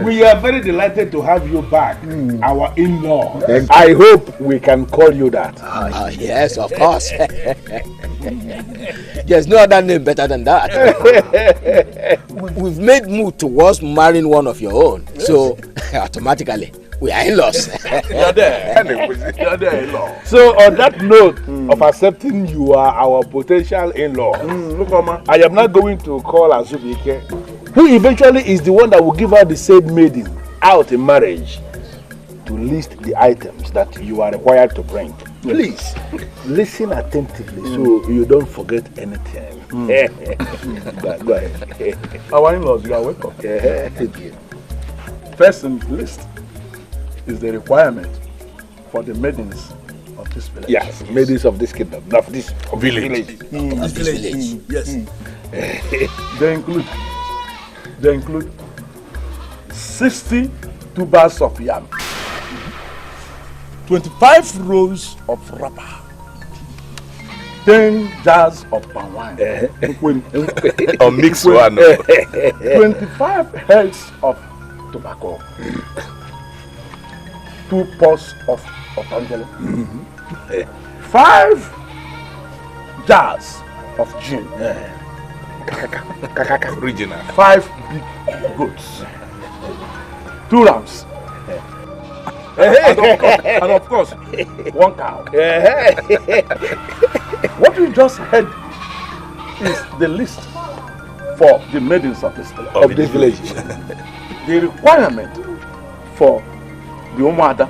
We are very delighted to have you back, our in-law. I hope we can call you that. Yes, of course. There's no other name better than that. We've made move towards marrying one of your own, so automatically we are in-laws. You're there. You're there, in-law. So on that note of accepting you are our potential in-law, I am now going to call Azubike, who eventually is the one that will give her the said maiden out in marriage, to list the items that you are required to bring. Please listen attentively so you don't forget anything. Go ahead. Our in-laws, you are welcome. Thank you. First in the list is the requirement for the maidens of this village. Yes, maidens of this kingdom, of this village. Of this village. Yes. They include 60 tubers of yam, 25 rolls of rubber, 10 jars of palm wine, Or mix one. 25 heads of tobacco, 2 pots of Angelo, 5 jars of gin, Original. 5 big goats, 2 rams, and of course 1 cow. What you just heard is the list for the maidens of this village. The requirement for the Omada,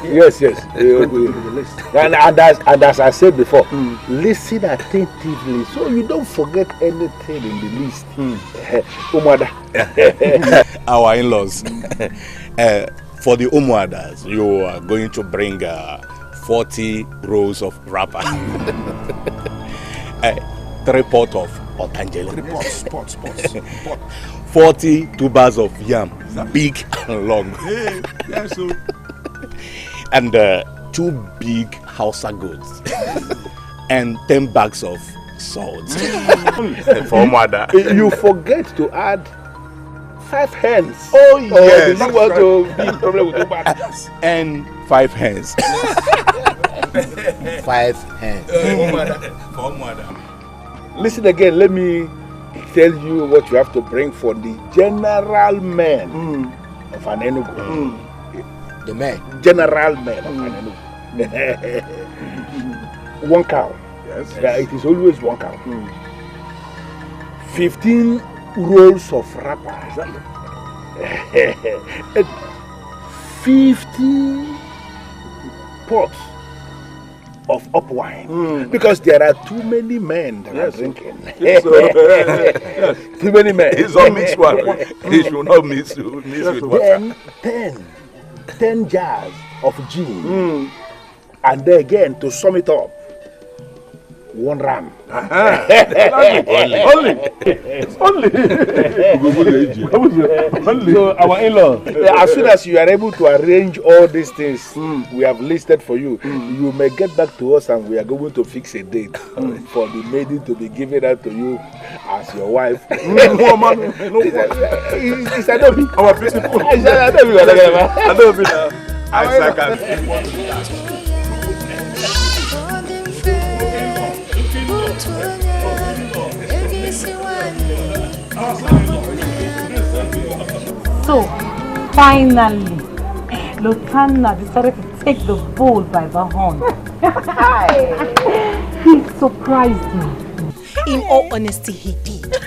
Yes. And as I said before, listen attentively so you don't forget anything in the list. Our in-laws. For the Umuadas, you are going to bring 40 rolls of wrapper, 3 pots of otangele, 40 tubers of yam, big and long, and 2 big Hausa goats, and 10 bags of salt. For Umuada. You forget to add 5 hens. Oh yes. You want to be in problem with Umuada? And 5 hens. 5 hands. For Umuada. Listen again, let me tell you what you have to bring for the general men of an Enugu. The men. General men of an Enugu. 1 cow. Yes. Yeah, it is always 1 cow. 15 rolls of wrapper. 50 pots of up wine, because there are too many men that are drinking. Too many men. It's all mixed one. It should not mix with water. 10 jars of gin, and then again to sum it up, 1 ram. Only. So our in-law, as soon as you are able to arrange all these things we have listed for you, you may get back to us and we are going to fix a date for the maiden to be given out to you as your wife. It's Adobe. Our principal. Adobe. So, finally, Lotana decided to take the bull by the horn. He surprised me. In all honesty, he did.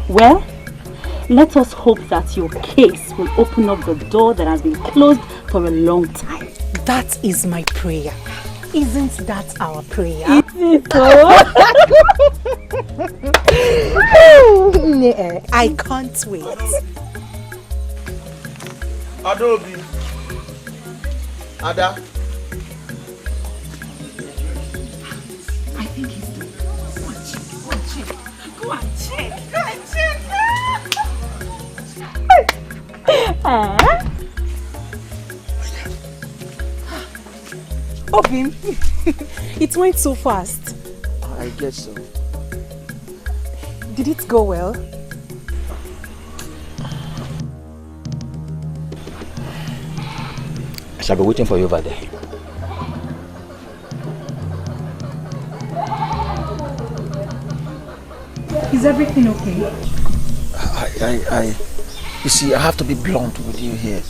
Well, let us hope that your case will open up the door that has been closed for a long time. That is my prayer. Isn't that our prayer? Is it so? I can't wait. Adobe. Ada. I think he's doing it. Go and check. Of him. It went so fast. I guess so. Did it go well? I shall be waiting for you over there. Is everything okay? You see, I have to be blunt with you here.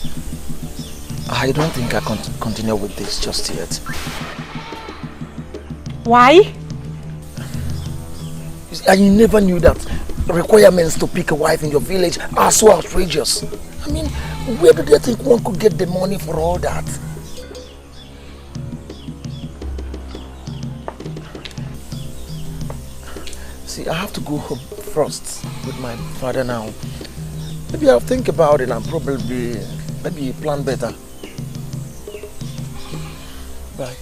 I don't think I can continue with this just yet. Why? I never knew that requirements to pick a wife in your village are so outrageous. I mean, where do they think one could get the money for all that? See, I have to go home first with my father now. Maybe I'll think about it and probably maybe plan better. Bye.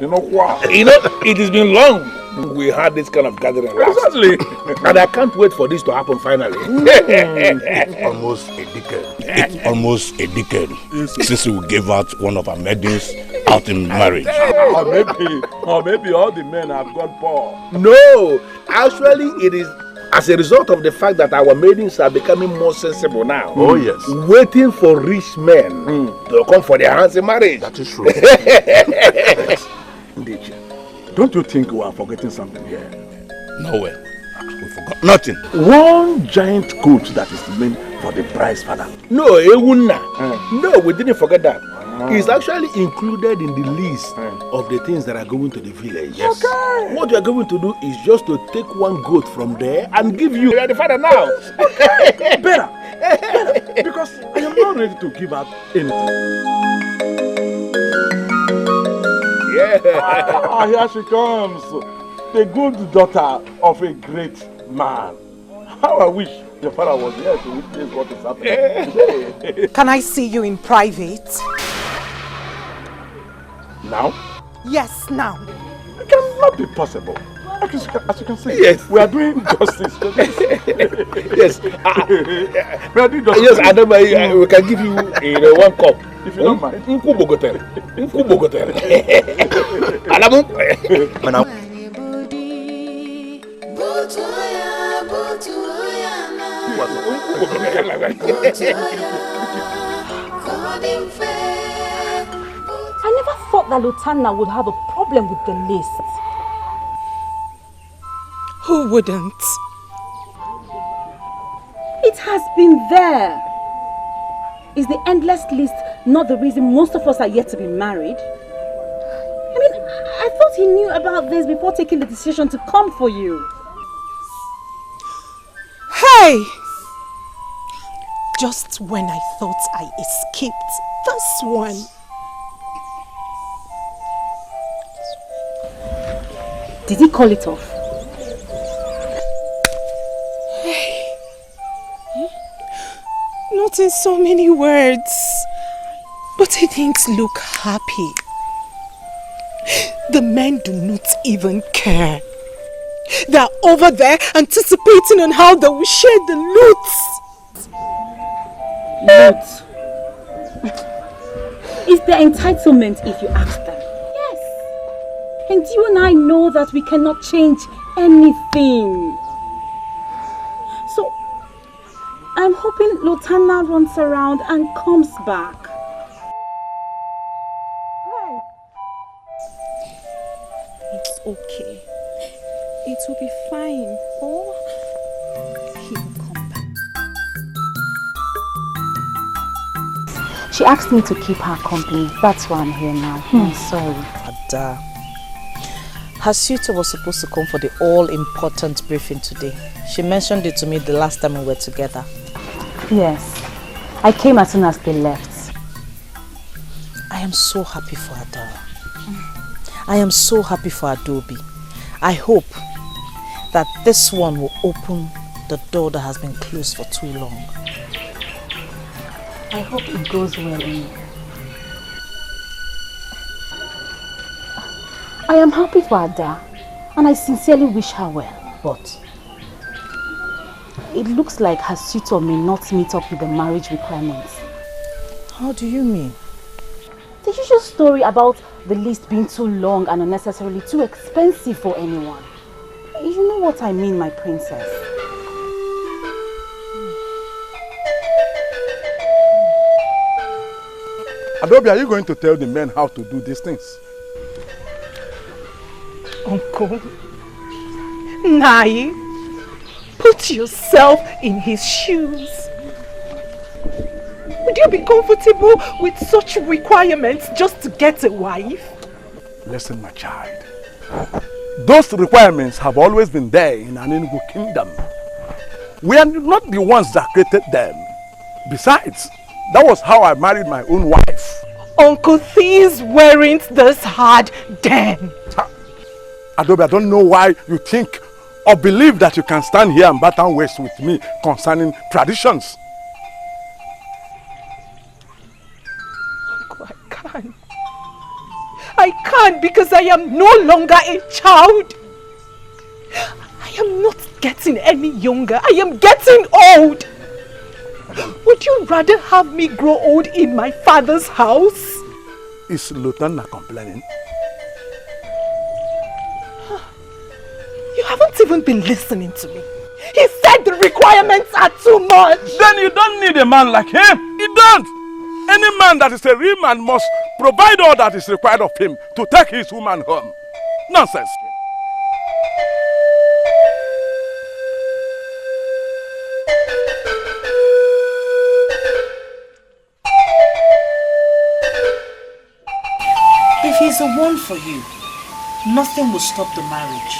You know what? You know, it has been long we had this kind of gathering last. Exactly. And I can't wait for this to happen finally. Almost a decade. Almost a decade since we gave out one of our maidens out in marriage. Or maybe all the men have gone poor. No, actually it is as a result of the fact that our maidens are becoming more sensible now. Oh yes. Waiting for rich men to come for their hands in marriage. That is true. Indeed. Don't you think we are forgetting something here? No way. We forgot nothing. One giant coat that is meant for the bride's father. No, Ewuna. No, we didn't forget that. It's actually included in the list of the things that are going to the village. Yes. Okay. What you are going to do is just to take one goat from there and give you. You are the father now. Better. Because I am not ready to give up anything. Yeah. Here she comes. The good daughter of a great man. How I wish your father was here to witness what is happening today. Can I see you in private? Now? Yes, now. It cannot be possible. As you can see, yes, we are doing justice to this. Yes. We are doing justice. Yes, Adam, we can give you one cup. If you don't mind. Nkubogotere. Adamu. I never thought that Lutana would have a problem with the list. Who wouldn't? It has been there. Is the endless list not the reason most of us are yet to be married? I mean, I thought he knew about this before taking the decision to come for you. Hey! Just when I thought I escaped this one. Did he call it off? Not in so many words, but he didn't look happy. The men do not even care. They're over there anticipating on how they will share the loot. Loot? It's their entitlement if you ask them. Yes. And you and I know that we cannot change anything. So, I'm hoping Lutana runs around and comes back. Hey. It's okay. It will be fine. Oh, he will come back. She asked me to keep her company. That's why I'm here now. I'm sorry. Ada, her suitor was supposed to come for the all-important briefing today. She mentioned it to me the last time we were together. Yes. I came as soon as they left. I am so happy for Ada. I am so happy for Adobe. I hope that this one will open the door that has been closed for too long. I hope it goes well. I am happy for Ada and I sincerely wish her well, but it looks like her suitor may not meet up with the marriage requirements. How do you mean? The usual story about the list being too long and unnecessarily too expensive for anyone. You know what I mean, my princess. Adobe, are you going to tell the men how to do these things? Uncle, Nai, put yourself in his shoes. Would you be comfortable with such requirements just to get a wife? Listen, my child. Those requirements have always been there in an Enugu kingdom. We are not the ones that created them. Besides, that was how I married my own wife. Uncle, things weren't this hard then. Adobe, I don't know why you think or believe that you can stand here and batten waste with me concerning traditions. Uncle, I can't. I can't because I am no longer a child. I am not getting any younger. I am getting old. Would you rather have me grow old in my father's house? Is Lieutenant complaining? You haven't even been listening to me. He said the requirements are too much. Then you don't need a man like him. You don't. Any man that is a real man must provide all that is required of him to take his woman home. Nonsense. If he's the one for you, nothing will stop the marriage.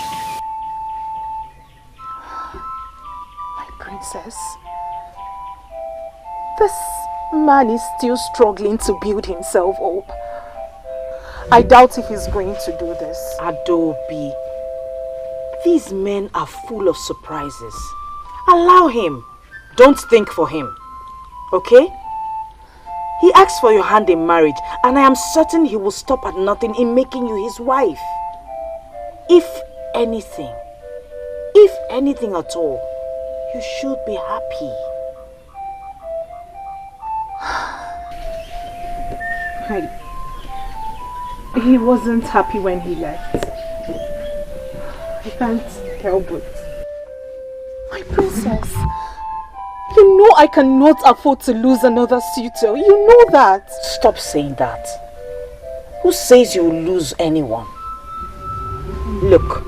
My princess, this man is still struggling to build himself up. I doubt if he's going to do this. Adobe, these men are full of surprises. Allow him. Don't think for him. Okay? He asked for your hand in marriage, and I am certain he will stop at nothing in making you his wife. If anything at all, you should be happy. He wasn't happy when he left. I can't help it. My princess, you know I cannot afford to lose another suitor. You know that. Stop saying that. Who says you will lose anyone? Look,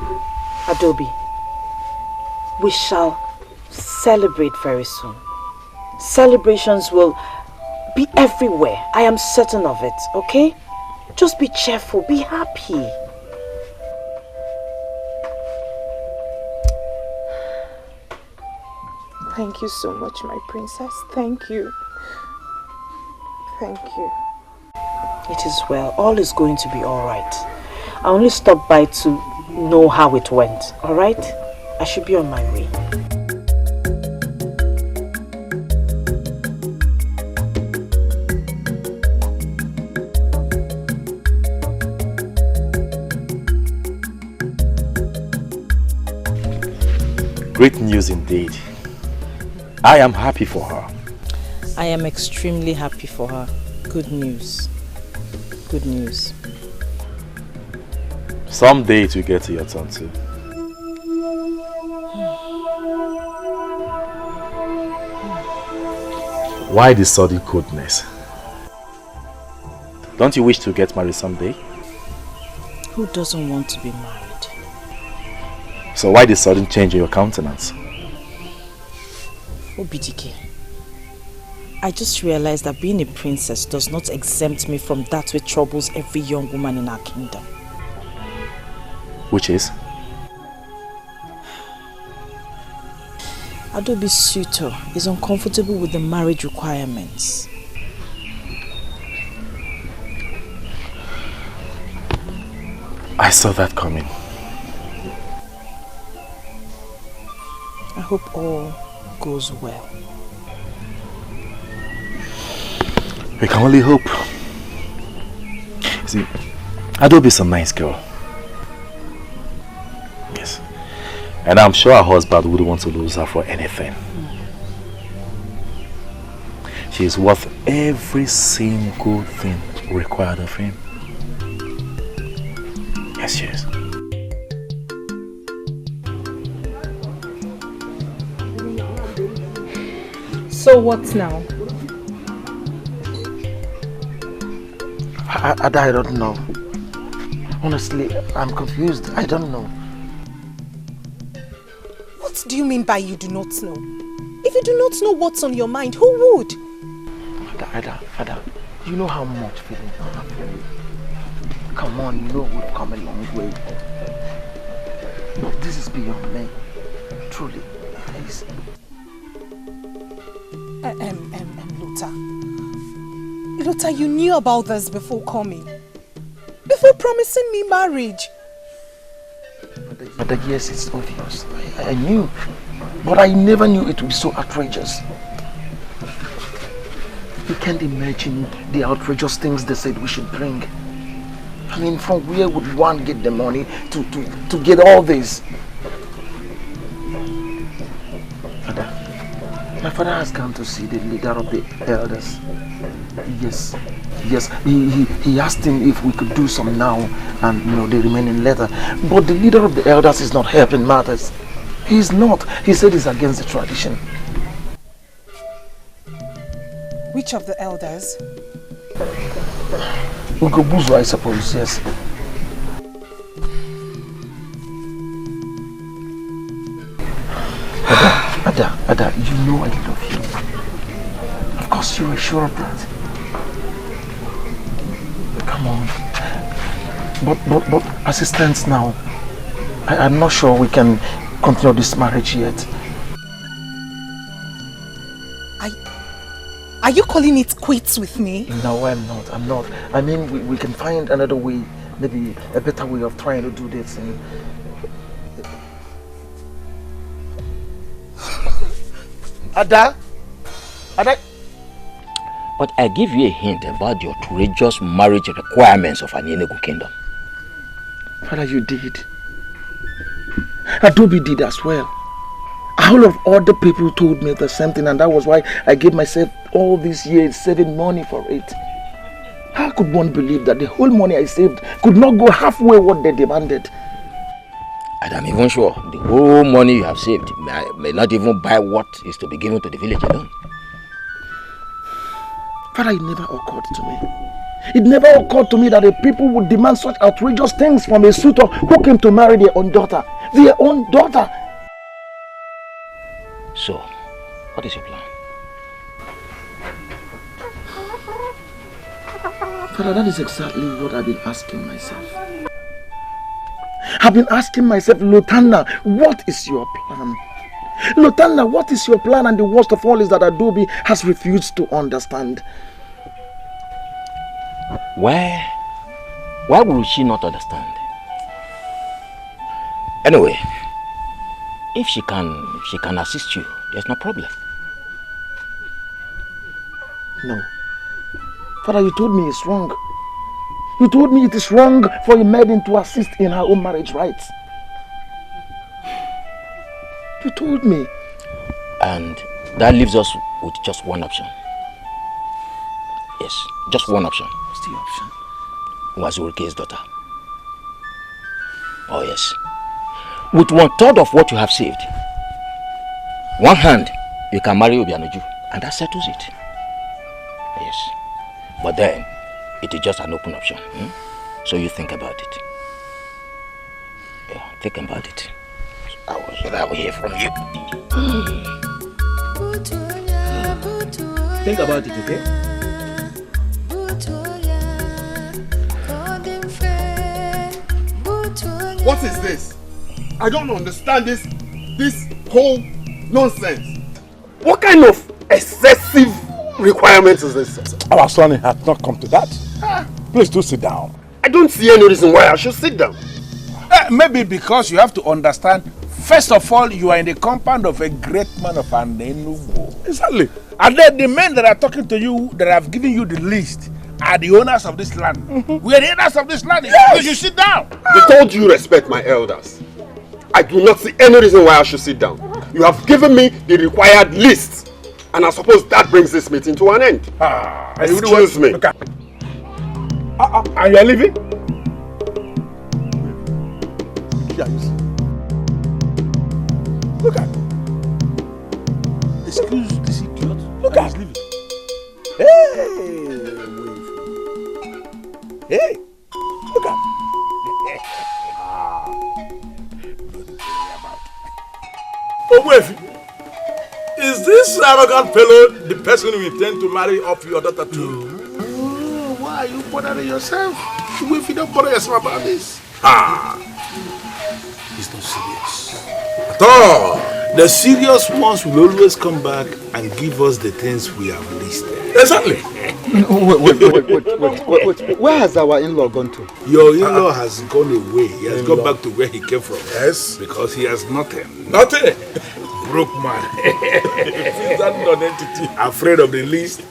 Adobe, we shall celebrate very soon. Celebrations will be everywhere. I am certain of it, okay? Just be cheerful, be happy. Thank you so much, my princess. Thank you. Thank you. It is well. All is going to be alright. I only stopped by to know how it went, alright? I should be on my way. Great news indeed. I am happy for her. I am extremely happy for her. Good news. Good news. Someday it will get to your turn too. Why this sudden coldness? Don't you wish to get married someday? Who doesn't want to be married? So why this sudden change in your countenance? Obidike, I just realized that being a princess does not exempt me from that which troubles every young woman in our kingdom. Which is? Adobe's suitor is uncomfortable with the marriage requirements. I saw that coming. I hope all goes well. We can only hope. See, Adobe is a nice girl. And I'm sure her husband wouldn't want to lose her for anything. She is worth every single thing required of him. Yes, she is. So what now? I don't know. Honestly, I'm confused. I don't know. What do you mean by you do not know? If you do not know what's on your mind, who would? Ada, you know how much feeling I have for you. Come on, you know we've come a long way. But this is beyond me. Truly, please. Luther, you knew about this before coming. Before promising me marriage. But yes, it's obvious. I knew. But I never knew it would be so outrageous. You can't imagine the outrageous things they said we should bring. I mean, from where would one get the money to get all this? My father has come to see the leader of the elders. Yes. He asked him if we could do some now and the remaining later. But the leader of the elders is not helping matters. He's not. He said he's against the tradition. Which of the elders? Ugobuzu, I suppose, yes. Ada, you know I love you. Of course you are sure of that. Come on. But as it stands now, I'm not sure we can continue this marriage yet. Are you calling it quits with me? No, I'm not. I mean, we can find another way, maybe a better way of trying to do this. And Ada? But I give you a hint about the outrageous marriage requirements of an Enugu kingdom. Father, you did. Adobe did as well. All of other people told me the same thing, and that was why I gave myself all these years saving money for it. How could one believe that the whole money I saved could not go halfway what they demanded? And I'm even sure the whole money you have saved may not even buy what is to be given to the village alone. Father, it never occurred to me. It never occurred to me that the people would demand such outrageous things from a suitor who came to marry their own daughter. Their own daughter! So, what is your plan? Father, that is exactly what I've been asking myself. I've been asking myself, Lutana, what is your plan? Lutana, what is your plan? And the worst of all is that Adobe has refused to understand. Why would she not understand? Anyway, if she can assist you, there's no problem. No. Father, you told me it's wrong. You told me it is wrong for a maiden to assist in her own marriage rights. You told me. And that leaves us with just one option. Yes, just one option. What's the option? Wazurike's daughter. Oh yes. With 1/3 of what you have saved, one hand, you can marry Obianoju, and that settles it. Yes. But then, it is just an open option. So you think about it. Yeah, think about it. I will hear from you. Think about it, okay? What is this? I don't understand this whole nonsense. What kind of excessive requirements is this? Our son has not come to that. Please do sit down. I don't see any reason why I should sit down. Maybe because you have to understand, first of all, you are in the compound of a great man of an Enugu. Exactly. And then the men that are talking to you, that have given you the list, are the owners of this land. We are the owners of this land. Yes. You should sit down. With all due respect, my elders, I do not see any reason why I should sit down. You have given me the required list, and I suppose that brings this meeting to an end. Excuse me. Okay. And you are leaving? Yes. Look at. Excuse this idiot. Look at. He's leaving. Hey, look at. Ogbuefi, is this arrogant fellow the person you intend to marry off your daughter to? Oh, why are you bothering yourself? Ogbuefi, don't bother yourself about this. He's not serious at all. The serious ones will always come back and give us the things we have listed. Exactly. Wait. Where has our in-law gone to? Your in-law has gone away. He has gone back to where he came from. Yes. Because he has nothing. Nothing. Broke man. He's that non-entity. Afraid of the least.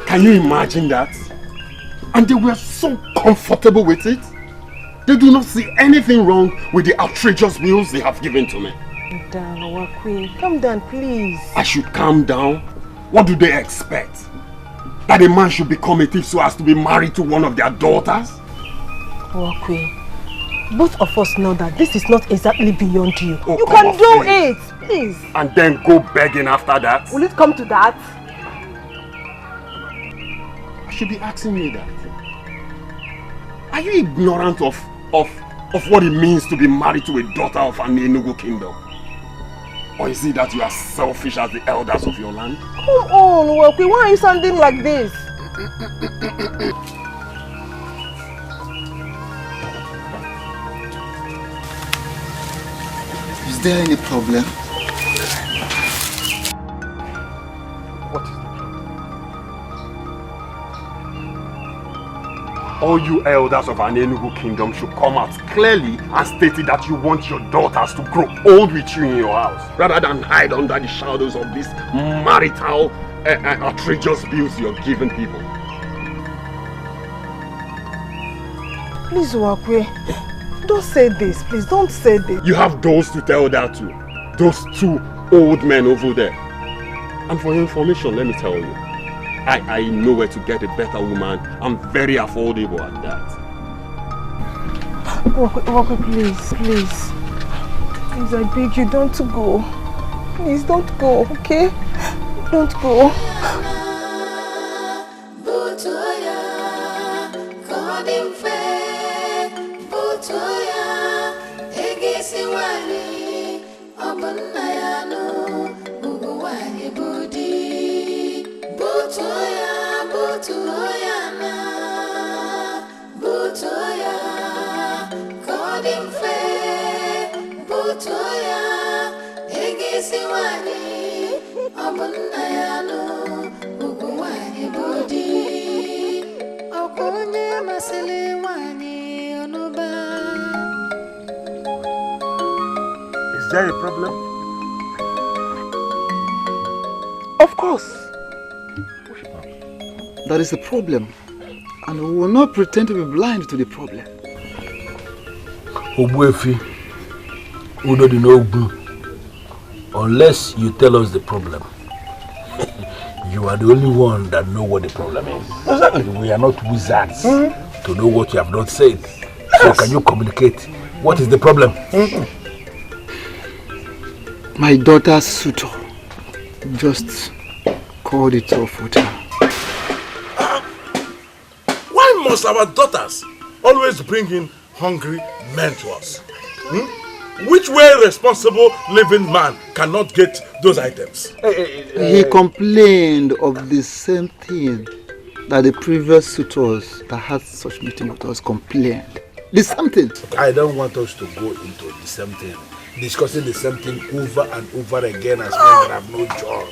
Can you imagine that? And they were so comfortable with it. They do not see anything wrong with the outrageous bills they have given to me. Calm down, Wakwe. Calm down, please. I should calm down? What do they expect? That a man should become a thief so as to be married to one of their daughters? Wakwe, both of us know that this is not exactly beyond you. Oh, you can do it, please. And then go begging after that? Will it come to that? You should be asking me that. Are you ignorant of what it means to be married to a daughter of an Enugu kingdom? Or is it that you are selfish as the elders of your land? Come on, Wakwe, why are you sounding like this? Is there any problem? What is the problem? All you elders of an Enugu kingdom should come out clearly and state it that you want your daughters to grow old with you in your house, rather than hide under the shadows of these marital outrageous bills you're giving people. Please, Wakwe, don't say this, please, don't say this. You have those to tell that to. Those two old men over there. And for your information, let me tell you, I know where to get a better woman. I'm very affordable at that. Wakwe, please. Please, I beg you, don't go. Please, don't go, okay? Don't go. Is there a problem? Of course. That is the problem. And we will not pretend to be blind to the problem. Ogbuefi, Udo di Nobu, unless you tell us the problem, you are the only one that know what the problem is. Exactly. We are not wizards to know what you have not said. Yes. So can you communicate? What is the problem? My daughter's suitor just called it off with her. Why must our daughters always bring in hungry men to us? Which way responsible living man cannot get those items? He complained of the same thing that the previous suitors that had such meeting with us complained. The same thing. I don't want us to go into the same thing, discussing the same thing over and over again as men that have no job.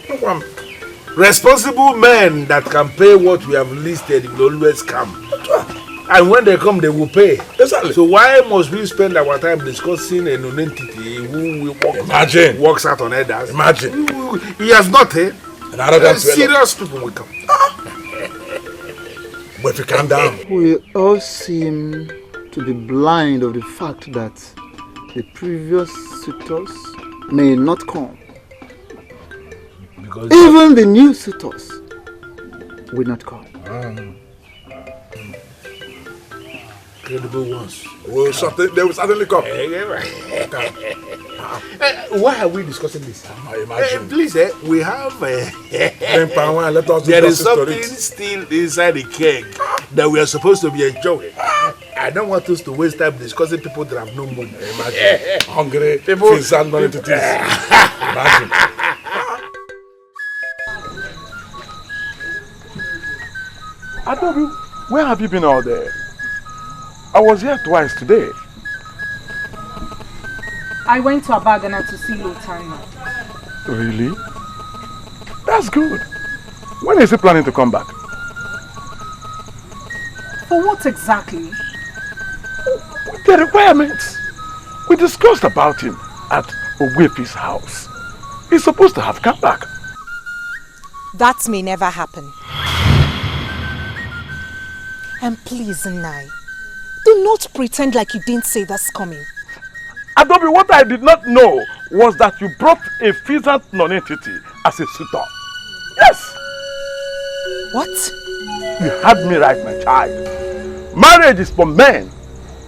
Responsible men that can pay what we have listed will always come. And when they come, they will pay. Exactly. So why must we spend our time discussing a non-entity who works out on others? Imagine. He has not, serious people will come. But if you calm down. We all seem to be blind of the fact that the previous suitors may not come. Because even the new suitors will not come. Credible ones. They will certainly come. Why are we discussing this? I imagine. Please, we have. Let us there is something still inside the keg that we are supposed to be enjoying. I don't want us to waste time discussing people that have no money. Imagine. Hungry people and money to this. Imagine. Adobe, where have you been all day? I was here twice today. I went to Abagana to see Lotanya. Really? That's good. When is he planning to come back? For what exactly? The requirements. We discussed about him at Ogwepi's house. He's supposed to have come back. That may never happen. And please, Nai, do not pretend like you didn't say that's coming. Adobe, what I did not know was that you brought a pheasant non-entity as a suitor. Yes! What? You had me right, my child. Marriage is for men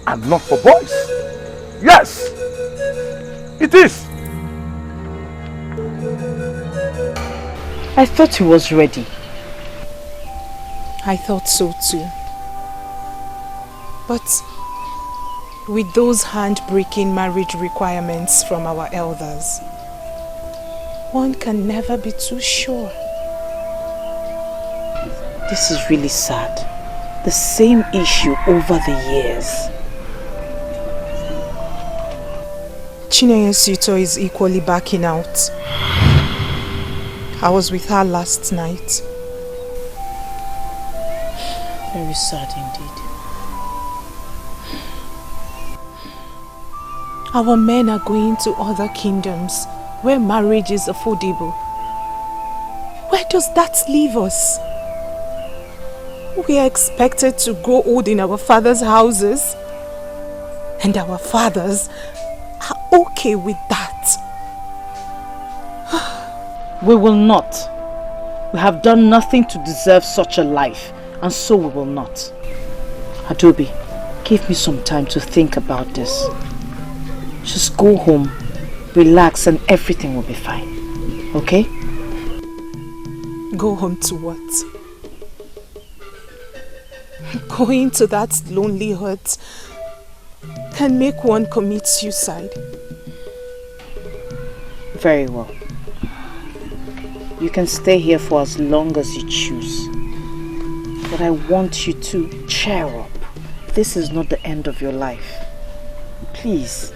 and not for boys. Yes! It is. I thought he was ready. I thought so too. But with those hand-breaking marriage requirements from our elders, one can never be too sure. This is really sad. The same issue over the years. Chinenye's suitor is equally backing out. I was with her last night. Very sad indeed. Our men are going to other kingdoms where marriage is affordable. Where does that leave us? We are expected to grow old in our father's houses, and our fathers are okay with that. We will not. We have done nothing to deserve such a life, and so we will not. Adobe, give me some time to think about this. Just go home, relax, and everything will be fine. Okay? Go home to what? Going to that lonely hut can make one commit suicide. Very well. You can stay here for as long as you choose. But I want you to cheer up. This is not the end of your life. Please.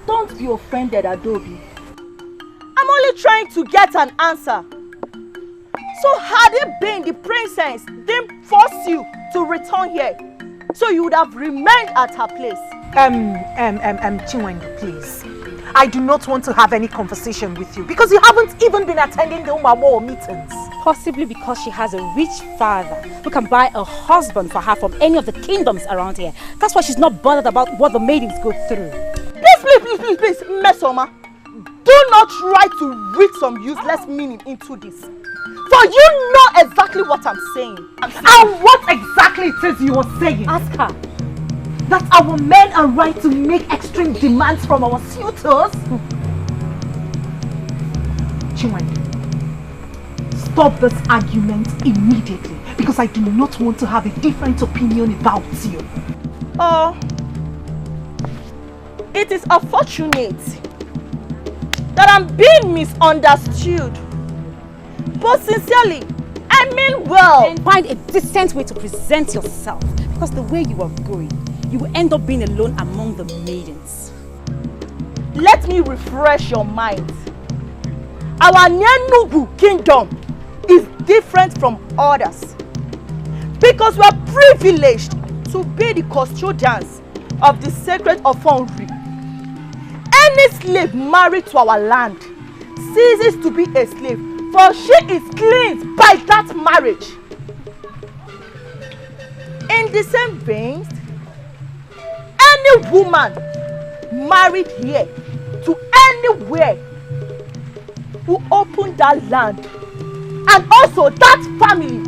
Don't be offended, Adobe. I'm only trying to get an answer. So had it been the princess didn't force you to return here, so you would have remained at her place. Chinwendu, please. I do not want to have any conversation with you because you haven't even been attending the Umamo meetings. Possibly because she has a rich father who can buy a husband for her from any of the kingdoms around here. That's why she's not bothered about what the maidens go through. Please, Mesoma. Do not try to read some useless meaning into this. For you know exactly what I'm saying. And what exactly it is you are saying? Ask her. That our men are right to make extreme demands from our suitors? Chinwendu, stop this argument immediately because I do not want to have a different opinion about you. Oh, it is unfortunate that I'm being misunderstood. But sincerely, I mean well. And find a decent way to present yourself, because the way you are going, you will end up being alone among the maidens. Let me refresh your mind. Our Nyenugu kingdom is different from others because we are privileged to be the custodians of the sacred offering. Any slave married to our land ceases to be a slave, for she is cleansed by that marriage. In the same vein, any woman married here to anywhere who open that land and also that family.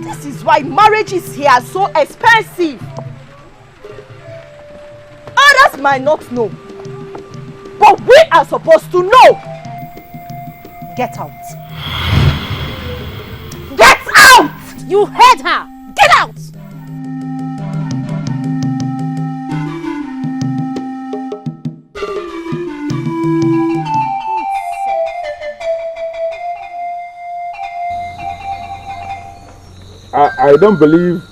This is why marriages here are so expensive. Others might not know, but we are supposed to know. Get out. Get out! You heard her. Get out! I don't believe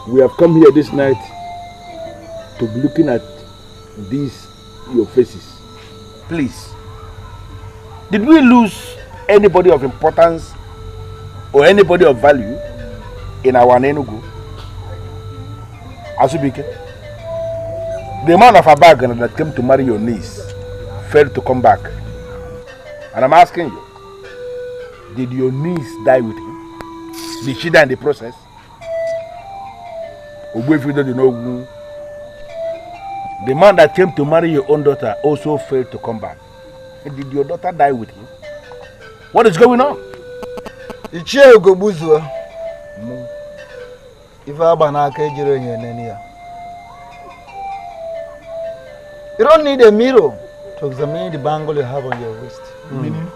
we have come here this night to be looking at these your faces. Please, did we lose anybody of importance or anybody of value in our Enugu? Asubike, the man of Abagan that came to marry your niece failed to come back. And I'm asking you, did your niece die with him? Did she die in the process? The man that came to marry your own daughter also failed to come back. And did your daughter die with him? What is going on? You don't need a mirror to examine the bangle you have on your wrist. Meaning?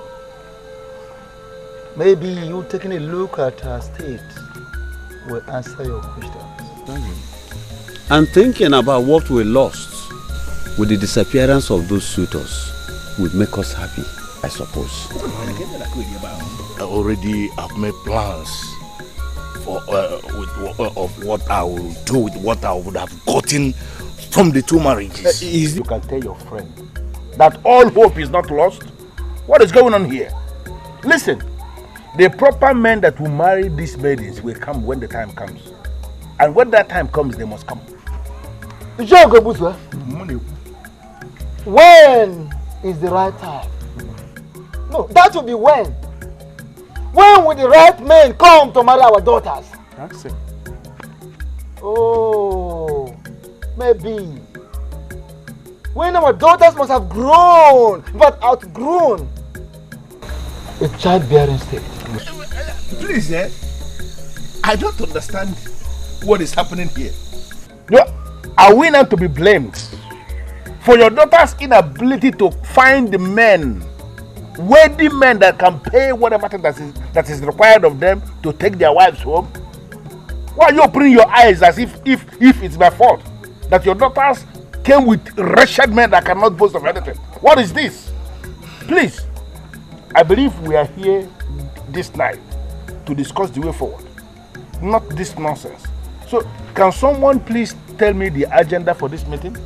Maybe you taking a look at her state will answer your questions. And thinking about what we lost with the disappearance of those suitors would make us happy, I suppose. I have made plans for of what I will do with what I would have gotten from the two marriages. You can tell your friend that all hope is not lost. What is going on here? Listen, the proper men that will marry these maidens will come when the time comes. And when that time comes, they must come. When is the right time? No, that will be when. When will the right men come to marry our daughters? That's it. Oh, maybe. When our daughters must have grown, but outgrown a childbearing state. Please, I don't understand what is happening here. No, are we not to be blamed for your daughter's inability to find the men, worthy men that can pay whatever thing that is required of them to take their wives home? Why are you opening your eyes as if it's my fault that your daughters came with wretched men that cannot boast of anything? What is this? Please, I believe we are here this night to discuss the way forward, not this nonsense. So, can someone please tell me the agenda for this meeting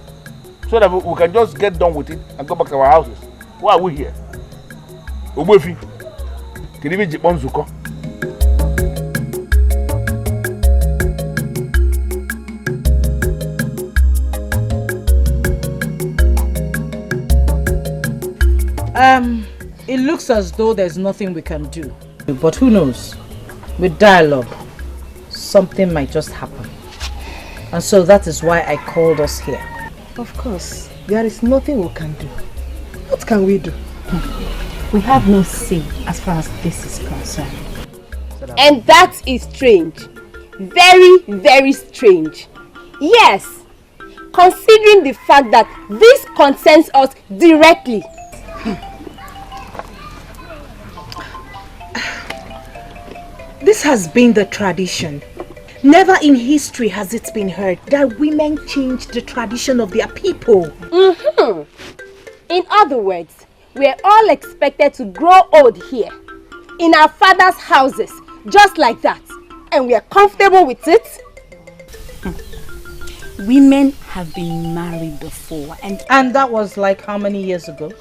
so that we can just get done with it and go back to our houses? Why are we here? Ogbefi, Kiribi Jipon Zuko. It looks as though there's nothing we can do. But who knows? With dialogue, something might just happen. And so that is why I called us here. Of course, there is nothing we can do. What can we do? We have no say as far as this is concerned. And that is strange. Very, very strange. Yes, considering the fact that this concerns us directly. This has been the tradition. Never in history has it been heard that women change the tradition of their people. In other words, we are all expected to grow old here, in our father's houses, just like that. And we are comfortable with it. Women have been married before. And that was like how many years ago?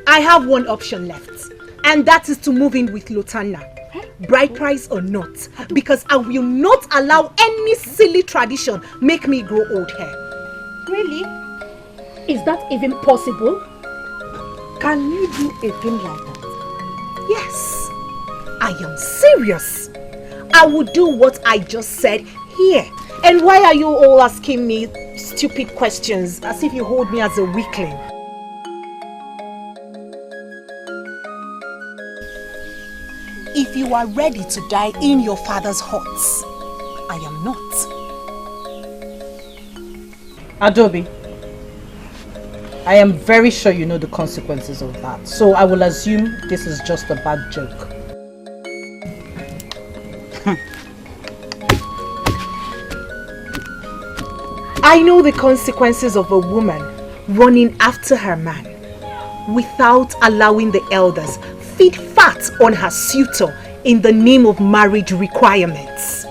I have one option left. And that is to move in with Lotana, bride price or not, because I will not allow any silly tradition make me grow old here. Really? Is that even possible? Can you do a thing like that? Yes. I am serious. I will do what I just said here. And why are you all asking me stupid questions as if you hold me as a weakling? If you are ready to die in your father's huts, I am not. Adobe, I am very sure you know the consequences of that, so I will assume this is just a bad joke. I know the consequences of a woman running after her man without allowing the elders feed fat on her suitor in the name of marriage requirements.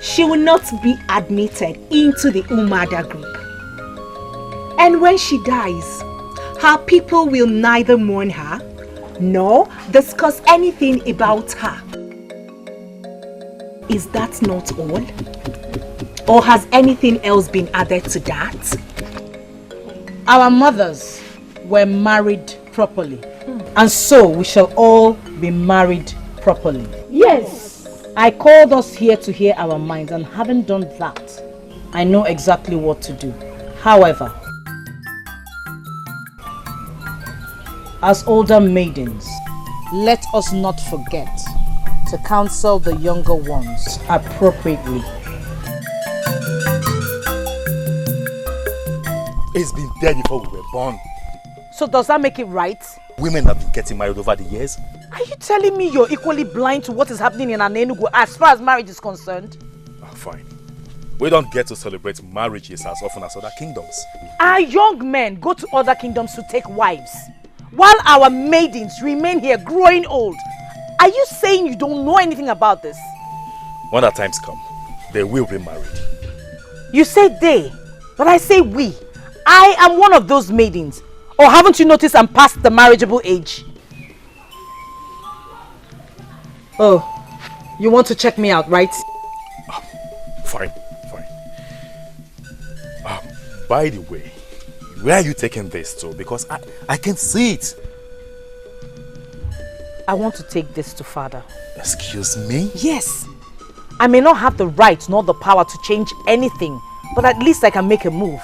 She will not be admitted into the Umada group. And when she dies, her people will neither mourn her nor discuss anything about her. Is that not all? Or has anything else been added to that? Our mothers were married properly. And so we shall all be married properly. Yes. I called us here to hear our minds, and having done that, I know exactly what to do. However, as older maidens, let us not forget to counsel the younger ones appropriately. It's been there before we were born. So does that make it right? Women have been getting married over the years. Are you telling me you're equally blind to what is happening in Anenugu as far as marriage is concerned? Oh, fine. We don't get to celebrate marriages as often as other kingdoms. Our young men go to other kingdoms to take wives, while our maidens remain here growing old. Are you saying you don't know anything about this? When that times come, they will be married. You say they, but I say we. I am one of those maidens. Or haven't you noticed I'm past the marriageable age? Oh, you want to check me out, right? Fine. By the way, where are you taking this to? Because I can see it. I want to take this to father. Excuse me? Yes. I may not have the right nor the power to change anything, but at least I can make a move.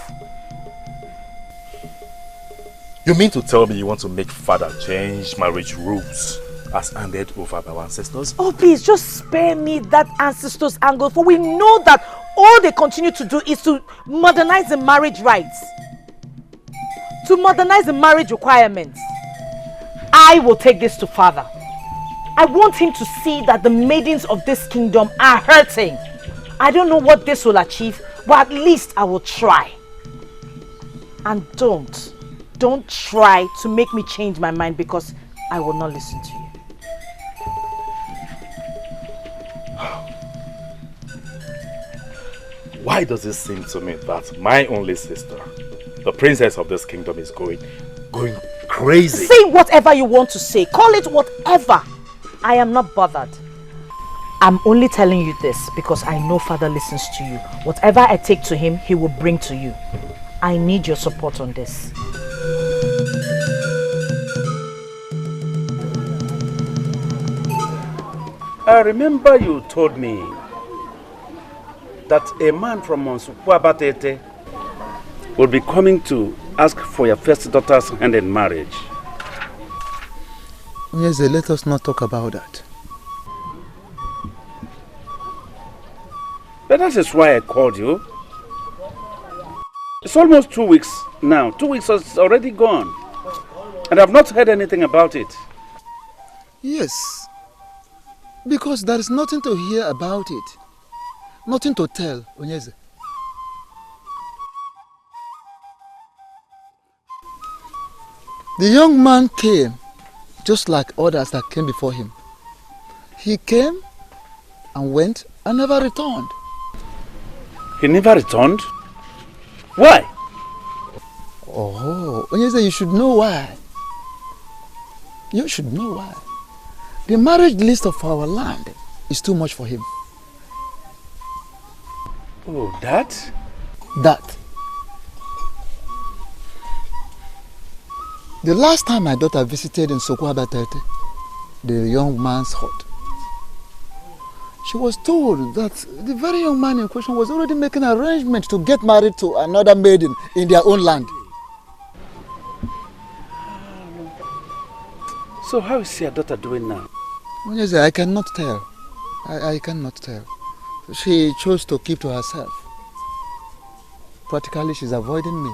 You mean to tell me you want to make father change marriage rules as handed over by our ancestors? Oh please, just spare me that ancestors angle, for we know that all they continue to do is to modernize the marriage rights. To modernize the marriage requirements. I will take this to father. I want him to see that the maidens of this kingdom are hurting. I don't know what this will achieve, but at least I will try. And don't try to make me change my mind, because I will not listen to you. Why does it seem to me that my only sister, the princess of this kingdom, is going crazy? Say whatever you want to say. Call it whatever. I am not bothered. I'm only telling you this because I know father listens to you. Whatever I take to him, he will bring to you. I need your support on this. I remember you told me that a man from Monsupuabatete will be coming to ask for your first daughter's hand in marriage. Yes, let us not talk about that. But that is why I called you. It's almost 2 weeks now. 2 weeks is already gone. And I've not heard anything about it. Yes. Because there is nothing to hear about it. Nothing to tell, Onyeze. The young man came just like others that came before him. He came and went and never returned. He never returned? Why? Oh, Onyeze, you should know why. You should know why. The marriage list of our land is too much for him. Oh, that? That. The last time my daughter visited in Sokoabatete, the young man's hut, she was told that the very young man in question was already making arrangements to get married to another maiden in their own land. So how is your daughter doing now? Yes, I cannot tell. I cannot tell. She chose to keep to herself. Practically, she's avoiding me.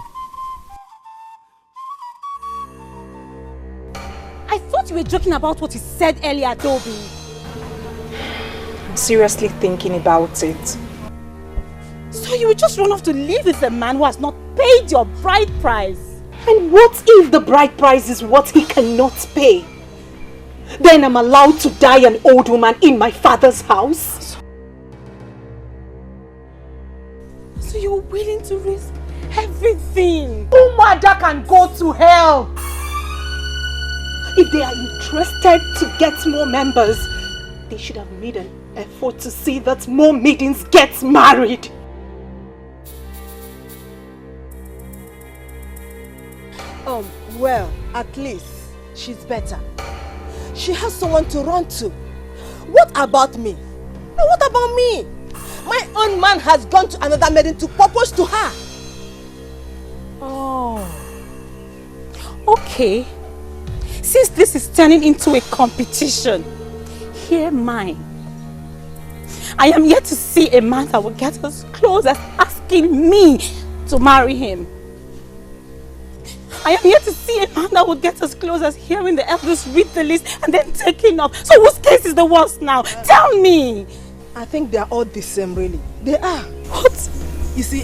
I thought you were joking about what you said earlier, Toby. I'm seriously thinking about it. So you would just run off to live with a man who has not paid your bride price? And what if the bride price is what he cannot pay? Then I'm allowed to die an old woman in my father's house? So you're willing to risk everything? Umada can go to hell! If they are interested to get more members, they should have made an effort to see that more maidens get married. Well, at least she's better. She has someone to run to. What about me? No, what about me? My own man has gone to another maiden to propose to her. Oh. Okay. Since this is turning into a competition, hear mine. I am yet to see a man that will get as close as asking me to marry him. I am yet to see a man that would get as close as hearing the elders read the list and then taking off. So whose case is the worst now? Tell me! I think they are all the same, really. They are. What? You see,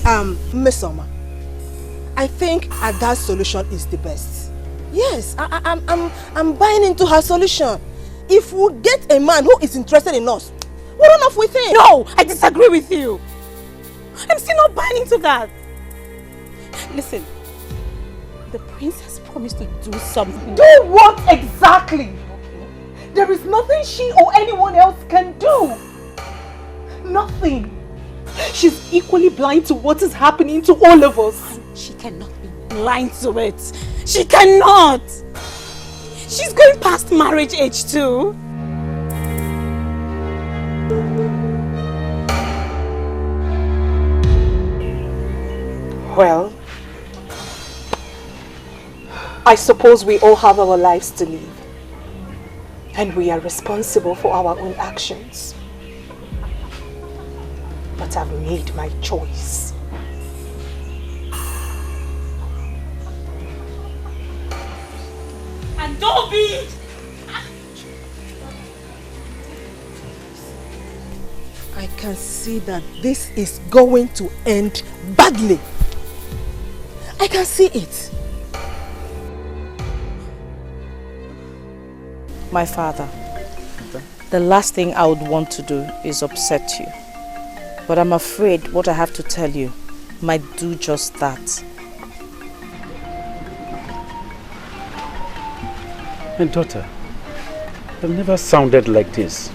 Miss Oma, I think Ada's solution is the best. Yes, I'm buying into her solution. If we get a man who is interested in us, we'll run off with him. No, I disagree with you. I'm still not buying into that. Listen. The princess promised to do something. Do what exactly? There is nothing she or anyone else can do. Nothing. She's equally blind to what is happening to all of us. She cannot be blind to it. She cannot. She's going past marriage age too. Well, I suppose we all have our lives to live, and we are responsible for our own actions. But I've made my choice. And don't be! I can see that this is going to end badly. I can see it. My father, the last thing I would want to do is upset you. But I'm afraid what I have to tell you might do just that. My daughter, I've never sounded like this.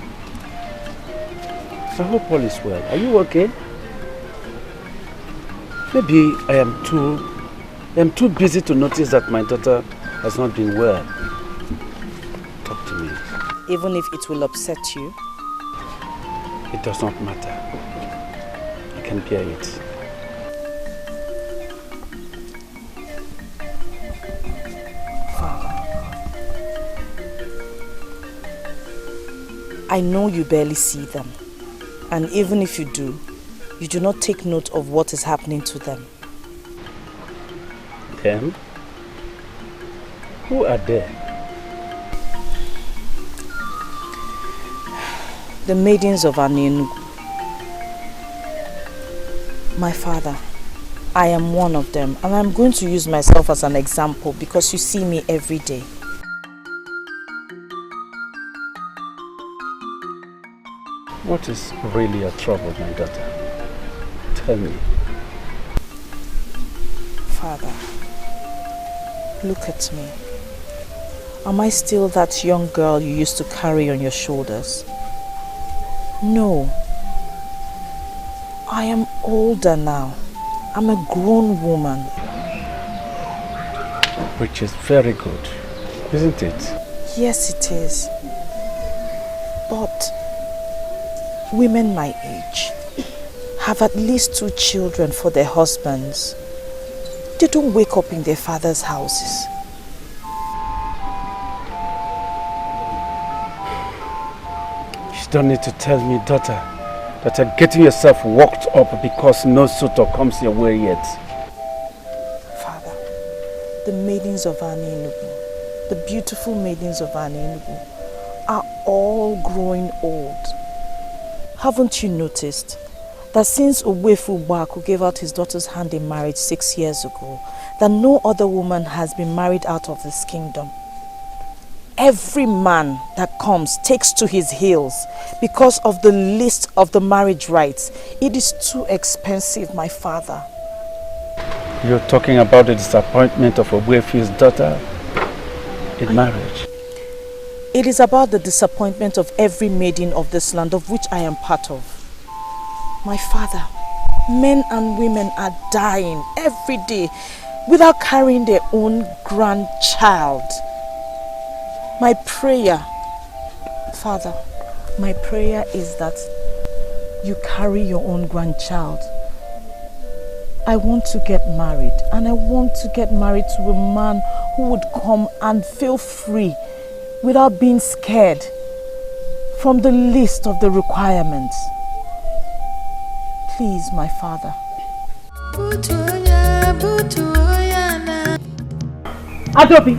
I hope all is well. Are you okay? Maybe I am too busy to notice that my daughter has not been well. Talk to me. Even if it will upset you? It does not matter. I can bear it. I know you barely see them. And even if you do not take note of what is happening to them. Them? Who are they? The maidens of Anenugu. My father, I am one of them, and I'm going to use myself as an example because you see me every day. What is really your trouble, my daughter? Tell me. Father, look at me. Am I still that young girl you used to carry on your shoulders? No. I am older now. I'm a grown woman. Which is very good, isn't it? Yes, it is. But women my age have at least 2 children for their husbands. They don't wake up in their father's houses. You don't need to tell me, daughter, that you're getting yourself worked up because no suitor comes your way yet. Father, the maidens of Anenugu, the beautiful maidens of Anenugu, are all growing old. Haven't you noticed that since Uwefu Baku gave out his daughter's hand in marriage 6 years ago, that no other woman has been married out of this kingdom? Every man that comes takes to his heels because of the list of the marriage rites. It is too expensive, my father. You're talking about the disappointment of Uwefu's daughter in marriage. It is about the disappointment of every maiden of this land of which I am part of. My father, men and women are dying every day without carrying their own grandchild. My prayer, Father, my prayer is that you carry your own grandchild. I want to get married, and I want to get married to a man who would come and feel free without being scared from the list of the requirements. Please, my father. Adobe,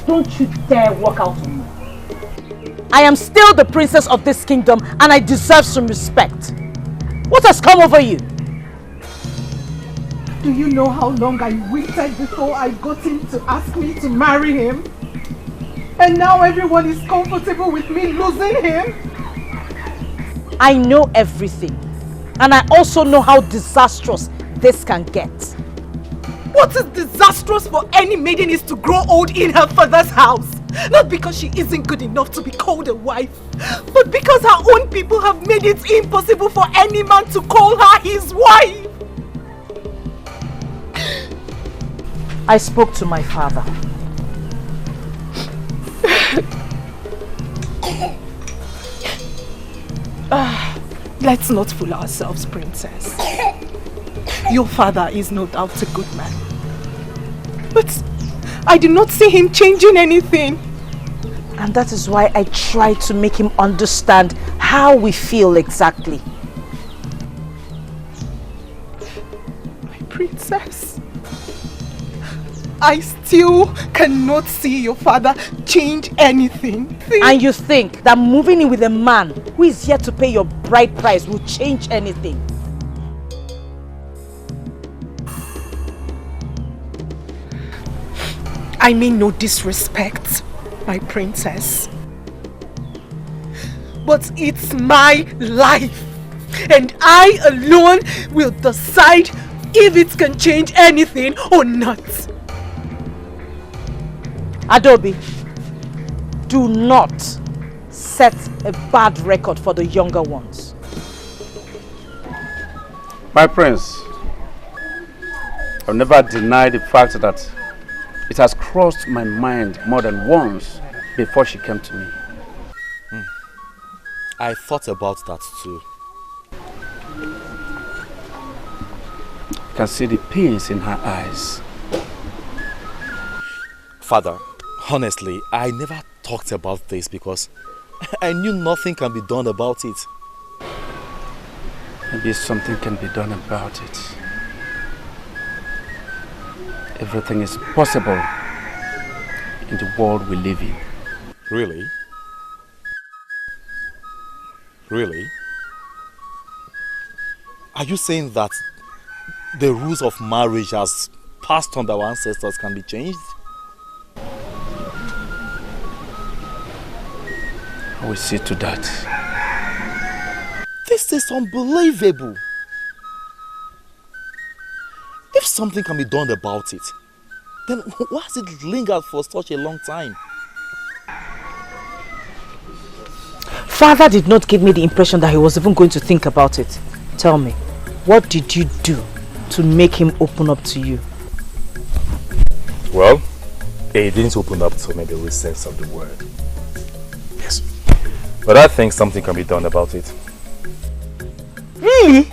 don't you dare walk out on me. I am still the princess of this kingdom and I deserve some respect. What has come over you? Do you know how long I waited before I got him to ask me to marry him? And now everyone is comfortable with me losing him? I know everything. And I also know how disastrous this can get. What is disastrous for any maiden is to grow old in her father's house. Not because she isn't good enough to be called a wife, but because her own people have made it impossible for any man to call her his wife. I spoke to my father. Let's not fool ourselves, princess. Your father is no doubt a good man. But I do not see him changing anything. And that is why I try to make him understand how we feel exactly. My princess, I still cannot see your father change anything. And you think that moving in with a man who is yet to pay your bride price will change anything? I mean no disrespect, my princess. But it's my life. And I alone will decide if it can change anything or not. Adobe, do not set a bad record for the younger ones. My prince, I'll never deny the fact that it has crossed my mind more than once before she came to me. I thought about that too. I can see the pains in her eyes. Father, honestly, I never talked about this because I knew nothing can be done about it. Maybe something can be done about it. Everything is possible in the world we live in. Really? Really? Are you saying that the rules of marriage as passed on by our ancestors can be changed? I will see to that. This is unbelievable. If something can be done about it, then why has it lingered for such a long time? Father did not give me the impression that he was even going to think about it. Tell me, what did you do to make him open up to you? Well, It didn't open up to me the real sense of the word. Yes. But I think something can be done about it. Really?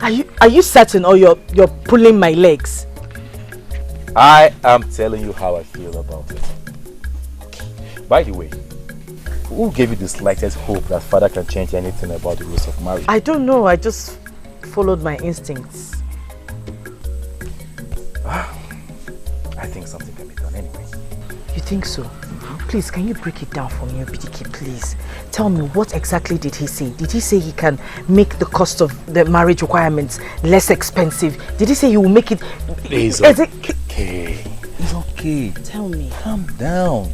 Are you certain, or you're pulling my legs? I am telling you how I feel about it. By the way, who gave you the slightest hope that father can change anything about the rules of marriage? I don't know. I just followed my instincts. I think something can be done anyway. You think so? Please, can you break it down for me, Obidike, please? Tell me, what exactly did he say? Did he say he can make the cost of the marriage requirements less expensive? Did he say he will make it... It's okay. It's okay. Tell me. Calm down.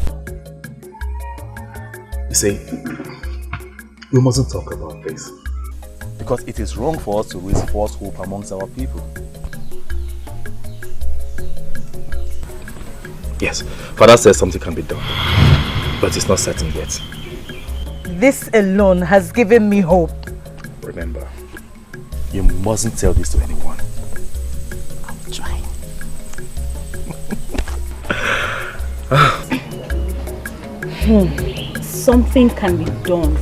You see, we mustn't talk about this. Because it is wrong for us to raise false hope amongst our people. Yes, father says something can be done, but it's not certain yet. This alone has given me hope. Remember, you mustn't tell this to anyone. I'll try. Something can be done.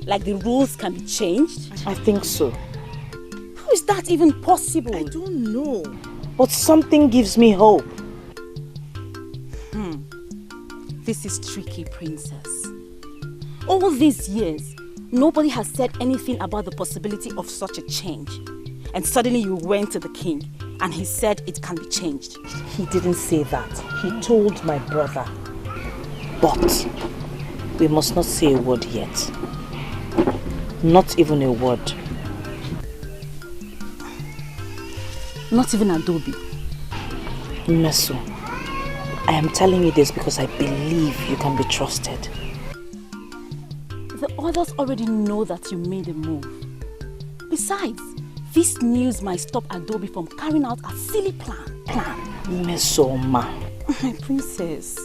Like the rules can be changed? I think so. How is that even possible? I don't know. But something gives me hope. This is tricky, princess. All these years, nobody has said anything about the possibility of such a change. And suddenly you went to the king and he said it can be changed. He didn't say that. He told my brother. But we must not say a word yet. Not even a word. Not even Adobe. Meso, I am telling you this because I believe you can be trusted. The others already know that you made a move. Besides, this news might stop Adobe from carrying out a silly plan. Meso, ma. My princess.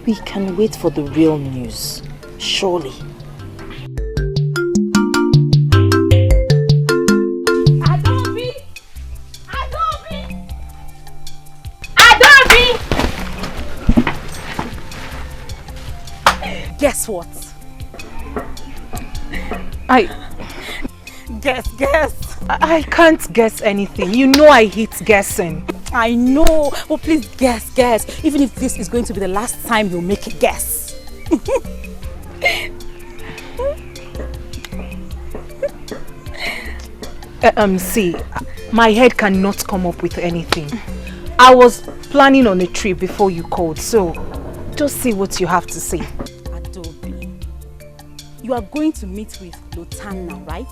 We can wait for the real news. Surely. Guess what? Guess. I can't guess anything. You know I hate guessing. I know. But please guess. Even if this is going to be the last time you'll make a guess. See, my head cannot come up with anything. I was planning on a trip before you called, so just see what you have to say. Adobe, you are going to meet with Lotan now, right?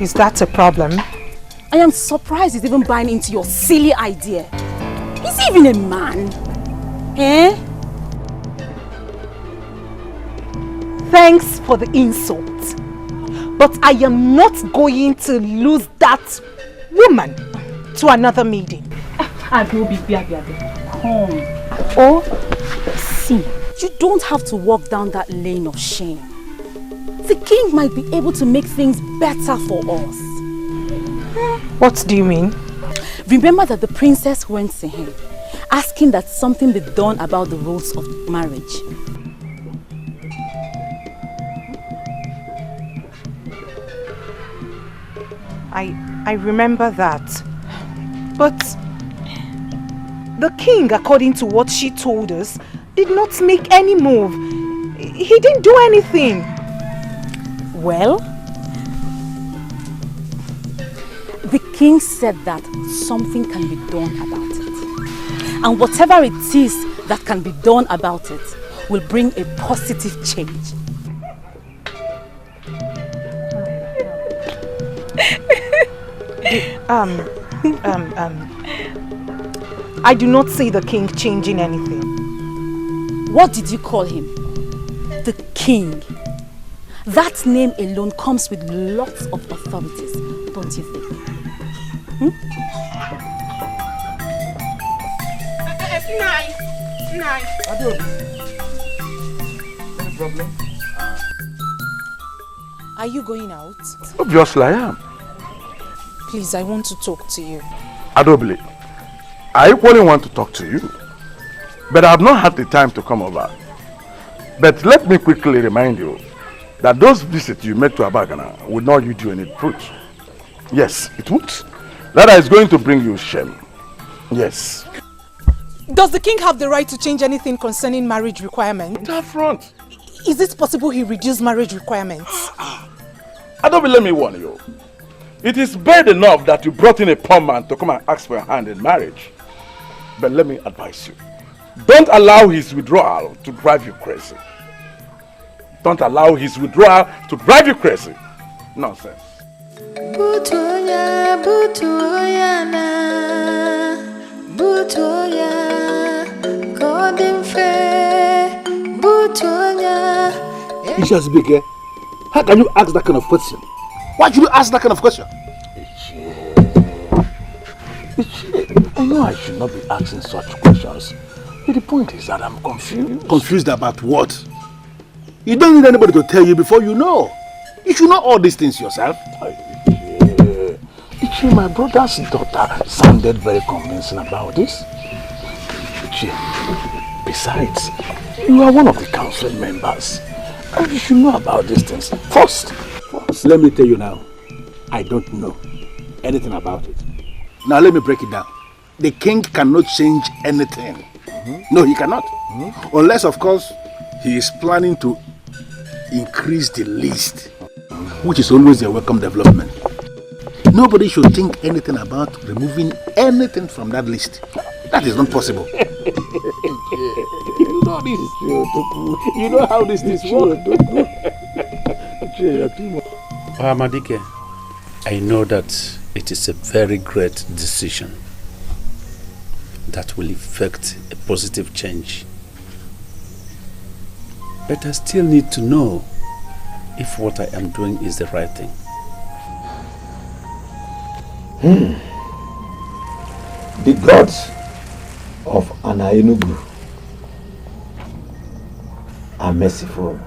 Is that a problem? I am surprised he's even buying into your silly idea. Is he even a man? Eh? Thanks for the insult. But I am not going to lose that woman to another meeting. Adobe, come. Oh, see, you don't have to walk down that lane of shame. The king might be able to make things better for us. What do you mean? Remember that the princess went to him, asking that something be done about the rules of marriage. I remember that. But the king, according to what she told us, did not make any move. He didn't do anything. Well, the king said that something can be done about it. And whatever it is that can be done about it will bring a positive change. I do not see the king changing anything. What did you call him? The king. That name alone comes with lots of authorities, don't you think? Adobe. Any problem? Are you going out? Obviously I am. Please, I want to talk to you. Adobili, I equally want to talk to you. But I have not had the time to come over. But let me quickly remind you that those visits you made to Abagana would not yield you any fruit. Yes, it would. That is going to bring you shame. Yes. Does the king have the right to change anything concerning marriage requirements? That front. Is it possible he reduced marriage requirements? Adobili, let me warn you. It is bad enough that you brought in a poor man to come and ask for your hand in marriage. But let me advise you. Don't allow his withdrawal to drive you crazy. Don't allow his withdrawal to drive you crazy. Nonsense. Butoya, butoya na, butoya, golden fair, butoya. Ishazbike, how can you ask that kind of question? Why should you ask that kind of question? I know I should not be asking such questions. But the point is that I'm confused. Confused about what? You don't need anybody to tell you before you know. You should know all these things yourself. Ichi, my brother's daughter sounded very convincing about this. Ichi, besides, you are one of the council members. And you should know about these things. First, let me tell you now, I don't know anything about it. Now let me break it down. The king cannot change anything. No, he cannot. Unless, of course, he is planning to increase the list, which is always a welcome development. Nobody should think anything about removing anything from that list. That is not possible. You know this is true. You know how this is work. Amadike, I know that it is a very great decision that will effect a positive change. But I still need to know if what I am doing is the right thing. The gods of Anaenugu are merciful.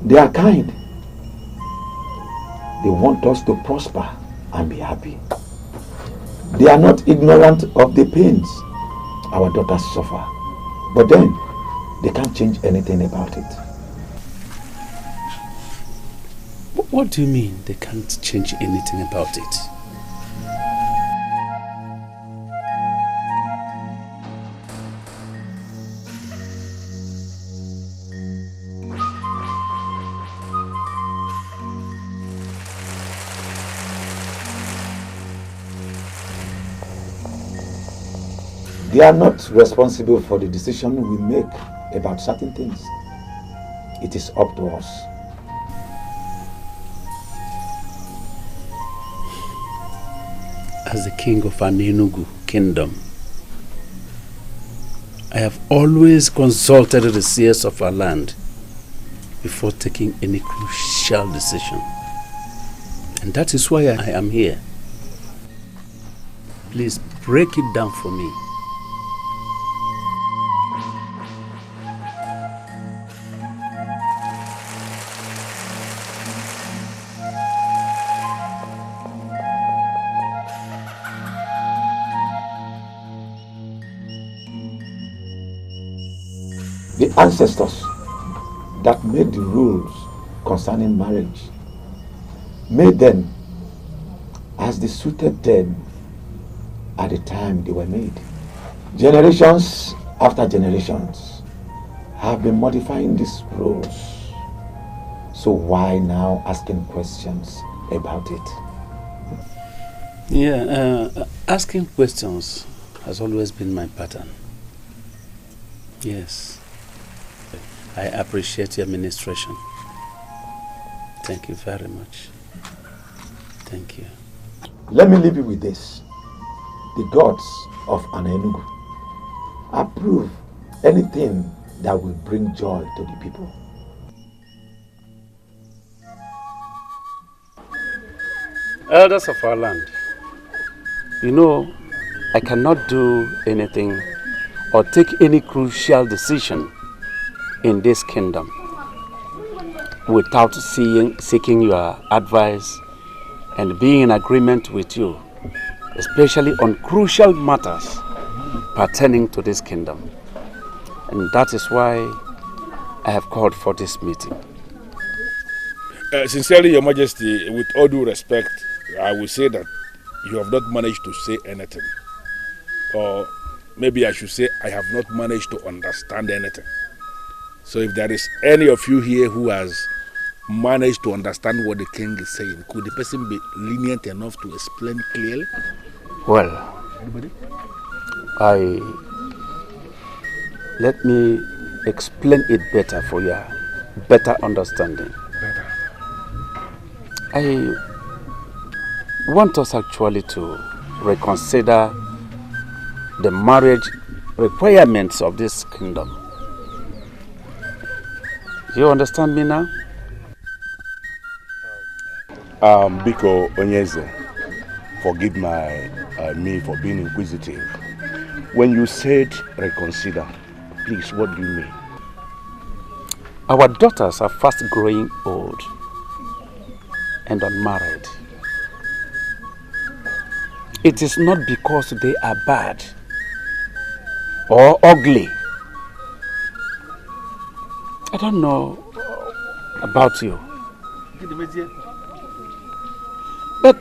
They are kind. They want us to prosper and be happy. They are not ignorant of the pains our daughters suffer. But then, they can't change anything about it. What do you mean they can't change anything about it? They are not responsible for the decision we make about certain things. It is up to us. As the king of Anaenugu kingdom, I have always consulted the seers of our land before taking any crucial decision. And that is why I am here. Please break it down for me. The ancestors that made the rules concerning marriage made them as they suited them at the time they were made. Generations after generations have been modifying these rules. So why now asking questions about it? Yeah, asking questions has always been my pattern. Yes. I appreciate your administration. Thank you very much. Thank you. Let me leave you with this. The gods of Anaenugu approve anything that will bring joy to the people. Elders of our land, you know, I cannot do anything or take any crucial decision in this kingdom without seeking your advice and being in agreement with you, especially on crucial matters pertaining to this kingdom. And that is why I have called for this meeting. Sincerely, Your Majesty, with all due respect, I will say that you have not managed to say anything. Or maybe I should say I have not managed to understand anything. So if there is any of you here who has managed to understand what the king is saying, could the person be lenient enough to explain clearly? Well, Anybody? Let me explain it better for your better understanding. Better. I want us actually to reconsider the marriage requirements of this kingdom. Do you understand me now? Biko Onyeze, forgive me for being inquisitive. When you said reconsider, please, what do you mean? Our daughters are fast growing old and unmarried. It is not because they are bad or ugly. I don't know about you, but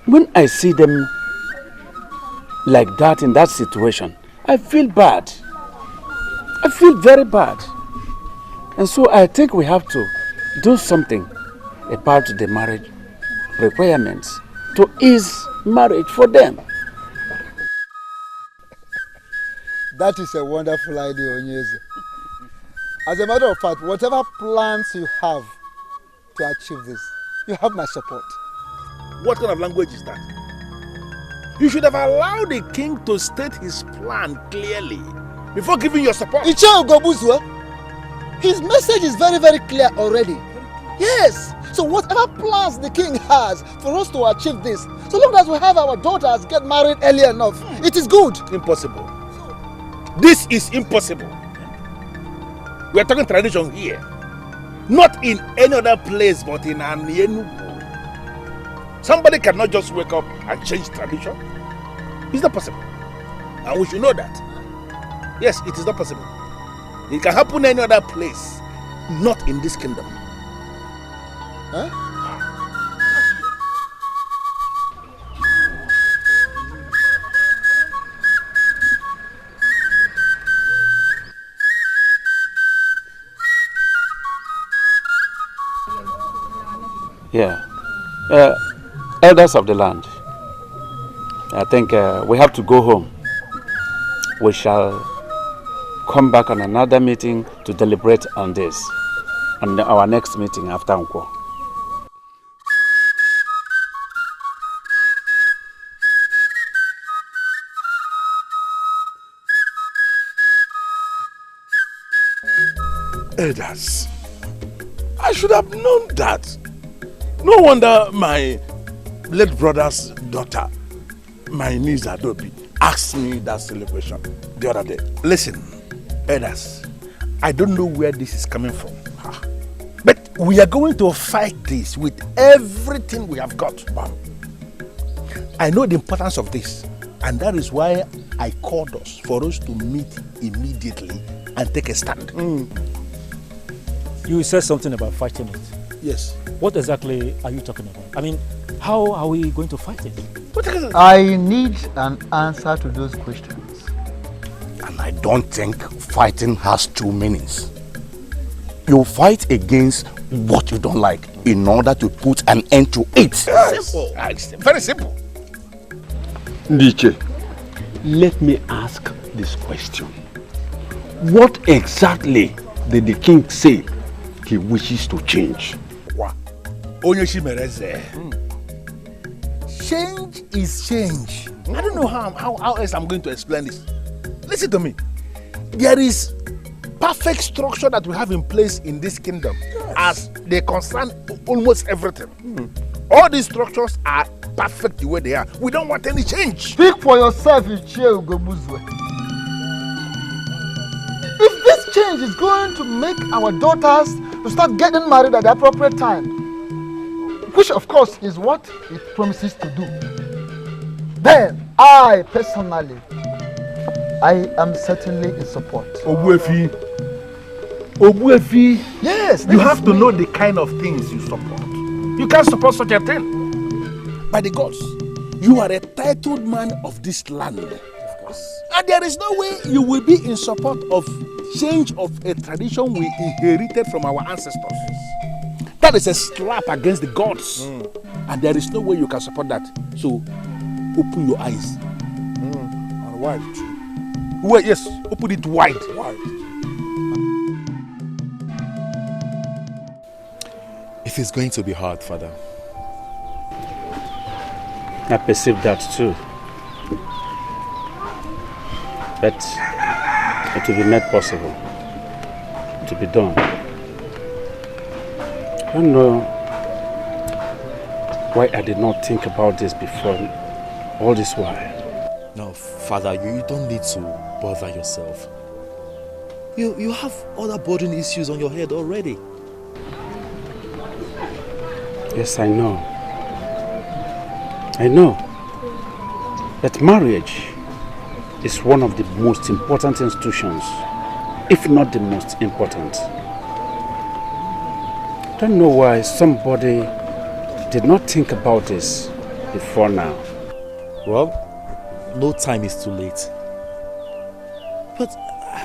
when I see them like that in that situation, I feel bad. I feel very bad. And so I think we have to do something about the marriage requirements to ease marriage for them. That is a wonderful idea, Onyeze. As a matter of fact, whatever plans you have to achieve this, you have my support. What kind of language is that? You should have allowed the king to state his plan clearly before giving your support. His message is very, very clear already. Yes. So whatever plans the king has for us to achieve this, so long as we have our daughters get married early enough, it is good. Impossible. This is impossible. We are talking tradition here. Not in any other place but in Enugu. Somebody cannot just wake up and change tradition. It's not possible. And we should know that. Yes, it is not possible. It can happen any other place, not in this kingdom. Huh? Yeah. Elders of the land, I think we have to go home. We shall come back on another meeting to deliberate on this, on our next meeting after Nkwo. Elders, I should have known that. No wonder my late brother's daughter, my niece Adobe, asked me that celebration the other day. Listen, elders, I don't know where this is coming from, but we are going to fight this with everything we have got. I know the importance of this, and that is why I called us for us to meet immediately and take a stand. You said something about fighting it. Yes. What exactly are you talking about? I mean, how are we going to fight it? I need an answer to those questions. And I don't think fighting has two meanings. You fight against what you don't like in order to put an end to it. Simple. Very simple. Ndiche, let me ask this question. What exactly did the king say he wishes to change? Change is change. I don't know how else I'm going to explain this. Listen to me. There is perfect structure that we have in place in this kingdom as they concern almost everything. All these structures are perfect the way they are. We don't want any change. Speak for yourself, Ichie Ugobuzwe. If this change is going to make our daughters to start getting married at the appropriate time, which of course is what it promises to do, then I personally, I am certainly in support. Obuefi, yes, you have to know the kind of things you support. You can't support such a thing. By the gods, you are a titled man of this land. Of course. And there is no way you will be in support of change of a tradition we inherited from our ancestors. That is a slap against the gods. And there is no way you can support that. So, open your eyes. And wide. Well, yes, open it wide. It is going to be hard, Father. I perceive that too. But it will be made possible to be done. I don't know why I did not think about this before all this while. No, Father, you don't need to bother yourself. You have other burden issues on your head already. Yes, I know. I know that marriage is one of the most important institutions, if not the most important. I don't know why somebody did not think about this before now. Well, no time is too late. But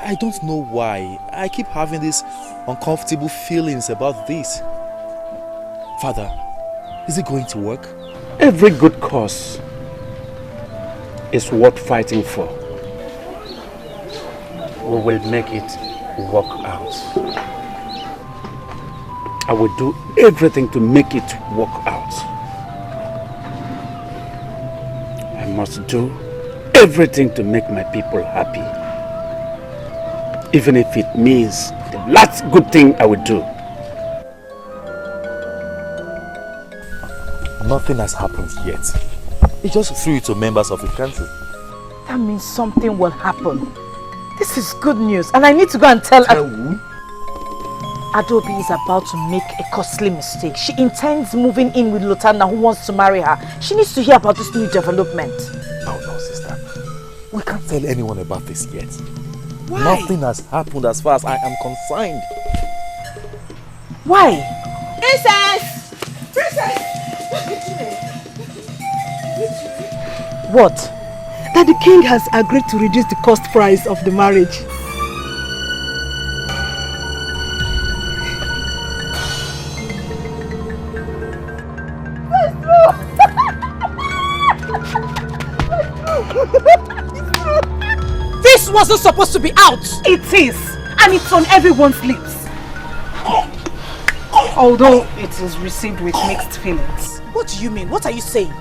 I don't know why I keep having these uncomfortable feelings about this. Father, is it going to work? Every good cause is worth fighting for. We will make it work out. I will do everything to make it work out. I must do everything to make my people happy. Even if it means the last good thing I will do. Nothing has happened yet. He just threw it to members of the council. That means something will happen. This is good news, and I need to go and tell who? Adobe is about to make a costly mistake. She intends moving in with Lutana, who wants to marry her. She needs to hear about this new development. No, sister. We can't tell anyone about this yet. Why? Nothing has happened as far as I am concerned. Why? Princess! Princess! What? That the king has agreed to reduce the cost price of the marriage. This wasn't supposed to be out! It is! And it's on everyone's lips. Although it is received with mixed feelings. What do you mean? What are you saying?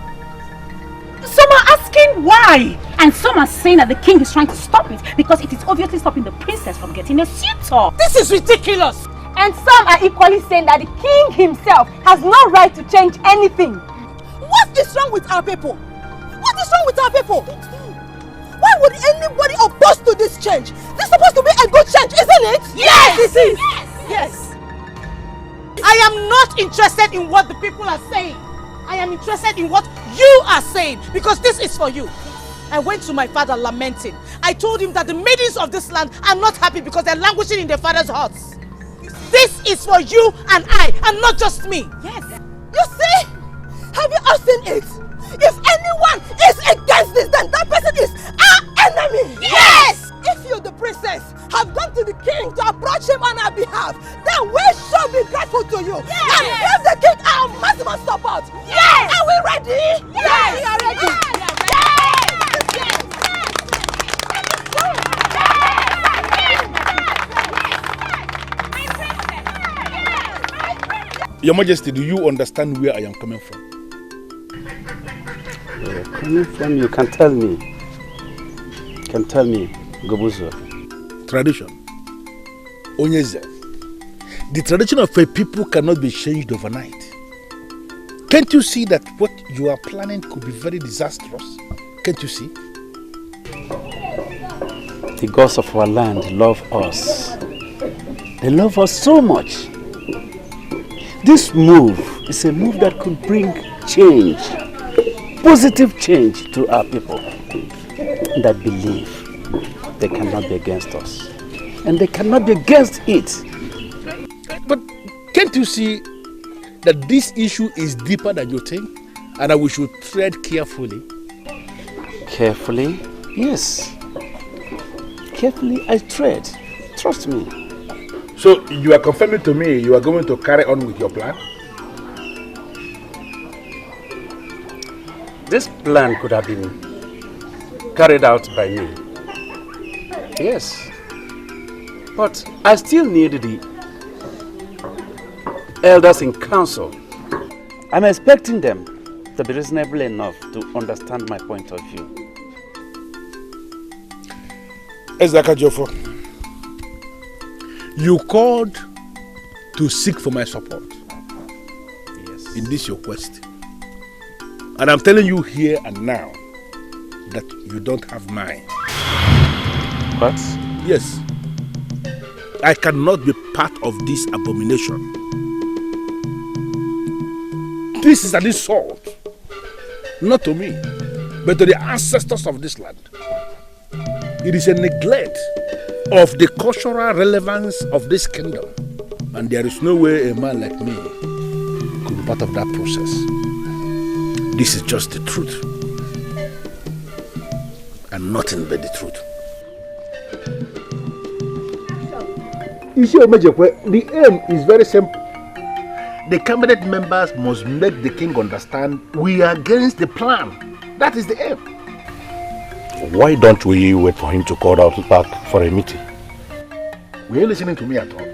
Some are asking why, and some are saying that the king is trying to stop it because it is obviously stopping the princess from getting a suitor. This is ridiculous! And some are equally saying that the king himself has no right to change anything. What is wrong with our people? What is wrong with our people? Why would anybody oppose to this change? This is supposed to be a good change, isn't it? Yes! It is! Yes! I am not interested in what the people are saying. I am interested in what you are saying, because this is for you. I went to my father lamenting. I told him that the maidens of this land are not happy because they're languishing in their father's huts. This is for you and I, and not just me. Yes. You see? Have you all seen it? If anyone is against this, then that person is our enemy. Yes! If you, the princess, have gone to the king to approach him on our behalf, then we shall be grateful to you. Yes! And give the king our maximum support. Yes! Are we ready? Yes! We are ready. Your Majesty, do you understand where I am coming from? Where you're coming from, you can tell me. You can tell me, Gobuzo. Tradition. Onyeze. The tradition of a people cannot be changed overnight. Can't you see that what you are planning could be very disastrous? Can't you see? The gods of our land love us. They love us so much this move is a move that could bring change, positive change to our people that believe they cannot be against us and they cannot be against it. But can't you see that this issue is deeper than you think and that we should tread carefully? Carefully? Yes. Carefully I tread. Trust me. So you are confirming to me you are going to carry on with your plan? This plan could have been carried out by me. Yes. But I still need the elders in council. I'm expecting them to be reasonable enough to understand my point of view. Ezaka Jofo, you called to seek for my support. Yes. In this your quest. And I'm telling you here and now that you don't have mine. What? Yes. I cannot be part of this abomination. This is an insult. Not to me, but to the ancestors of this land. It is a neglect of the cultural relevance of this kingdom. And there is no way a man like me could be part of that process. This is just the truth. And nothing but the truth. The aim is very simple. The cabinet members must make the king understand we are against the plan. That is the aim. Why don't we wait for him to call out back for a meeting? Were you listening to me at all?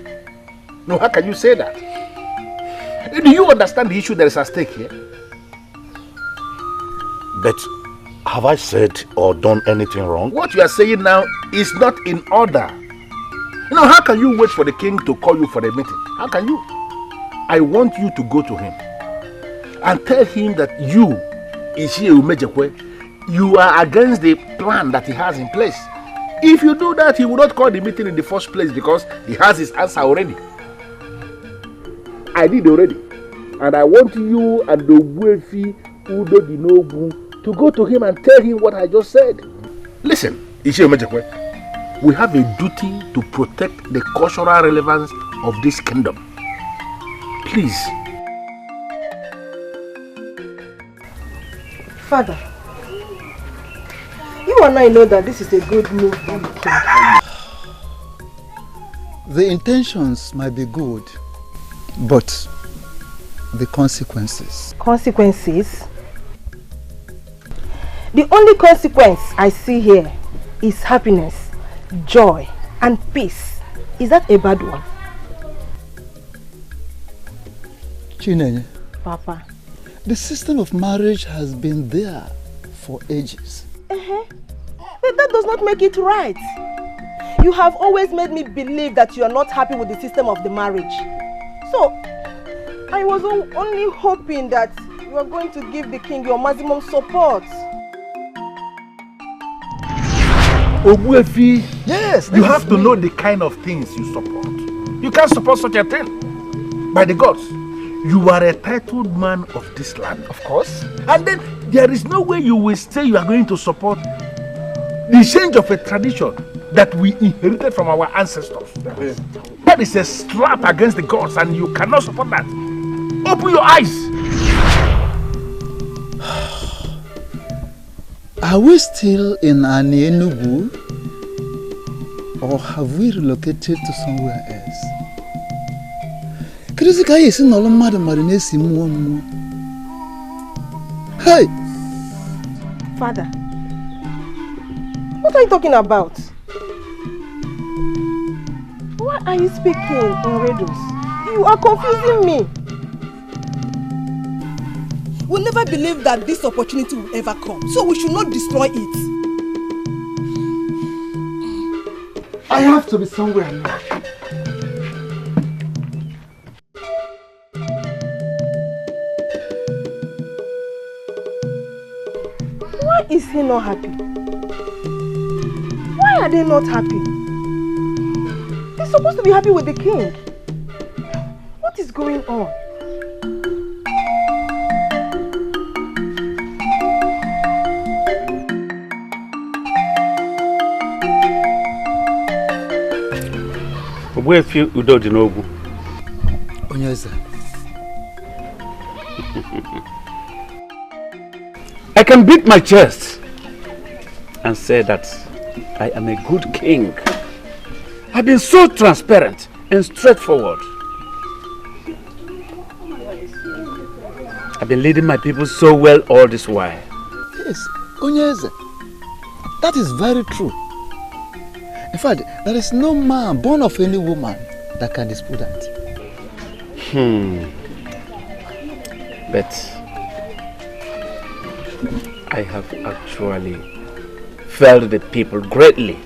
No, how can you say that? Do you understand the issue that is at stake here? But have I said or done anything wrong? What you are saying now is not in order. You know, how can you wait for the king to call you for a meeting? How can you? I want you to go to him and tell him that you, Ishie Umejekwe, you are against the plan that he has in place. If you do that, he will not call the meeting in the first place because he has his answer already. I did already. And I want you and the Wefi Udo Dinobu to go to him and tell him what I just said. Listen, Ishie Umejekwe, we have a duty to protect the cultural relevance of this kingdom. Please. Father, you and I know that this is a good move by the king. The intentions might be good, but the consequences. Consequences? The only consequence I see here is happiness, joy, and peace. Is that a bad one? Chinenye, Papa. the system of marriage has been there for ages. But that does not make it right. You have always made me believe that you are not happy with the system of the marriage. So, I was only hoping that you are going to give the king your maximum support. Ogbuefi, yes, you have to know the kind of things you support. You can't support such a thing. By the gods, you are a titled man of this land, of course. And then there is no way you will say you are going to support the change of a tradition that we inherited from our ancestors. That is a slap against the gods and you cannot support that. Open your eyes. Are we still in Enugu, or have we relocated to somewhere else? Hey! Father, what are you talking about? Why are you speaking in riddles? You are confusing me. We'll never believe that this opportunity will ever come, so we should not destroy it. I have to be somewhere now. Why is he not happy? Why are they not happy? They're supposed to be happy with the king. What is going on? Ogbuefi Udodinogu. Onyeze. I can beat my chest and say that I am a good king. I've been so transparent and straightforward. I've been leading my people so well all this while. Yes, Onyeze. That is very true. In fact, there is no man born of any woman that can dispute that. But I have actually failed the people greatly.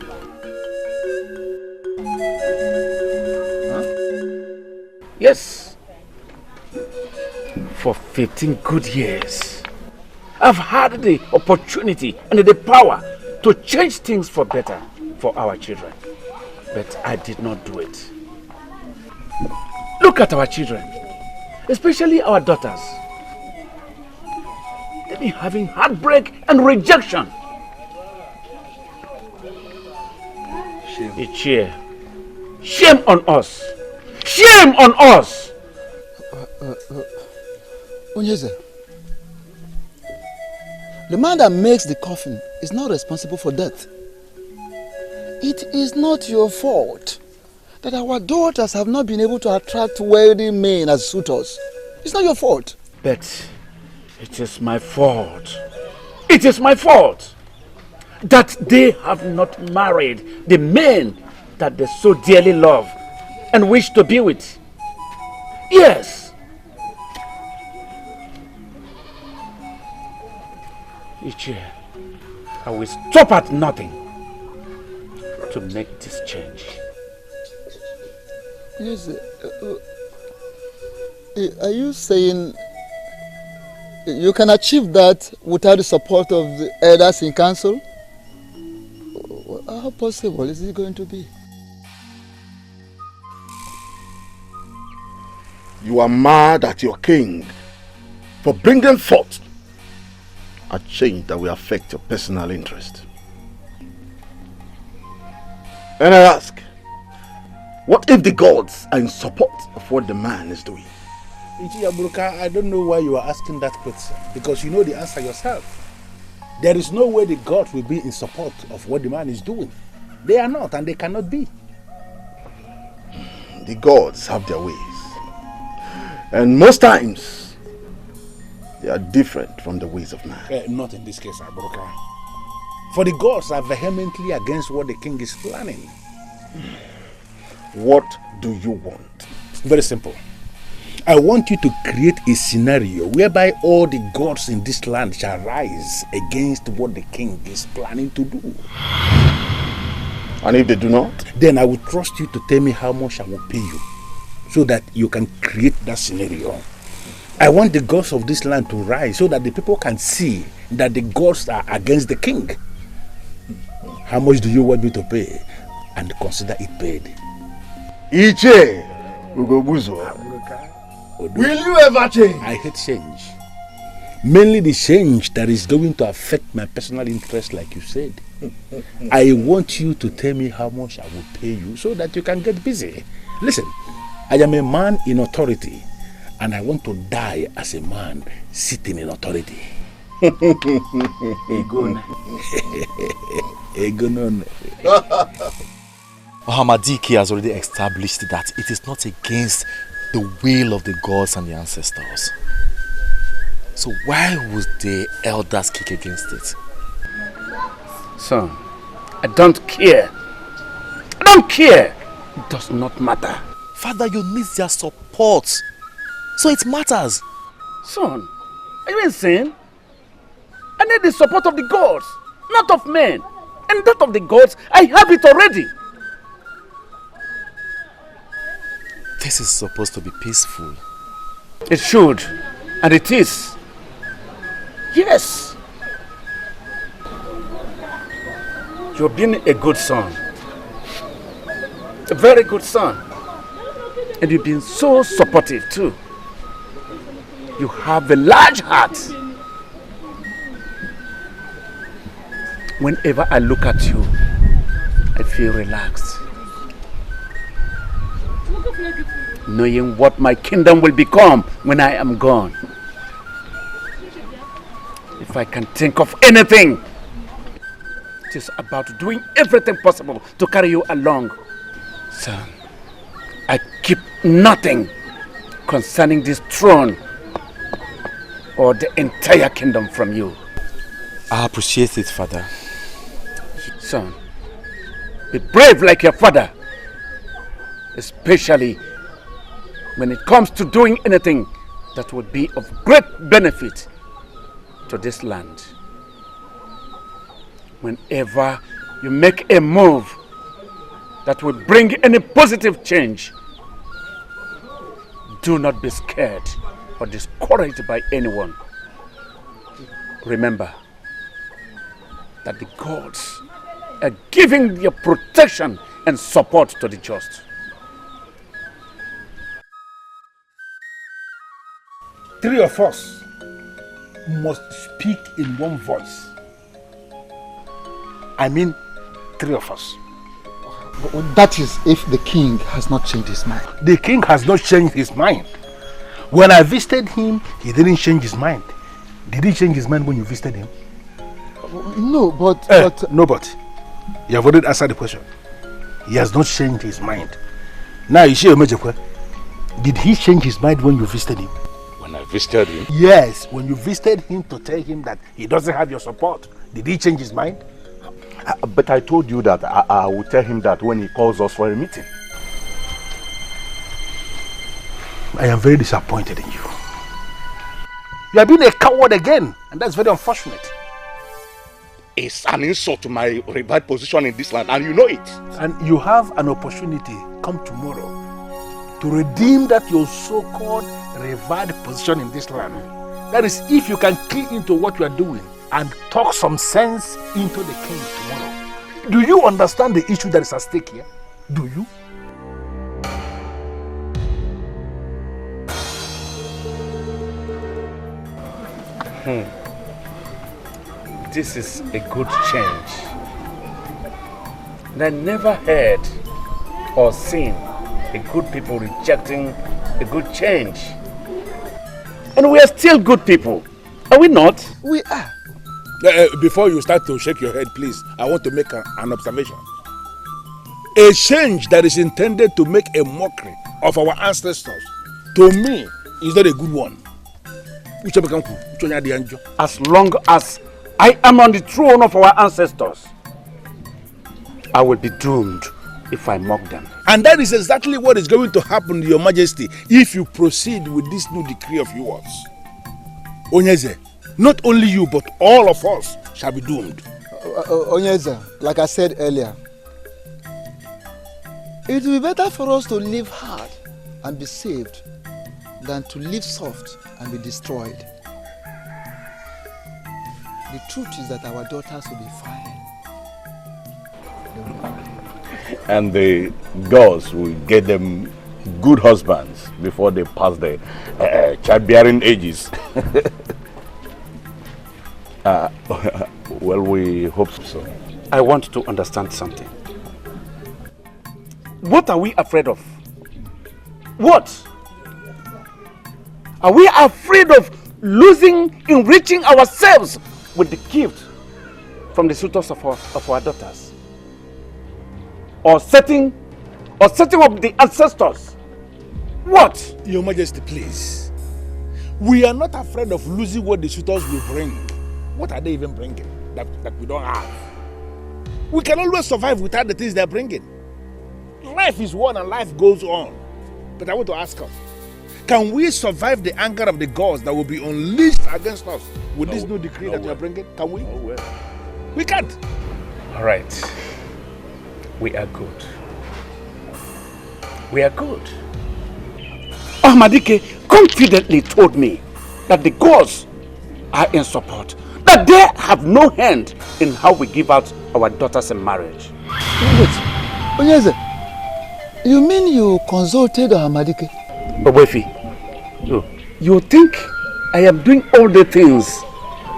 Yes. For 15 good years, I've had the opportunity and the power to change things for better for our children. But I did not do it. Look at our children, especially our daughters. They've been having heartbreak and rejection. Shame. Shame on us. Shame on us. Onyeze, the man that makes the coffin is not responsible for death. It is not your fault that our daughters have not been able to attract wealthy men as suitors. It's not your fault. But it is my fault. It is my fault that they have not married the men that they so dearly love and wish to be with. Yes. Each year, I will stop at nothing to make this change. Yes. Are you saying you can achieve that without the support of the elders in council? How possible is it going to be? You are mad at your king for bringing forth a change that will affect your personal interest. And I ask, what if the gods are in support of what the man is doing? I don't know why you are asking that question, because you know the answer yourself. There is no way the gods will be in support of what the man is doing. They are not, and they cannot be. The gods have their ways. And most times, they are different from the ways of man. Not in this case, Abroka. For the gods are vehemently against what the king is planning. What do you want? Very simple. I want you to create a scenario whereby all the gods in this land shall rise against what the king is planning to do. And if they do not? Then I will trust you to tell me how much I will pay you, so that you can create that scenario. I want the gods of this land to rise so that the people can see that the gods are against the king. How much do you want me to pay? And consider it paid. Iche, Ugobuzo. Will you ever change? I hate change. Mainly the change that is going to affect my personal interest, like you said. I want you to tell me how much I will pay you so that you can get busy. Listen, I am a man in authority, and I want to die as a man sitting in authority. Egon. Egon. Ohamadike has already established that it is not against the will of the gods and the ancestors. So why would the elders kick against it? Son, I don't care. I don't care. It does not matter. Father, you need their support. So it matters. Son, are you insane? I need the support of the gods, not of men. And that of the gods, I have it already. This is supposed to be peaceful. It should, and it is. Yes. You've been a good son. A very good son. And you've been so supportive too. You have a large heart. Whenever I look at you, I feel relaxed. knowing what my kingdom will become when I am gone. If I can think of anything, it is about doing everything possible to carry you along. Son, I keep nothing concerning this throne or the entire kingdom from you. I appreciate it, Father. Son, be brave like your father, especially when it comes to doing anything that would be of great benefit to this land. Whenever you make a move that will bring any positive change, do not be scared or discouraged by anyone. Remember that the gods are giving their protection and support to the just. Three of us must speak in one voice. I mean, three of us. That is if the king has not changed his mind. The king has not changed his mind. When I visited him, he didn't change his mind. Did he change his mind when you visited him? No, but... No, but. You have already answered the question. He has not changed his mind. Now, you see, did he change his mind when you visited him? When I visited him? Yes, when you visited him to tell him that he doesn't have your support. Did he change his mind? But I told you that I will tell him that when he calls us for a meeting. I am very disappointed in you. You have been a coward again, and that's very unfortunate. It's an insult to my revived position in this land, and you know it. And you have an opportunity come tomorrow to redeem that your so-called revived position in this land. That is, if you can key into what you are doing and talk some sense into the king tomorrow. Do you understand the issue that is at stake here? Do you? This is a good change. And I never heard or seen a good people rejecting a good change. And we are still good people, are we not? We are. Before you start to shake your head, please, I want to make an observation. A change that is intended to make a mockery of our ancestors, to me, is not a good one. As long as I am on the throne of our ancestors, I will be doomed if I mock them. And that is exactly what is going to happen, Your Majesty, if you proceed with this new decree of yours. Onyeze, not only you, but all of us shall be doomed. Onyeze, like I said earlier, it will be better for us to live hard and be saved than to live soft and be destroyed. The truth is that our daughters will be fine. And the girls will get them good husbands before they pass the childbearing ages. Well, we hope so. I want to understand something. What are we afraid of? What? Are we afraid of enriching ourselves with the gift from the suitors of our daughters? Or setting up the ancestors? What? Your Majesty, please. We are not afraid of losing what the suitors will bring. What are they even bringing that we don't have? We can always survive without the things they're bringing. Life is one and life goes on. But I want to ask us, can we survive the anger of the gods that will be unleashed against us with this new decree that you are bringing? Can we? We can't. All right. We are good. We are good. Ahmadike confidently told me that the gods are in support, that they have no hand in how we give out our daughters in marriage. Wait, Onyeze, you mean you consulted Ahmadike? Obefi, you think I am doing all the things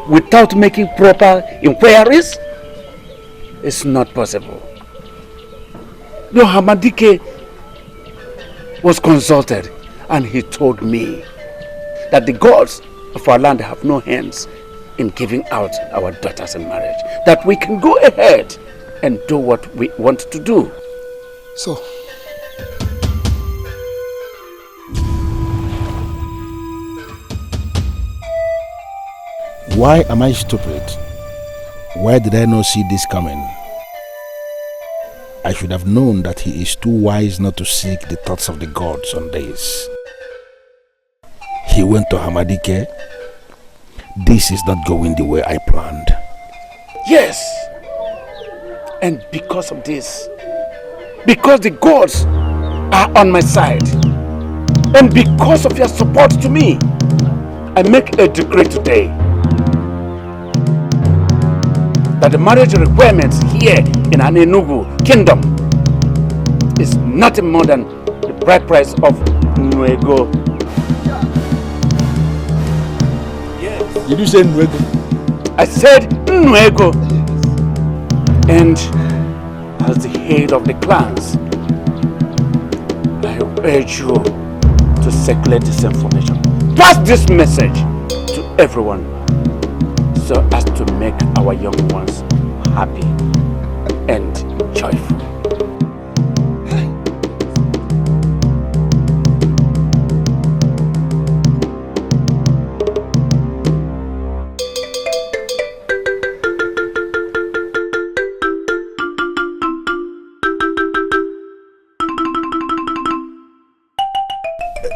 without making proper inquiries? It's not possible. No, Ahmadike was consulted, and he told me that the gods of our land have no hands in giving out our daughters in marriage. That we can go ahead and do what we want to do. So, why am I stupid? Why did I not see this coming? I should have known that he is too wise not to seek the thoughts of the gods on this. He went to Hamadike. This is not going the way I planned. Yes. And because of this, because the gods are on my side, and because of your support to me, I make a decree today that the marriage requirements here in Anenugu kingdom is nothing more than the bride price of Nuego. Yes. Did you say Nuego? I said Nuego. And as the head of the clans, I urge you to circulate this information. Pass this message to everyone so as to make our young ones happy and joyful.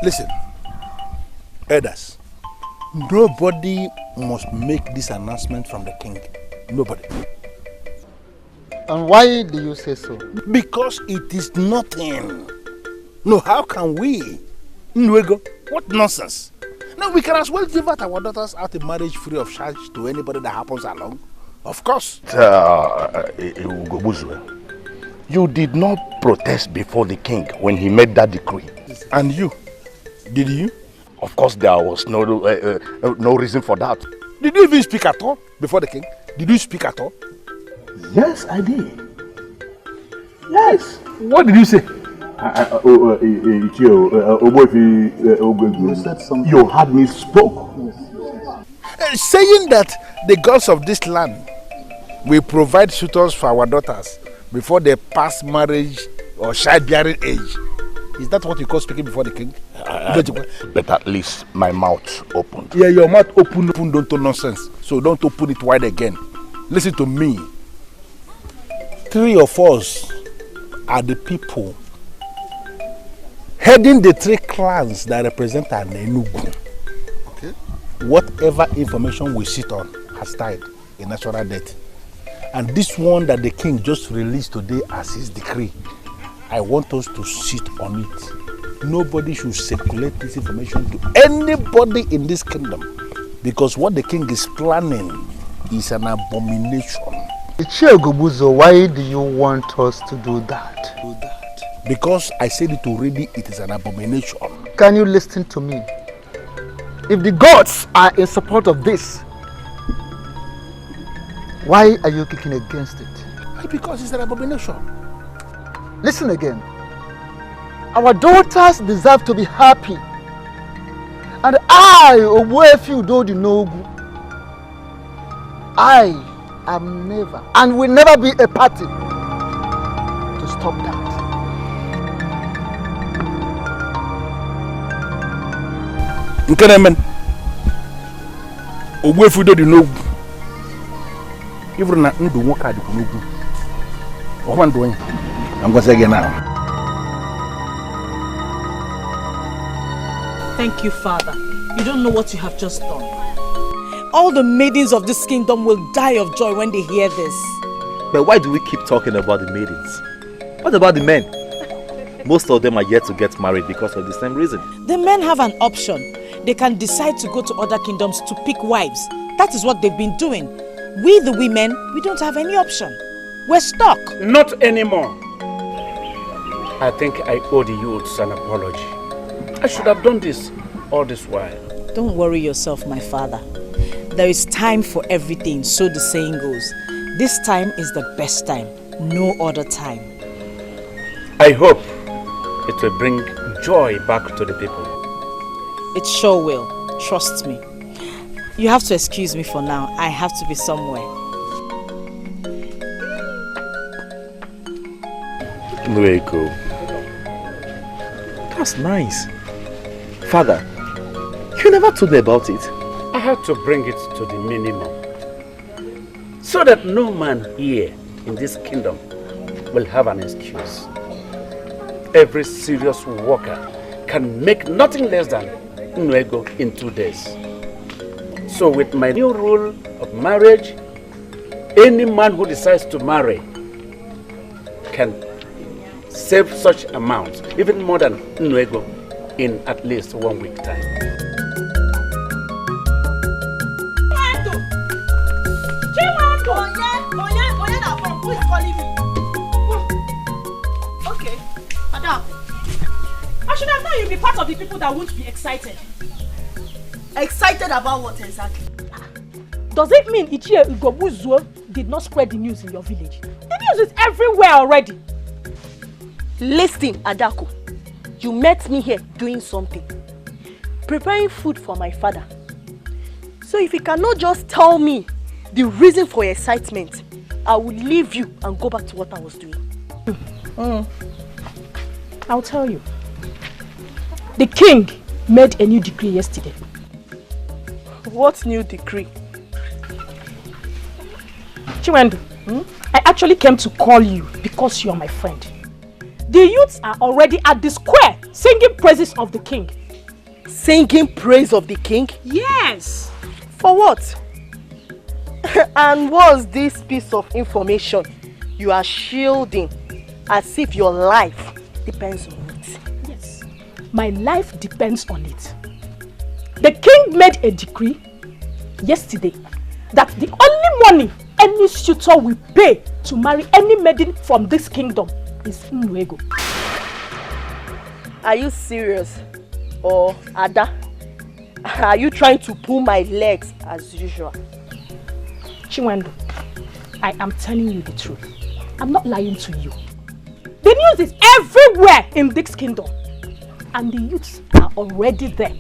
Listen, elders, nobody must make this announcement from the king. Nobody. And why do you say so? Because it is nothing. No, how can we? Nwego, what nonsense. Now we can as well give out our daughters out in marriage free of charge to anybody that happens along. Of course. You did not protest before the king when he made that decree. And you? Did you? Of course, there was no reason for that. Did you even speak at all before the king? Did you speak at all? Yes, I did. Yes. What did you say? You said something. You had me spoke. Saying that the gods of this land will provide suitors for our daughters before they pass marriage or childbearing age. Is that what you call speaking before the king? But at least my mouth opened. Yeah, your mouth open, don't do nonsense. So don't open it wide again. Listen to me. 3 of us are the people heading the 3 clans that represent an Enugu. Okay. Whatever information we sit on has died a natural death. And this one that the king just released today as his decree, I want us to sit on it. Nobody should circulate this information to anybody in this kingdom, because what the king is planning is an abomination. Ichiogobuzo, why do you want us to do that? Because I said it already, it is an abomination. Can you listen to me? If the gods are in support of this, why are you kicking against it? Because it's an abomination. Listen again. Our daughters deserve to be happy. And I, Obuefi Udodinogu, I am never and will never be a party to stop that. Nkenemen, Obuefi Udodinogu, even na ndu nwoke adịkwu n'ugwu. Ọkwa ndụ onye. I'm going to say again now. Thank you, Father. You don't know what you have just done. All the maidens of this kingdom will die of joy when they hear this. But why do we keep talking about the maidens? What about the men? Most of them are yet to get married because of the same reason. The men have an option. They can decide to go to other kingdoms to pick wives. That is what they've been doing. We, the women, we don't have any option. We're stuck. Not anymore. I think I owe the youths an apology. I should have done this all this while. Don't worry yourself, my father. There is time for everything, so the saying goes. This time is the best time, no other time. I hope it will bring joy back to the people. It sure will. Trust me. You have to excuse me for now. I have to be somewhere. Nueko. That's nice. Father, you never told me about it. I had to bring it to the minimum, so that no man here in this kingdom will have an excuse. Every serious worker can make nothing less than Nuego in 2 days. So with my new rule of marriage, any man who decides to marry can save such amounts, even more than Nuego, in at least 1 week time. Who is calling me? Okay, Ada. I should have known you'd be part of the people that won't be excited. Excited about what exactly? Does it mean Ichie Ugobuzuo did not spread the news in your village? The news is everywhere already. Listen, Adako. You met me here doing something. Preparing food for my father. So if you cannot just tell me the reason for your excitement, I will leave you and go back to what I was doing. I'll tell you. The king made a new decree yesterday. What new decree? Chiwendu, I actually came to call you because you're my friend. The youths are already at the square singing praises of the king. Singing praise of the king? Yes. For what? And what's this piece of information you are shielding as if your life depends on it? Yes, my life depends on it. The king made a decree yesterday that the only money any suitor will pay to marry any maiden from this kingdom is Nuego. Are you serious? Or Ada, are you trying to pull my legs as usual? Chiwendu, I am telling you the truth. I'm not lying to you. The news is everywhere in this kingdom. And the youths are already there.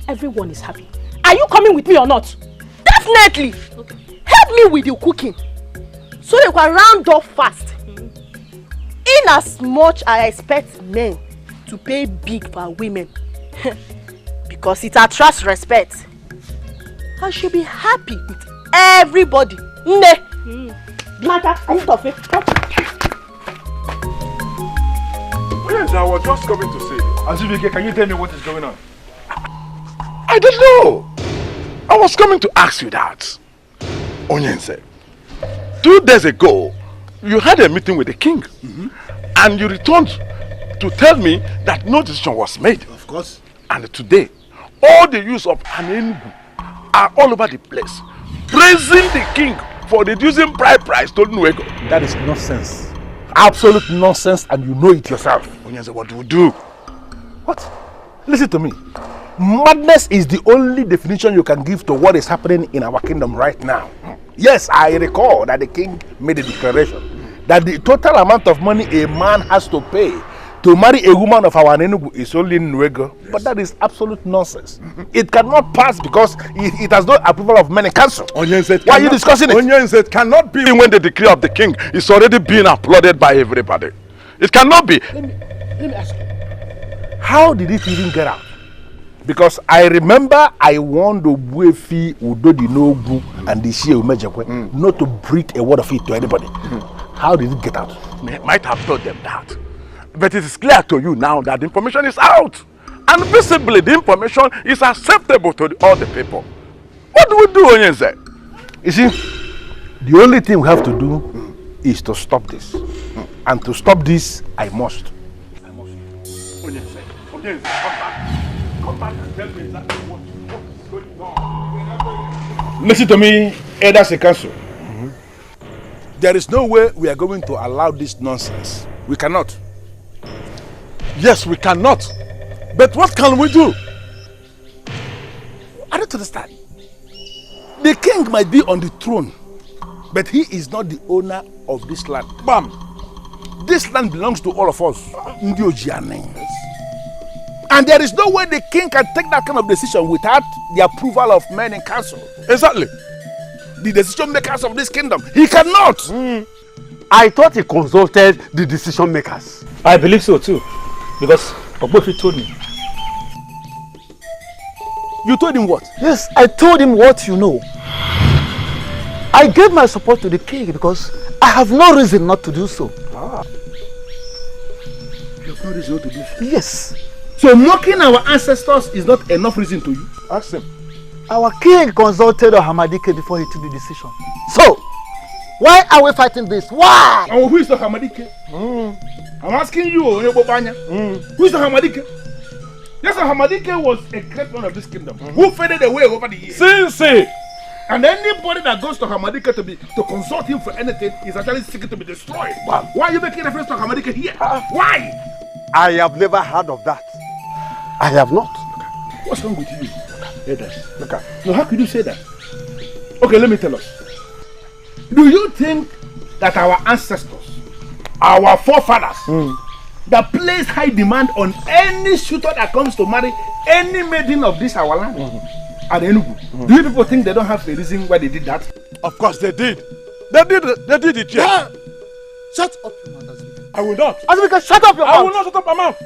Everyone is happy. Are you coming with me or not? Definitely! Okay. Help me with the cooking. So they can round up fast. In as much I expect men to pay big for women. Because it attracts respect. I should be happy with everybody. Blanca, are you tough? Yes, I was just coming to say. Azubike, can you tell me what is going on? I don't know. I was coming to ask you that. Onyense, 2 days ago, you had a meeting with the king. And you returned to tell me that no decision was made. Of course. And today, all the youths of Anenugu are all over the place, praising the king for reducing bride price to Nuego. That is nonsense. Absolute nonsense, and you know it yourself. Onyense, what do we do? What? Listen to me. Madness is the only definition you can give to what is happening in our kingdom right now. Yes, I recall that the king made a declaration that the total amount of money a man has to pay to marry a woman of our Anenugu is only Nuego. Yes. But that is absolute nonsense. It cannot pass because it has no approval of many council. Why are you discussing it? Onyense, cannot be when the decree of the king is already being applauded by everybody. It cannot be. Let me ask you. How did it even get out? Because I remember I warned Obuefi, Udodi Nogu, and the Shia Umejekwe not to breathe a word of it to anybody. How did it get out? Might have told them that. But it is clear to you now that the information is out. And visibly the information is acceptable to all the people. What do we do, Onyense? You see, the only thing we have to do is to stop this. And to stop this, I must. Onyense, come back. Come back and tell me exactly what is going on. Listen to me, Elders in Council. There is no way we are going to allow this nonsense. We cannot. Yes, we cannot. But what can we do? I don't understand. The king might be on the throne, but he is not the owner of this land. Bam! This land belongs to all of us. And there is no way the king can take that kind of decision without the approval of men in council. Exactly. The decision makers of this kingdom. He cannot. I thought he consulted the decision makers. I believe so too. Because Ogbofi told me. You told him what? Yes, I told him what you know. I gave my support to the king because I have no reason not to do so. You have no reason not to do so? Yes. So mocking our ancestors is not enough reason to you? Ask him. Our king consulted Hamadike before he took the decision. So, why are we fighting this? Why? And who is the Hamadike? I'm asking you, Banya. Who is the Hamadike? Yes, the Hamadike was a great one of this kingdom. Who faded away over the years. And anybody that goes to Hamadike to consult him for anything is actually seeking to be destroyed. Wow. Why are you making reference to Hamadike here? Why? I have never heard of that. I have not. What's wrong with you? Look at. No, how could you say that? Okay, let me tell us. Do you think that our ancestors, our forefathers, that place high demand on any suitor that comes to marry any maiden of this our land? At Enugu, do you people think they don't have a reason why they did that? Of course they did. They did it, yeah. Shut up your mouth, Azubike. I will not. Azubike, shut up your mouth. I will not shut up my mouth.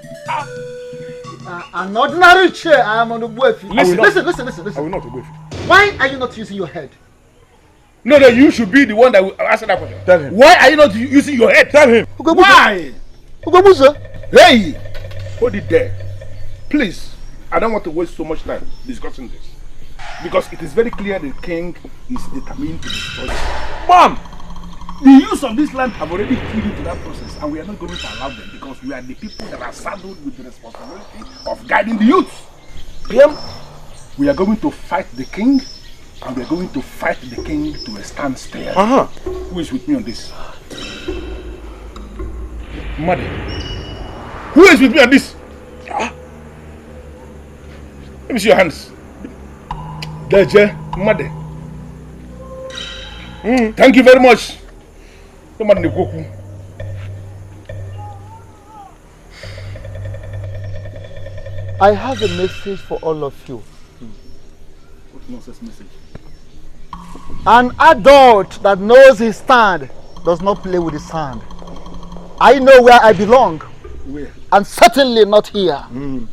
An ordinary chair, I am on the Ogbofi. Listen. I will not Ogbofi. Why are you not using your head? No, you should be the one that will answer that question. Tell him. Why are you not using your head? Tell him. Why? Ugobuzo. Hey! Hold it there. Please, I don't want to waste so much time discussing this. Because it is very clear the king is determined to destroy it. Mom! The use of this land have already killed into that process, and we are not going to allow them because we are the people that are saddled with the responsibility of guiding the youth. We are going to fight the king, and we are going to fight the king to a standstill. Who is with me on this? Mother. Who is with me on this? Let me see your hands. Deje, Mother. Thank you very much. I have a message for all of you. What nonsense message? An adult that knows his stand does not play with his sand. I know where I belong. Where? And certainly not here. And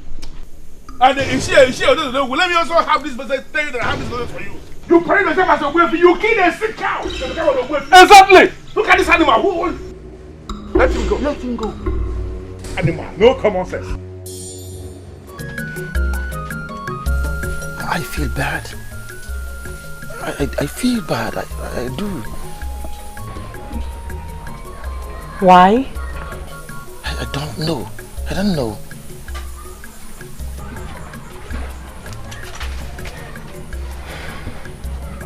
let me also have this message, tell you that I have this message for you. You pray yourself as a Ogbofi, you kill a sick cow. Exactly. Look at this animal. Let him go. Let him go. Animal, no common sense. I feel bad. I feel bad. I do. Why? I don't know. I don't know.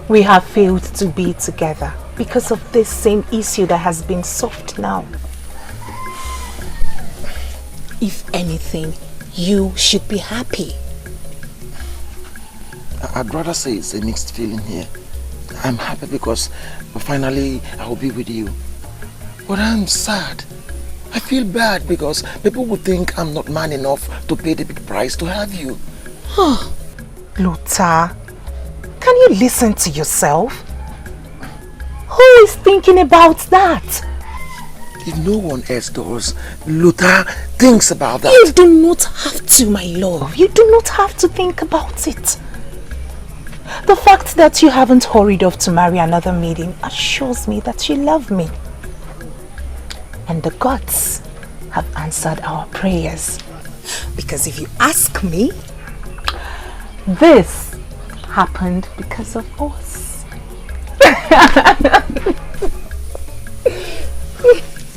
We have failed to be together because of this same issue that has been solved now. If anything, you should be happy. I'd rather say it's a mixed feeling here. I'm happy because finally I will be with you. But I'm sad. I feel bad because people will think I'm not man enough to pay the big price to have you. Luther, can you listen to yourself? Who is thinking about that? If no one else does, Luther thinks about that. You do not have to, my love. You do not have to think about it. The fact that you haven't hurried off to marry another maiden assures me that you love me. And the gods have answered our prayers. Because if you ask me, this happened because of us.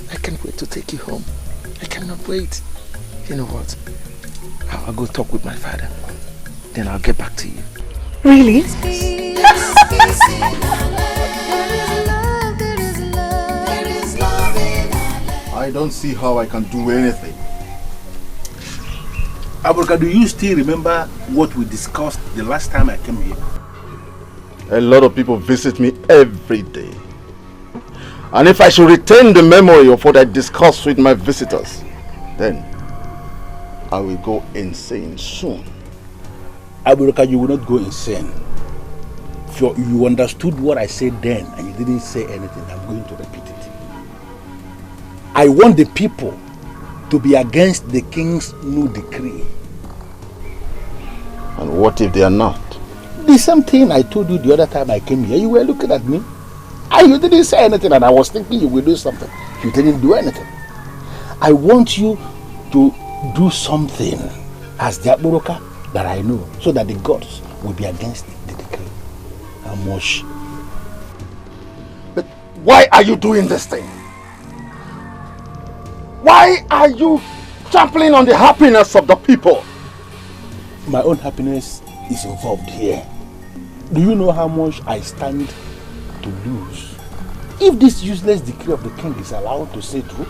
I can't wait to take you home. I cannot wait. You know what? I'll go talk with my father. Then I'll get back to you. Really? I don't see how I can do anything. Abuka, do you still remember what we discussed the last time I came here? A lot of people visit me every day. And if I should retain the memory of what I discussed with my visitors, then I will go insane soon. Aburuka, you will not go insane. If you understood what I said then and you didn't say anything, I'm going to repeat it. I want the people to be against the king's new decree. And what if they are not? The same thing I told you the other time I came here. You were looking at me and you didn't say anything, and I was thinking you will do something. You didn't do anything. I want you to do something as the Aburuka that I know, so that the gods will be against the decree. Amosh. But why are you doing this thing? Why are you trampling on the happiness of the people? My own happiness is involved here. Do you know how much I stand to lose if this useless decree of the king is allowed to stay through?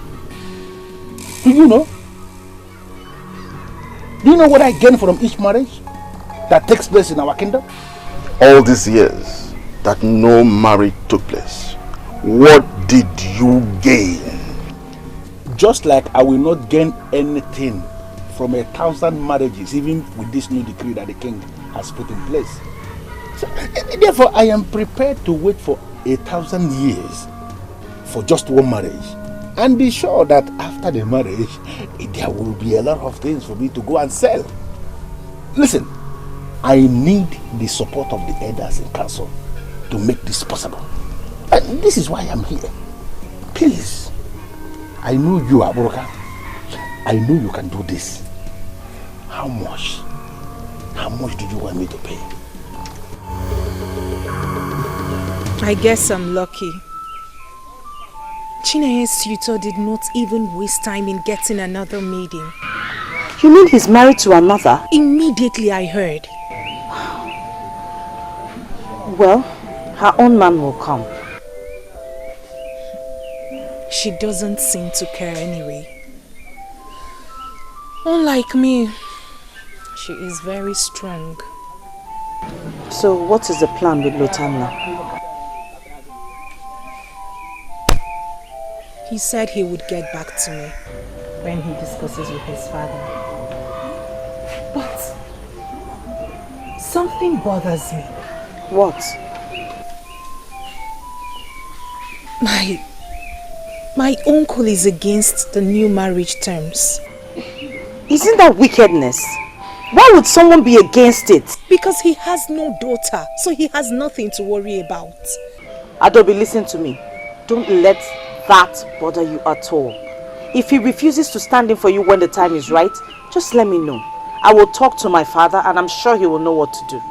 Do you know? Do you know what I gain from each marriage that takes place in our kingdom? All these years that no marriage took place, what did you gain? Just like I will not gain anything from 1,000 marriages, even with this new decree that the king has put in place. So, therefore, I am prepared to wait for 1,000 years for just one marriage, and be sure that after the marriage, there will be a lot of things for me to go and sell. Listen, I need the support of the elders in council to make this possible. And this is why I'm here. Please, I know you, Aburuka. I know you can do this. How much? How much do you want me to pay? I guess I'm lucky. Chineye's tutor did not even waste time in getting another maiden. You mean he's married to another? Immediately I heard. Well, her own man will come. She doesn't seem to care anyway. Unlike me, she is very strong. So what is the plan with Lotanna? He said he would get back to me when he discusses with his father. But something bothers me. What? My uncle is against the new marriage terms. Isn't that wickedness? Why would someone be against it? Because he has no daughter, so he has nothing to worry about. Adobe, listen to me. Don't let that bother you at all. If he refuses to stand in for you when the time is right, just let me know. I will talk to my father and I'm sure he will know what to do.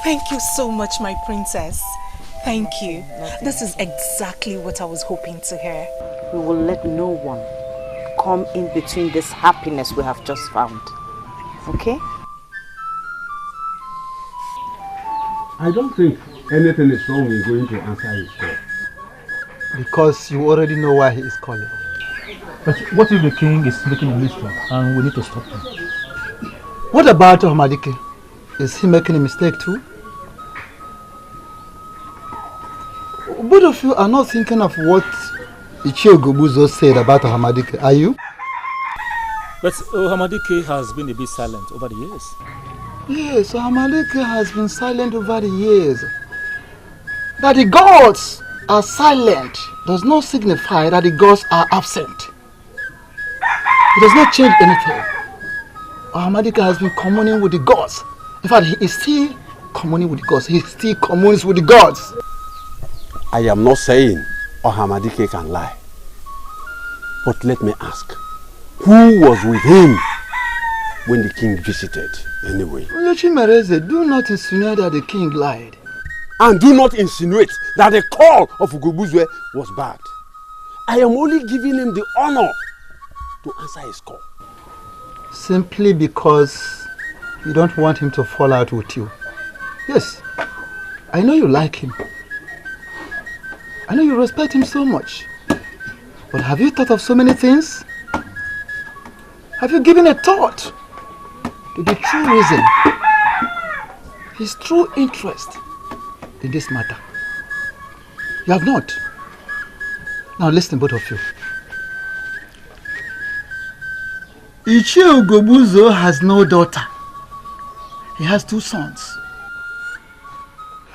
Thank you so much, my princess. Thank you. This is exactly what I was hoping to hear. We will let no one come in between this happiness we have just found. Okay? I don't think anything is wrong in going to answer his call. Because you already know why he is calling. But what if the king is making a mistake and we need to stop him? What about Hamadike? Is he making a mistake too? Both of you are not thinking of what Ichie Gobuzo said about Hamadike, are you? But Hamadike has been a bit silent over the years. Yes, Hamadike has been silent over the years. That the gods are silent does not signify that the gods are absent. It does not change anything. Hamadike has been communing with the gods. In fact, he is still communing with the gods. He still communes with the gods. I am not saying Hamadike can lie. But let me ask, who was with him when the king visited anyway? Yochimereze, do not insinuate that the king lied. And do not insinuate that the call of Ugobuzwe was bad. I am only giving him the honor to answer his call. Simply because you don't want him to fall out with you. Yes, I know you like him. I know you respect him so much. But have you thought of so many things? Have you given a thought to the true reason his true interest in this matter. You have not. Now listen, both of you. Ichie Ugobuzo has no daughter. He has 2 sons.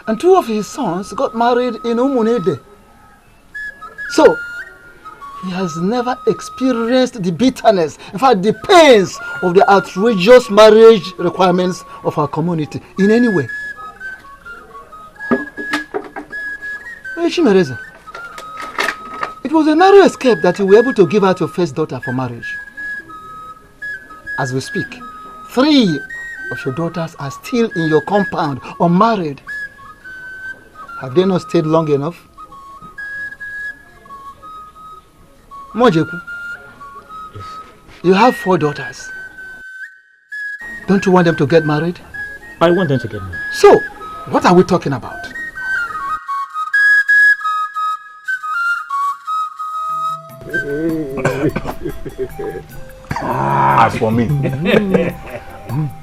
And 2 of his sons got married in Umunede. So, he has never experienced the bitterness, in fact the pains of the outrageous marriage requirements of our community in any way. Chimereze, it was a narrow escape that you were able to give out your first daughter for marriage. As we speak, 3 of your daughters are still in your compound, unmarried. Have they not stayed long enough? Mojeku, you have 4 daughters. Don't you want them to get married? I want them to get married. So, what are we talking about? As for me,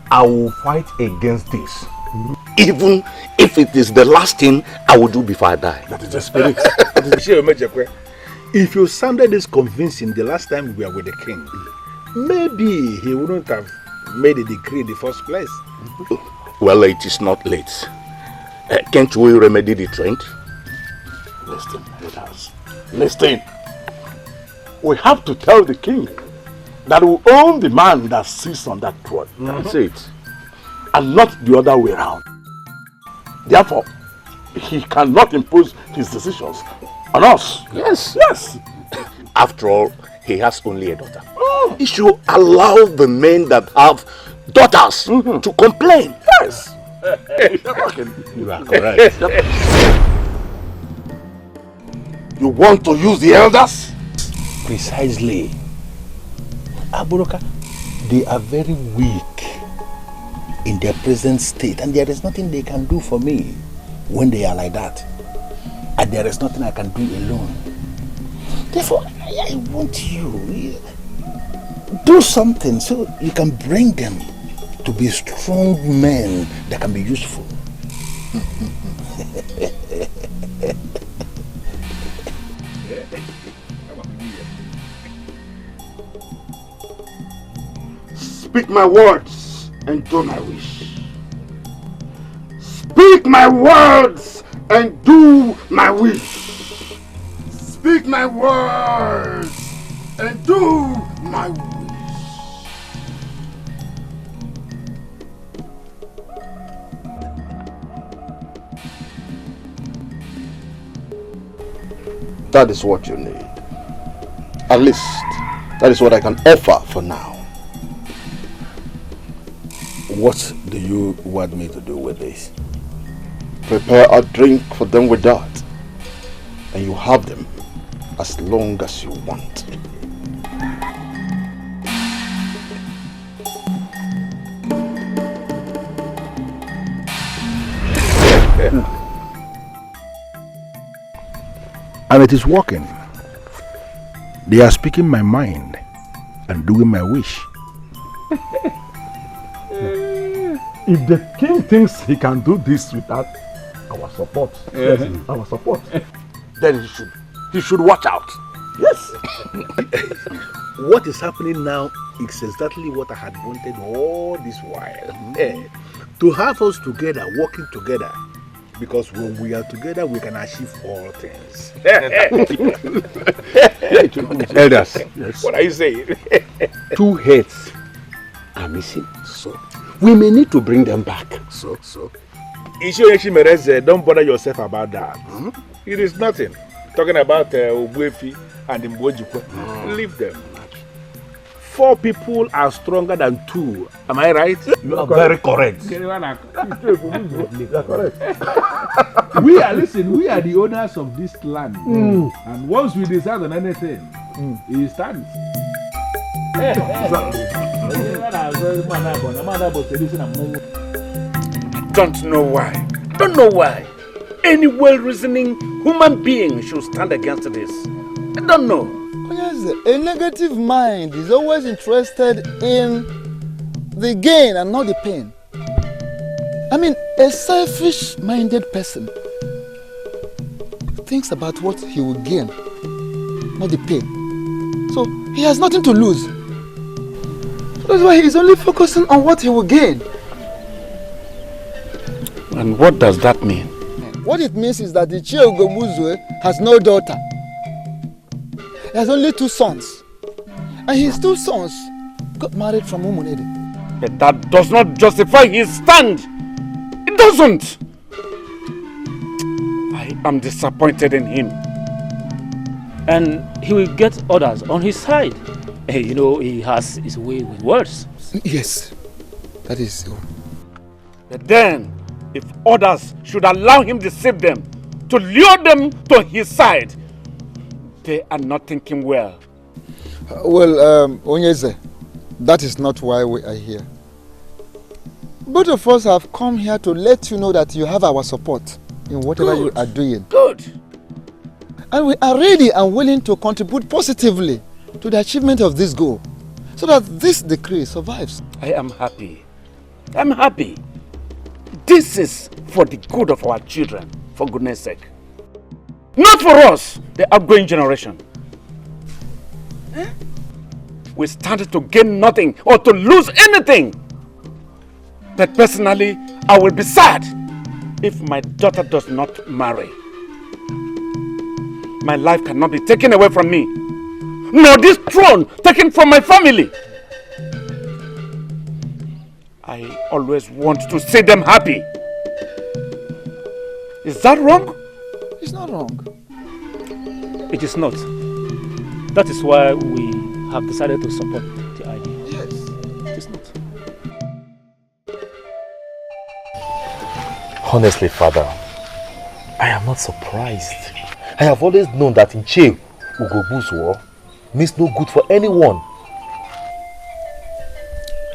I will fight against this. Even if it is the last thing I will do before I die. That is the spirit. If you sounded this convincing the last time we were with the king, maybe he wouldn't have made a decree in the first place. Well, it is not late. Can't we remedy the trend? Listen, brothers. Listen. We have to tell the king that we own the man that sits on that throne. That's it. And not the other way around. Therefore, he cannot impose his decisions on us. Yes. Yes. After all, he has only a daughter. He should allow the men that have daughters to complain. Yes. You are correct. You want to use the elders? Precisely. Aburoka, they are very weak in their present state, and there is nothing they can do for me when they are like that. And there is nothing I can do alone. Therefore, I want you do something so you can bring them to be strong men that can be useful. Speak my words and do my wish. Speak my words and do my wish. Speak my words and do my wish. That is what you need. At least, that is what I can offer for now. What do you want me to do with this? Prepare a drink for them with that, and you have them as long as you want. And it is working. They are speaking my mind and doing my wish. If the king thinks he can do this without our support, our support, then he should watch out. Yes. What is happening now is exactly what I had wanted all this while. To have us together, working together. Because when we are together, we can achieve all things. Elders, yes. What are you saying? 2 heads are missing. So we may need to bring them back. So. Don't bother yourself about that. It is nothing. Talking about Ogwefi and Mbojikwe. Leave them. 4 people are stronger than 2. Am I right? You are very correct. You are correct. We are the owners of this land. And once we decide on anything, it stands. Don't know why. Don't know why. Any well-reasoning human being should stand against this. I don't know. Yes, a negative mind is always interested in the gain and not the pain. I mean, a selfish-minded person thinks about what he will gain, not the pain. So he has nothing to lose. That's why he's only focusing on what he will gain. And what does that mean? What it means is that the Chiogobuzwe has no daughter. He has only 2 sons. And his 2 sons got married from Umunede. But that does not justify his stand. It doesn't. I am disappointed in him. And he will get others on his side. You know, he has his way with words. Yes, that is so. But then, if others should allow him to deceive them, to lure them to his side, they are not thinking well. Onyeze, that is not why we are here. Both of us have come here to let you know that you have our support in whatever you are doing. Good. And we are ready and willing to contribute positively to the achievement of this goal, so that this decree survives. I am happy. I'm happy. This is for the good of our children, for goodness sake. Not for us, the outgoing generation. We stand to gain nothing or to lose anything. But personally, I will be sad if my daughter does not marry. My life cannot be taken away from me, nor this throne taken from my family. I always want to see them happy. Is that wrong? It's not wrong. It is not. That is why we have decided to support the idea. Yes. It is not. Honestly, Father, I am not surprised. I have always known that in Che Ugobuzwo means no good for anyone.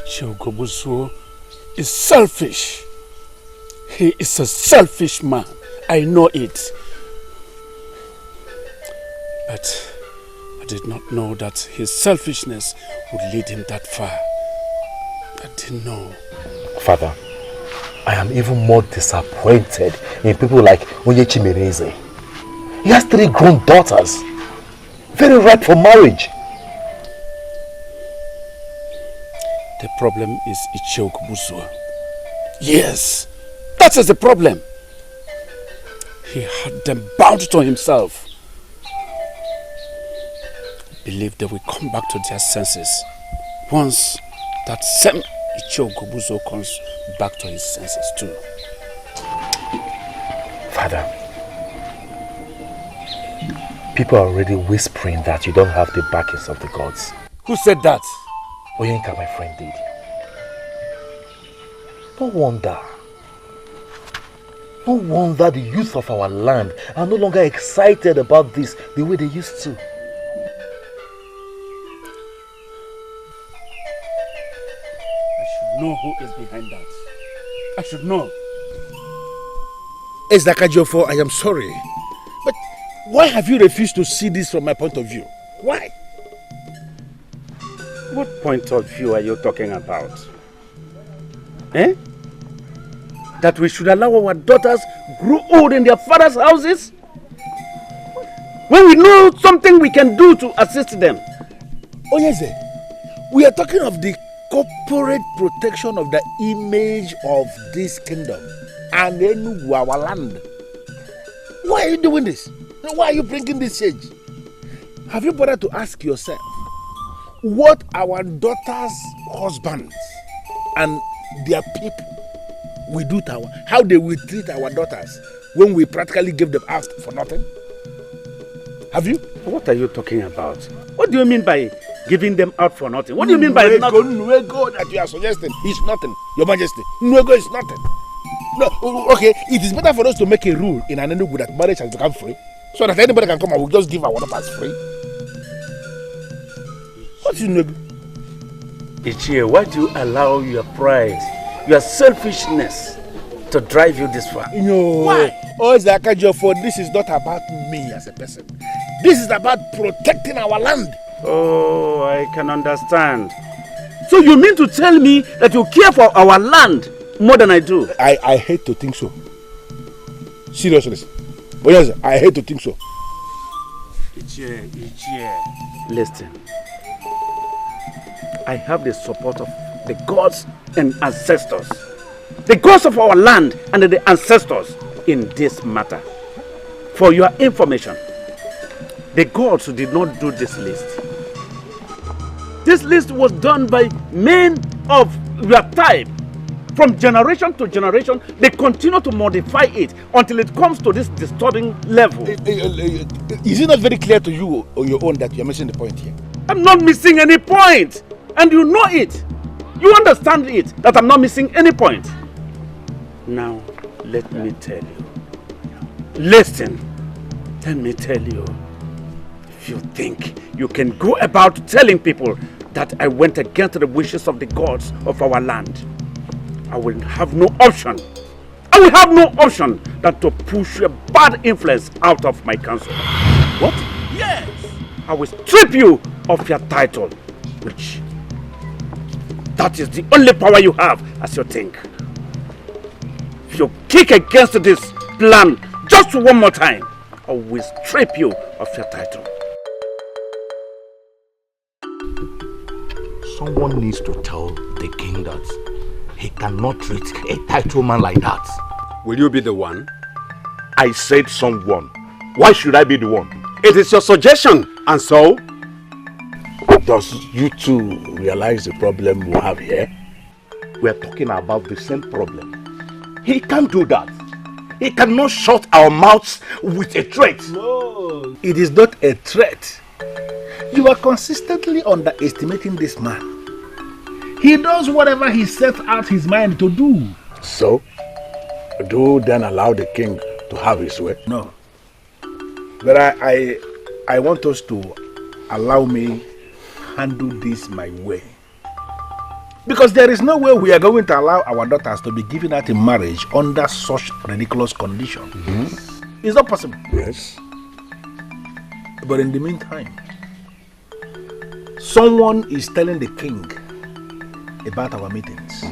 Che Ugobuzwo is selfish. He is a selfish man. I know it. But I did not know that his selfishness would lead him that far. I didn't know. Father, I am even more disappointed in people like Onyechi Mereze. He has 3 grown daughters, very ripe for marriage. The problem is Ichie Ugobuzwo. Yes, that is the problem. He had them bound to himself. Believe they will come back to their senses once that same Ichie Ugobuzwo comes back to his senses too. Father, people are already whispering that you don't have the backings of the gods. Who said that? Oyenka, my friend, did. No wonder. No wonder the youth of our land are no longer excited about this the way they used to. I should know who is behind that. I should know. Ezakajofo, I am sorry. But why have you refused to see this from my point of view? Why? What point of view are you talking about? Eh? That we should allow our daughters grow old in their father's houses? When we know something we can do to assist them. Onyeze, we are talking of the corporate protection of the image of this kingdom and Enugu, our land. Why are you doing this? Why are you bringing this change? Have you bothered to ask yourself what our daughters' husbands and their people will do to how they will treat our daughters when we practically give them out for nothing? Have you? What are you talking about? What do you mean by giving them out for nothing? What do you mean by nothing? Nuego that you are suggesting is nothing, Your Majesty. Nuego is nothing. No, okay, it is better for us to make a rule in Enugu that marriage has become free, so that anybody can come and we'll just give our daughters free. What is Nuego? Ichie, why do you allow your pride, your selfishness to drive you this far? No. Why? Oh, Zakajofo, this is not about me as a person. This is about protecting our land. Oh, I can understand. So you mean to tell me that you care for our land more than I do. I hate to think so. Seriously. But yes, I hate to think so. Listen. I have the support of the gods and ancestors. The gods of our land and the ancestors in this matter. For your information, the gods did not do this list. This list was done by men of your type. From generation to generation, they continue to modify it until it comes to this disturbing level. Is it not very clear to you on your own that you are missing the point here? I'm not missing any point. And you know it. You understand it, that I'm not missing any point. Now, let me tell you. Listen, let me tell you. If you think you can go about telling people that I went against the wishes of the gods of our land, I will have no option. I will have no option than to push a bad influence out of my council. What? Yes! I will strip you of your title, which that is the only power you have as you think. If you kick against this plan just one more time, I will strip you of your title. Someone needs to tell the king that he cannot treat a title man like that. Will you be the one? I said someone. Why should I be the one? It is your suggestion, and so? Does you two realize the problem we have here? We are talking about the same problem. He can't do that. He cannot shut our mouths with a threat. No, it is not a threat. You are consistently underestimating this man. He does whatever he sets out his mind to do. So, do then allow the king to have his way? No. But I want us to allow me handle this my way. Because there is no way we are going to allow our daughters to be given out in marriage under such ridiculous conditions. Mm-hmm. It's not possible. Yes. But in the meantime, someone is telling the king about our meetings.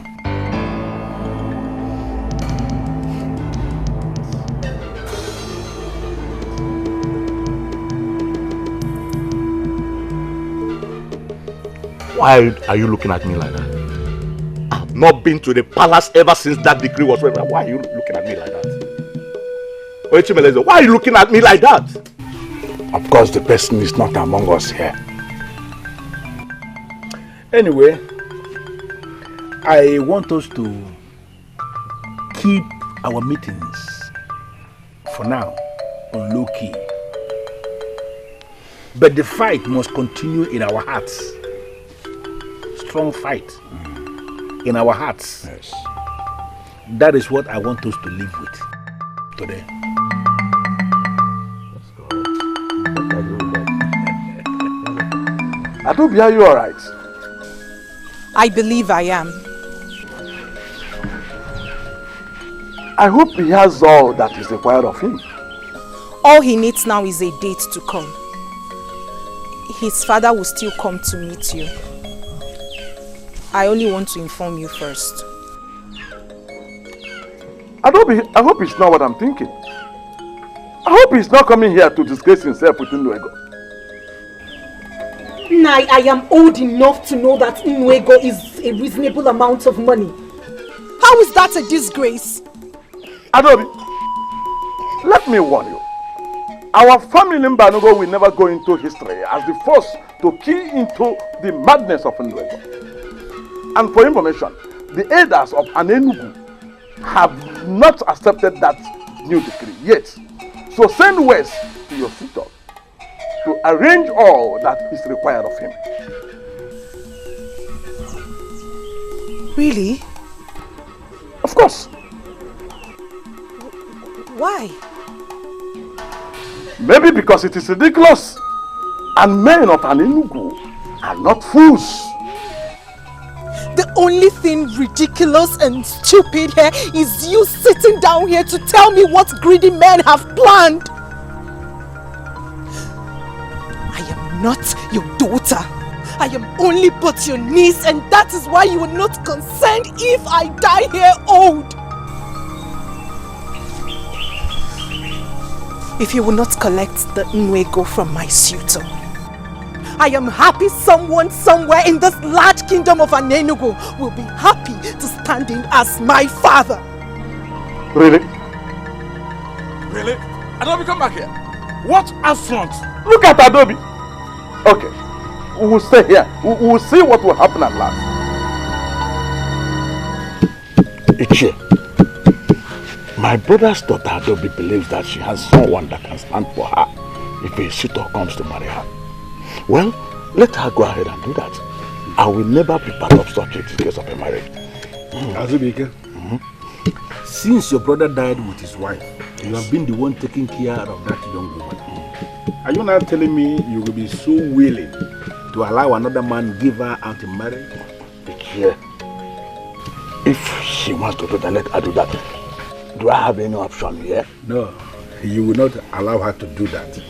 Why are you looking at me like that? I've not been to the palace ever since that decree was read. Why are you looking at me like that? Why are you looking at me like that? Of course, the person is not among us here. Anyway, I want us to keep our meetings, for now, on low key. But the fight must continue in our hearts. Strong fight in our hearts. Yes. That is what I want us to live with today. Adobe, are you alright? I believe I am. I hope he has all that is required of him. All he needs now is a date to come. His father will still come to meet you. I only want to inform you first. Adobe, I hope it's not what I'm thinking. I hope he's not coming here to disgrace himself with Nnuego. Nai, I am old enough to know that Nnuego is a reasonable amount of money. How is that a disgrace? Adobe, let me warn you. Our family in Banugo will never go into history as the first to key into the madness of Nnuego. And for information, the elders of Anenugu have not accepted that new decree yet. So send west to your suitor to arrange all that is required of him. Really? Of course. Why? Maybe because it is ridiculous and men of Anenugu are not fools. The only thing ridiculous and stupid here is you sitting down here to tell me what greedy men have planned. I am not your daughter. I am only but your niece, and that is why you will not consent if I die here old. If you will not collect the Nwego from my suitor, I am happy someone somewhere in this large kingdom of Anenugu will be happy to stand in as my father. Really? Really? Adobe, come back here. What affront? Look at Adobe. Okay, we will stay here. We will see what will happen at last. Ichie, my brother's daughter Adobe believes that she has someone that can stand for her if a suitor comes to marry her. Well, let her go ahead and do that. I will never be part of such a case of a marriage. Azubike, since your brother died with his wife, you have been the one taking care of that young woman. Are you now telling me you will be so willing to allow another man give her out in marriage? Yeah. If she wants to do that, let her do that. Do I have any option here? No, you will not allow her to do that.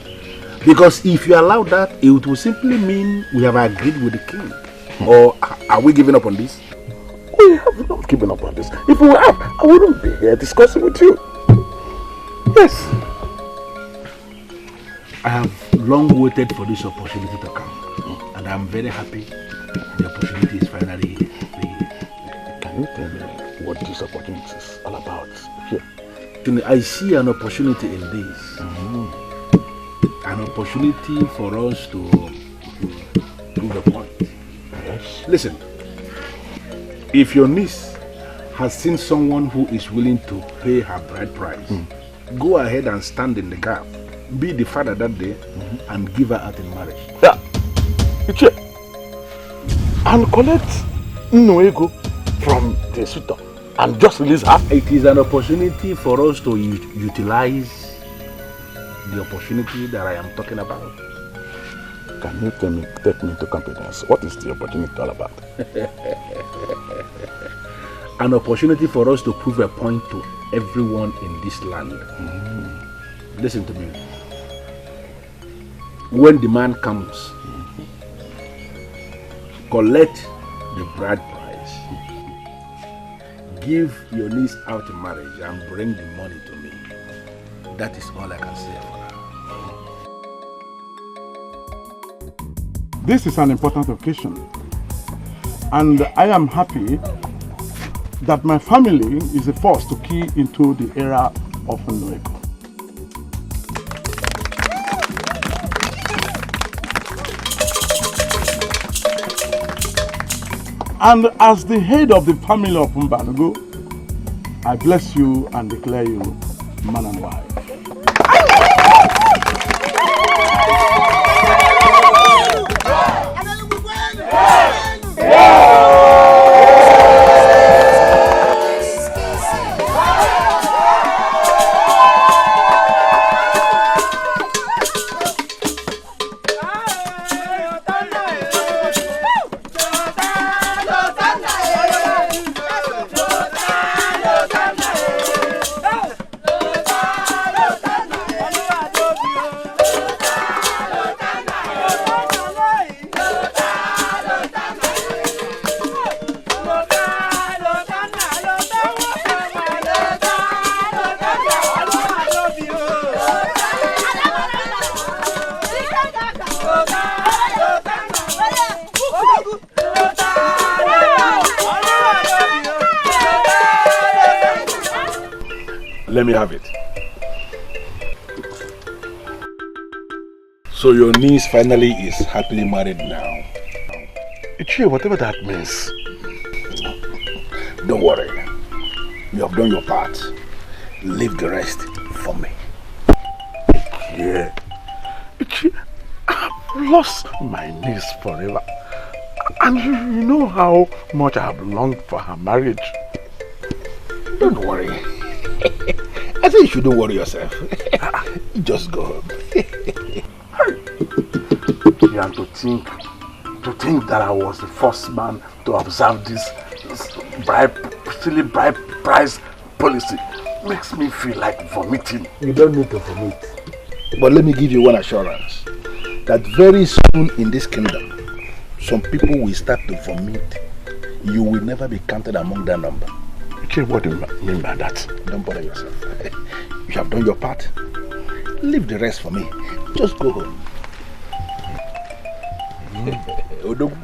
Because if you allow that, it will simply mean we have agreed with the king. Or are we giving up on this? We have not given up on this. If we have, I wouldn't be here discussing with you. Yes. I have long waited for this opportunity to come. And I'm very happy the opportunity is finally here. Can you tell me what this opportunity is all about? Here. I see an opportunity in this. An opportunity for us to prove a point. Yes. Listen, if your niece has seen someone who is willing to pay her bride price, go ahead and stand in the gap. Be the father that day and give her out in marriage. Yeah. And collect Nwego from the suitor and just release her. It is an opportunity for us to utilize the opportunity that I am talking about. Can you take me into confidence? What is the opportunity all about? An opportunity for us to prove a point to everyone in this land. Listen to me. When the man comes, collect the bride price, give your niece out in marriage and bring the money to me. That is all I can say for now. This is an important occasion, and I am happy that my family is the first to key into the era of Nwego. And as the head of the family of Mbanugo, I bless you and declare you man and wife. Let me have it. So your niece finally is happily married now. Ichie, whatever that means. Don't worry. You have done your part. Leave the rest for me. Yeah. Ichie, I've lost my niece forever. And you know how much I have longed for her marriage. Don't worry. I think you shouldn't worry yourself. Just go home. Yeah, and to think that I was the first man to observe this silly bride price policy makes me feel like vomiting. You don't need to vomit. But let me give you one assurance that very soon in this kingdom, some people will start to vomit. You will never be counted among that number. Okay, what do you mean by that? Don't bother yourself. You have done your part. Leave the rest for me. Just go home.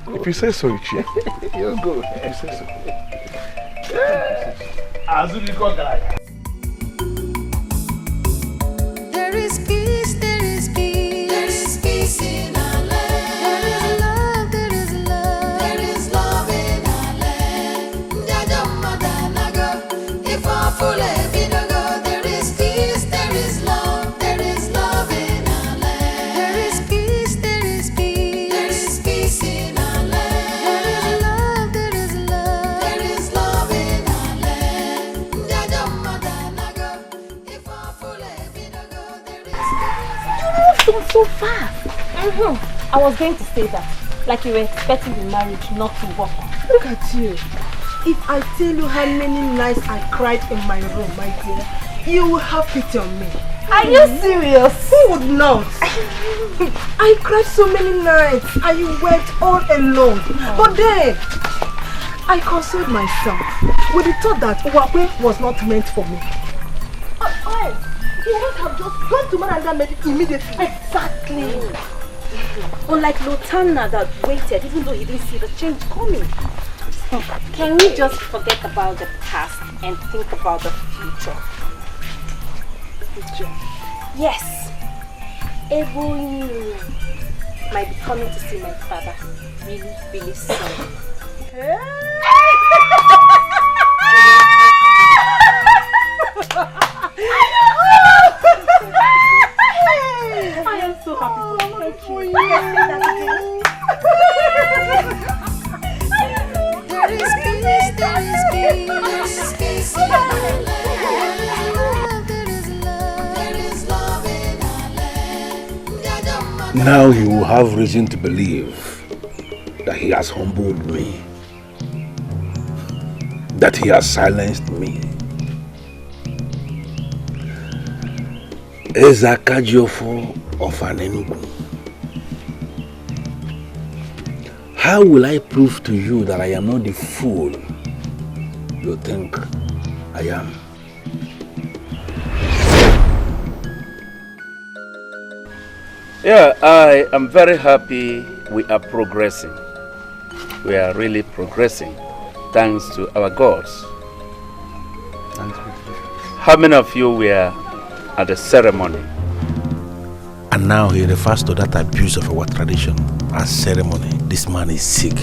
If you say so, Ichie. You go. If you say so. There is peace, there is peace. There is peace in our land. There is love, there is love. There is love in our land. If our full there is peace, there is love. There is love in our land. There is peace, there is peace. There is peace in our land. There is love, there is love. There is love in our land. If our full You moved on so fast. I was going to say that. Like you were expecting the marriage not to work. Look at you. If I tell you how many nights I cried in my room, my dear, you will have pity on me. Are you serious? Who would not? I cried so many nights. I wept all alone. But then, I consoled myself with the thought that Uwakwe was not meant for me. You would have just gone to man and medical immediately. Exactly. Unlike Lotana that waited even though he didn't see the change coming. Can we just forget about the past and think about the future? Future? Yes. Everyone might be coming to see my father really, really soon. I am so happy for you. There is peace, there is peace. There is peace in our land. There is love, there is love in our land. Now you will have reason to believe that he has humbled me, that he has silenced me. Ezakajofo of Anenugu. How will I prove to you that I am not the fool you think I am? Yeah, I am very happy we are progressing. We are really progressing, thanks to our gods. How many of you were at the ceremony? And now he refers to that abuse of our tradition as ceremony. This man is sick.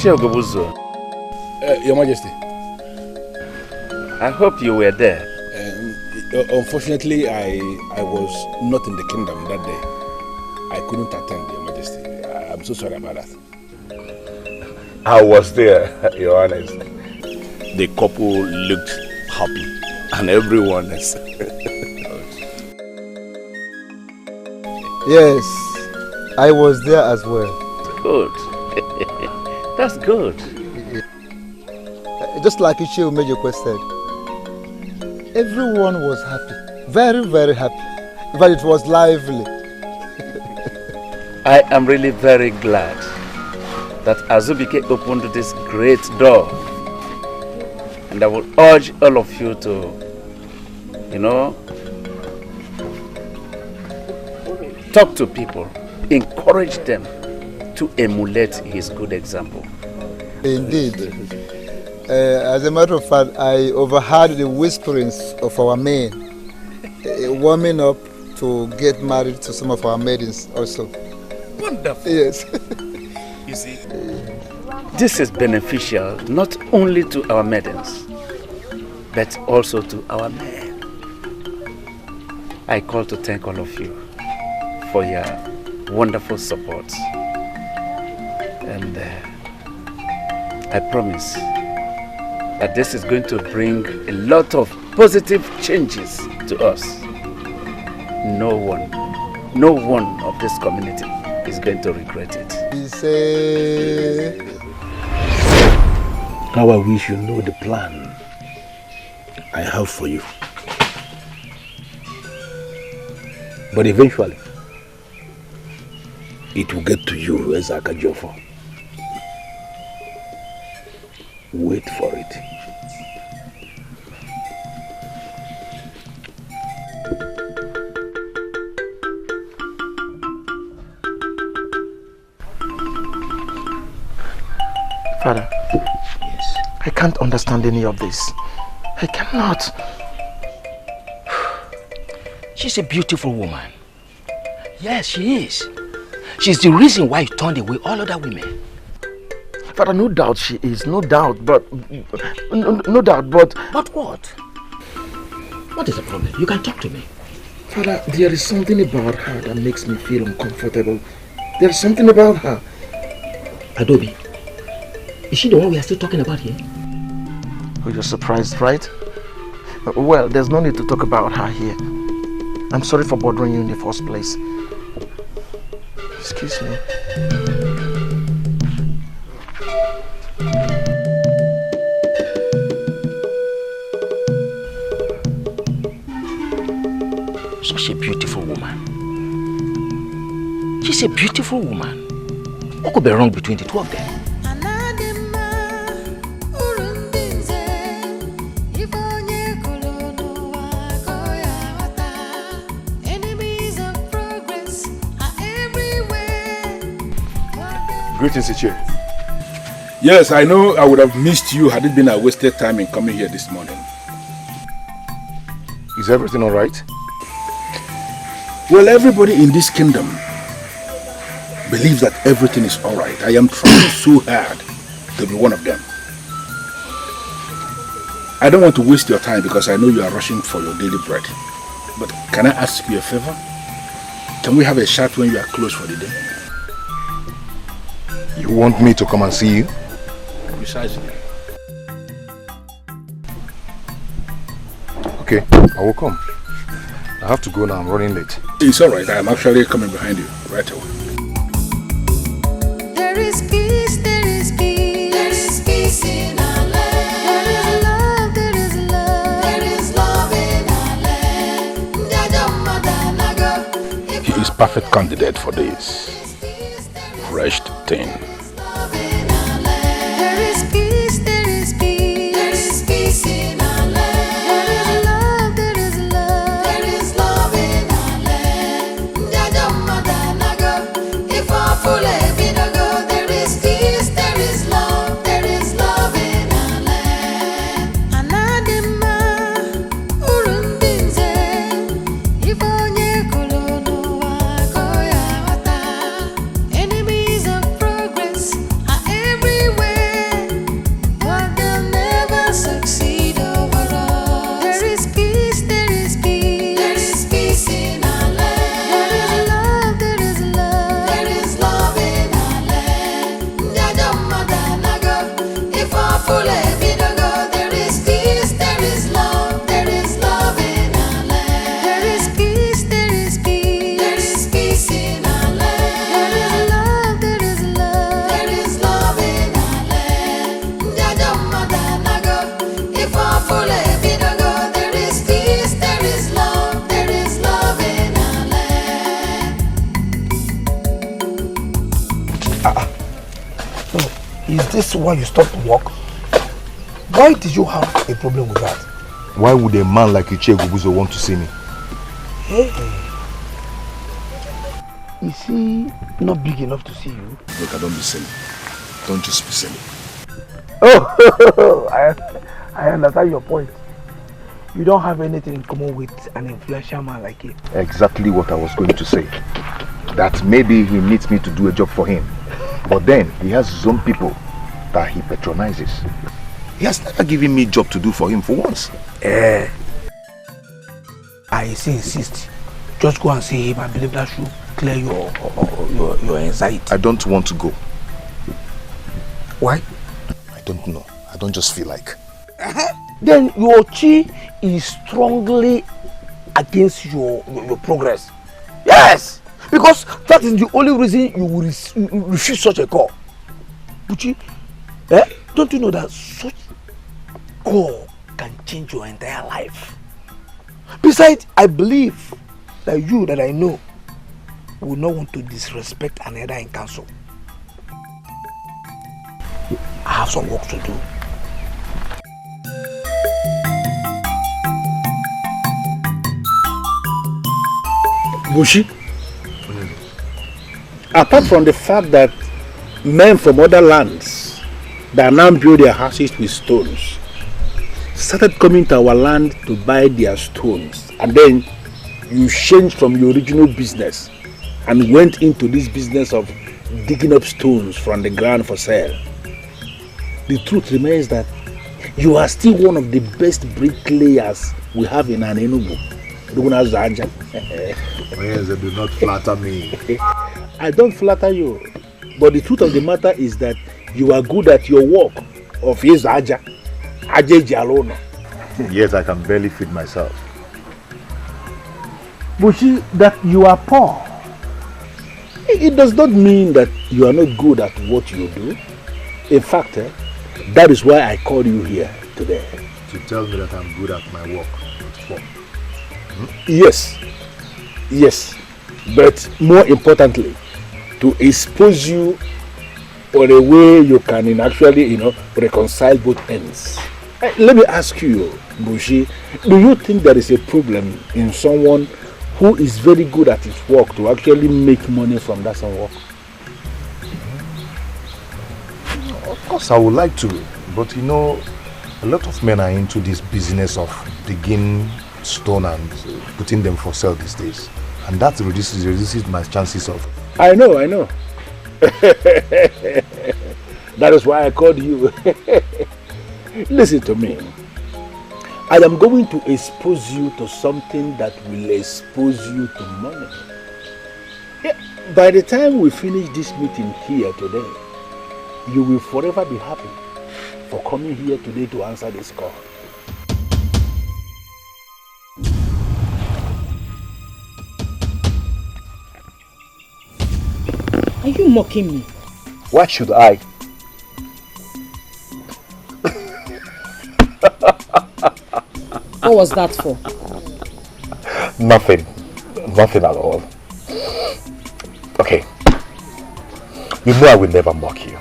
Your Majesty. I hope you were there. Unfortunately, I was not in the kingdom that day. I couldn't attend, Your Majesty. I'm so sorry about that. I was there, Your Honor. The couple looked happy, and everyone is. Yes, I was there as well. Good. That's good. Just like Ichie Umejokwe said, everyone was happy. Very, very happy. In fact, it was lively. I am really very glad that Azubike opened this great door. And I will urge all of you to, talk to people, encourage them to emulate his good example. Indeed. As a matter of fact, I overheard the whisperings of our men warming up to get married to some of our maidens also. Wonderful. Yes. You see, this is beneficial not only to our maidens, but also to our men. I call to thank all of you for your wonderful support. And I promise that this is going to bring a lot of positive changes to us. No one of this community is going to regret it. How I wish you know the plan I have for you. But eventually, it will get to you, Ezaka Jofo. Wait for it. Father. Yes. I can't understand any of this. I cannot. She's a beautiful woman. Yes, she is. She's the reason why you turned away all other women. Father, no doubt she is, no doubt, but... No doubt, but... But what? What is the problem? You can talk to me. Father, there is something about her that makes me feel uncomfortable. There is something about her. Adobe, is she the one we are still talking about here? Oh, you're surprised, right? Well, there's no need to talk about her here. I'm sorry for bothering you in the first place. Excuse me. Such a beautiful woman. She's a beautiful woman. What could be wrong between the two of them? Greetings, Ichie. Yes, I know I would have missed you had it been a wasted time in coming here this morning. Is everything all right? Well, everybody in this kingdom believes that everything is all right. I am trying so hard to be one of them. I don't want to waste your time because I know you are rushing for your daily bread. But can I ask you a favor? Can we have a chat when you are closed for the day? You want me to come and see you? Precisely. Okay, I will come. I have to go now, I'm running late. It's alright, I am actually coming behind you right away. There is peace, there is peace, there is peace in our land. There is love, there is love in our land. He is perfect candidate for this. Fresh thing. There is peace, there is peace, there is peace in our land. There is love, there is love in our land. If I full ebidogo, there is peace, there is love in our land. Anadima, urundinze, if onye kolono wa koya wata. Enemies of progress are everywhere, but they'll never succeed over us. There is peace, there is peace, there is peace in our land. There is love, there is love in our land. If I full ebidogo, there is peace, there is love in our land. There is peace, there is peace, there is peace in our land. There is love, there is love in our land. If I full ebidogo, there is peace, there is love in our land. Is this why you stopped work? Why did you have a problem with that? Why would a man like Ichie Gubuzo want to see me? Hey. Is he not big enough to see you? Look, don't be silly. Don't just be silly. Oh, I understand your point. You don't have anything in common with an influential man like him. Exactly what I was going to say. That maybe he needs me to do a job for him. But then he has his own people that he patronizes. He has never given me a job to do for him for once. I insist. Just go and see him. I believe that should clear your anxiety. I don't want to go. Why? I don't know. I don't just feel like. Then your chi is strongly against your progress. Yes! Because that is the only reason you will refuse such a call. Buchi, don't you know that such call can change your entire life? Besides, I believe that you that I know would not want to disrespect an elder in council. I have some work to do. Bushi, apart from the fact that men from other lands that now build their houses with stones started coming to our land to buy their stones, and then you changed from your original business and went into this business of digging up stones from the ground for sale. The truth remains that you are still one of the best bricklayers we have in Enugu. Do not flatter me. I don't flatter you, but the truth of the matter is that you are good at your work of Aja Jalona. Yet I can barely feed myself. Bushi, that you are poor, it does not mean that you are not good at what you do. In fact, that is why I called you here today. To tell me that I'm good at my work. Yes, but more importantly, to expose you for a way you can actually, reconcile both ends. Let me ask you, Bushi, do you think there is a problem in someone who is very good at his work to actually make money from that some work? Of course I would like to, but a lot of men are into this business of digging stone and putting them for sale these days, and that reduces my chances of... I know. That is why I called you. Listen to me. I am going to expose you to something that will expose you to money. By the time we finish this meeting here today, you will forever be happy for coming here today to answer this call. Are you mocking me? Why should I? What was that for? Nothing at all. Okay. You know I will never mock you.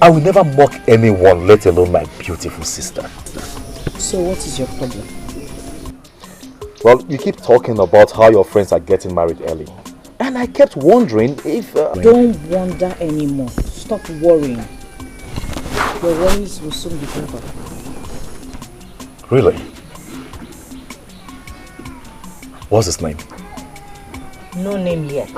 I will never mock anyone, let alone my beautiful sister. So what is your problem? Well, you keep talking about how your friends are getting married early. And I kept wondering if... Don't wonder anymore. Stop worrying. Your worries will soon be over. Really? What's his name? No name yet.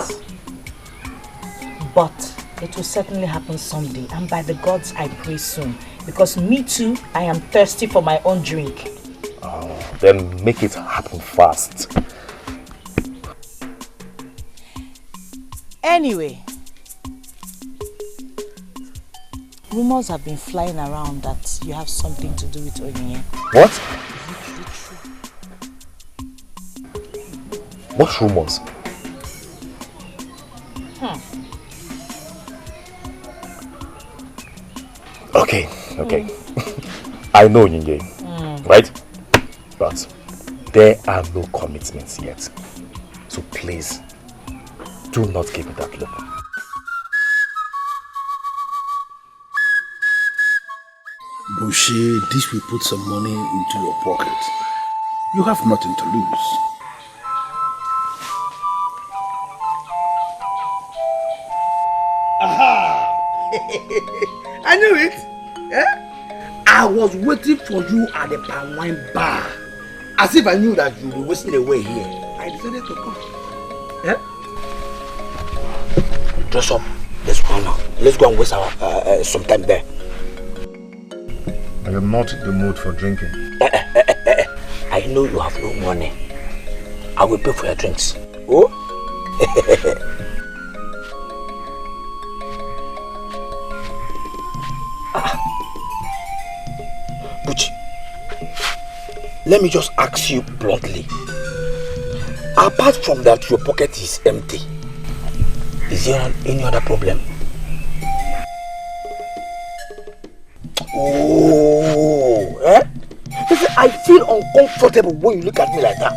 But it will certainly happen someday. And by the gods, I pray soon. Because me too, I am thirsty for my own drink. Oh, then make it happen fast. Anyway, rumors have been flying around that you have something to do with Onyinye. What? What rumors? Okay. I know Onyinye, right? But there are no commitments yet. So please, do not give me that look. Bushi, this will put some money into your pocket. You have nothing to lose. Aha! I knew it! I was waiting for you at the palm wine bar. As if I knew that you were wasting away here. I decided to come. Dress up. Let's go now. Let's go and waste our some time there. I am not in the mood for drinking. I know you have no money. I will pay for your drinks. Oh? Buchi, let me just ask you bluntly. Apart from that, your pocket is empty. Is there any other problem? Oh, Listen, I feel uncomfortable when you look at me like that.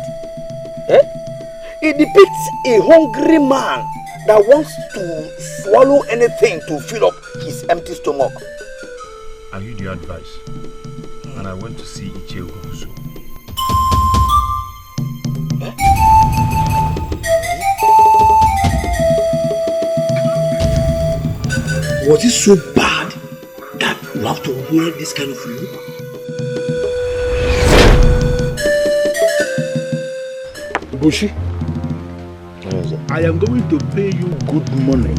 It depicts a hungry man that wants to swallow anything to fill up his empty stomach. I heard your advice, and I went to see Ichie Ugobuzu. Was it so bad that you have to wear this kind of look? Bushi, I am going to pay you good money.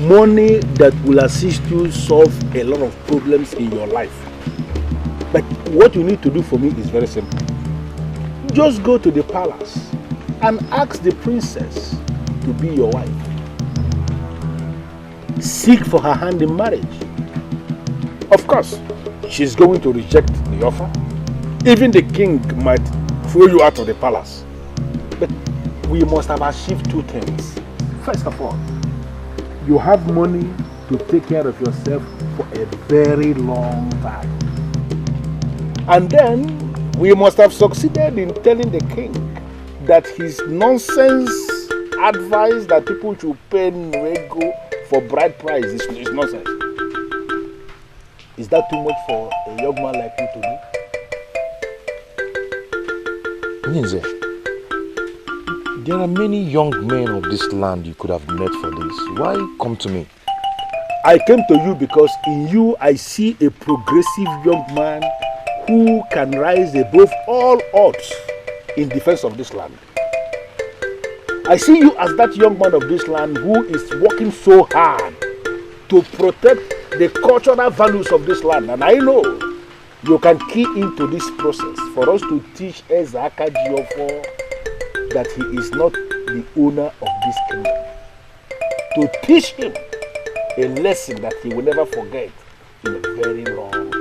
Money that will assist you solve a lot of problems in your life. But what you need to do for me is very simple. Just go to the palace and ask the princess to be your wife. Seek for her hand in marriage. Of course, she's going to reject the offer. Even the king might throw you out of the palace. But we must have achieved two things. First of all, you have money to take care of yourself for a very long time. And then we must have succeeded in telling the king that his nonsense advice that people should pay Nwego for bride price is nonsense. Is that too much for a young man like you to do? Ninze, there are many young men of this land you could have met for this. Why come to me? I came to you because in you I see a progressive young man who can rise above all odds in defense of this land. I see you as that young man of this land who is working so hard to protect the cultural values of this land. And I know you can key into this process for us to teach Ezaka Jiofo that he is not the owner of this kingdom. To teach him a lesson that he will never forget in a very long time.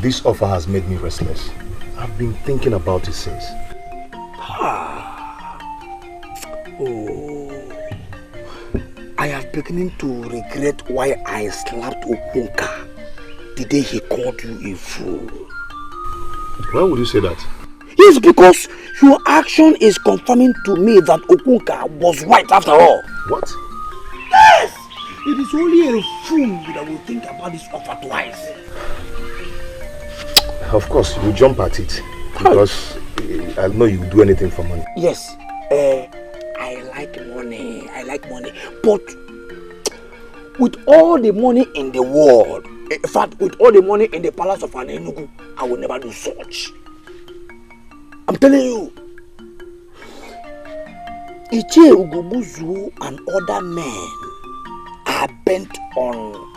This offer has made me restless. I've been thinking about it since. Oh, I am beginning to regret why I slapped Okunka the day he called you a fool. Why would you say that? Yes, because your action is confirming to me that Okunka was right after all. What? Yes! It is only a fool that will think about this offer twice. Of course, you jump at it because I know you will do anything for money. Yes, I like money. I like money. But with all the money in the world, in fact, with all the money in the palace of Anenugu, I will never do such. I'm telling you. Ichie Ugobuzu and other men are bent on,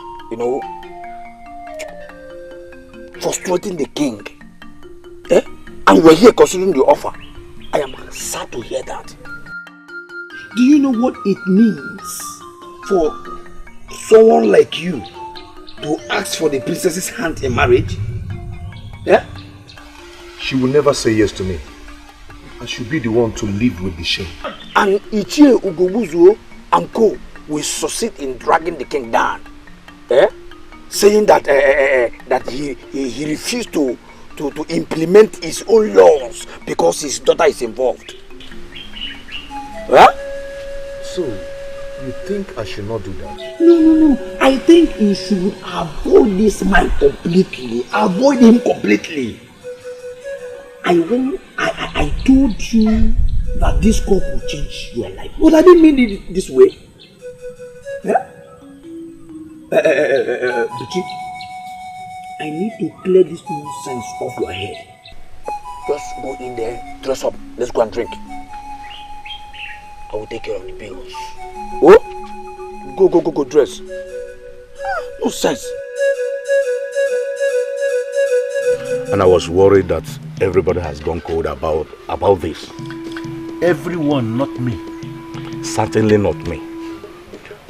frustrating the king. And we're here considering the offer. I am sad to hear that. Do you know what it means for someone like you to ask for the princess's hand in marriage? She will never say yes to me. I should be the one to live with the shame. And Ichie Ugobuzu and co will succeed in dragging the king down. Saying that that he refused to implement his own laws because his daughter is involved. So, you think I should not do that? No. I think you should avoid this man completely. Avoid him completely. I told you that this cup will change your life. But I didn't mean it this way. Buchi, I need to clear this nonsense off your head. Just go in there, dress up, let's go and drink. I will take care of the bills. Oh? Go, dress. No sense. And I was worried that everybody has gone cold about this. Everyone, not me. Certainly not me.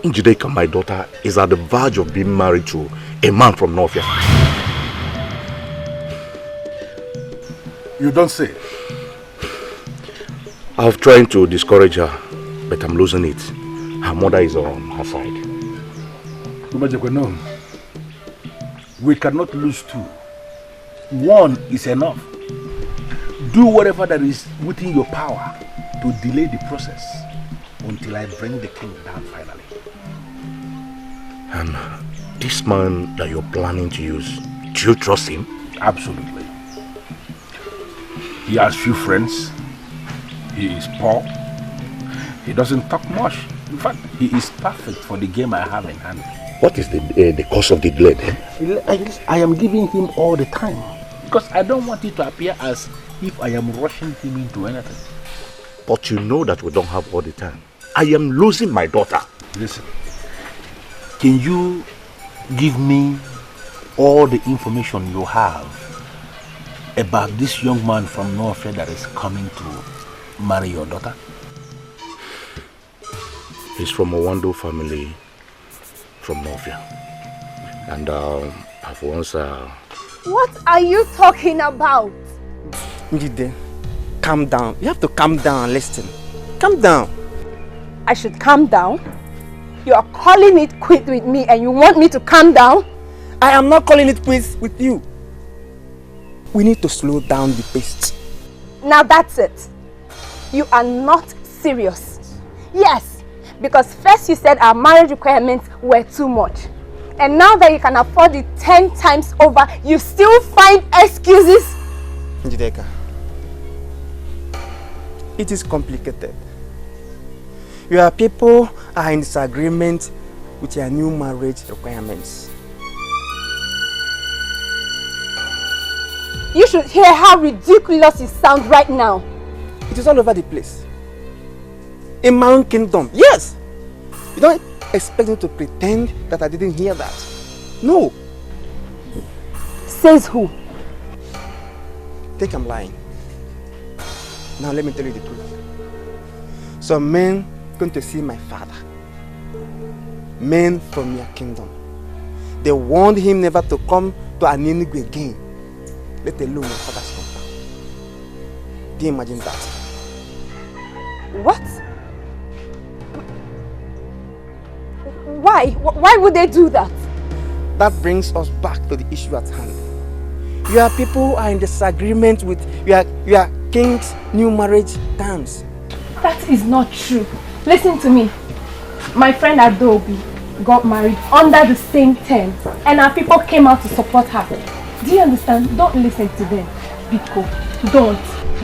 Njideka, my daughter, is at the verge of being married to a man from Northia. You don't say. I've tried to discourage her, but I'm losing it. Her mother is on her side. No. We cannot lose two. One is enough. Do whatever that is within your power to delay the process until I bring the king down finally. And this man that you're planning to use, do you trust him? Absolutely. He has few friends. He is poor. He doesn't talk much. In fact, he is perfect for the game I have in hand. What is the cause of the delay then? I am giving him all the time because I don't want it to appear as if I am rushing him into anything. But you know that we don't have all the time. I am losing my daughter. Listen, can you give me all the information you have about this young man from North that is coming to marry your daughter? He's from a Wando family from Novia. And I've once... What are you talking about? Njide, calm down. You have to calm down and listen. Calm down. I should calm down? You are calling it quit with me and you want me to calm down? I am not calling it quits with you. We need to slow down the pace. Now that's it. You are not serious. Yes, because first you said our marriage requirements were too much. And now that you can afford it 10 times over, you still find excuses? Njideka, it is complicated. Your people are in disagreement with your new marriage requirements. You should hear how ridiculous it sounds right now. It is all over the place. In my own kingdom, yes. You don't expect me to pretend that I didn't hear that. No. Says who? Think I'm lying. Now let me tell you the truth. Some men going to see my father. Men from your kingdom. They warned him never to come to Aninigwe again. Let alone my father's compound. Do you imagine that? What? Why? Why would they do that? That brings us back to the issue at hand. Your people are in disagreement with your king's new marriage terms. That is not true. Listen to me. My friend Adobe got married under the same terms and our people came out to support her. Do you understand? Don't listen to them. Biko,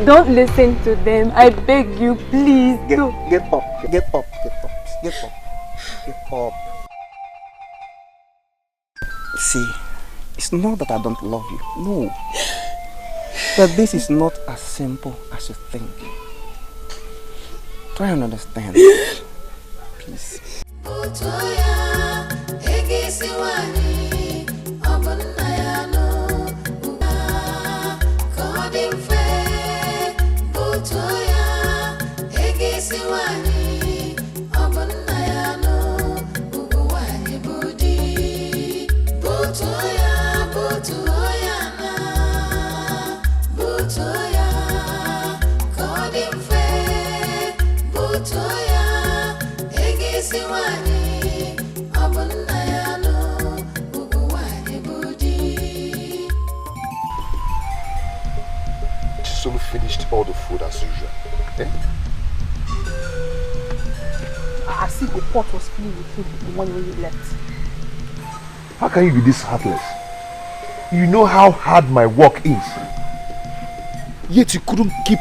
don't listen to them. I beg you, please. Get up. Get up. Get up. Get up. See, it's not that I don't love you. No. But this is not as simple as you think. Try and understand. Please. Chisolu finished all the food as usual. Eh? I see the pot was filled with food the one when you left. How can you be this heartless? You know how hard my work is. Yet you couldn't keep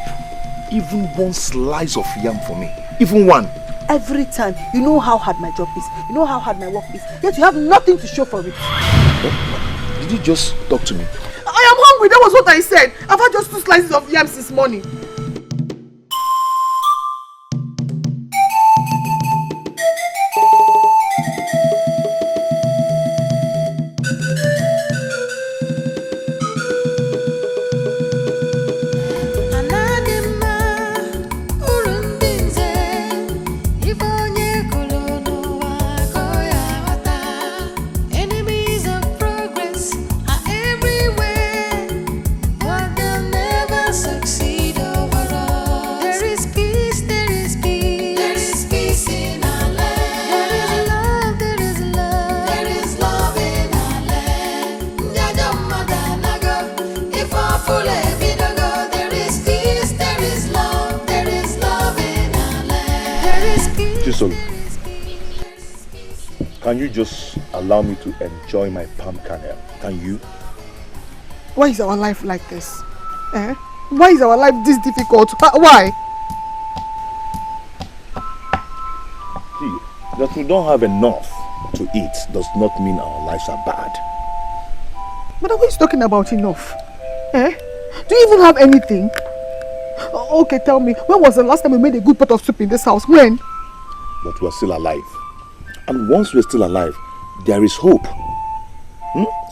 even one slice of yam for me. Even one. Every time, you know how hard my job is. You know how hard my work is. Yet you have nothing to show for it. Did you just talk to me? I am hungry. That was what I said. I've had just 2 slices of yams this morning. Enemies of progress are everywhere, but they'll never succeed. Oh. Can you just allow me to enjoy my palm kernel? Can you? Why is our life like this? Eh? Why is our life this difficult? Why? See, that we don't have enough to eat does not mean our lives are bad. But what is talking about enough? Eh? Do you even have anything? Okay, tell me, when was the last time we made a good pot of soup in this house? When? But we're still alive. And once we're still alive, there is hope.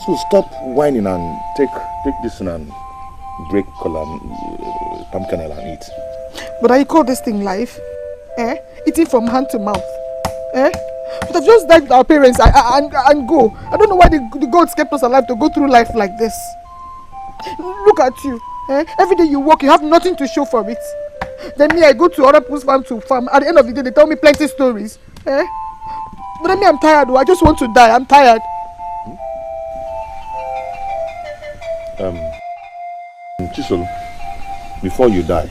So stop whining and take this and break palm kernel and eat. But I call this thing life? Eh? Eating from hand to mouth. Eh? But I've just died with our parents and go. I don't know why the gods kept us alive to go through life like this. Look at you. Eh? Every day you walk, you have nothing to show for it. Then me, I go to other people's farm to farm. At the end of the day, they tell me plenty stories. Eh? But then me, I'm tired. I just want to die. I'm tired. Chisel, before you die,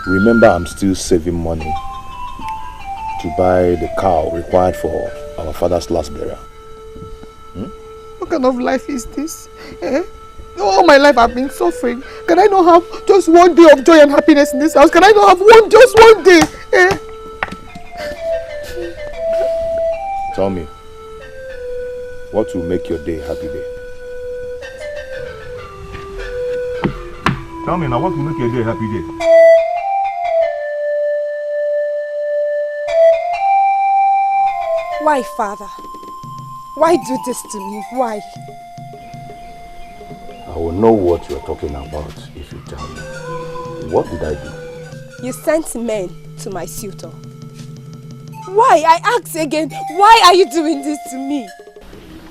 remember I'm still saving money to buy the cow required for our father's last burial. What kind of life is this? Eh? All my life I've been suffering. Can I not have just one day of joy and happiness in this house? Can I not have just one day? Eh? Tell me, what will make your day a happy day? Tell me now, what will make your day a happy day? Why, Father? Why do this to me? Why? I will know what you're talking about if you tell me. What did I do? You sent men to my suitor. Why? I ask again, why are you doing this to me?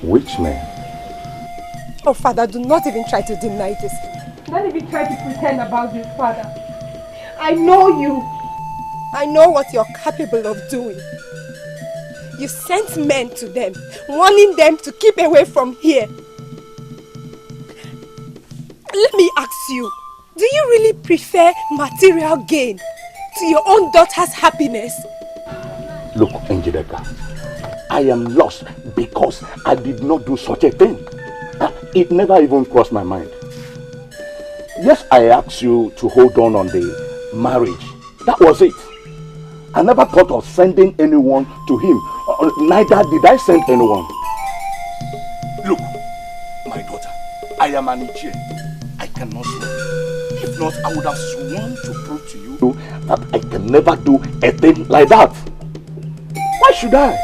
Which men? Oh, Father, do not even try to deny this. Don't even try to pretend about this, Father. I know you. I know what you're capable of doing. You sent men to them, warning them to keep away from here. Let me ask you, do you really prefer material gain to your own daughter's happiness? Look, Njideka, I am lost because I did not do such a thing. It never even crossed my mind. Yes, I asked you to hold on the marriage. That was it. I never thought of sending anyone to him. Neither did I send anyone. Look, my daughter, I am an Nigerian. I cannot swear. If not, I would have sworn to prove to you that I can never do a thing like that. Why should I?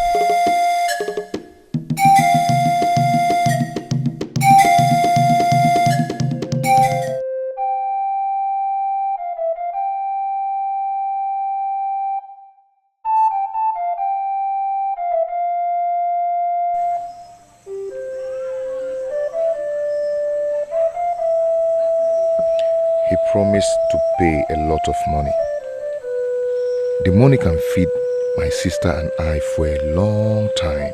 He promised to pay a lot of money. The money can feed my sister and I for a long time.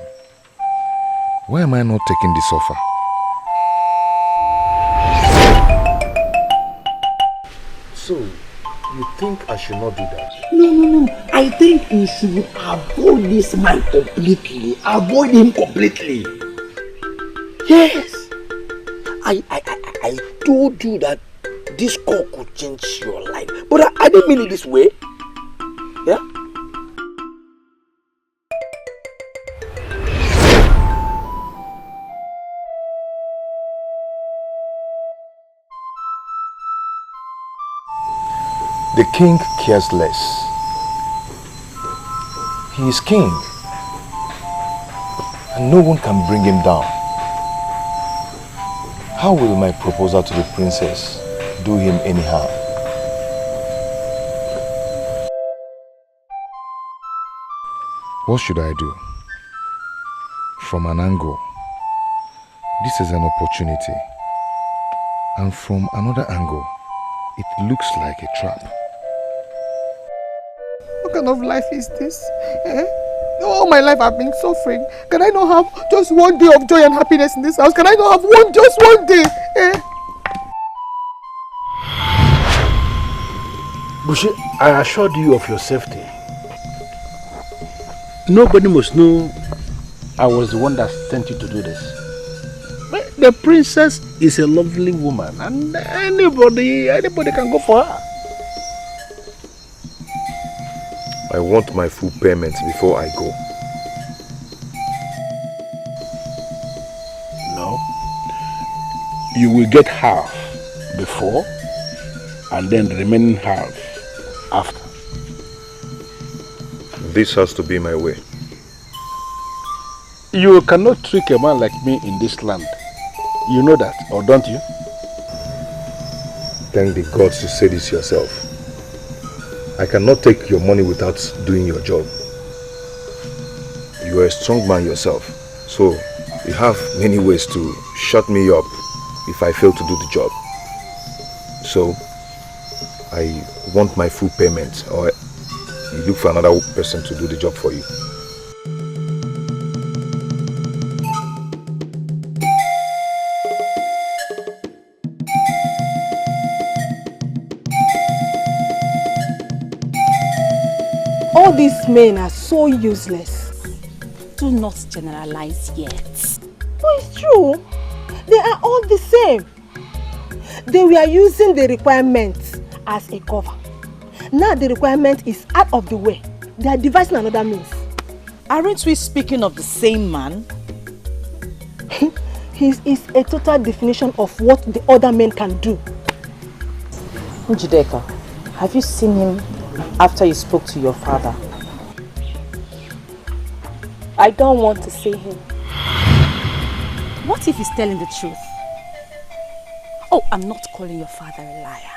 Why am I not taking this offer? So, you think I should not do that? No. I think you should avoid this man completely. Avoid him completely. Yes. I told you that this call could change your life. But I didn't mean it this way. Yeah? The king cares less. He is king, and no one can bring him down. How will my proposal to the princess do him any harm? What should I do? From an angle, this is an opportunity, and from another angle, it looks like a trap. What kind of life is this? Eh? All my life I've been suffering. Can I not have just one day of joy and happiness in this house? Can I not have just one day? Eh? Bushi, I assured you of your safety. Nobody must know I was the one that sent you to do this. But the princess is a lovely woman, and anybody can go for her. I want my full payment before I go. No. You will get half before, and then the remaining half after. This has to be my way. You cannot trick a man like me in this land. You know that, or don't you? Thank the gods you say this yourself. I cannot take your money without doing your job. You are a strong man yourself, so you have many ways to shut me up if I fail to do the job. So, I want my full payment, or you look for another person to do the job for you. All these men are so useless. Do not generalize yet. But it's true. They are all the same. They were using the requirements as a cover. Now the requirement is out of the way. They are devising another means. Aren't we speaking of the same man? He is a total definition of what the other men can do. Njideka, have you seen him after you spoke to your father? I don't want to see him. What if he's telling the truth? Oh, I'm not calling your father a liar.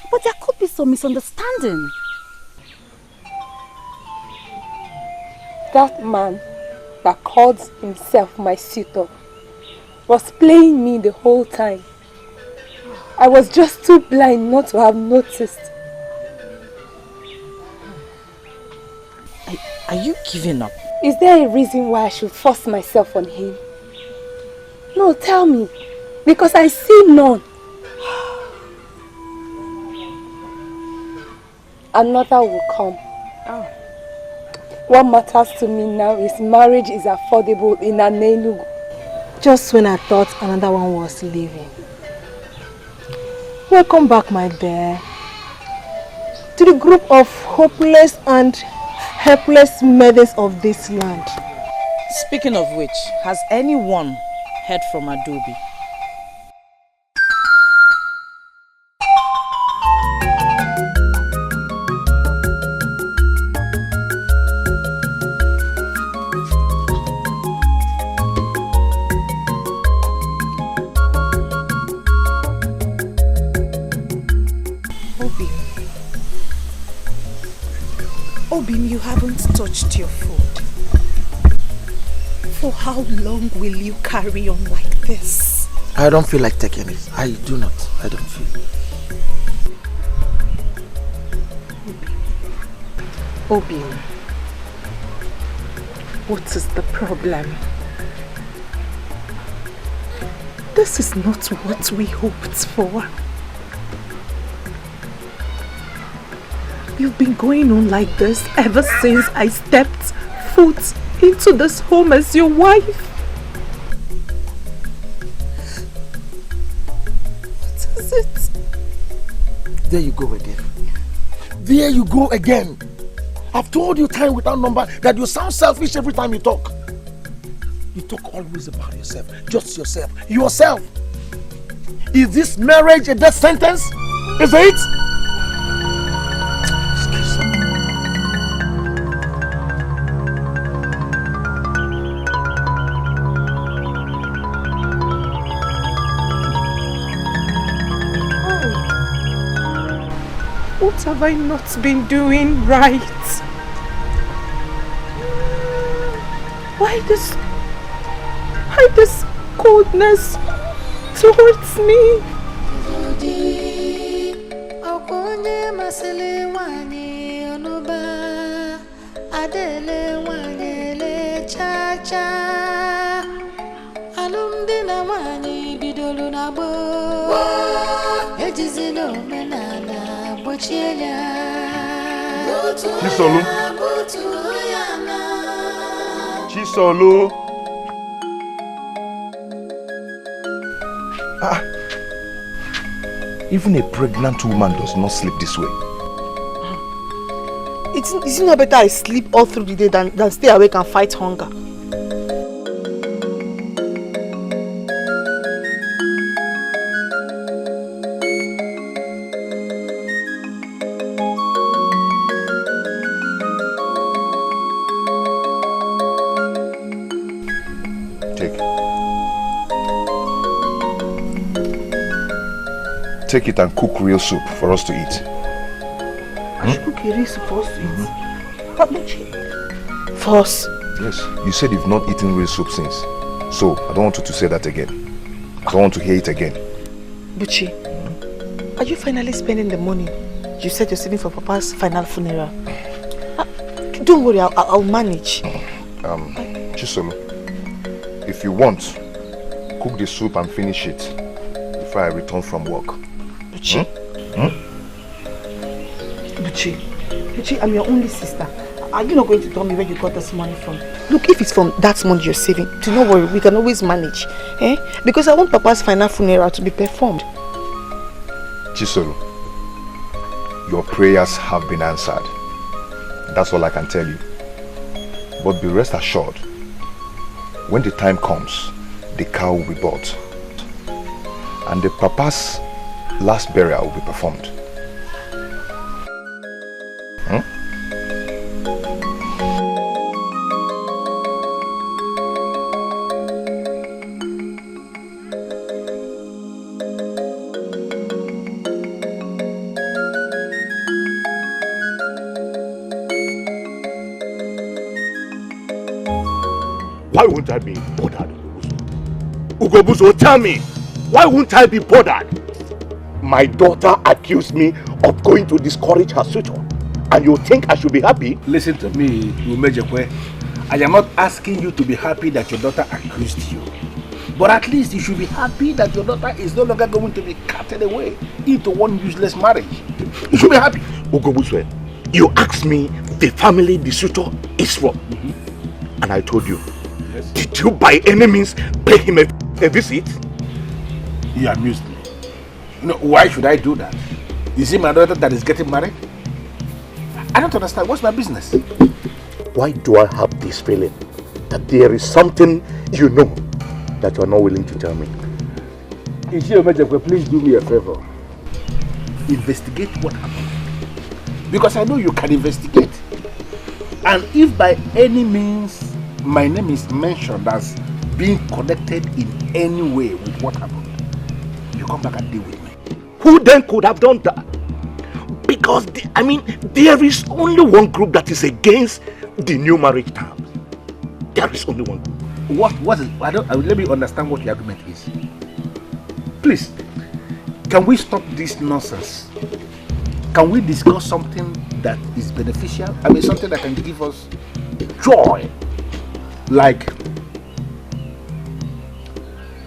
But there could be some misunderstanding. That man that called himself my suitor was playing me the whole time. I was just too blind not to have noticed. Are you giving up? Is there a reason why I should force myself on him? No, tell me. Because I see none. Another will come. What matters to me now is marriage is affordable in Anenugu. Just when I thought another one was leaving. Welcome back, my bear, to the group of hopeless and helpless maidens of this land. Speaking of which, has anyone heard from Adobe? Obim, you haven't touched your food. For how long will you carry on like this? I don't feel like taking it. I do not. I don't feel. Obim, what is the problem? This is not what we hoped for. You've been going on like this ever since I stepped foot into this home as your wife. What is it? There you go again. There you go again. I've told you time without number that you sound selfish every time you talk. You talk always about yourself. Just yourself. Yourself. Is this marriage a death sentence? Is it? What have I not been doing right? Why this coldness towards me? Chisolu. Chisolu. Even a pregnant woman does not sleep this way. It's not better I sleep all through the day than stay awake and fight hunger. Take it and cook real soup for us to eat. I should cook a real soup for us to eat? But Buchi, for us? Yes, you said you've not eaten real soup since. So, I don't want you to say that again. I don't want to hear it again. Buchi, are you finally spending the money you said you're saving for Papa's final funeral? Don't worry, I'll manage. Chisolo, if you want, cook the soup and finish it before I return from work. Buchi. Buchi, I'm your only sister. Are you not going to tell me where you got this money from? Look, if it's from that money you're saving, do not worry, we can always manage. Because I want Papa's final funeral to be performed. Chisolo, your prayers have been answered. That's all I can tell you. But be rest assured, when the time comes, the cow will be bought. And the Papa's last burial will be performed. Why won't I be bothered, Ugobuzo? Tell me, why won't I be bothered? My daughter accused me of going to discourage her suitor, and you think I should be happy? Listen to me, Umejekwe. I am not asking you to be happy that your daughter accused you. But at least you should be happy that your daughter is no longer going to be carted away into one useless marriage. You should be happy. Ugobuswe, you asked me the family the suitor is from. And I told you. Yes. Did you by any means pay him a visit? He amused me. You know, why should I do that? Is it my daughter that is getting married? I don't understand. What's my business? Why do I have this feeling that there is something you know that you are not willing to tell me? Please do me a favor. Investigate what happened. Because I know you can investigate. And if by any means my name is mentioned as being connected in any way with what happened, you come back and deal with me. Who then could have done that? Because, there is only one group that is against the new marriage terms. There is only one group. What is, let me understand what the argument is. Please, can we stop this nonsense? Can we discuss something that is beneficial? Something that can give us joy. Like,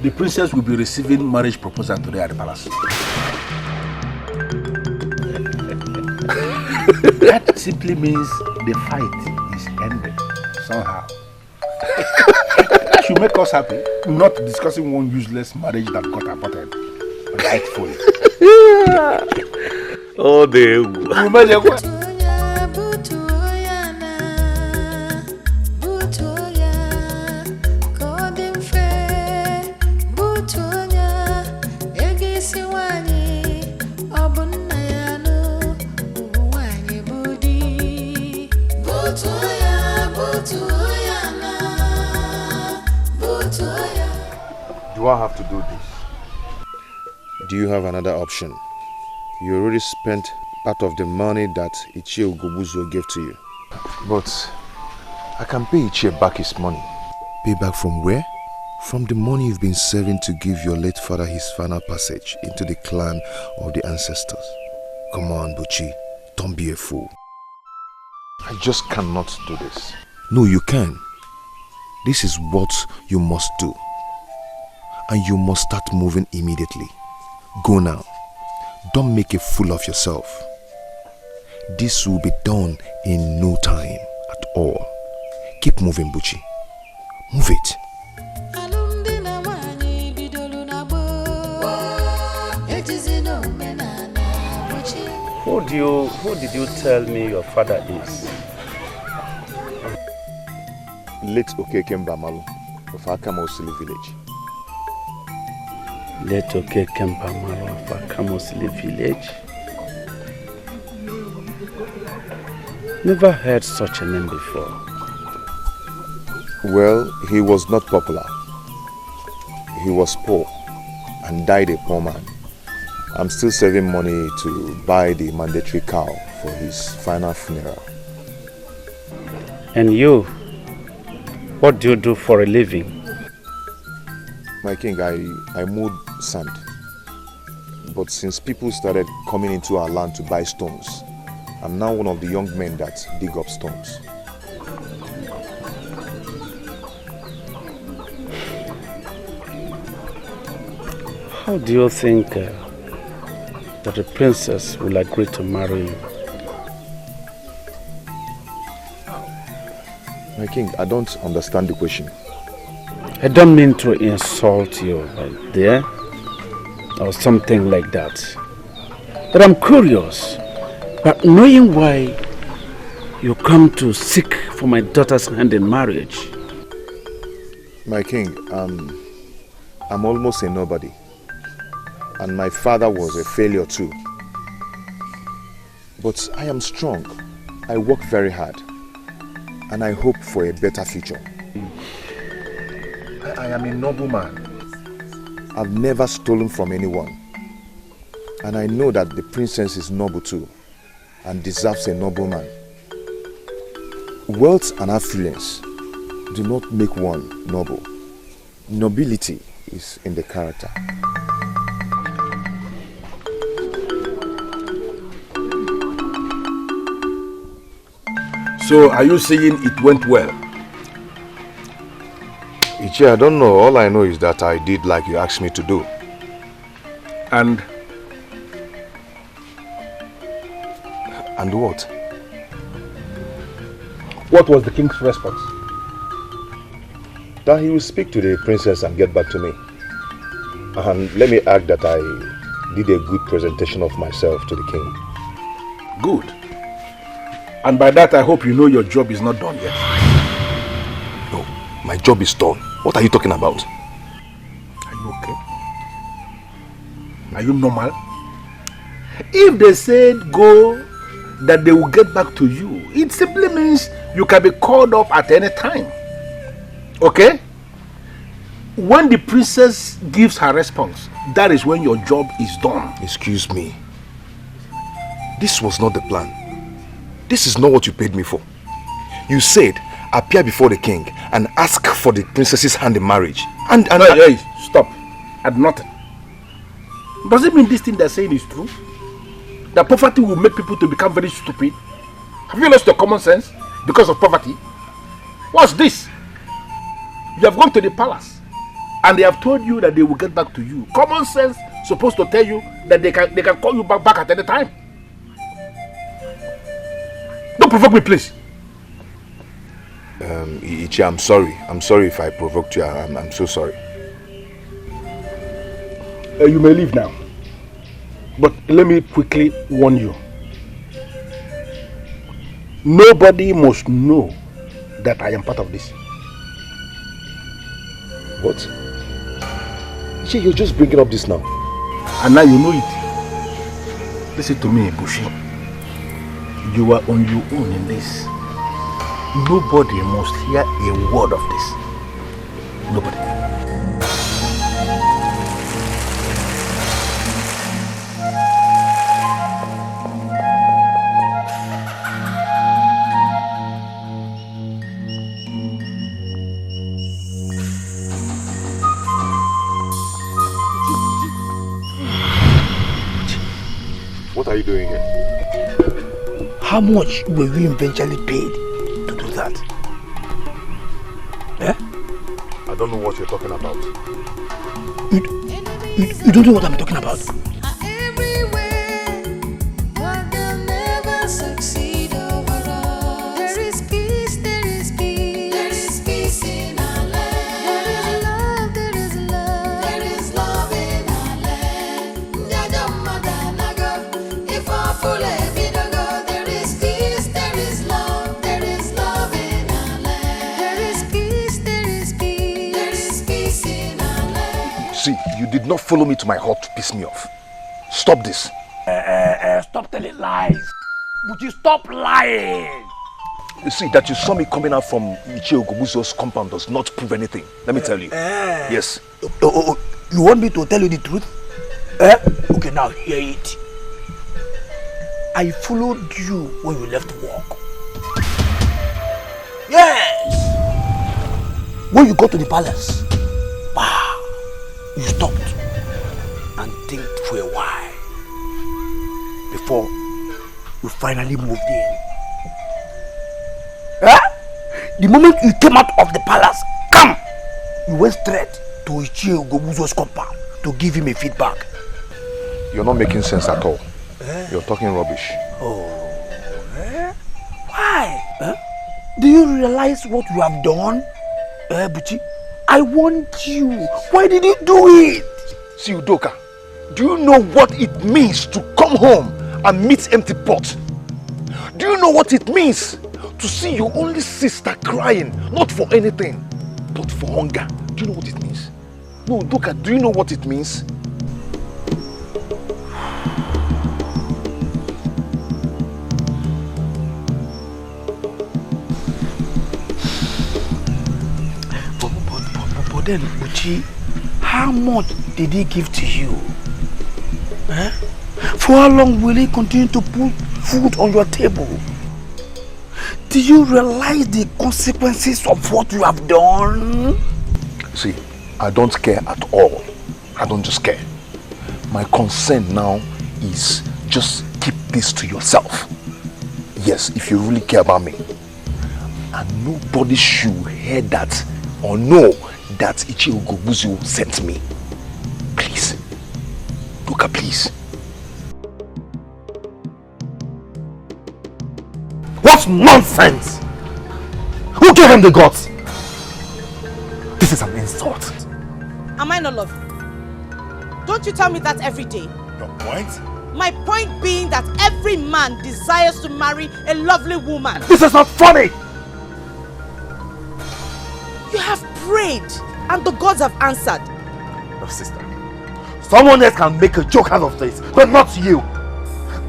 the princess will be receiving marriage proposal today at the palace. That simply means the fight is ended somehow. That should make us happy, not discussing one useless marriage that got aborted rightfully. Oh, they Do I have to do this? Do you have another option? You already spent part of the money that Ichie Ugobuzo gave to you. But I can pay Ichie back his money. Pay back from where? From the money you've been saving to give your late father his final passage into the clan of the ancestors. Come on, Buchi. Don't be a fool. I just cannot do this. No, you can. This is what you must do. And you must start moving immediately. Go now. Don't make a fool of yourself. This will be done in no time at all. Keep moving, Buchi. Move it. Who did you tell me your father is? Late Okeke Mbamalu of Akamosili village. Late Okeke Mbamalu of Akamosili village? Never heard such a name before. Well, he was not popular. He was poor and died a poor man. I'm still saving money to buy the mandatory cow for his final funeral. And you? What do you do for a living? My king, I mowed sand. But since people started coming into our land to buy stones, I'm now one of the young men that dig up stones. How do you think that the princess will agree to marry you? My king, I don't understand the question. I don't mean to insult you, Deir, or something like that. But I'm curious, but knowing why you come to seek for my daughter's hand in marriage. My king, I'm almost a nobody. And my father was a failure too. But I am strong. I work very hard. And I hope for a better future. I am a noble man. I've never stolen from anyone. And I know that the princess is noble too and deserves a noble man. Wealth and affluence do not make one noble. Nobility is in the character. So, are you saying it went well? Ichi, I don't know. All I know is that I did like you asked me to do. And what? What was the king's response? That he will speak to the princess and get back to me. And let me add that I did a good presentation of myself to the king. Good. And by that, I hope you know your job is not done yet. No, my job is done. What are you talking about? Are you okay? Are you normal? If they said go, that they will get back to you, it simply means you can be called up at any time. Okay? When the princess gives her response, that is when your job is done. Excuse me. This was not the plan. This is not what you paid me for. You said, appear before the king and ask for the princess's hand in marriage. Hey, stop. At nothing. Does it mean this thing they're saying is true? That poverty will make people to become very stupid? Have you lost your common sense because of poverty? What's this? You have gone to the palace and they have told you that they will get back to you. Common sense supposed to tell you that they can call you back at any time. Don't provoke me, please. Ichi, I'm sorry. I'm sorry if I provoked you. I'm so sorry. You may leave now. But let me quickly warn you. Nobody must know that I am part of this. What? Ichi, you're just bringing up this now. And now you know it. Listen to me, Bushi. You are on your own in this. Nobody must hear a word of this. Nobody. What are you doing here? How much were you eventually paid to do that? Eh? I don't know what you're talking about. You don't know what I'm talking about? Full not follow me to my hut to piss me off. Stop this. Stop telling lies. Would you stop lying? You see, that you saw me coming out from Ichie Ogobuzo's compound does not prove anything. Let me tell you. Yes. You want me to tell you the truth? Okay, now hear it. I followed you when you left work. Yes! When you got to the palace, you stopped and think for a while before you finally moved in. The moment you came out of the palace, you went straight to Ichie Ogobuzo's compound to give him a feedback. You're not making sense at all. You're talking rubbish. Why? Do you realize what you have done? Buchi, I warned you. Why did you do it? See, Udoka, do you know what it means to come home and meet empty pot? Do you know what it means to see your only sister crying, not for anything, but for hunger? Do you know what it means? No, Udoka, do you know what it means? But then, Uchi, how much did he give to you? For how long will he continue to put food on your table? Do you realize the consequences of what you have done? See, I don't care at all. I don't just care. My concern now is just keep this to yourself. Yes, if you really care about me. And nobody should hear that or know that Ichie Ogobuzo sent me. Please. Luka, please. What nonsense! Who gave him the guts? This is an insult. Am I not loving? Don't you tell me that every day? Your point? My point being that every man desires to marry a lovely woman. This is not funny! You have prayed and the gods have answered. No, sister. Someone else can make a joke out of this, but not you.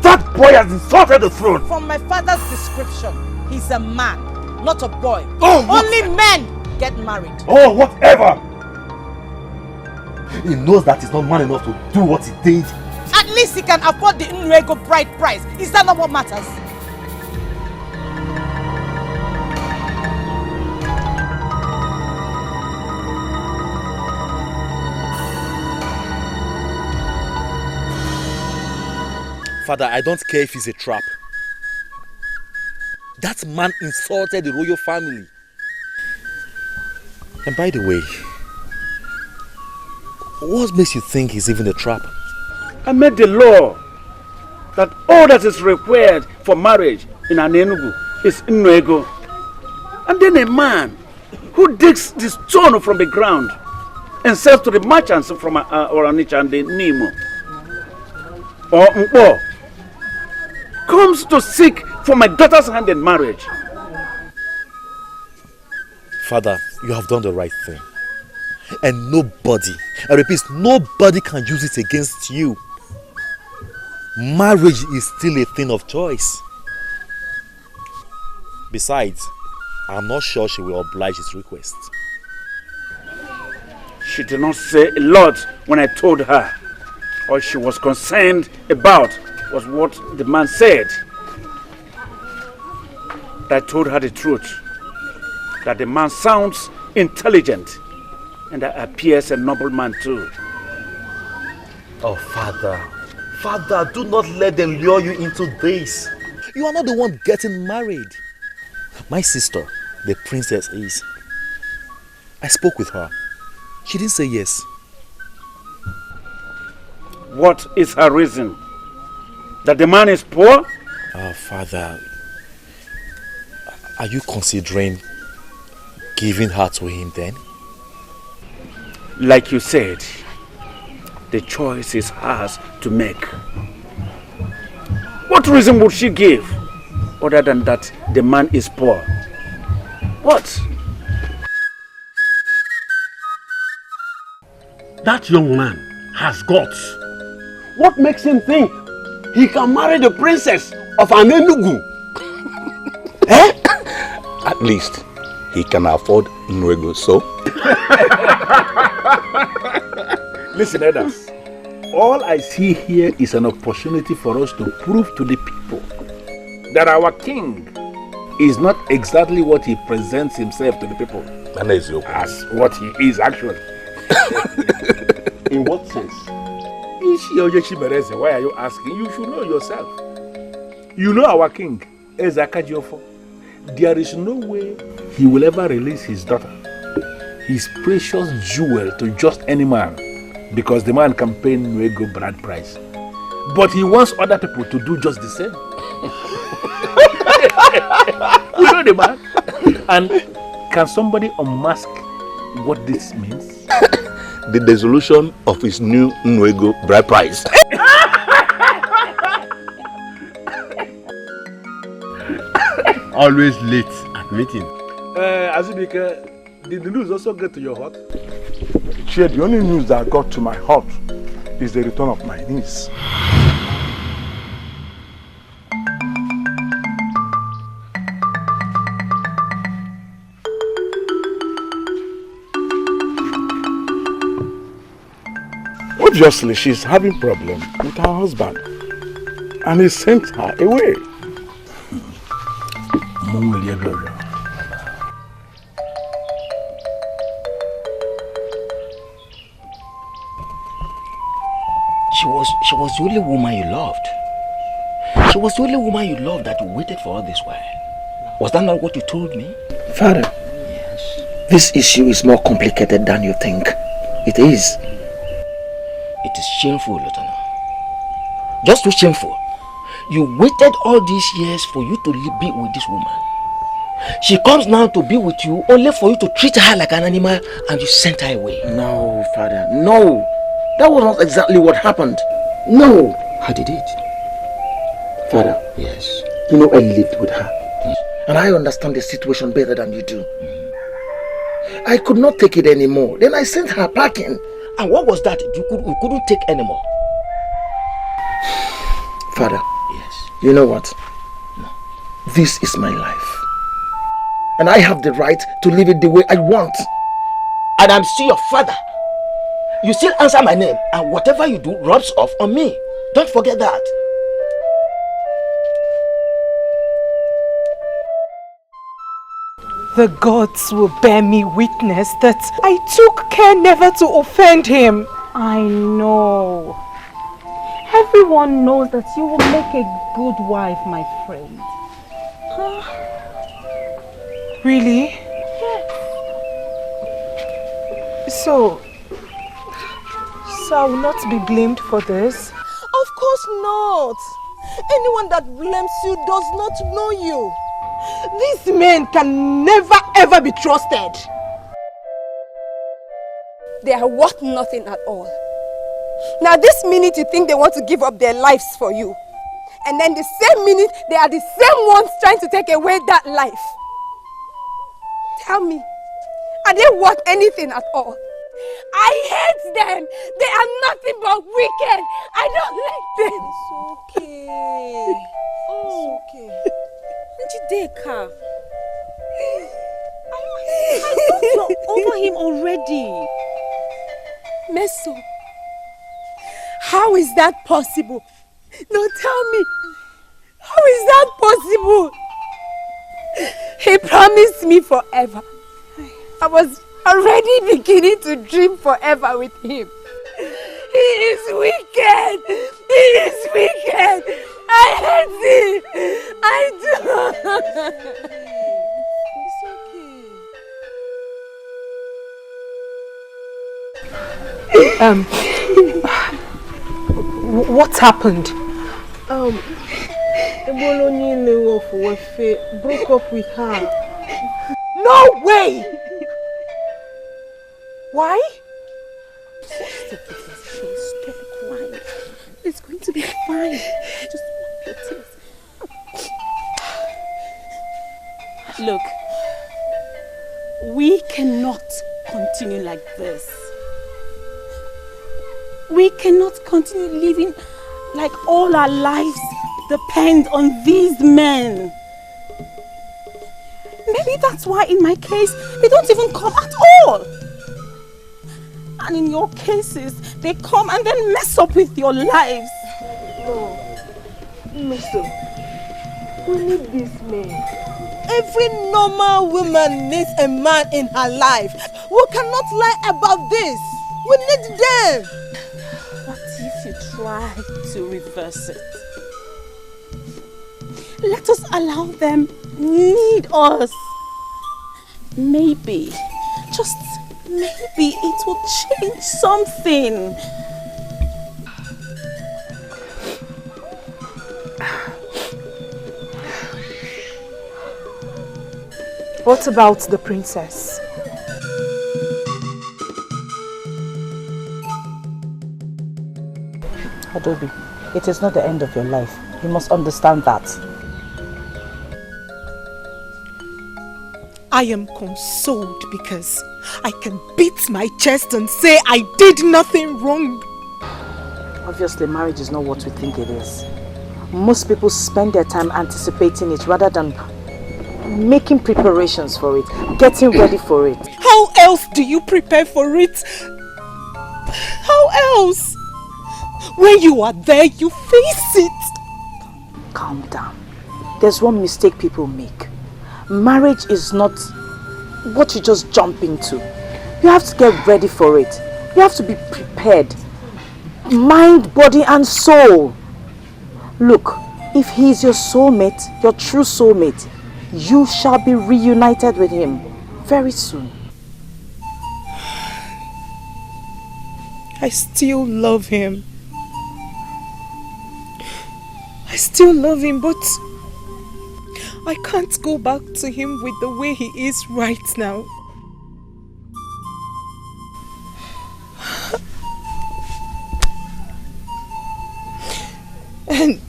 That boy has insulted the throne. From my father's description, he's a man, not a boy. Oh, only men get married. Oh, whatever! He knows that he's not man enough to do what he did. At least he can afford the Nrego bride price. Is that not what matters? Father, I don't care if it's a trap. That man insulted the royal family. And by the way, what makes you think it's even a trap? I made the law that all that is required for marriage in Anenugu is Nrego. And then a man who digs the stone from the ground and sells to the merchants from Oranicha and the Nimo or Mpo comes to seek for my daughter's hand in marriage. Father, you have done the right thing. And nobody, I repeat, nobody can use it against you. Marriage is still a thing of choice. Besides, I'm not sure she will oblige his request. She did not say a lot when I told her. All she was concerned about was what the man said. I told her the truth, that the man sounds intelligent and appears a noble man too. Oh, Father, do not let them lure you into this. You are not the one getting married. My sister, the princess, is. I spoke with her. She didn't say yes. What is her reason? That the man is poor? Father, are you considering giving her to him then? Like you said, the choice is hers to make. What reason would she give other than that the man is poor? What? That young man has guts? What makes him think he can marry the princess of an Enugu? Eh? At least he can afford Nwego, so? Listen, elders. All I see here is an opportunity for us to prove to the people that our king is not exactly what he presents himself to the people as what he is actually. In what sense? Why are you asking? You should know yourself. You know our king, Ezakajiofo. There is no way he will ever release his daughter, his precious jewel, to just any man, because the man can pay Nwego bride price. But he wants other people to do just the same. You know the man? And can somebody unmask what this means? The dissolution of his new Nwego bride price. Always late at meeting. Azubike, did the news also get to your heart? Chair, the only news that got to my heart is the return of my niece. Obviously, she's having problem with her husband, and he sent her away. She was the only woman you loved. She was the only woman you loved that you waited for all this while. Was that not what you told me? Father, yes. This issue is more complicated than you think. It is. It is shameful, Lieutenant. Just too shameful. You waited all these years for you to be with this woman. She comes now to be with you only for you to treat her like an animal, and you sent her away. No, Father, no. That was not exactly what happened. No. How did it? Father. Yes. You know I lived with her. Yes. And I understand the situation better than you do. I could not take it anymore. Then I sent her packing. And what was that you couldn't take anymore? Father. Yes. You know what? No. This is my life. And I have the right to live it the way I want. And I'm still your father. You still answer my name, and whatever you do rubs off on me. Don't forget that. The gods will bear me witness that I took care never to offend him. I know. Everyone knows that you will make a good wife, my friend. Really? Yes. So I will not be blamed for this? Of course not. Anyone that blames you does not know you. These men can never ever be trusted. They are worth nothing at all. Now this minute you think they want to give up their lives for you. And then the same minute they are the same ones trying to take away that life. Tell me, are they worth anything at all? I hate them. They are nothing but wicked. I don't like them. It's okay. Oh, it's okay. Jideka. I thought you're over him already. Meso, how is that possible? No, tell me. How is that possible? He promised me forever. I was already beginning to dream forever with him. He is wicked. He is wicked. I hate him. I do. It's okay. What happened? Broke up with her. No way! Why? Stop crying. It's going to be fine. Just wipe your tears. Look, we cannot continue like this. We cannot continue living like all our lives depend on these men. Maybe that's why in my case, they don't even come at all. And in your cases, they come and then mess up with your lives. No. Mister, we need these men. Every normal woman needs a man in her life. We cannot lie about this. We need them. What if you try to reverse it? Let us allow them need us. Maybe, just maybe it will change something. What about the princess? Adobe, it is not the end of your life. You must understand that. I am consoled because I can beat my chest and say I did nothing wrong. Obviously, marriage is not what we think it is. Most people spend their time anticipating it rather than making preparations for it, getting ready for it. How else do you prepare for it? How else? When you are there, you face it. Calm down. There's one mistake people make. Marriage is not what you just jump into. You have to get ready for it. You have to be prepared. Mind, body and soul. Look, if he is your soulmate, your true soulmate, you shall be reunited with him very soon. I still love him. I still love him, but I can't go back to him with the way he is right now. And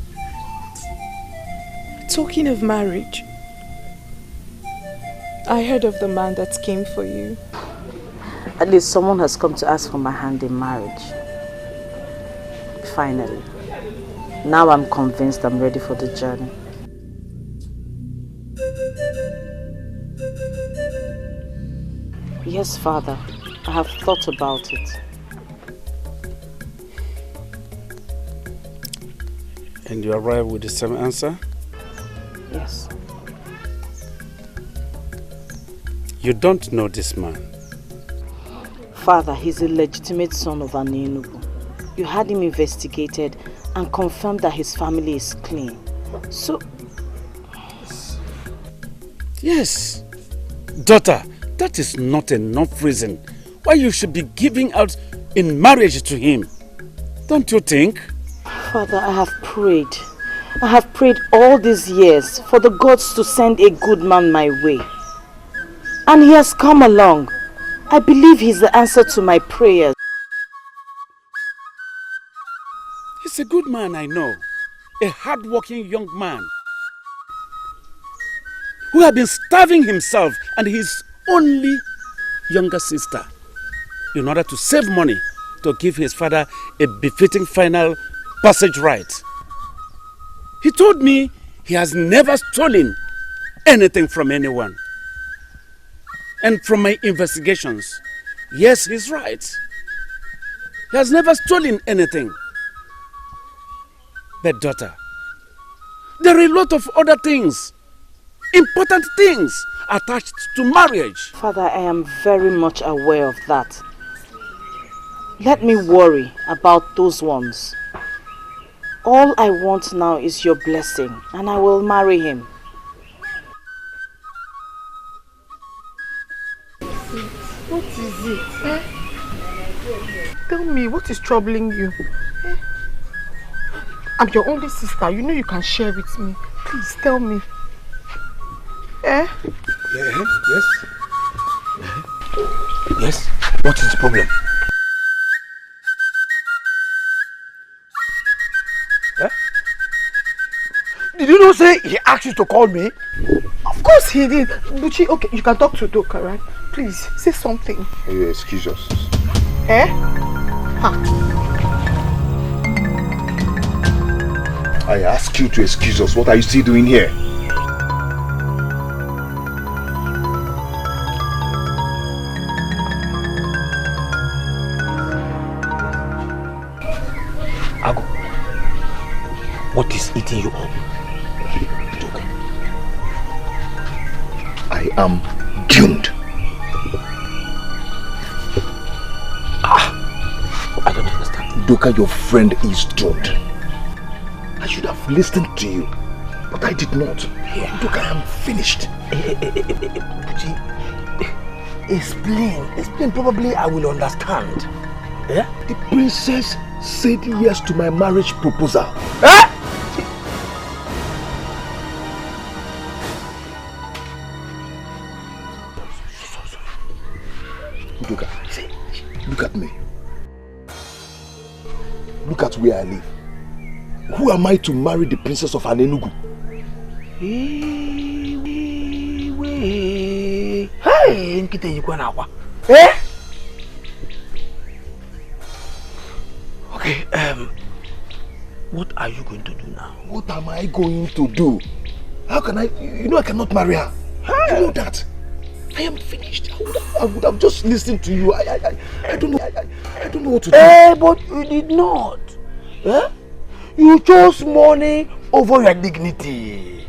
talking of marriage, I heard of the man that came for you. At least someone has come to ask for my hand in marriage. Finally. Now I'm convinced I'm ready for the journey. Yes, Father. I have thought about it. And you arrive with the same answer? Yes. You don't know this man. Father, he's a legitimate son of Anenubu. You had him investigated and confirmed that his family is clean. So... Yes. Daughter, that is not enough reason why you should be giving out in marriage to him. Don't you think? Father, I have prayed. I have prayed all these years for the gods to send a good man my way. And he has come along. I believe he's the answer to my prayers. He's a good man, I know. A hard-working young man who had been starving himself and his only younger sister in order to save money to give his father a befitting final passage right. He told me he has never stolen anything from anyone. And from my investigations, yes, he's right. He has never stolen anything. But daughter, there are a lot of other things, important things attached to marriage. Father, I am very much aware of that. Let me worry about those ones. All I want now is your blessing, and I will marry him. What is it? Tell me, what is troubling you? I'm your only sister. You know you can share with me. Please tell me. Yes. Yes. What is the problem? Did you not say he asked you to call me? Of course he did. Buchi, okay, you can talk to Doka, right? Please, say something. You excuse us. Ha. I ask you to excuse us. What are you still doing here? Ago, what is eating you up? I am doomed. I don't understand. Doka, your friend is doomed. I should have listened to you, but I did not. Yeah. Doka, I am finished. Buchi, explain. Probably I will understand. Yeah? The princess said yes to my marriage proposal. Eh? Doka, look at me. Look at where I live. Who am I to marry the princess of Anenugu? Hey, nkite yikwa na akwa. Eh? Okay, what are you going to do now? What am I going to do? How can I? You know I cannot marry her. You know that. I am finished. I would have just listened to you. I don't know. I don't know what to do. But you did not. Eh? You chose money over your dignity.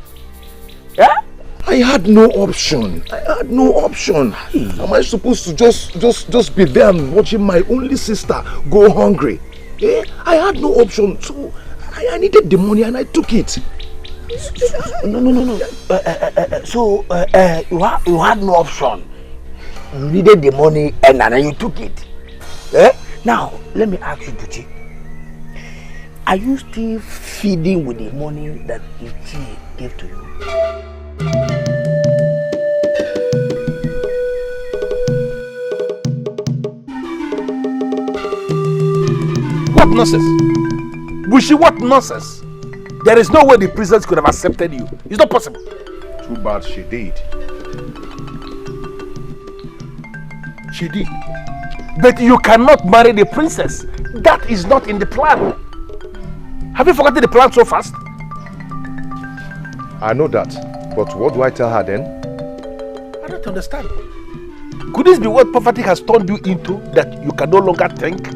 Yeah? I had no option. Am I supposed to just be there and watching my only sister go hungry? Eh? I had no option. So I needed the money and I took it. No. So you had no option. You needed the money and then you took it. Eh? Now let me ask you, Buchi. Are you still feeding with the money that Ichi gave to you? What nonsense? Bushi, what nonsense? There is no way the princess could have accepted you. It's not possible. Too bad she did. She did. But you cannot marry the princess. That is not in the plan. Have you forgotten the plan so fast? I know that. But what do I tell her then? I don't understand. Could this be what poverty has turned you into? That you can no longer think?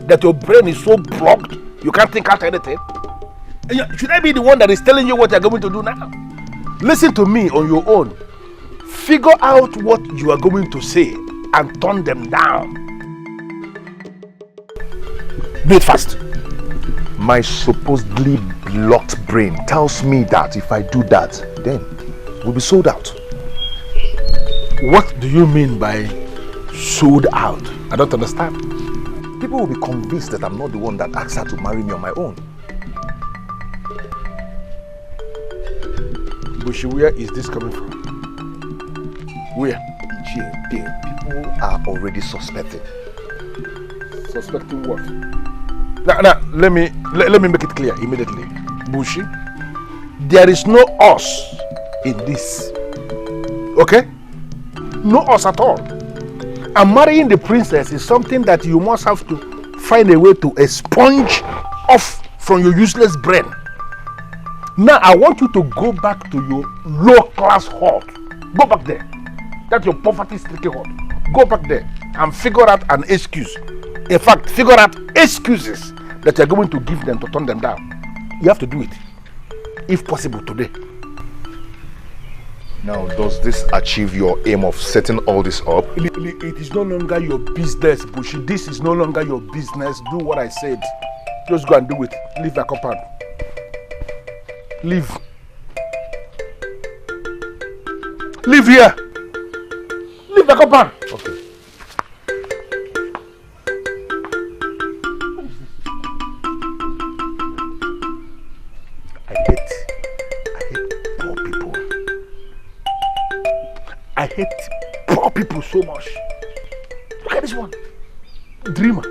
That your brain is so blocked, you can't think out anything? Should I be the one that is telling you what you're going to do now? Listen to me on your own. Figure out what you are going to say and turn them down. Do it fast. My supposedly blocked brain tells me that if I do that, then we'll be sold out. What do you mean by sold out? I don't understand. People will be convinced that I'm not the one that asked her to marry me on my own. Bushi, where is this coming from? Where? People are already suspecting. Suspecting what? Now, let me make it clear immediately. Bushi, there is no us in this. Okay? No us at all. And marrying the princess is something that you must have to find a way to expunge off from your useless brain. Now I want you to go back to your low-class hut. Go back there. That's your poverty-stricken hut. Go back there and figure out an excuse. In fact, figure out excuses that you're going to give them to turn them down. You have to do it, if possible, today. Now, does this achieve your aim of setting all this up? It is no longer your business, Bushi. This is no longer your business. Do what I said. Just go and do it. Leave the compound. Leave. Leave here. Leave the compound. Okay. I hate poor people. I hate poor people so much. Look at this one. Dreamer.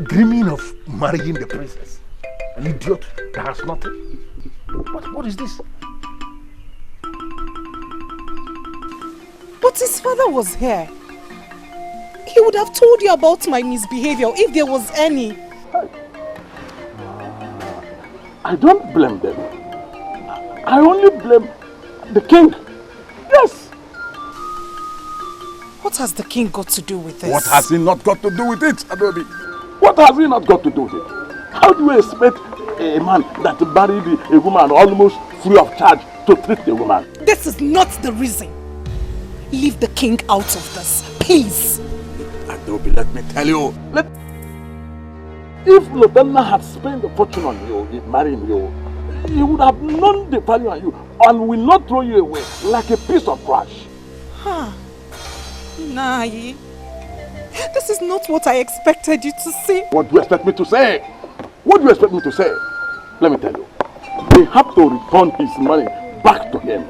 Dreaming of marrying the princess. An idiot that has nothing. What is this? But his father was here. He would have told you about my misbehavior if there was any. I don't blame them. I only blame the king. Yes. What has the king got to do with this? What has he not got to do with it, Adobe? What has he not got to do with it? How do you expect a man that married a woman almost free of charge to treat the woman? This is not the reason. Leave the king out of this, please. Adobe, let me tell you. If Lobenna had spent a fortune on you in marrying you, he would have known the value on you and will not throw you away like a piece of trash. Huh. Nai, this is not what I expected you to say. What do you expect me to say? What do you expect me to say? Let me tell you. They have to return his money back to him.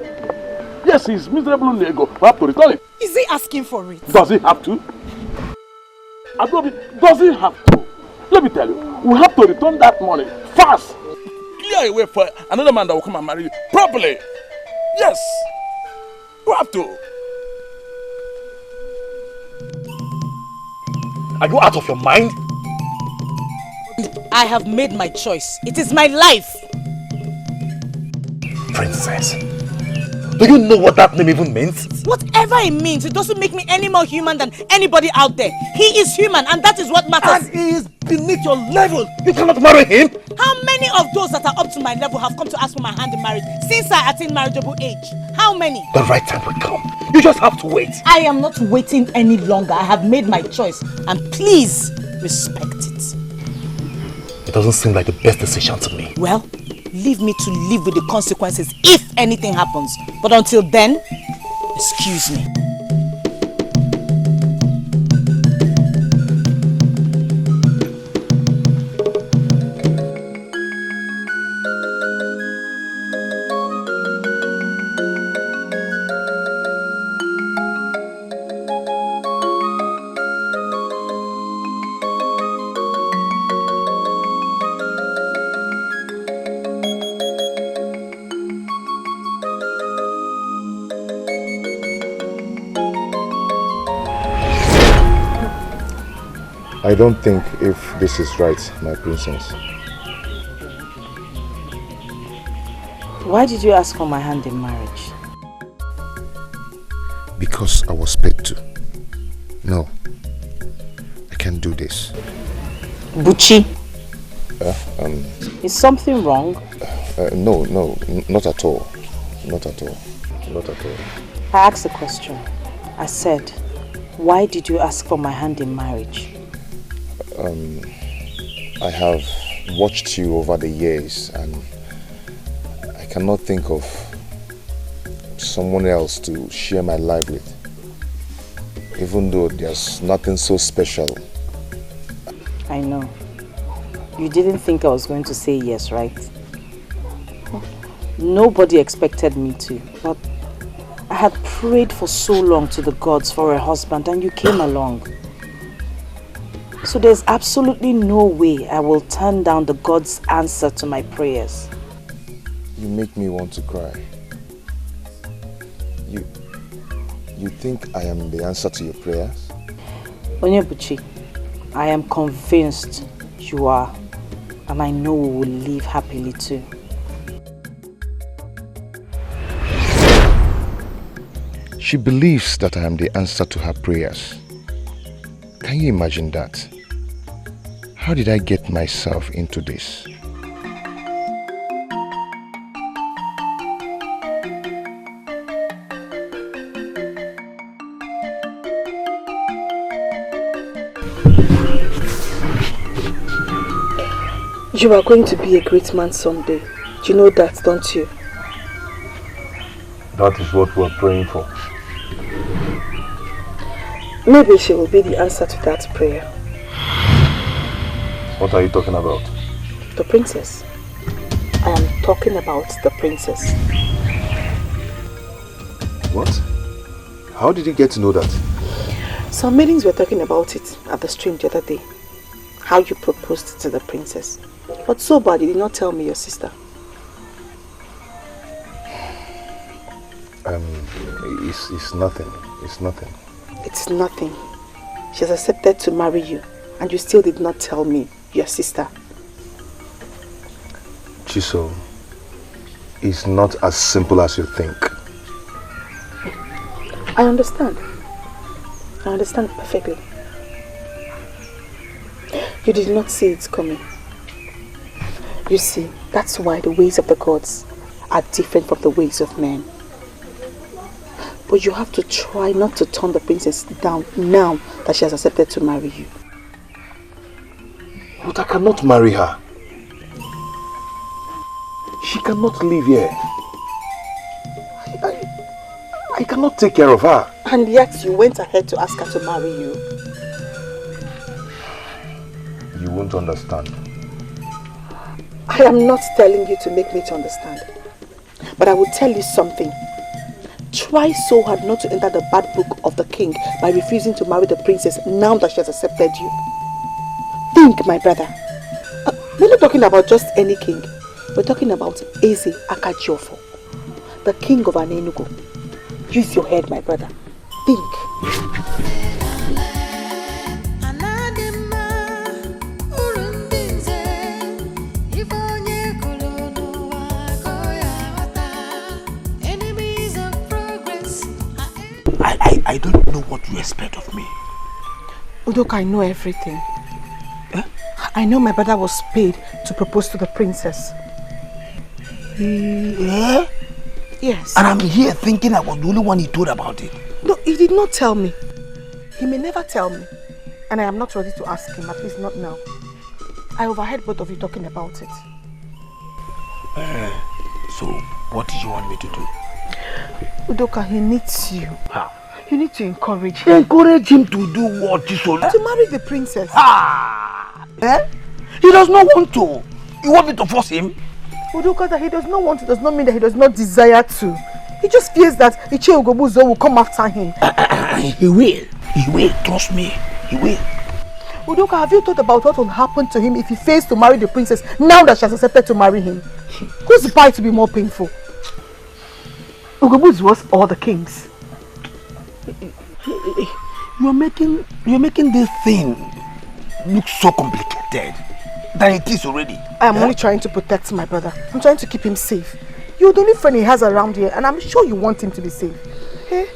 Yes, his miserable nego have to return it. Is he asking for it? Does he have to? Adobe, does he have to? Let me tell you, we have to return that money fast. Clear a way for another man that will come and marry you properly. Yes, we have to. Are you out of your mind? I have made my choice. It is my life. Princess, do you know what that name even means? Whatever it means, it doesn't make me any more human than anybody out there. He is human and that is what matters. And he is beneath your level. You cannot marry him. How many of those that are up to my level have come to ask for my hand in marriage since I attained marriageable age? How many? The right time will come. You just have to wait. I am not waiting any longer. I have made my choice and please respect it. It doesn't seem like the best decision to me. Well, leave me to live with the consequences if anything happens. But until then, excuse me. I don't think if this is right, my princess. Why did you ask for my hand in marriage? Because I was paid to. No, I can't do this. Buchi, is something wrong? No, not at all. Not at all. Not at all. I asked a question. I said, why did you ask for my hand in marriage? I have watched you over the years and I cannot think of someone else to share my life with. Even though there's nothing so special. I know. You didn't think I was going to say yes, right? Nobody expected me to, but I had prayed for so long to the gods for a husband and you came along. So there's absolutely no way I will turn down the God's answer to my prayers. You make me want to cry. You think I am the answer to your prayers? Onyebuchi, I am convinced you are, and I know we will live happily too. She believes that I am the answer to her prayers. Can you imagine that? How did I get myself into this? You are going to be a great man someday. You know that, don't you? That is what we are praying for. Maybe she will be the answer to that prayer. What are you talking about? The princess. I am talking about the princess. What? How did you get to know that? Some meetings were talking about it at the stream the other day. How you proposed to the princess. But so bad you did not tell me your sister. It's nothing. It's nothing. It's nothing. She has accepted to marry you and you still did not tell me your sister. Chiso, it's not as simple as you think. I understand. I understand perfectly. You did not see it coming. You see, that's why the ways of the gods are different from the ways of men. But you have to try not to turn the princess down now that she has accepted to marry you. But I cannot marry her. She cannot live here. I cannot take care of her. And yet you went ahead to ask her to marry you. You won't understand. I am not telling you to make me to understand. But I will tell you something. Try so hard not to enter the bad book of the king by refusing to marry the princess now that she has accepted you. Think, my brother. We're not talking about just any king. We're talking about Eze Akajiofo, the king of Anenugu. Use your head, my brother. Think. I don't know what you expect of me. Udoka, I know everything. I know my brother was paid to propose to the princess. Yeah? Yes. And I'm here thinking I was the only one he told about it. No, he did not tell me. He may never tell me. And I am not ready to ask him, at least not now. I overheard both of you talking about it. So, what do you want me to do? Udoka, he needs you. How? You need to encourage him. Encourage him to do what, Chisola? To marry the princess. He does not want to. You want me to force him? Udoka, that he does not want to does not mean that he does not desire to. He just fears that Iche Ugobuzo will come after him. He will. He will. Trust me. He will. Udoka, have you thought about what will happen to him if he fails to marry the princess now that she has accepted to marry him? Whose bite to be more painful? Ugobuzo was all the kings. You're making this thing look so complicated than it is already. I am only trying to protect my brother. I'm trying to keep him safe. You're the only friend he has around here, and I'm sure you want him to be safe. Hey,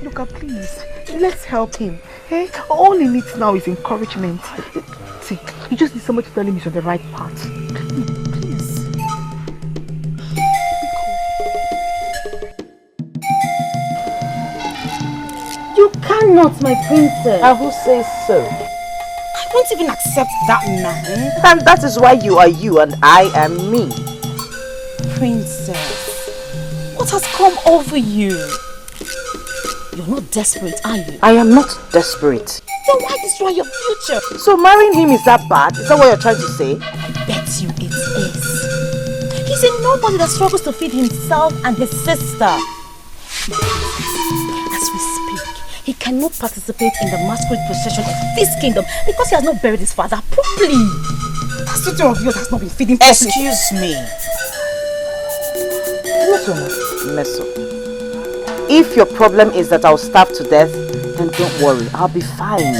Luca, please, let's help him. Hey, all he needs now is encouragement. See, he just needs somebody to tell him he's on the right path. Please. You cannot, my princess. And who says so? I won't even accept that man. And that is why you are you and I am me. Princess, what has come over you? You're not desperate, are you? I am not desperate. Then why destroy your future? So marrying him is that bad? Is that what you're trying to say? I bet you it is. He's a nobody that struggles to feed himself and his sister. As we speak, he cannot participate in the masquerade procession of this kingdom because he has not buried his father properly. That statue of yours has not been feeding properly. Excuse me. Meso. If your problem is that I'll starve to death, then don't worry, I'll be fine.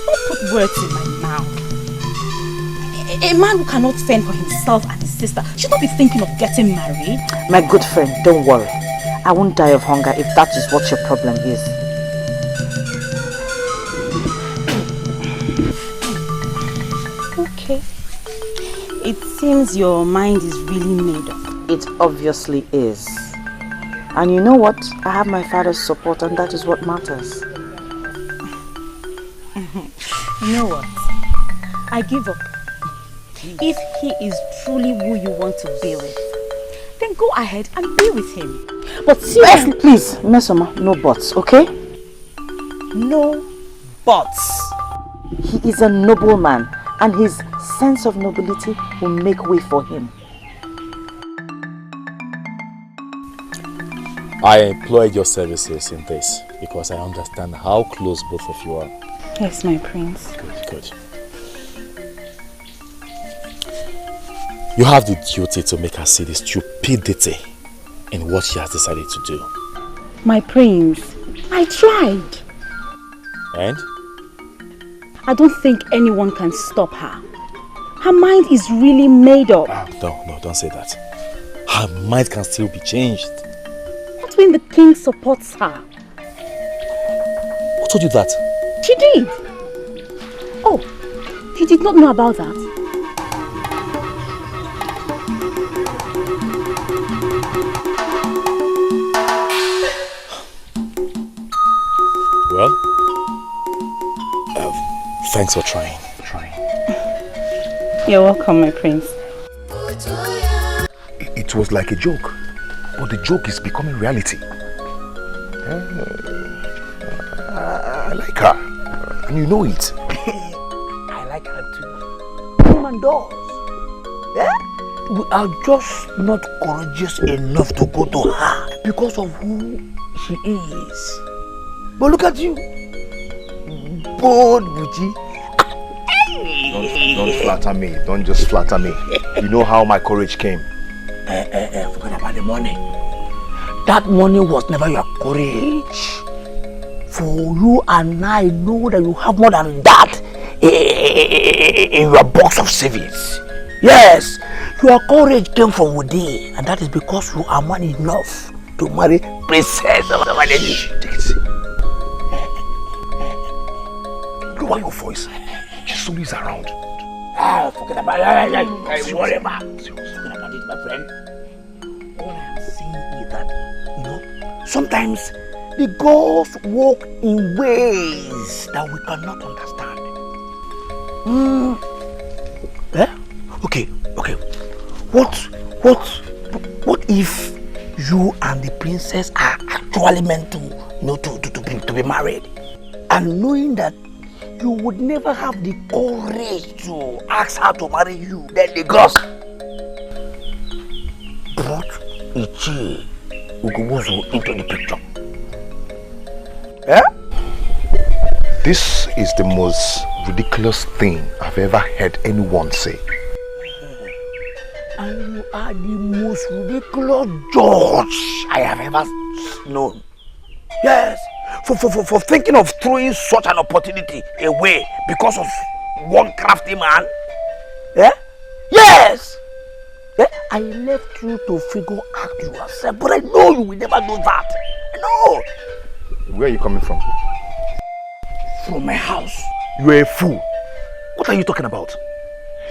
Don't put words in my mouth. A man who cannot fend for himself and his sister should not be thinking of getting married. My good friend, don't worry. I won't die of hunger if that is what your problem is. Okay. It seems your mind is really made up. It obviously is. And you know what? I have my father's support, and that is what matters. You know what? I give up. If he is truly who you want to be with, then go ahead and be with him. But seriously, please, Mesoma, no buts, okay? No buts. He is a noble man, and his sense of nobility will make way for him. I employed your services in this because I understand how close both of you are. Yes, my prince. Good. You have the duty to make her see the stupidity in what she has decided to do. My prince, I tried. And? I don't think anyone can stop her. Her mind is really made up. No, don't say that. Her mind can still be changed. That's when the king supports her. Who told you that? She did. Oh, you did not know about that? Well, thanks for trying. You're welcome, my prince. It was like a joke, but the joke is becoming reality. I like her, and you know it. I like her too. Woman does. Yeah? We are just not courageous enough to go to her because of who she is. But look at you. Bold Buchi. Don't flatter me. Don't just flatter me. You know how my courage came. Forget about the money. That money was never your courage. For you and I know that you have more than that in your box of savings. Yes, your courage came from within, and that is because you are man enough to marry Princess. Take it easy. Lower your voice. She's always around. Forget about it. Worry about it. Forget about it, my friend. All I am saying is that, you know, sometimes the gods walk in ways that we cannot understand. Okay. What if you and the princess are actually meant to, you know, to be married, and knowing that you would never have the courage to ask her to marry you, then the gods brought Ichi Ugubuzu into the picture? Yeah? This is the most ridiculous thing I've ever heard anyone say. And you are the most ridiculous judge I have ever known. Yes, for thinking of throwing such an opportunity away because of one crafty man. Yeah? Yes! Yeah? I left you to figure out yourself, but I know you will never do that. I know. Where are you coming from? From my house. You are a fool. What are you talking about?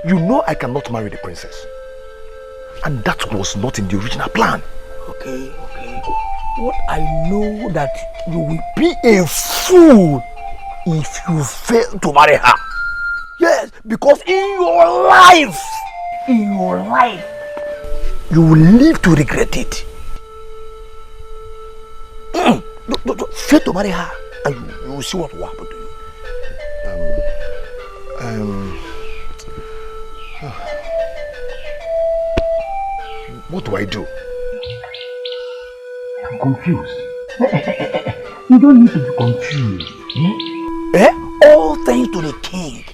You know I cannot marry the princess. And that was not in the original plan. Okay. What I know that you will be a fool if you fail to marry her. Yes, because in your life, you will live to regret it. Fail to marry her, and you will see what will happen to you. What do I do? I'm confused. You don't need to be confused. All thanks to the king.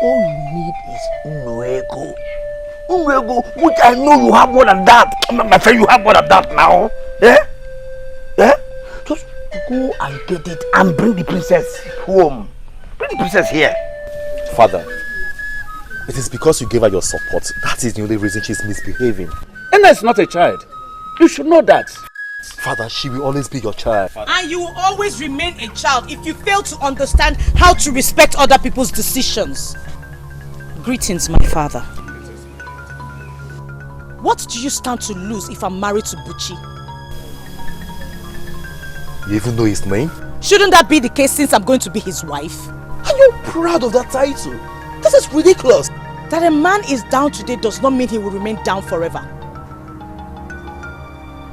All you need is Nwego. Nwego, which I know you have more than that. My friend, you have more than that now. Just go and get it and bring the princess home. Bring the princess here. Father, it is because you gave her your support. That is the only reason she's misbehaving. Enna is not a child. You should know that. Father, she will always be your child. And you will always remain a child if you fail to understand how to respect other people's decisions. Greetings, my father. What do you stand to lose if I'm married to Buchi? You even know his name? Shouldn't that be the case since I'm going to be his wife? Are you proud of that title? This is ridiculous. That a man is down today does not mean he will remain down forever.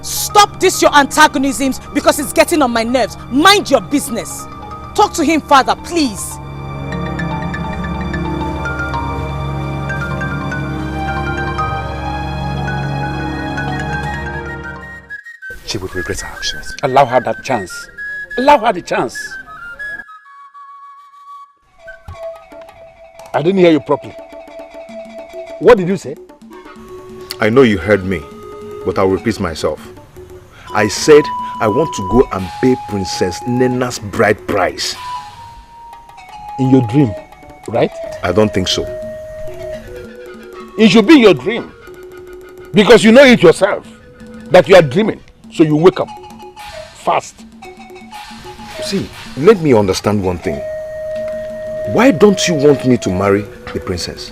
Stop this your antagonisms because it's getting on my nerves. Mind your business. Talk to him, father, please. She would regret her actions. Allow her that chance. Allow her the chance. I didn't hear you properly. What did you say? I know you heard me, but I'll repeat myself. I said I want to go and pay Princess Nena's bride price. In your dream, right? I don't think so. It should be your dream. Because you know it yourself that you are dreaming. So you wake up fast. See, let me understand one thing. Why don't you want me to marry the princess?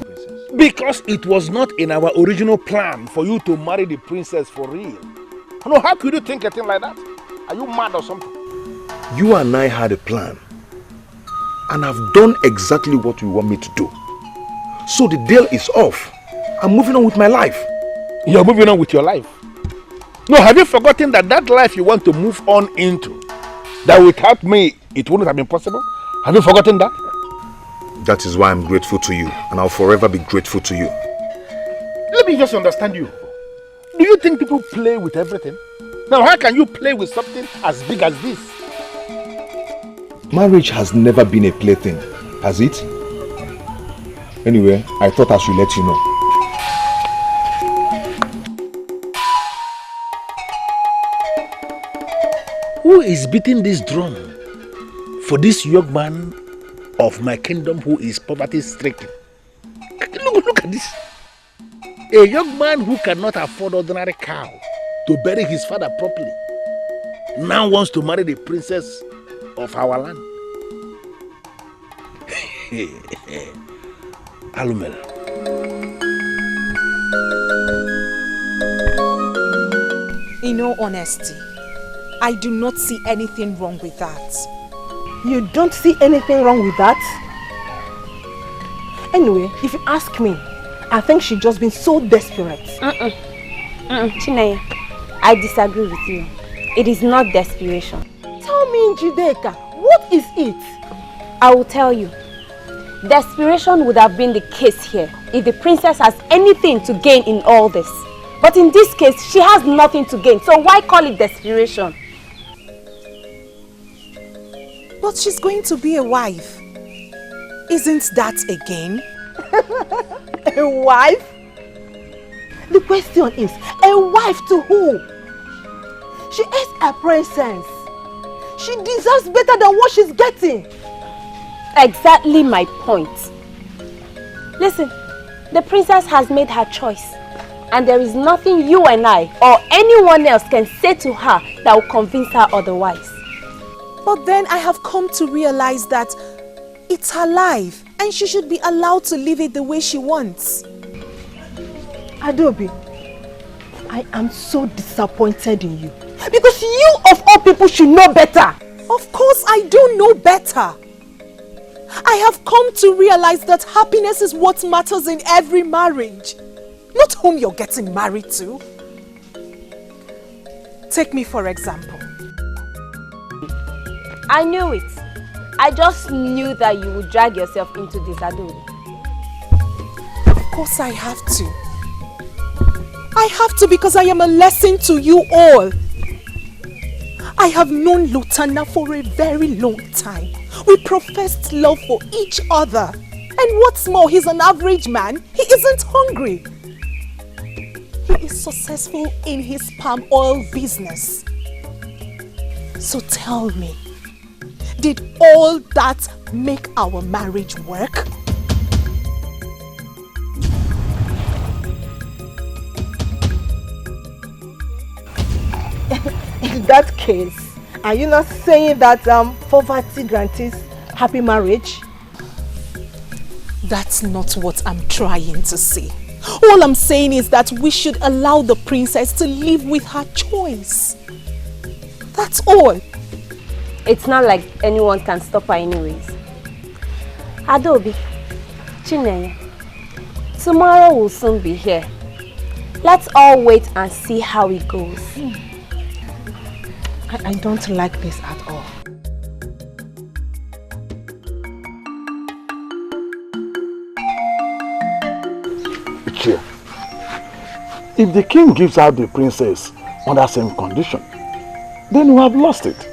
Because it was not in our original plan for you to marry the princess for real. No, how could you think a thing like that? Are you mad or something? You and I had a plan. And I've done exactly what you want me to do. So the deal is off. I'm moving on with my life. You're moving on with your life? No, have you forgotten that that life you want to move on into, that without me, it wouldn't have been possible? Have you forgotten that? That is why I'm grateful to you, and I'll forever be grateful to you. Let me just understand you. Do you think people play with everything? Now, how can you play with something as big as this? Marriage has never been a plaything, has it? Anyway, I thought I should let you know. Who is beating this drum for this young man of my kingdom who is poverty-stricken? Look at this. A young man who cannot afford ordinary cow to bury his father properly now wants to marry the princess of our land. Alumel. In all honesty, I do not see anything wrong with that. You don't see anything wrong with that? Anyway, if you ask me, I think she's just been so desperate. Chinaya, I disagree with you. It is not desperation. Tell me, Njideka, what is it? I will tell you. Desperation would have been the case here if the princess has anything to gain in all this. But in this case, she has nothing to gain. So why call it desperation? But she's going to be a wife. Isn't that a gain? A wife? The question is, a wife to who? She is a princess. She deserves better than what she's getting. Exactly my point. Listen, the princess has made her choice. And there is nothing you and I or anyone else can say to her that will convince her otherwise. But then I have come to realize that it's her life and she should be allowed to live it the way she wants. Adobe, I am so disappointed in you. Because you of all people should know better. Of course I do know better. I have come to realize that happiness is what matters in every marriage. Not whom you're getting married to. Take me for example. I knew it. I just knew that you would drag yourself into this, Adobe. Of course I have to. I have to because I am a lesson to you all. I have known Lutana for a very long time. We professed love for each other. And what's more, he's an average man. He isn't hungry. He is successful in his palm oil business. So tell me, did all that make our marriage work? In that case, are you not saying that poverty guarantees happy marriage? That's not what I'm trying to say. All I'm saying is that we should allow the princess to live with her choice. That's all. It's not like anyone can stop her anyways. Adobe, Chineye, tomorrow will soon be here. Let's all wait and see how it goes. I don't like this at all. If the king gives out the princess on that same condition, then we have lost it.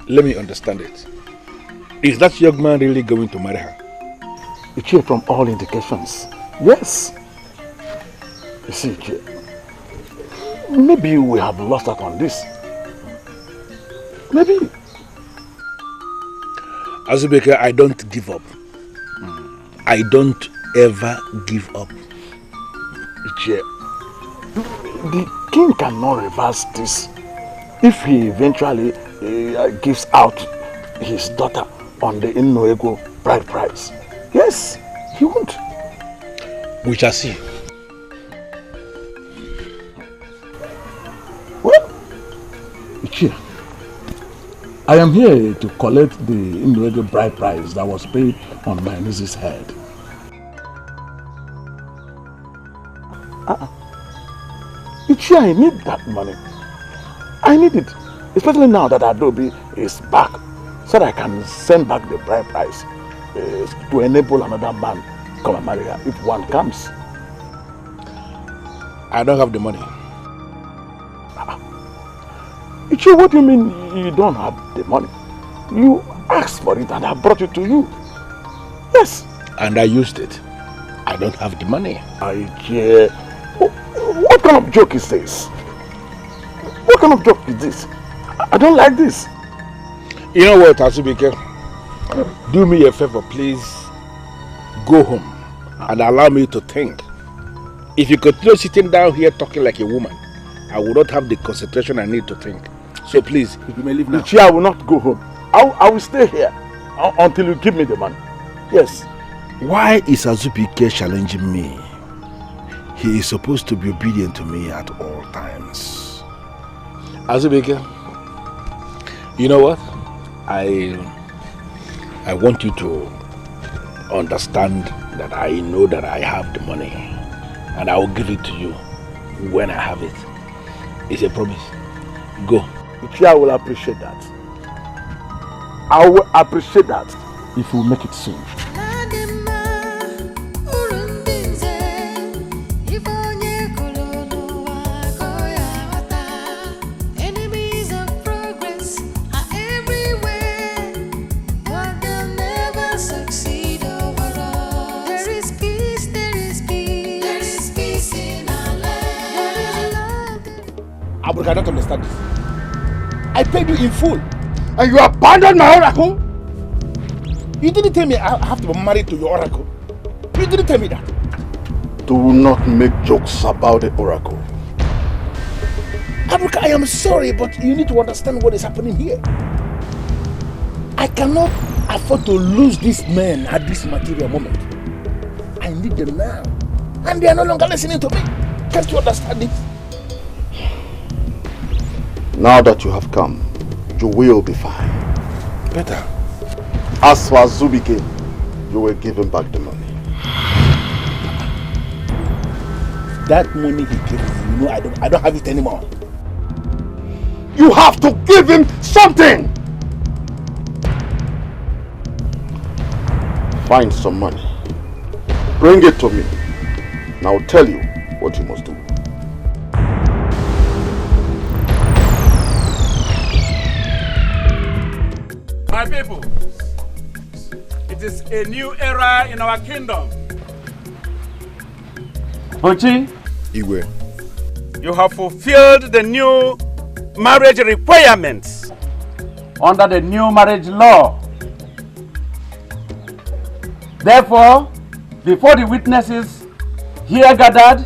Let me understand it. Is that young man really going to marry her? Ichie, from all indications, yes. You see, Ichie, maybe we have lost out on this. Maybe. Azubeke, I don't give up. I don't ever give up. The king cannot reverse this if he eventually gives out his daughter on the Innoego bride price. Yes, he won't. We shall see. Well, Ichie, I am here to collect the Innoego bride price that was paid on my niece's head. Ichie, I need that money. I need it, especially now that Adobe is back, so that I can send back the bride price to enable another man to come and marry her if one comes. I don't have the money. Ichie, what do you mean you don't have the money? You asked for it and I brought it to you. Yes. And I used it. I don't have the money. Ichie, what kind of joke is this? What kind of joke is this? I don't like this. You know what, Azubike? Do me a favor, please. Go home and allow me to think. If you continue sitting down here talking like a woman, I will not have the concentration I need to think. So please, you may leave now. Ichie, I will not go home. I will stay here until you give me the money. Yes. Why is Azubike challenging me? He is supposed to be obedient to me at all times. Azubike, you know what? I want you to understand that I know that I have the money and I will give it to you when I have it. It's a promise. Go. Ichie, I will appreciate that. I will appreciate that if you make it soon. I don't understand this. I paid you in full and you abandoned my oracle? You didn't tell me I have to be married to your oracle. You didn't tell me that. Do not make jokes about the oracle. Abuka, I am sorry, but you need to understand what is happening here. I cannot afford to lose these men at this material moment. I need them now. And they are no longer listening to me. Can't you understand this? Now that you have come, you will be fine. Better. As for Azubike, you will give him back the money. That money he gave me, you know, I don't have it anymore. You have to give him something! Find some money. Bring it to me. And I'll tell you what you must do. My people, it is a new era in our kingdom. Bochi, Iwe, you have fulfilled the new marriage requirements under the new marriage law. Therefore, before the witnesses here gathered,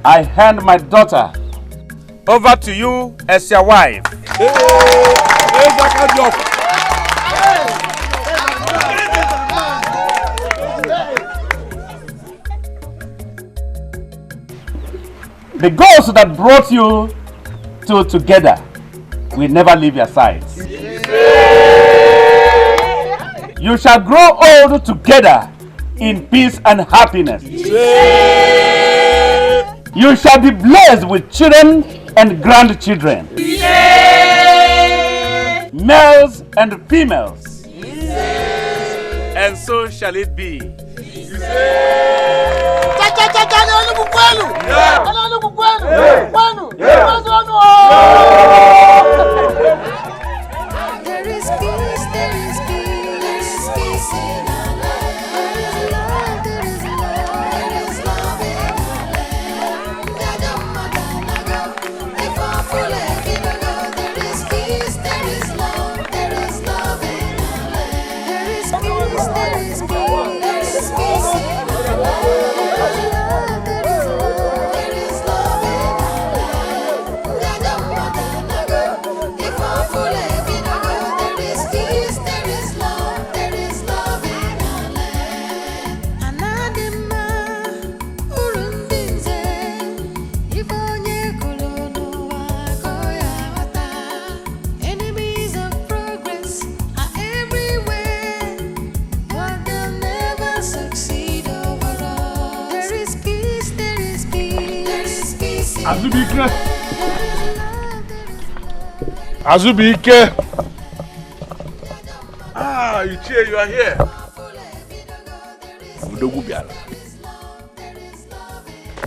I hand my daughter over to you as your wife. The ghost that brought you two together will never leave your sides. You shall grow old together in peace and happiness. You shall be blessed with children and grandchildren. Males and females. And so shall it be. There is peace, there is peace in our land. There is love, there is love in our land. There is peace, there is love in our land. There is Azubike! Azubike! Ah, Ichie, you are here.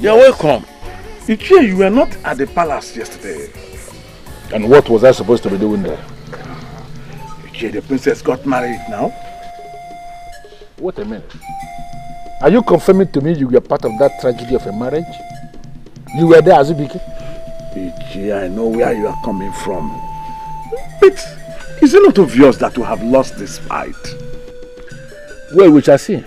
You're welcome. Ichie, you were not at the palace yesterday. And what was I supposed to be doing there? Ichie, the princess got married now. Wait a minute. Are you confirming to me you were part of that tragedy of a marriage? You were there, Azubike? Ichie, I know where you are coming from. But is it not obvious that you have lost this fight? Well, we shall see.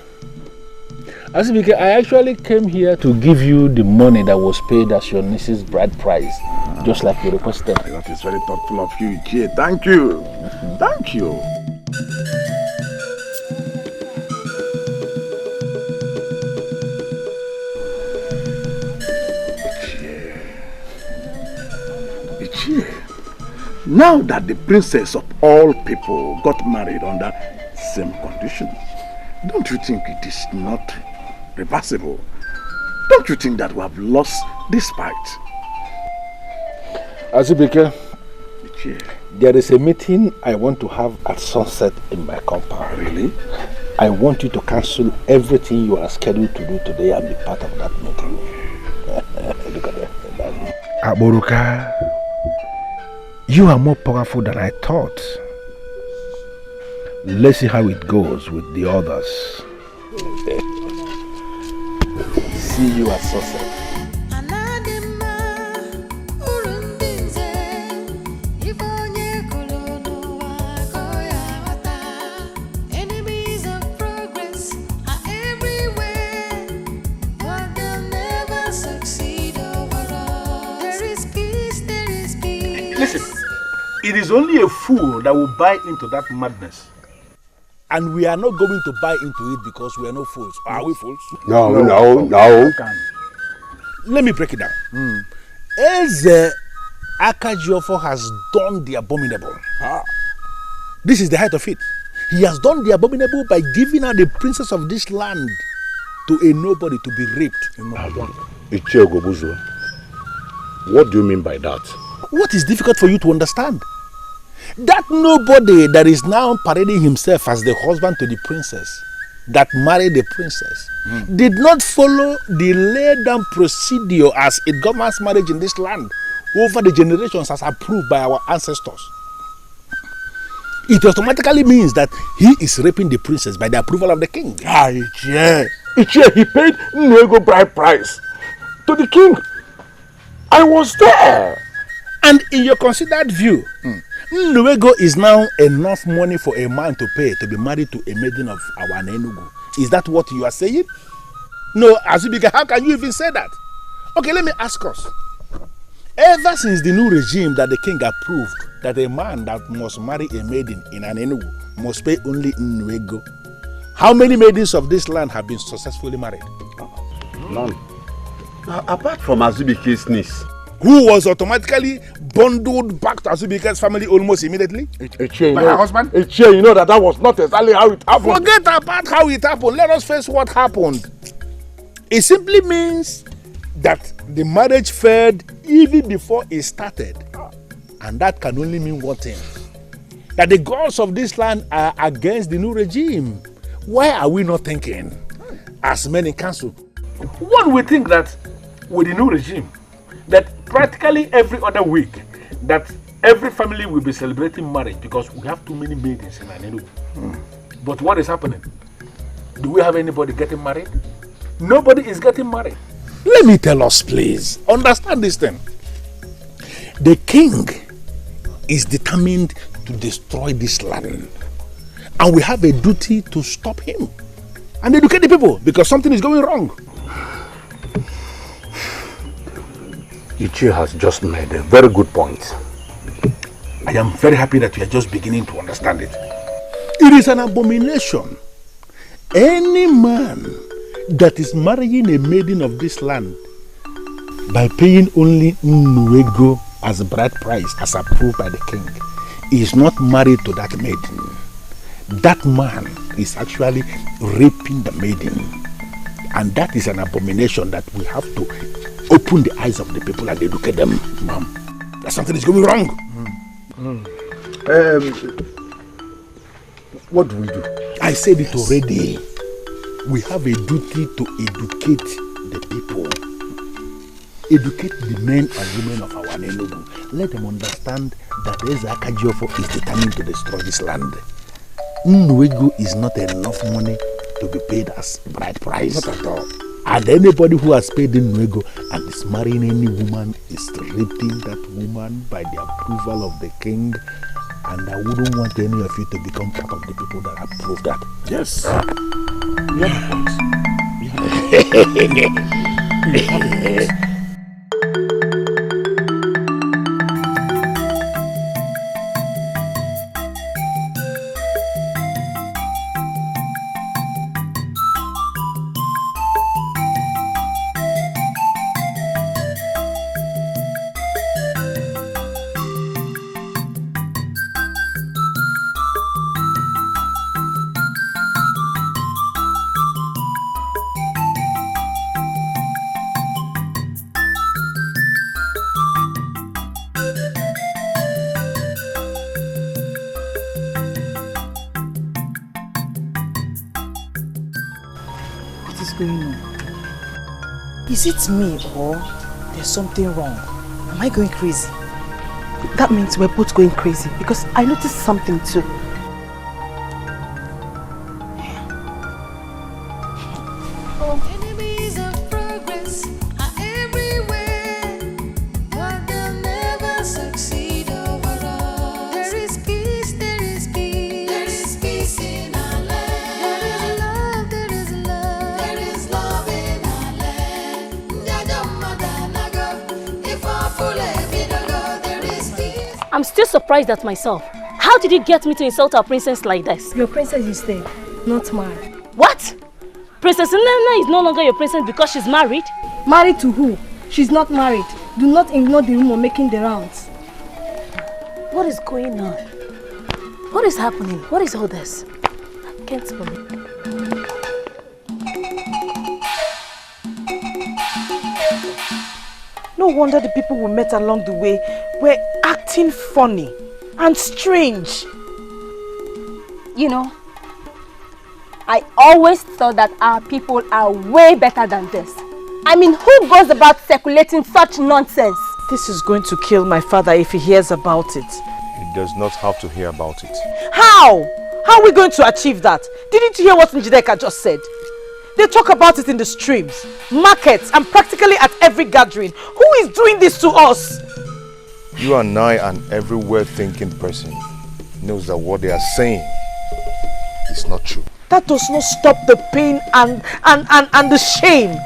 Azubike, I actually came here to give you the money that was paid as your niece's bride price, just like you requested. That is very thoughtful of you, Ichie. Thank you. Thank you. Now that the princess of all people got married under same conditions, don't you think it is not reversible? Don't you think that we have lost this fight? Azubike, there is a meeting I want to have at sunset in my compound. Really? I want you to cancel everything you are scheduled to do today and be part of that meeting. Look at that. Aburuka. You are more powerful than I thought. Let's see how it goes with the others. See you at sunset. Listen, it is only a fool that will buy into that madness. And we are not going to buy into it because we are no fools. Are we fools? No. Let me break it down. Eze Akajiofo has done the abominable. This is the height of it. He has done the abominable by giving her the princess of this land to a nobody to be raped. What do you mean by that? What is difficult for you to understand? That nobody that is now parading himself as the husband to the princess, that married the princess, did not follow the laid down procedure as it governs marriage in this land over the generations as approved by our ancestors. It automatically means that he is raping the princess by the approval of the king. Ichie, he paid Nego bride price to the king. I was there. And in your considered view, Nwego is now enough money for a man to pay to be married to a maiden of our Enugu. Is that what you are saying? No, Azubike, how can you even say that? Okay, let me ask us. Ever since the new regime that the king approved that a man that must marry a maiden in an Enugu must pay only Nwego, how many maidens of this land have been successfully married? None. Apart from Azubike's niece. Who was automatically bundled back to Azubike's family almost immediately? By her husband? You know that was not exactly how it happened. Forget about how it happened. Let us face what happened. It simply means that the marriage failed even before it started. And that can only mean one thing. That the gods of this land are against the new regime. Why are we not thinking, as men in council? One would think that with the new regime, that practically every other week, that every family will be celebrating marriage because we have too many maidens in Enugu. But what is happening? Do we have anybody getting married? Nobody is getting married. Let me tell us, please. Understand this thing. The king is determined to destroy this land. And we have a duty to stop him and educate the people because something is going wrong. Ichie has just made a very good point. I am very happy that you are just beginning to understand it. It is an abomination. Any man that is marrying a maiden of this land by paying only Nwego as a bride price as approved by the king is not married to that maiden. That man is actually raping the maiden. And that is an abomination that we have to open the eyes of the people and educate them, ma'am. That something is going wrong. What do we do? I said it already. We have a duty to educate the people. Educate the men and women of our Enugu. Let them understand that Eze Akajiofo is determined to destroy this land. Nnuego is not enough money to be paid as bride price. Not at all. And anybody who has paid Nnuego and is marrying any woman is raping that woman by the approval of the king. And I wouldn't want any of you to become part of the people that approve that. Yes. You have a point. Is it me or there's something wrong? Am I going crazy? That means we're both going crazy because I noticed something too. Enemies of progress are everywhere, but they'll never succeed over us. There is peace, there is peace, there is peace in our land. There is love, there is love in our land. There is peace. I'm still surprised at myself. How did you get me to insult our princess like this? Your princess is there, not mine. What? Princess Nana is no longer your princess because she's married? Married to who? She's not married. Do not ignore the rumor making the rounds. What is going on? What is happening? What is all this? I can't believe it. No wonder the people we met along the way were acting funny and strange. You know, I always thought that our people are way better than this. I mean, who goes about circulating such nonsense? This is going to kill my father if he hears about it. He does not have to hear about it. How? How are we going to achieve that? Didn't you hear what Njideka just said? They talk about it in the streams, markets, and practically at every gathering. Who is doing this to us? You and I and every well-thinking person knows that what they are saying is not true. That does not stop the pain and the shame.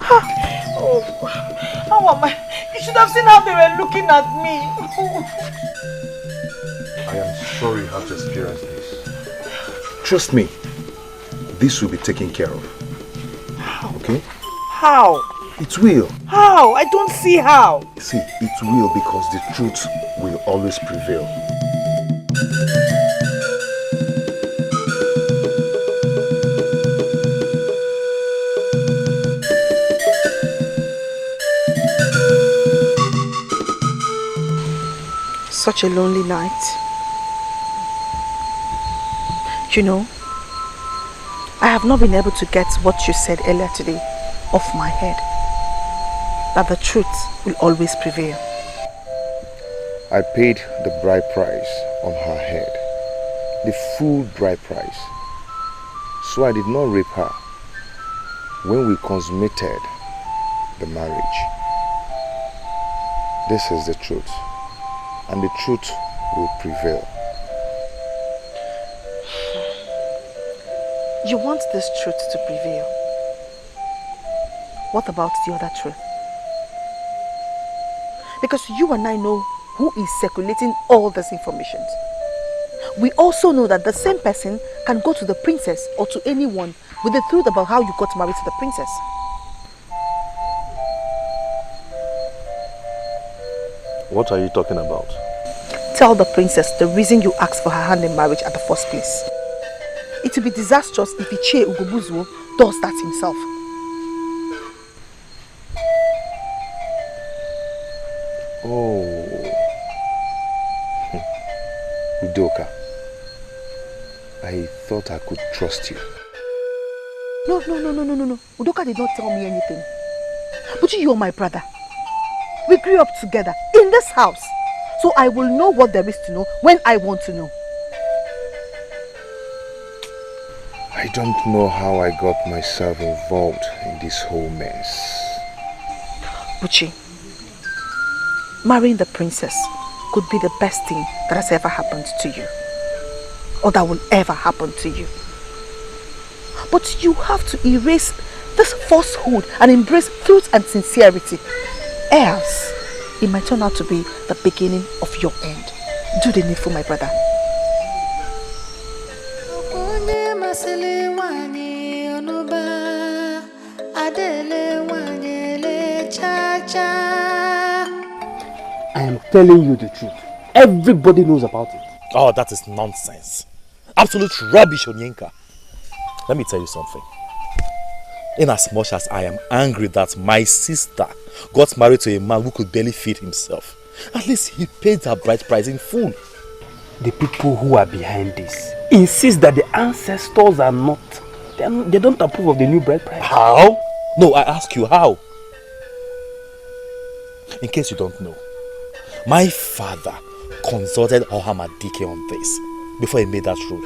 Oh, how am I? You should have seen how they were looking at me. I am sorry you have to experience this. Trust me, this will be taken care of. How? Okay? How? It will. How? I don't see how. See, it will because the truth will always prevail. Such a lonely night. You know, I have not been able to get what you said earlier today off my head. That the truth will always prevail. I paid the bride price on her head. The full bride price. So I did not rape her when we consummated the marriage. This is the truth. And the truth will prevail. You want this truth to prevail. What about the other truth? Because you and I know who is circulating all this information. We also know that the same person can go to the princess or to anyone with the truth about how you got married to the princess. What are you talking about? Tell the princess the reason you asked for her hand in marriage at the first place. It will be disastrous if Ichie Ugobuzuo does that himself. Oh. Udoka, I thought I could trust you. No. Udoka did not tell me anything. But you are my brother. We grew up together in this house. So I will know what there is to know when I want to know. I don't know how I got myself involved in this whole mess. Buchi, marrying the princess could be the best thing that has ever happened to you. Or that will ever happen to you. But you have to erase this falsehood and embrace truth and sincerity. Else, it might turn out to be the beginning of your end. Do the needful, my brother. I am telling you the truth. Everybody knows about it. Oh, that is nonsense. Absolute rubbish, Onyenka. Let me tell you something. In as much as I am angry that my sister got married to a man who could barely feed himself, at least he paid her bride price in full. The people who are behind this insist that the ancestors are not, they don't approve of the new bride price. How? No, I ask you, how? In case you don't know, my father consulted Ohamadike on this before he made that rule.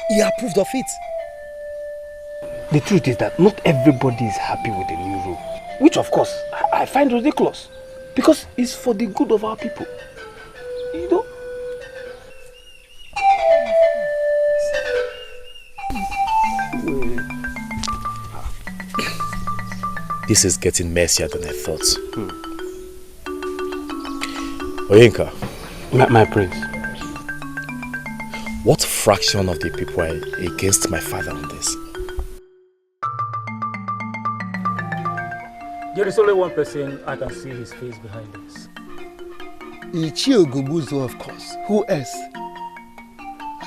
He approved of it. The truth is that not everybody is happy with the new rule, which of course I find ridiculous because it's for the good of our people. You know? This is getting messier than I thought. Oyenka. My prince. What fraction of the people are against my father on this? There is only one person I can see his face behind this. Ichio Gubuzo, of course. Who else?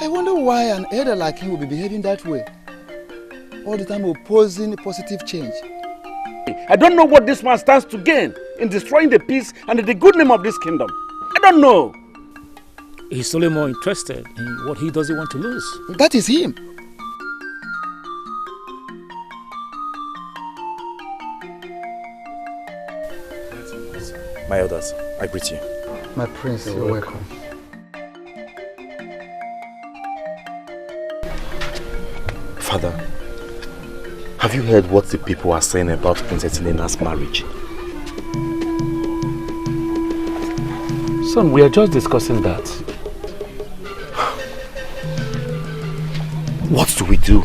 I wonder why an elder like him will be behaving that way. All the time opposing positive change. I don't know what this man stands to gain in destroying the peace and the good name of this kingdom. I don't know. He's only more interested in what he doesn't want to lose. That is him. My elders, I greet you. My prince, you're welcome. Father, have you heard what the people are saying about Princess Inena's marriage? Son, we are just discussing that. What do we do?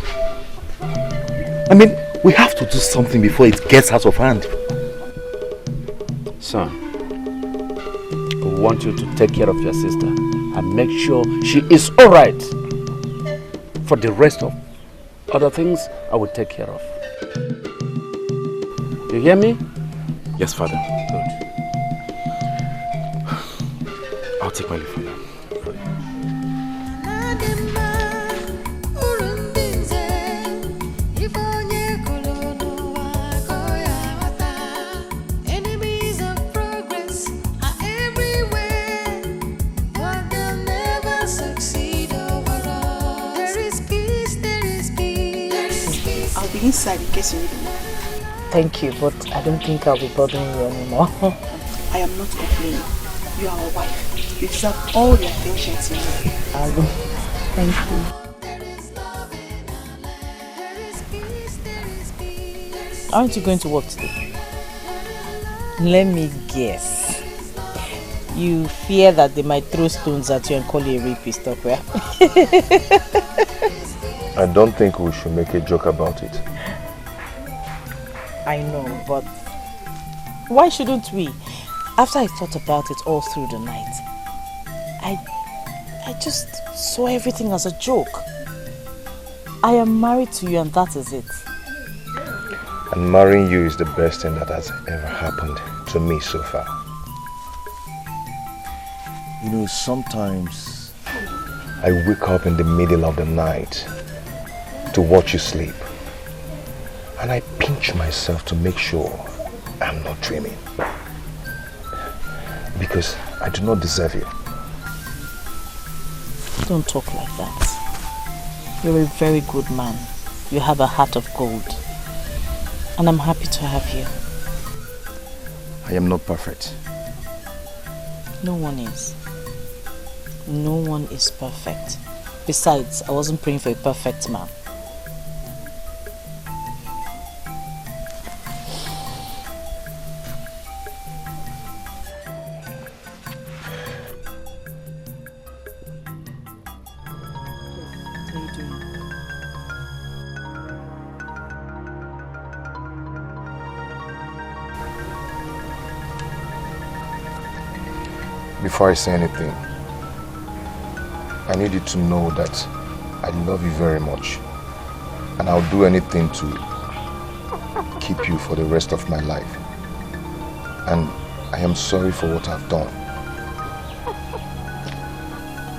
I mean, we have to do something before it gets out of hand. Son, I want you to take care of your sister and make sure she is alright. For the rest of other things, I will take care of. You hear me? Yes, Father. Good. I'll take my leave for now. Inside in case you need me. Thank you, but I don't think I'll be bothering you anymore. I am not complaining. You are a wife. You deserve all the attention you need. Thank you. Aren't you going to work today? Let me guess. You fear that they might throw stones at you and call you a rapist, okay? I don't think we should make a joke about it. I know, but why shouldn't we? After I thought about it all through the night, I just saw everything as a joke. I am married to you and that is it. And marrying you is the best thing that has ever happened to me so far. You know, sometimes I wake up in the middle of the night to watch you sleep. And I pinch myself to make sure I'm not dreaming. because I do not deserve you. Don't talk like that. You're a very good man. You have a heart of gold. And I'm happy to have you. I am not perfect. No one is. No one is perfect. Besides, I wasn't praying for a perfect man. Before I say anything, I need you to know that I love you very much, and I'll do anything to keep you for the rest of my life. And I am sorry for what I've done.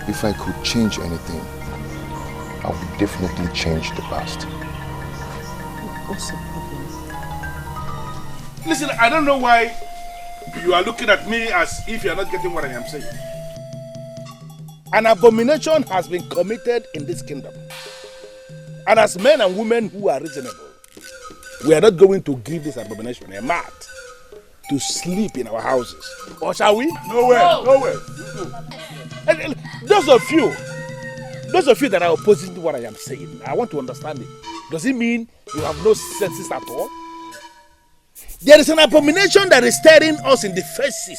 If I could change anything, I would definitely change the past. What's the problem? Listen, I don't know why you are looking at me as if you are not getting what I am saying. An abomination has been committed in this kingdom. And as men and women who are reasonable, we are not going to give this abomination a mat to sleep in our houses. Or shall we? No way, no way. And those of you that are opposing to what I am saying, I want to understand it. Does it mean you have no senses at all? There is an abomination that is staring us in the faces.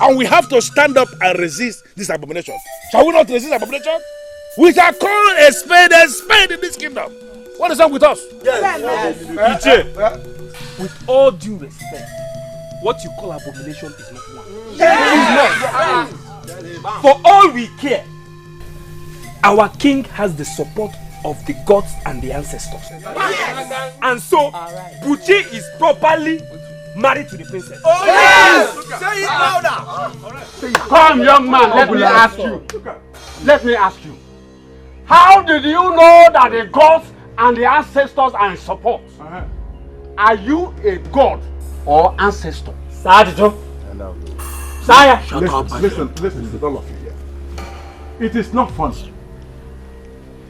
And we have to stand up and resist this abomination. Shall we not resist abomination? We shall call a spade in this kingdom. What is wrong with us? Iche, with all due respect, what you call abomination is not one. Yes. It is not. For all we care, our king has the support of the gods and the ancestors. Yes. And so, Buchi is properly married to the princess. Oh yes! Say it louder. Come, young man, let me ask you. Let me ask you. How did you know that the gods and the ancestors are in support? Are you a god or ancestor? Sir, Sire, shut up. Listen, all of you here. It is not funny.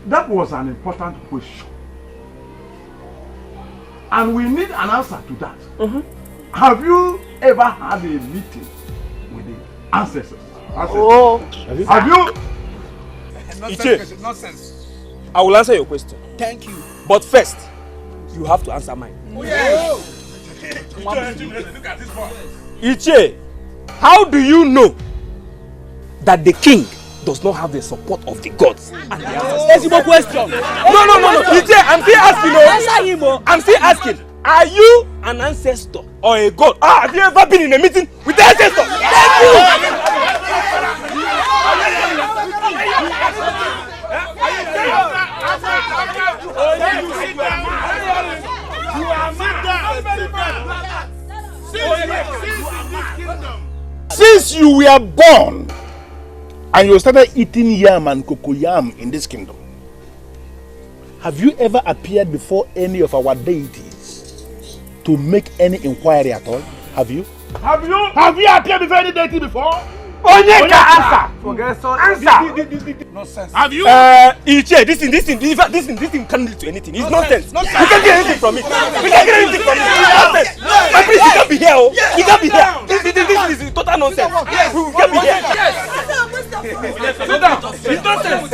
That was an important question. And we need an answer to that. Have you ever had a meeting with the ancestors? Oh. Have you? Iche, nonsense. I will answer your question. Thank you. But first, you have to answer mine. Oh, yes. Look at this boy. Iche, how do you know that the king does not have the support of the gods and the ancestors? That's question. No. Iche, I'm still asking. Answer him. I'm still asking. Are you an ancestor or a god? Have you ever been in a meeting with the ancestor? Thank you. Since you were born and you started eating yam and cocoyam in this kingdom, have you ever appeared before any of our deities to make any inquiry at all? Have you? Have you appeared before any deity before? Onyeka, answer. Answer. Nonsense. Have you? Iche, this thing can't lead to anything. It's nonsense. You can't get anything from it. We can't get anything from it. It's nonsense. My prince, you can't be here. You can't be here. This is total nonsense. We can't be here. It's nonsense.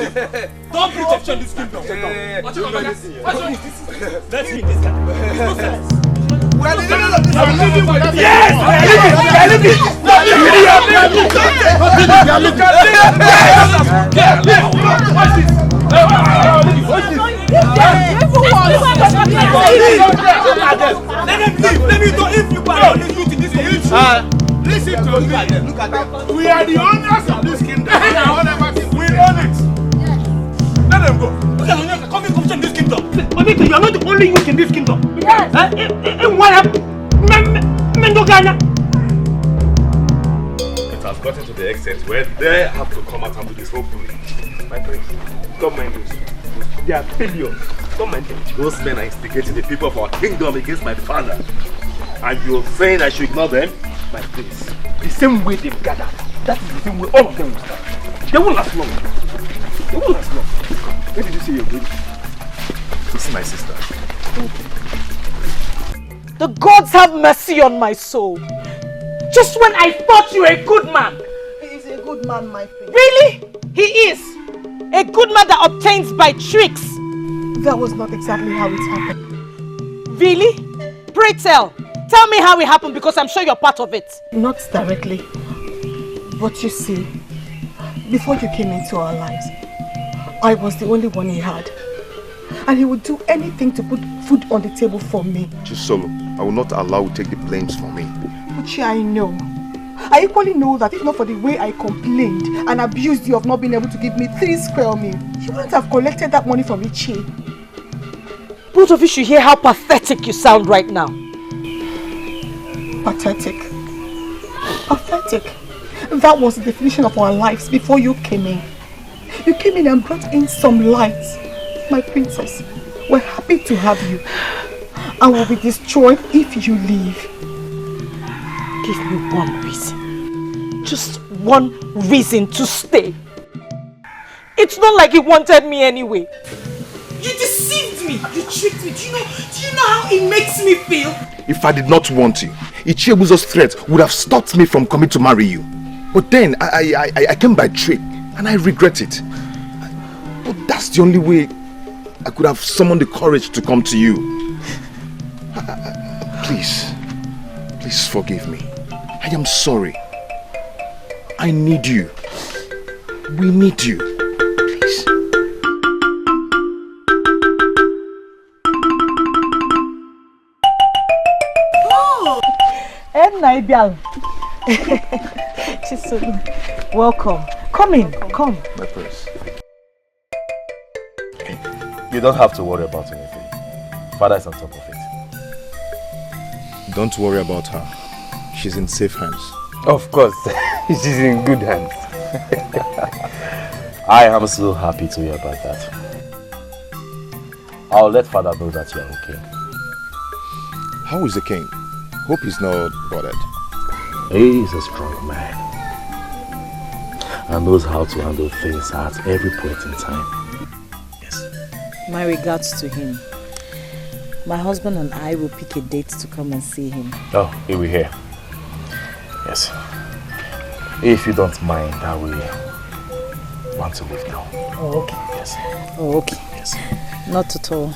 Don't protection this kingdom. Let's meet this guy. It's nonsense. We are living with that. Yes, we are living. Listen to me. Look at them. We are the owners of this kingdom. We own it. Let them go. Come in this kingdom. Onyeka, you are not the only youth in this kingdom. Yes. It has gotten to the extent where they have to come out and do this whole thing. My prince, don't mind those. They are failures. Don't mind them. Those men are instigating the people of our kingdom against my father. And you're saying I should ignore them? My prince, the same way they've gathered, that is the same way all of them will start. They won't last long. They won't last long. Where did you say you're going? To see my sister. The gods have mercy on my soul. Just when I thought you were a good man. He is a good man, my friend. Really? He is. A good man that obtains by tricks. That was not exactly how it happened. Really? Pray tell. Tell me how it happened because I'm sure you're part of it. Not directly. But you see, before you came into our lives, I was the only one he had. And he would do anything to put food on the table for me. Chisolo, I will not allow you to take the blames for me. Uchi, I know. I equally know that if not for the way I complained and abused you of not being able to give me 3 square meals, you wouldn't have collected that money from Ichi. Both of you should hear how pathetic you sound right now. Pathetic. Pathetic. That was the definition of our lives before you came in. You came in and brought in some light. My princess, we're happy to have you. And will be destroyed if you leave. Give me one reason. Just one reason to stay. It's not like he wanted me anyway. You deceived me. You tricked me. Do you know how it makes me feel? If I did not want you, Ichiebuzo's threat would have stopped me from coming to marry you. But then I came by trick and I regret it. But that's the only way I could have summoned the courage to come to you. Please forgive me. I am sorry. I need you. We need you. Please. Oh! Welcome. Come in. Come. My prince. You don't have to worry about anything. Father is on top of it. Don't worry about her. She's in safe hands. Of course, she's in good hands. I am so happy to hear about that. I'll let Father know that you are okay. How is the king? Hope he's not bothered. He is a strong man and knows how to handle things at every point in time. My regards to him. My husband and I will pick a date to come and see him. Oh, he will hear. Yes. If you don't mind, I will want to leave now. Oh, okay. Yes. Oh, okay. Yes. Not at all.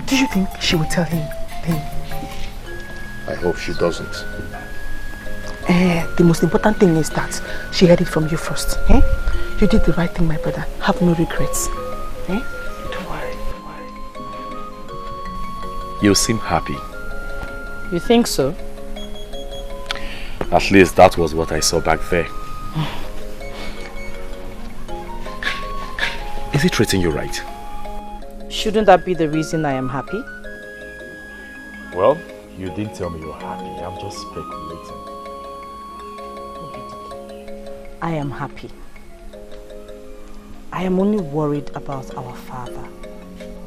Do you think she will tell him then? I hope she doesn't. The most important thing is that she heard it from you first. Eh? You did the right thing, my brother. Have no regrets. Eh? Don't worry. You seem happy. You think so? At least that was what I saw back there. Is he treating you right? Shouldn't that be the reason I am happy? Well, you didn't tell me you're happy. I'm just speculating. I am happy. I am only worried about our father.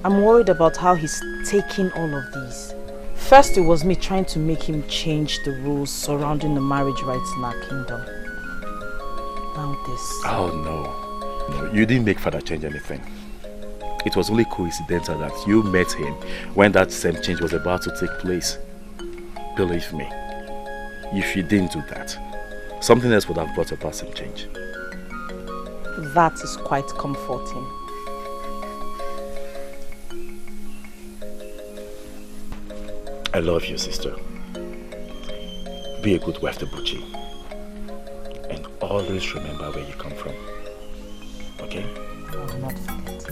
I'm worried about how he's taking all of these. First, it was me trying to make him change the rules surrounding the marriage rights in our kingdom. Now this. Oh no. No, you didn't make Father change anything. It was only coincidental that you met him when that same change was about to take place. Believe me, if you didn't do that, something else would have brought about some change. That is quite comforting. I love you, sister. Be a good wife to Buchi. And always remember where you come from. Okay? I will not forget.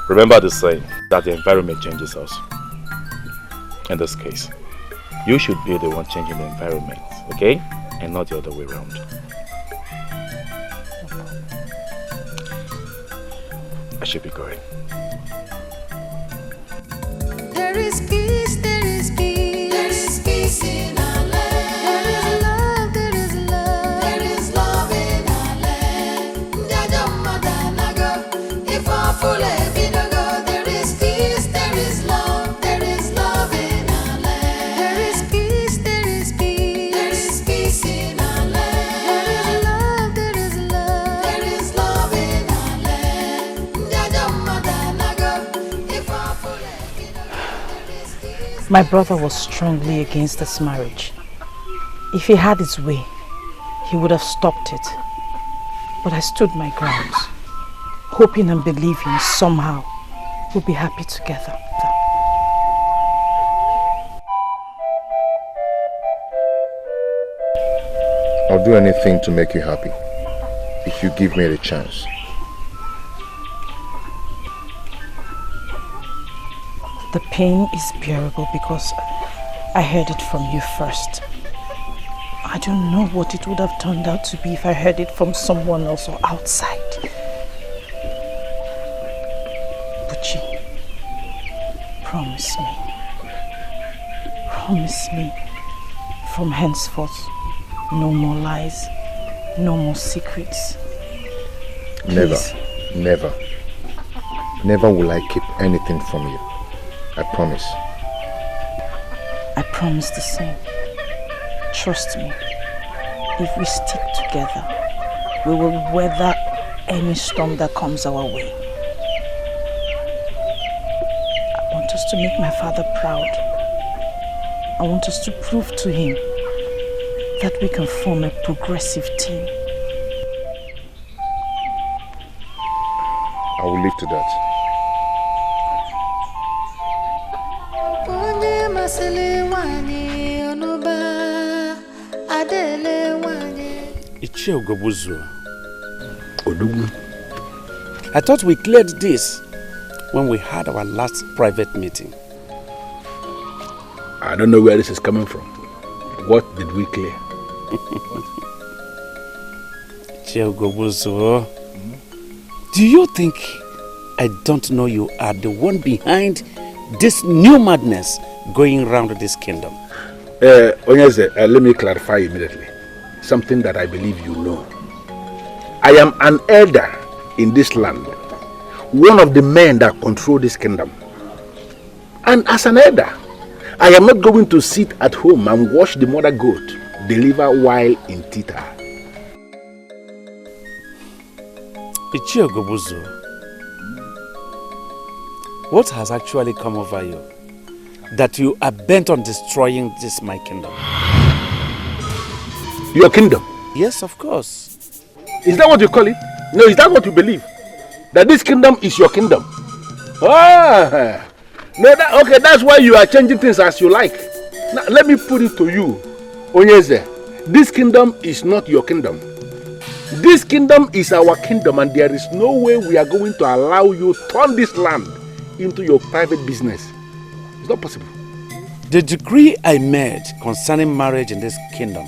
Remember the saying that the environment changes us. In this case, you should be the one changing the environment, okay? And not the other way around. I should be going. There is peace, there is peace, there is peace in our land. There is love, My brother was strongly against this marriage. If he had his way, he would have stopped it. But I stood my ground, hoping and believing somehow we'll be happy together. I'll do anything to make you happy, if you give me the chance. The pain is bearable because I heard it from you first. I don't know what it would have turned out to be if I heard it from someone else or outside. Buchi, promise me, from henceforth, no more lies, no more secrets. Please. Never will I keep anything from you. I promise. I promise the same. Trust me, if we stick together, we will weather any storm that comes our way. I want us to make my father proud. I want us to prove to him that we can form a progressive team. I will leave to that. I thought we cleared this when we had our last private meeting. I don't know where this is coming from. What did we clear? Do you think I don't know you are the one behind this new madness going around this kingdom? Onyeze, let me clarify immediately. Something that I believe you know. I am an elder in this land. One of the men that control this kingdom. And as an elder, I am not going to sit at home and watch the mother goat deliver while in theater. What has actually come over you that you are bent on destroying this my kingdom? Your kingdom? Yes, of course. Is that what you call it? No, is that what you believe? That this kingdom is your kingdom? Ah, no, okay, that's why you are changing things as you like. Now, let me put it to you, Onyeze. This kingdom is not your kingdom. This kingdom is our kingdom, and there is no way we are going to allow you to turn this land into your private business. It's not possible. The decree I made concerning marriage in this kingdom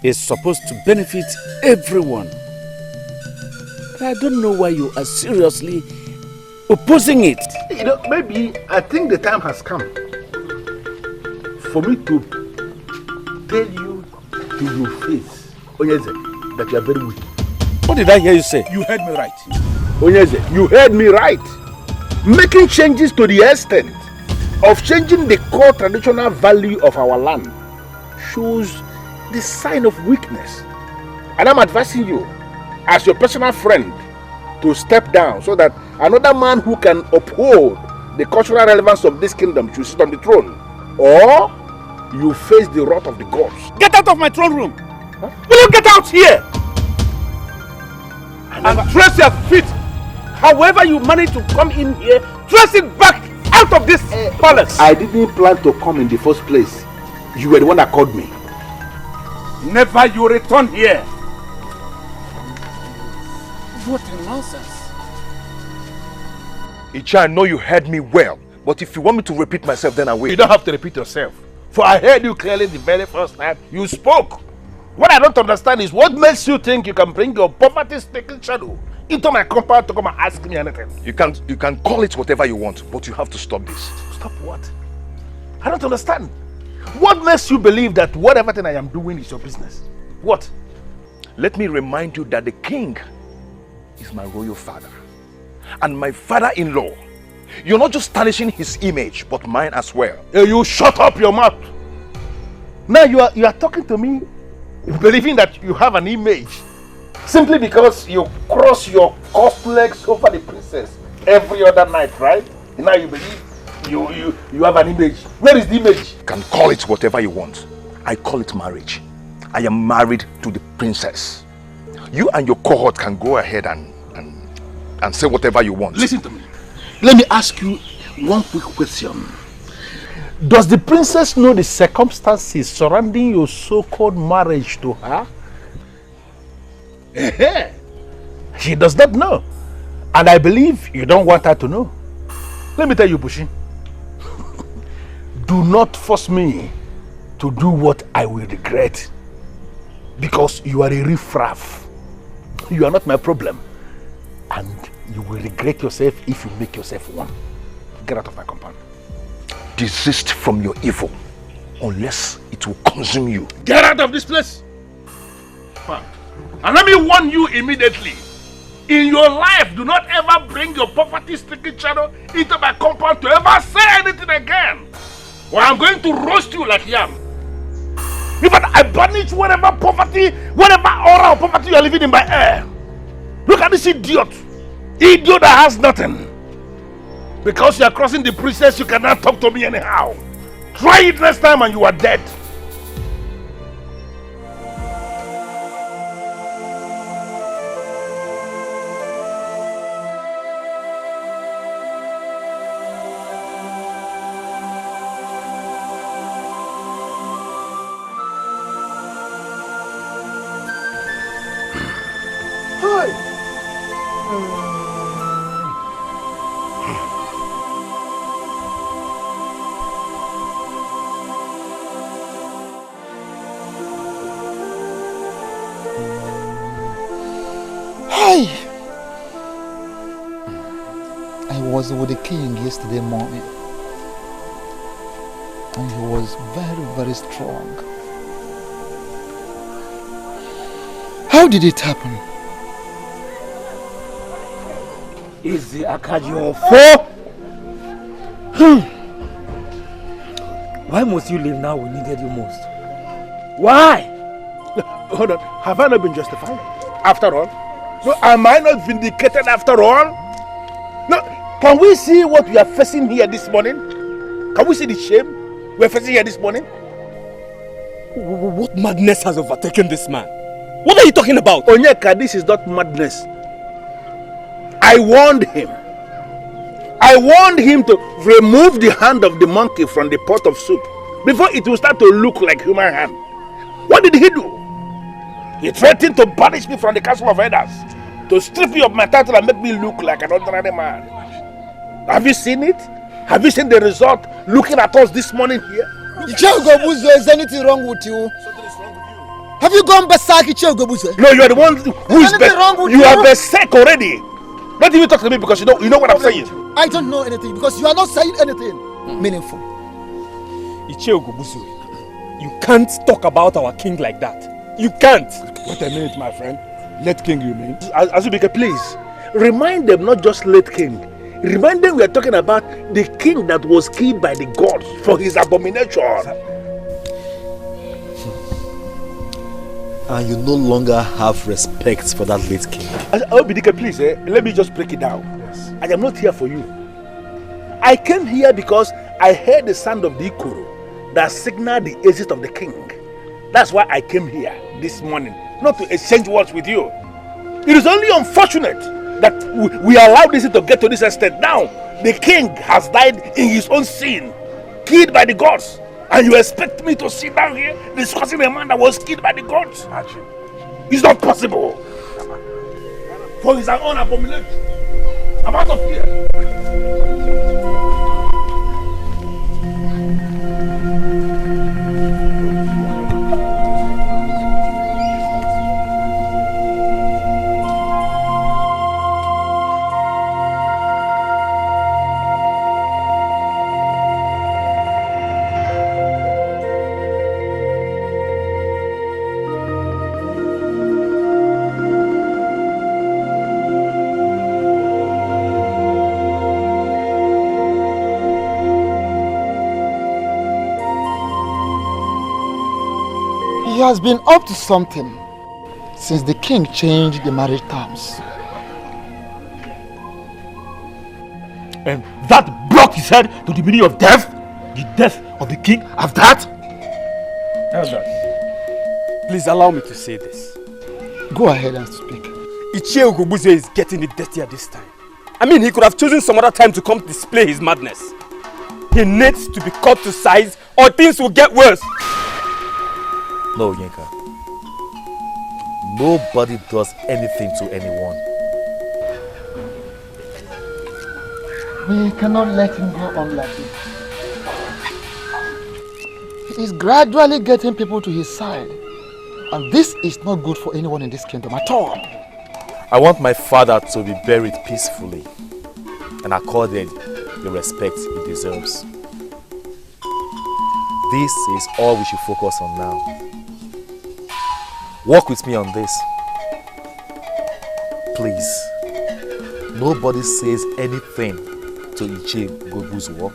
is supposed to benefit everyone. But I don't know why you are seriously opposing it. You know, maybe I think the time has come for me to tell you to your face, Onyeze, that you are very weak. What did I hear you say? You heard me right. Onyeze, you heard me right. Making changes to the extent of changing the core traditional value of our land shows the sign of weakness. And I'm advising you, as your personal friend, to step down so that another man who can uphold the cultural relevance of this kingdom should sit on the throne. Or you face the wrath of the gods. Get out of my throne room! Huh? Will you get out here? And trace your feet. However you manage to come in here, trace it back out of this palace. I didn't plan to come in the first place. You were the one that called me. Never you return here. What a nonsense. Icha, I know you heard me well, but if you want me to repeat myself, then I will. You don't have to repeat yourself. For I heard you clearly the very first time you spoke. What I don't understand is what makes you think you can bring your poverty-stricken shadow into my compound to come and ask me anything. You can call it whatever you want, but you have to stop this. Stop what? I don't understand. What makes you believe that whatever thing I am doing is your business? What? Let me remind you that the king is my royal father and my father-in-law. You're not just tarnishing his image, but mine as well. You shut up your mouth. Now you are talking to me believing that you have an image simply because you cross your cuffed legs over the princess every other night, right? And now you believe You have an image. Where is the image? You can call it whatever you want. I call it marriage. I am married to the princess. You and your cohort can go ahead and say whatever you want. Listen to me. Let me ask you one quick question. Does the princess know the circumstances surrounding your so-called marriage to her? She does not know. And I believe you don't want her to know. Let me tell you, Bushi. Do not force me to do what I will regret. Because you are a riffraff. You are not my problem. And you will regret yourself if you make yourself one. Get out of my compound. Desist from your evil, unless it will consume you. Get out of this place! And let me warn you immediately. In your life, do not ever bring your poverty-stricken channel into my compound to ever say anything again. Or I'm going to roast you like yam. In fact, I banish whatever poverty, whatever aura of poverty you are living in my air. Look at this idiot. Idiot that has nothing. Because you are crossing the princess, you cannot talk to me anyhow. Try it next time and you are dead. I was with the king yesterday morning, and he was very, very strong. How did it happen? Is the Akajion 4? Why must you leave now we needed you most? Why? Hold on, have I not been justified? After all? So am I not vindicated after all? No, can we see what we are facing here this morning? Can we see the shame we are facing here this morning? What madness has overtaken this man? What are you talking about? Onyeka, this is not madness. I warned him. I warned him to remove the hand of the monkey from the pot of soup before it will start to look like human hand. What did he do? He threatened to banish me from the castle of elders, to strip me of my title and make me look like an ordinary man. Have you seen it? Have you seen the result looking at us this morning here? Ichiogobuzo, is anything wrong with you? Have you gone berserk, Ichiogobuzo? No, you are the one who is berserk. You are berserk already. Don't even talk to me because you know what I'm saying. I don't know anything because you are not saying anything meaningful. Ichiogobuzo, you can't talk about our king like that. You can't. Wait a minute, my friend. Late king, you mean? Azubike, please. Remind them not just late king. Remind them we are talking about the king that was killed by the gods for his abomination. And you no longer have respect for that late king. Obidike, please, let me just break it down. Yes. I am not here for you. I came here because I heard the sound of the ikoro that signaled the exit of the king. That's why I came here this morning, not to exchange words with you. It is only unfortunate that we allowed this to get to this extent. Now, the king has died in his own sin, killed by the gods. And you expect me to sit down here discussing a man that was killed by the gods? It's not possible. For his own abomination. I'm out of here. He has been up to something since the king changed the marriage terms. And that what he said to the meaning of death? The death of the king of that? Elders, please allow me to say this. Go ahead and speak. Ichie Ugobuze is getting it dirty at this time. I mean, he could have chosen some other time to come display his madness. He needs to be cut to size or things will get worse. No, Yinka. Nobody does anything to anyone. We cannot let him go on like this. He is gradually getting people to his side. And this is not good for anyone in this kingdom at all. I want my father to be buried peacefully and accorded the respect he deserves. This is all we should focus on now. Work with me on this. Please, nobody says anything to Ichie Ugobu's war.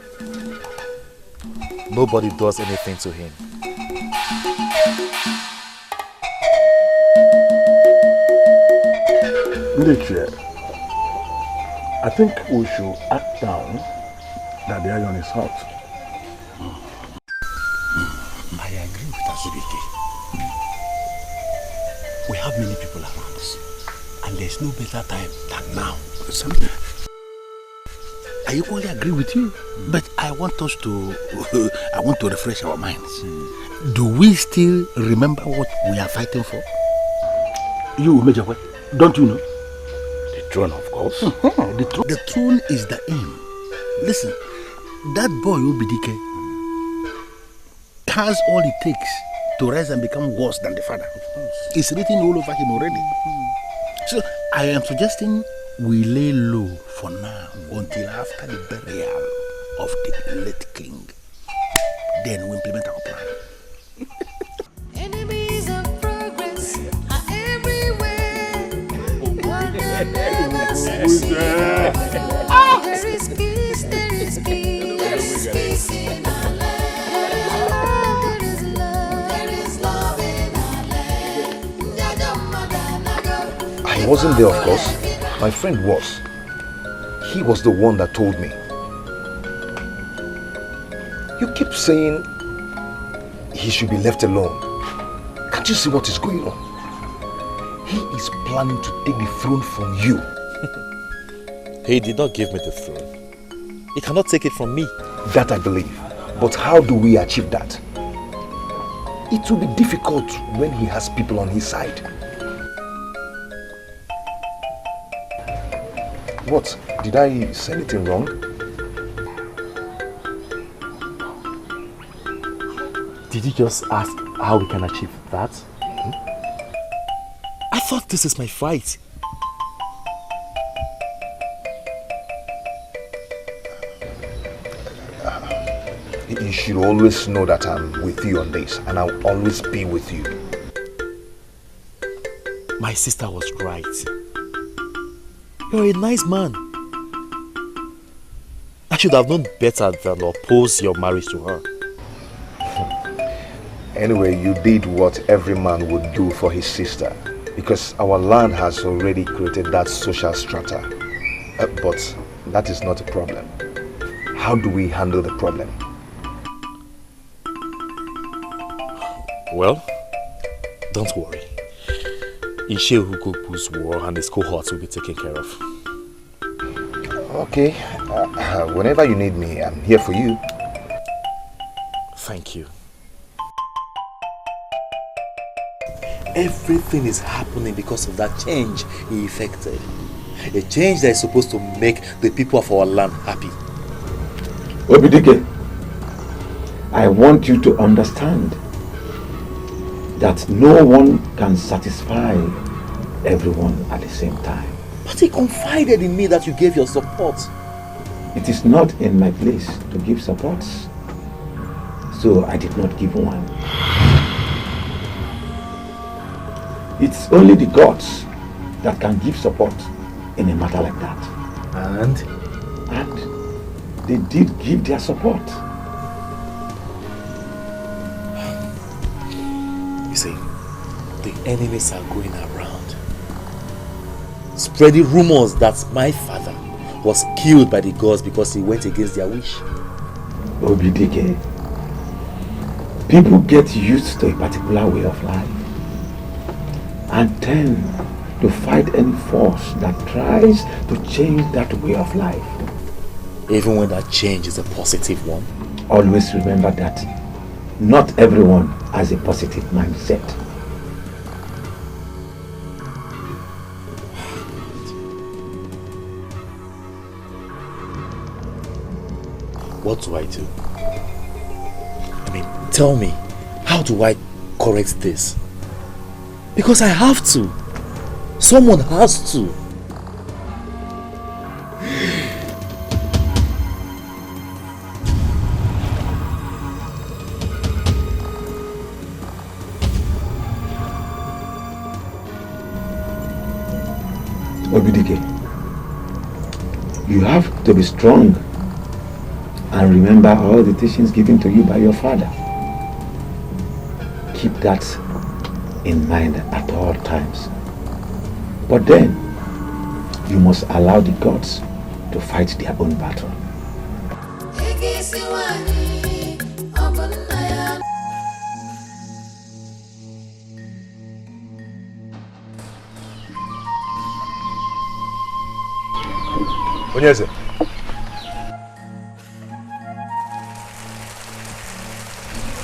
Nobody does anything to him. Military, I think we should act down that the iron is hot. I agree with Azubike. We have many people around us, and there's no better time than now. I equally agree with you, but I want us to refresh our minds. Do we still remember what we are fighting for? You, Major, don't you know? The throne, of course. The throne is the aim. Listen, that boy Obidike has all it takes to rise and become worse than the father. It's written all over him already. So I am suggesting we lay low for now until after the burial of the late king. Then we implement our plan. Enemies of progress are everywhere. But they never succeed. There is peace, there is peace, there is peace in our land. There is love, there is love in our land. I wasn't there, of course. My friend was. He was the one that told me. You keep saying he should be left alone. Can't you see what is going on? He is planning to take the throne from you. He did not give me the throne. He cannot take it from me. That I believe. But how do we achieve that? It will be difficult when he has people on his side. What? Did I say anything wrong? Did you just ask how we can achieve that? I thought this is my fight. You should always know that I'm with you on this, and I'll always be with you. My sister was right. You're a nice man. I should have known better than oppose your marriage to her. Anyway, you did what every man would do for his sister, because our land has already created that social strata. But that is not a problem. How do we handle the problem? Well, don't worry. Ichie Ugobu's war and his cohorts will be taken care of. Okay. Whenever you need me, I'm here for you. Thank you. Everything is happening because of that change he effected. A change that is supposed to make the people of our land happy. Obidike, I want you to understand that no one can satisfy everyone at the same time. But he confided in me that you gave your support. It is not in my place to give support, so I did not give one. It's only the gods that can give support in a matter like that. And they did give their support. You see, the enemies are going around, spreading rumors that my father was killed by the gods because he went against their wish. Obidike, people get used to a particular way of life and tend to fight any force that tries to change that way of life. Even when that change is a positive one? Always remember that not everyone has a positive mindset. What do I do? I mean, tell me, how do I correct this? Because I have to. Someone has to. Obidike, you have to be strong and remember all the teachings given to you by your father. Keep that in mind at all times. But then, you must allow the gods to fight their own battle. Onyeze.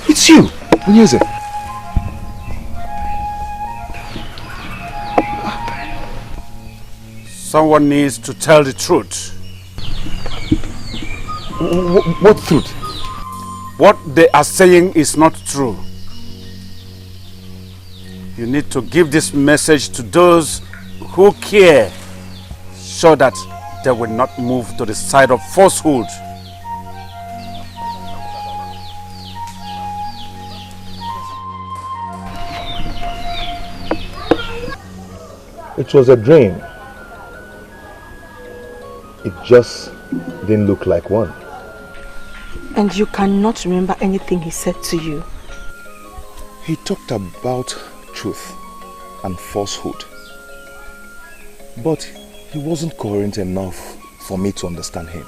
It's you, Onyeze. Someone needs to tell the truth. What truth? What they are saying is not true. You need to give this message to those who care, so that they will not move to the side of falsehood. It was a dream. It just didn't look like one. And you cannot remember anything he said to you? He talked about truth and falsehood. But he wasn't coherent enough for me to understand him.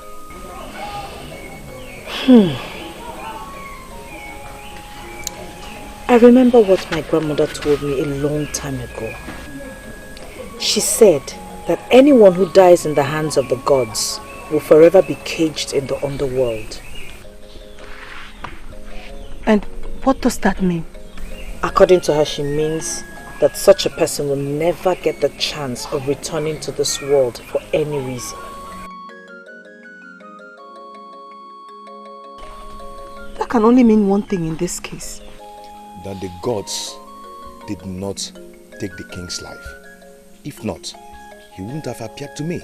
I remember what my grandmother told me a long time ago. She said that anyone who dies in the hands of the gods will forever be caged in the underworld. And what does that mean? According to her, she means that such a person will never get the chance of returning to this world for any reason. That can only mean one thing in this case. That the gods did not take the king's life. If not, he wouldn't have appeared to me.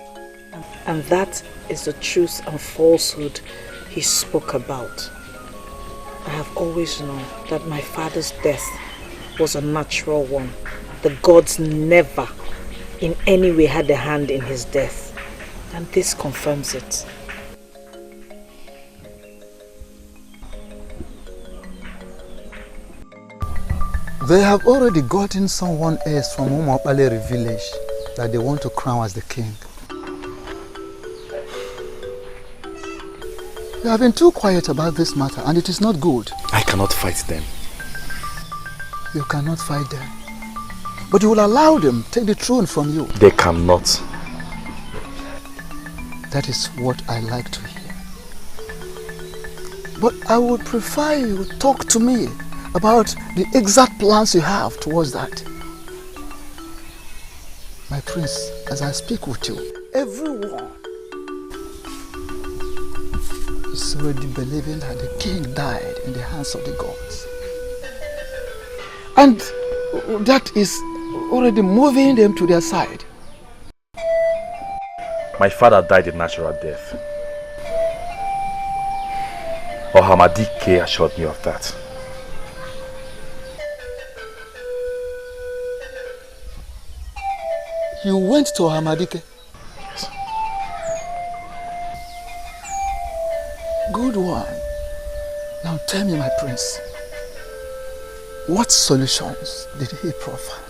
And that is the truth and falsehood he spoke about. I have always known that my father's death was a natural one. The gods never in any way had a hand in his death. And this confirms it. They have already gotten someone else from Umapalere village that they want to crown as the king. You have been too quiet about this matter and it is not good. I cannot fight them. You cannot fight them. But you will allow them to take the throne from you. They cannot. That is what I like to hear. But I would prefer you talk to me about the exact plans you have towards that. My prince, as I speak with you, everyone is already believing that the king died in the hands of the gods. And that is already moving them to their side. My father died a natural death. Ohamadike assured me of that. You went to Hamadike? Yes. Good one. Now tell me, my prince, what solutions did he proffer?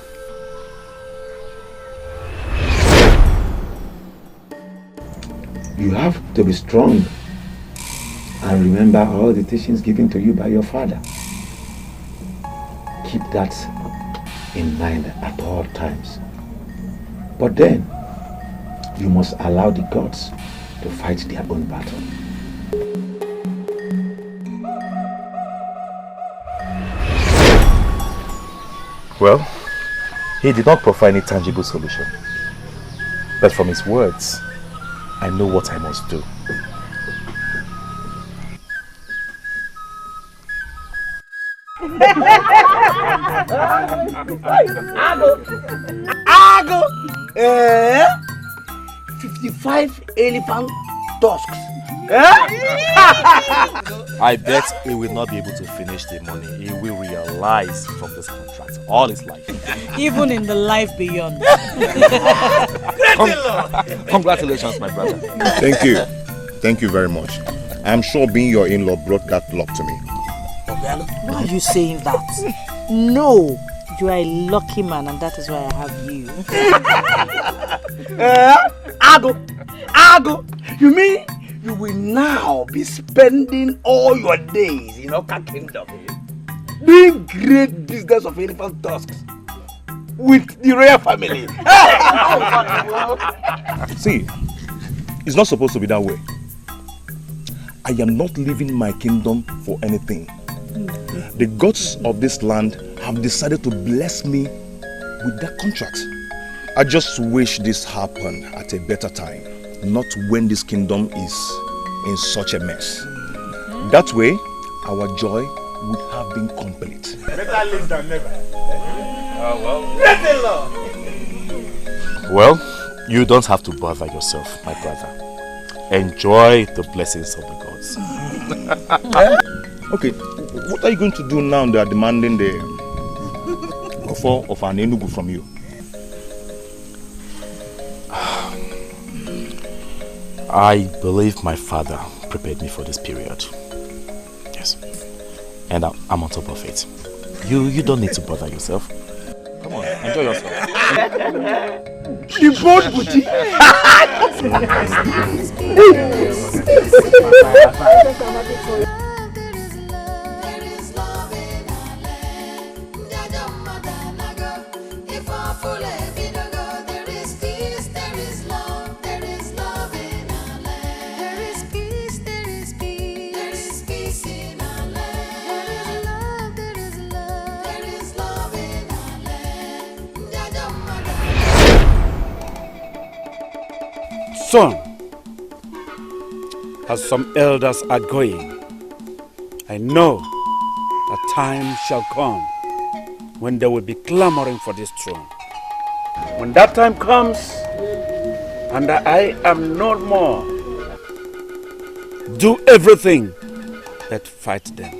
You have to be strong and remember all the teachings given to you by your father. Keep that in mind at all times. But then, you must allow the gods to fight their own battle. Well, he did not provide any tangible solution. But from his words, I know what I must do. Ago! 55 elephant tusks. I bet he will not be able to finish the money. He will realize from this contract all his life. Even in the life beyond. Congratulations, my brother. Thank you. Thank you very much. I'm sure being your in-law brought that luck to me. Why are you saying that? No, you are a lucky man and that is why I have you. Ago, you mean you will now be spending all your days in Oka Kingdom doing great business of elephant tusks with the royal family? See, it's not supposed to be that way. I am not leaving my kingdom for anything. The gods of this land have decided to bless me with that contract. I just wish this happened at a better time, not when this kingdom is in such a mess. That way, our joy would have been complete. Better late than never. Well, you don't have to bother yourself, my brother. Enjoy the blessings of the gods. Okay, what are you going to do now they are demanding the offer of an enugu from you? I believe my father prepared me for this period. Yes. And I'm on top of it. You don't need to bother yourself. Come on, enjoy yourself. The boat booty. Son, as some elders are going, I know a time shall come when they will be clamoring for this throne. When that time comes, and I am no more, do everything but fight them.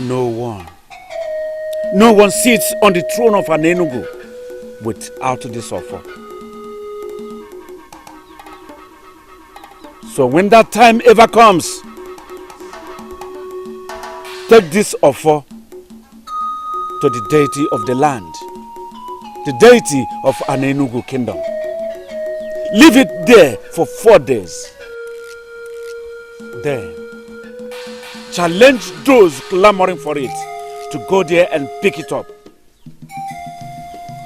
No one sits on the throne of an Enugu without this offer. So when that time ever comes, take this offer to the deity of the land, the deity of an Enugu kingdom. Leave it there for 4 days. Then challenge those clamoring for it to go there and pick it up.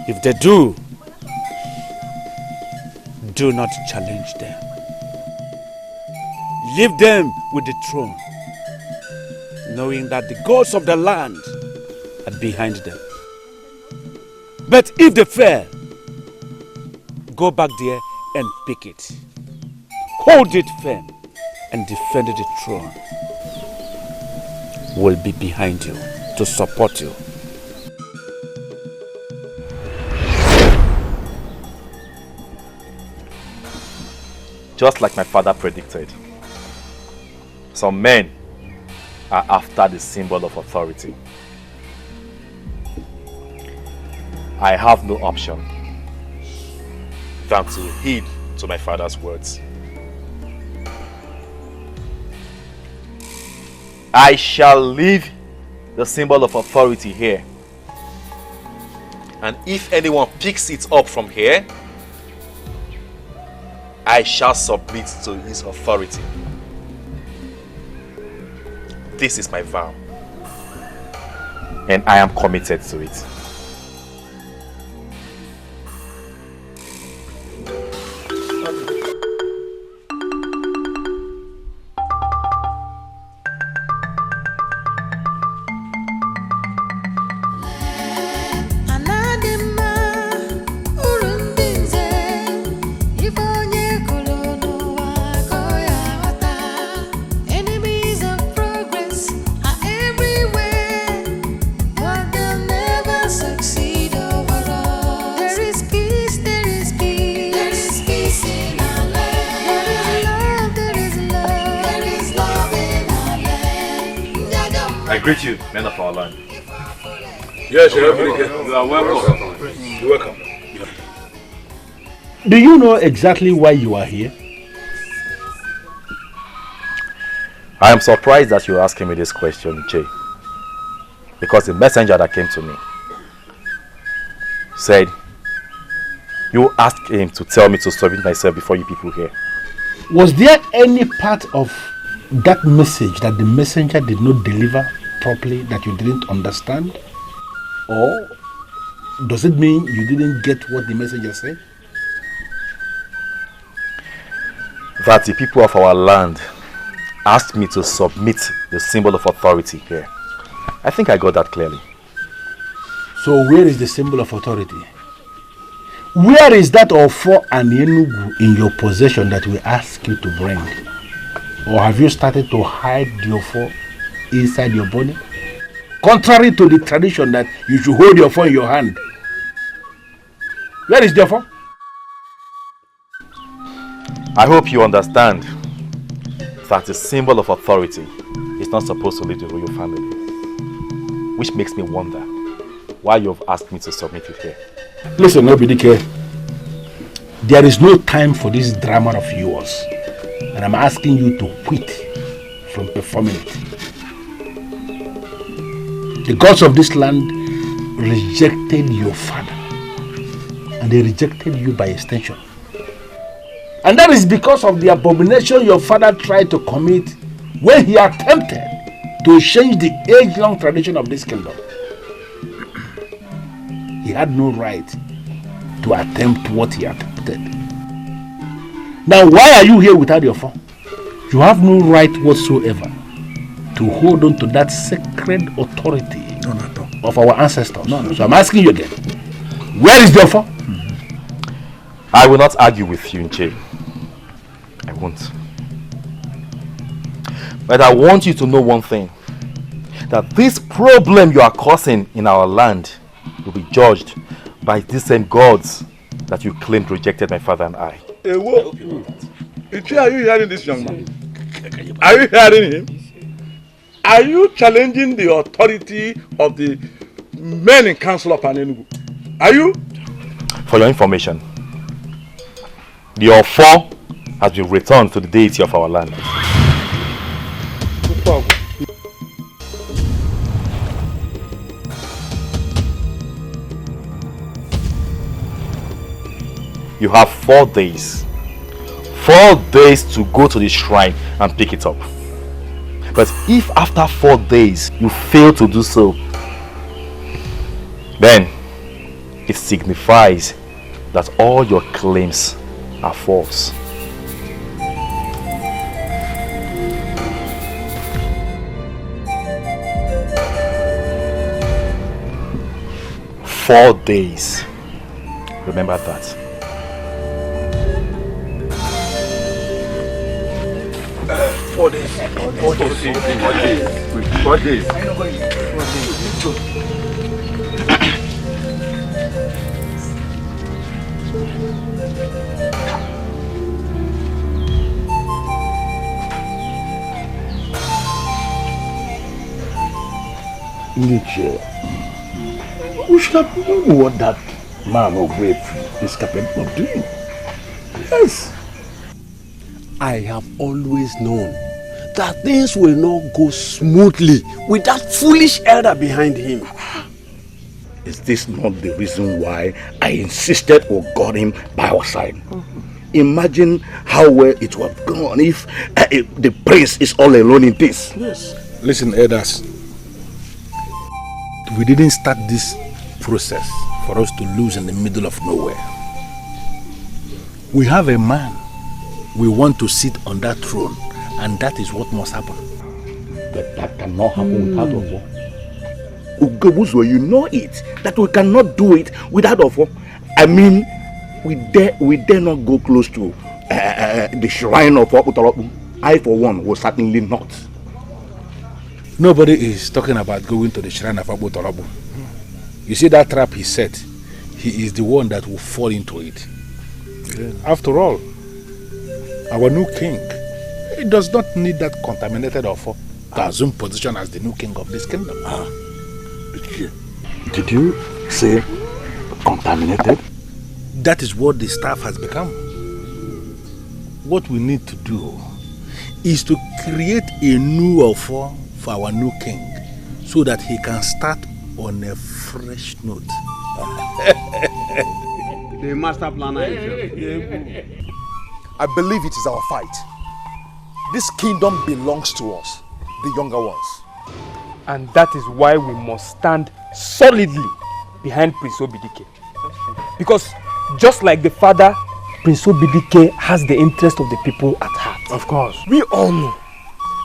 If they do not challenge them. Leave them with the throne, knowing that the gods of the land are behind them. But if they fail, go back there and pick it. Hold it firm and defend the throne. Will be behind you to support you. Just like my father predicted, some men are after the symbol of authority. I have no option than to heed to my father's words. I shall leave the symbol of authority here. And if anyone picks it up from here, I shall submit to his authority. This is my vow. And I am committed to it. Enemies of progress are everywhere, but they'll never succeed overall. There is peace, there is peace, there is peace in our land. There is love, there is love in our land. I greet you, men of our land. Yes, you are welcome. You're welcome. Do you know exactly why you are here? I am surprised that you're asking me this question, Che. Because the messenger that came to me said, you asked him to tell me to submit myself before you people here. Was there any part of that message that the messenger did not deliver properly that you didn't understand? Or does it mean you didn't get what the messenger said? That the people of our land asked me to submit the symbol of authority here. I think I got that clearly. So where is the symbol of authority? Where is that Ofo and Enugu in your possession that we ask you to bring? Or have you started to hide the Ofo inside your body? Contrary to the tradition that you should hold your phone in your hand. Where is the Ofo? I hope you understand that the symbol of authority is not supposed to leave the royal family. Which makes me wonder why you have asked me to submit it here. Listen, Obidike. There is no time for this drama of yours. And I'm asking you to quit from performing it. The gods of this land rejected your father. And they rejected you by extension. And that is because of the abomination your father tried to commit when he attempted to change the age-long tradition of this kingdom. He had no right to attempt what he attempted. Now, why are you here without your phone? You have no right whatsoever to hold on to that sacred authority of our ancestors. So I'm asking you again, where is your phone? I will not argue with you, Nche. I won't. But I want you to know one thing. That this problem you are causing in our land will be judged by these same gods that you claimed rejected my father and I. Hey, whoa. Nche, are you hearing this young man? Are you hearing him? Are you challenging the authority of the men in council of Enugu? Are you? For your information, the Ofo has been returned to the deity of our land. You have 4 days. 4 days to go to the shrine and pick it up. But if after 4 days you fail to do so, then it signifies that all your claims are false. Four days. Remember that. 4 days. 4 days. 4 days. 4 days. Nature. We should have known what that man of Wave is capable of doing. Yes. I have always known that things will not go smoothly with that foolish elder behind him. Is this not the reason why I insisted we got him by our side? imagine how well it would have gone if the prince is all alone in this. Yes. Listen, elders. We didn't start this process for us to lose in the middle of nowhere. We have a man we want to sit on that throne, and that is what must happen. But that cannot happen without Ofo. Ugobuzo, you know it, that we cannot do it without Ofo. I mean, we dare not go close to the shrine of Utoropu. I, for one, will certainly not. Nobody is talking about going to the shrine of Utoropu. You see that trap he set? He is the one that will fall into it. Yeah. After all, our new king, he does not need that contaminated Ofo to assume position as the new king of this kingdom. Did you say contaminated? That is what the staff has become. What we need to do is to create a new Ofo for our new king so that he can start on a fresh note. The master planner. I believe it is our fight. This kingdom belongs to us, the younger ones. And that is why we must stand solidly behind Prince Obidike. Because just like the father, Prince Obidike has the interest of the people at heart. Of course. We all know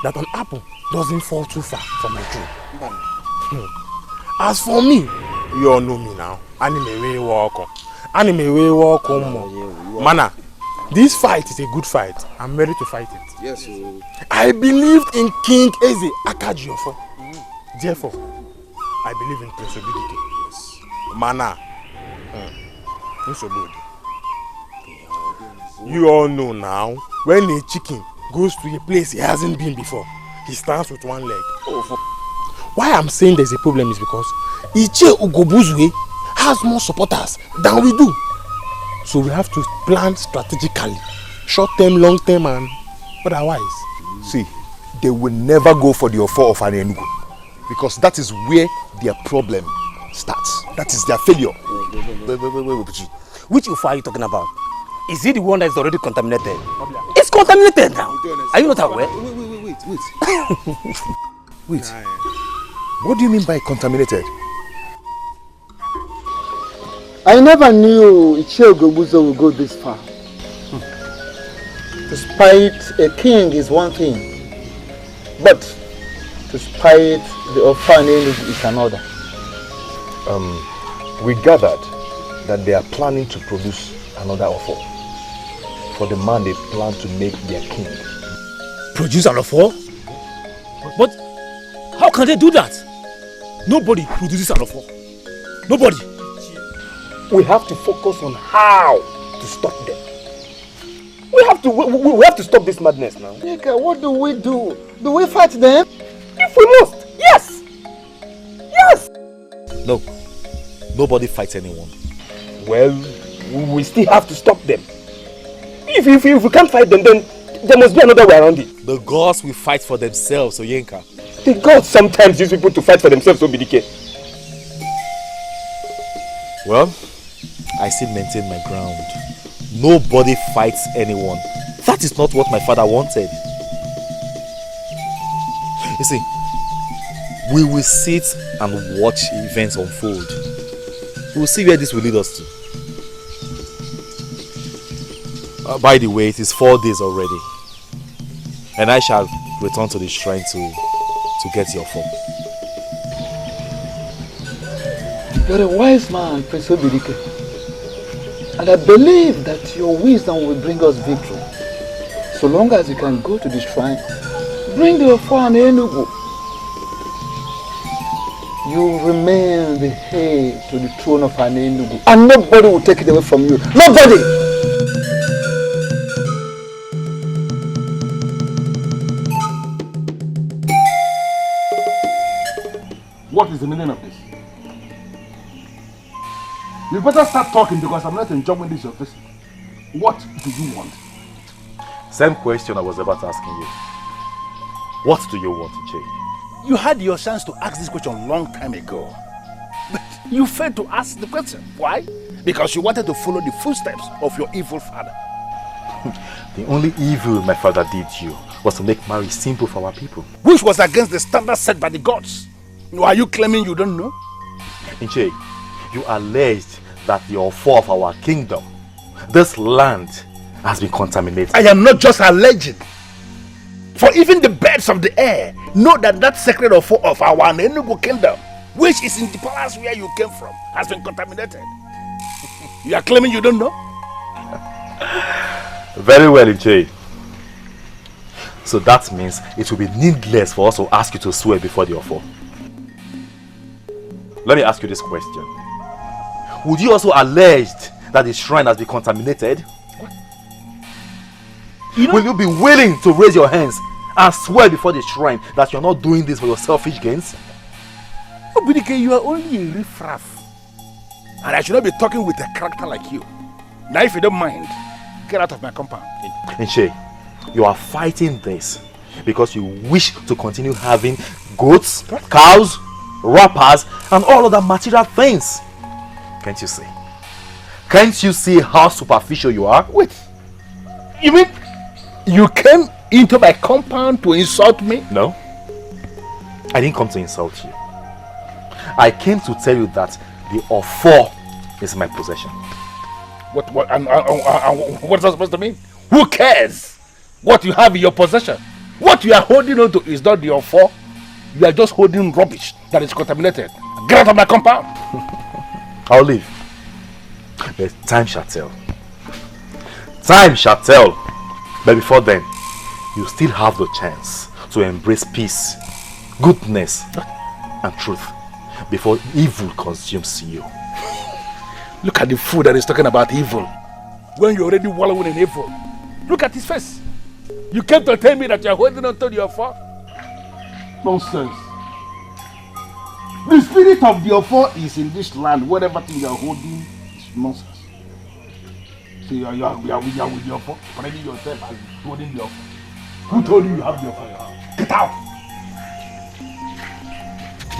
that an apple doesn't fall too far from a tree. As for me, you all know me now. Mana, this fight is a good fight. I'm ready to fight it. Yes. I believed in King Eze Akajiofo. Therefore, I believe in Prince Obidike. Yes. Mana, you all know now, when a chicken goes to a place he hasn't been before, he stands with one leg. Why I'm saying there's a problem is because Iche Ugobuzwe has more supporters than we do. So we have to plan strategically, short term, long term, and otherwise. See, they will never go for the Ofo of Anenugu because that is where their problem starts. That is their failure. Wait. Which Ofo are you talking about? Is it the one that is already contaminated? It's contaminated now. Are you not aware? Wait. What do you mean by contaminated? I never knew Ichie Ogobuzo would go this far. To spite a king is one thing, but to spite the orphanage is another. We gathered that they are planning to produce another Ofo for the man they plan to make their king. Produce an Ofo? But how can they do that? Nobody produces an Ofo. Nobody. We have to focus on how to stop them. We have to stop this madness now. Nika, what do we do? Do we fight them? If we must, yes! Yes! No, nobody fights anyone. Well, we still have to stop them. If we can't fight them, then there must be another way around it. The gods will fight for themselves, Oyenka. The gods sometimes use people to fight for themselves, Obidike. Well, I still maintain my ground. Nobody fights anyone. That is not what my father wanted. You see, we will sit and watch events unfold. We will see where this will lead us to. By the way, it is 4 days already. And I shall return to the shrine to get your form. You're a wise man, Prince Obidike. And I believe that your wisdom will bring us victory. So long as you can go to the shrine, bring the Ofo and Enugu. You remain the heir to the throne of Enugu. And nobody will take it away from you. Nobody! What is the meaning of this? You better start talking because I'm not enjoying this your face. What do you want? Same question I was about asking you. What do you want to change? You had your chance to ask this question a long time ago. But you failed to ask the question. Why? Because you wanted to follow the footsteps of your evil father. The only evil my father did you was to make marriage simple for our people. Which was against the standards set by the gods. Are you claiming you don't know? Inche, you alleged that the offer of our kingdom, this land, has been contaminated. I am not just alleging. For even the birds of the air know that that sacred offer of our Enugu kingdom, which is in the palace where you came from, has been contaminated. You are claiming you don't know? Very well, Inche. So that means it will be needless for us to ask you to swear before the offer. Let me ask you this question. Would you also allege that the shrine has been contaminated? Will you be willing to raise your hands and swear before the shrine that you're not doing this for your selfish gains? Obidike, you are only a riffraff. And I should not be talking with a character like you. Now if you don't mind, get out of my compound. Inche, you are fighting this because you wish to continue having goats, cows, wrappers, and all other material things. Can't you see? Can't you see how superficial you are? Wait, you mean you came into my compound to insult me? No, I didn't come to insult you. I came to tell you that the offer is my possession. What is that supposed to mean? Who cares what you have in your possession? What you are holding on to is not the offer. You are just holding rubbish that is contaminated. Get out of my compound. I'll leave. But time shall tell. Time shall tell. But before then, you still have the chance to embrace peace, goodness, and truth before evil consumes you. Look at the fool that is talking about evil when you're already wallowing in evil. Look at his face. You came to tell me that you're holding on to the offer? Nonsense. The spirit of the offer is in this land. Whatever thing you're holding is nonsense. So you are with the offer, spreading yourself as holding the offer. Who told you you have the offer? Get out!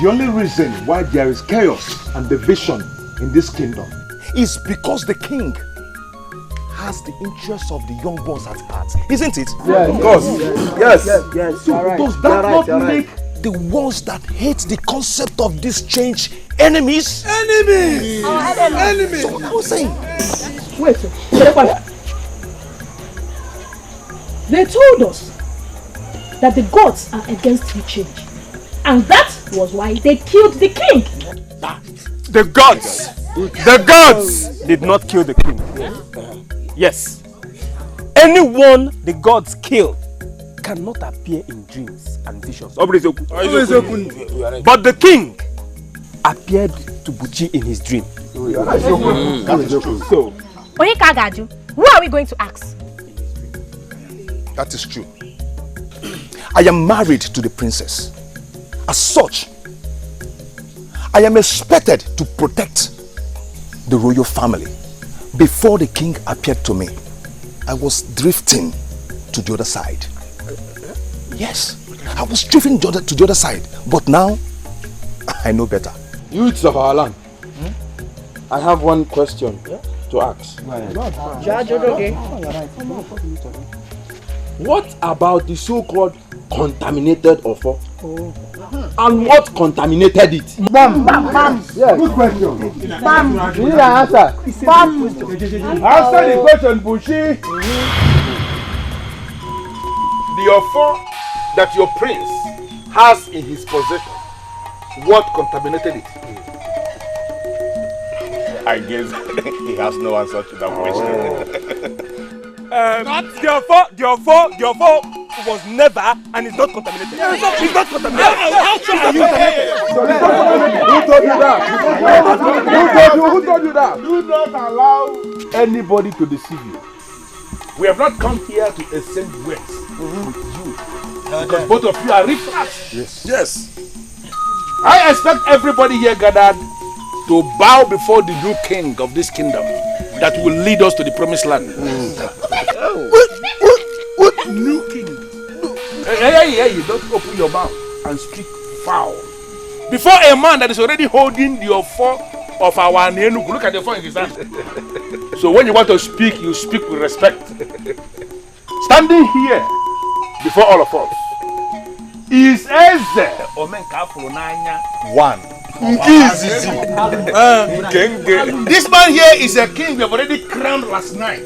The only reason why there is chaos and division in this kingdom is because the king has the interests of the young ones at heart, isn't it? Yes, of course. Yes. So Right. does that not Right. make the ones that hate the concept of this change enemies? Enemies! Enemies! So what I was saying. Wait, they told us that the gods are against the change. And that was why they killed the king. The gods did not kill the king. Yes. Anyone the gods kill cannot appear in dreams and visions. But the king appeared to Buchi in his dream. That is true. So, Oyekagaju, who are we going to ask? That is true. I am married to the princess. As such, I am expected to protect the royal family. Before the king appeared to me, I was drifting to the other side. Yes, I was drifting to the other side. But now, I know better. Youths of our land, I have one question to ask. What about the so-called contaminated offer? And what contaminated it? Bam. Yes. Good question. Bam. You need an answer. Bam. Answer the question, Bushi. The offer that your prince has in his possession, what contaminated it? I guess he has no answer to that question. The offer was never and is not contaminated. It's not contaminated. Who told you that? Do not allow anybody to deceive you. We have not come here to exchange words with you. Because both of you are riffraff. Yes. I expect everybody here gathered to bow before the new king of this kingdom that will lead us to the promised land. What new king? Hey, don't open your mouth and speak foul. Before a man that is already holding the offer of our Nenugu, look at the offer in his hand. So when you want to speak, you speak with respect. Standing here before all of us is Eze One. This man here is a king we have already crowned last night. He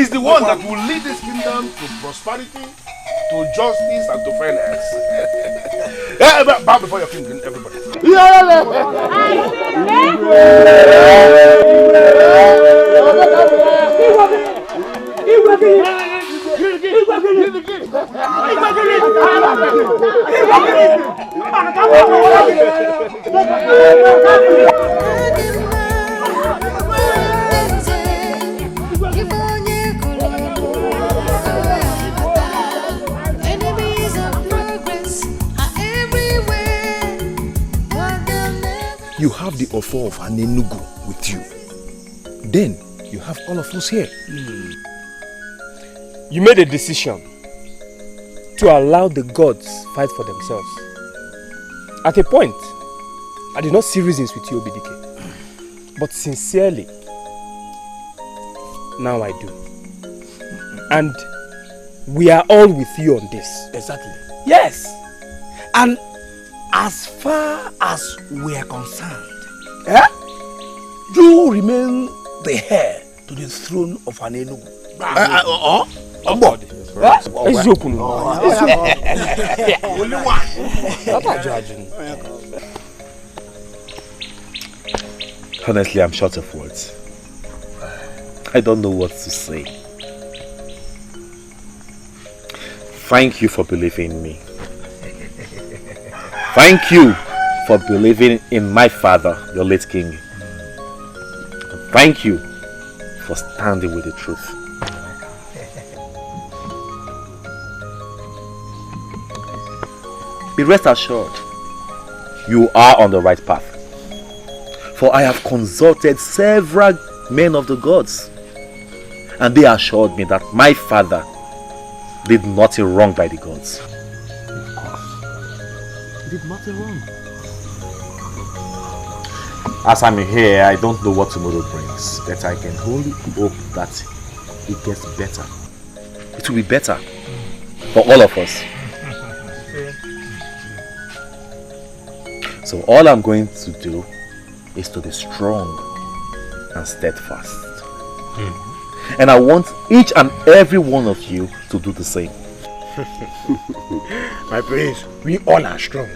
is the one that will lead this kingdom to prosperity, to justice, and to fairness. Bow before your king, everybody. You have the offer of Hanenugu with you. Then you have all of us here. You made a decision to allow the gods fight for themselves. At a point, I did not see reasons with you, Obidike. But sincerely, now I do. And we are all with you on this. Exactly. Yes. And as far as we are concerned, you remain the heir to the throne of Hanenugu. Only one. Honestly, I'm short of words. I don't know what to say. Thank you for believing in me. Thank you for believing in my father, your late king. Thank you for standing with the truth. Be rest assured, you are on the right path. For I have consulted several men of the gods, and they assured me that my father did nothing wrong by the gods. He did nothing wrong. As I'm here, I don't know what tomorrow brings, but I can only hope that it gets better. It will be better for all of us. So all I'm going to do is to be strong and steadfast. And I want each and every one of you to do the same. My prince, we all are strong.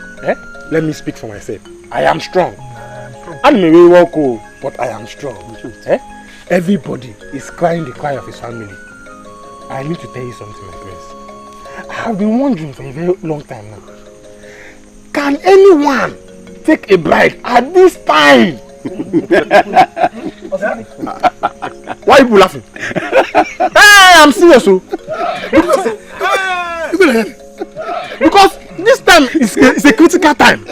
Let me speak for myself. I am strong. I may be walk, but I am strong. Everybody is crying the cry of his family. I need to tell you something, my prince. I have been wondering for a very long time now. Can anyone take a bride at this time? Why are you laughing? Hey, I'm serious. Because this time is a critical time.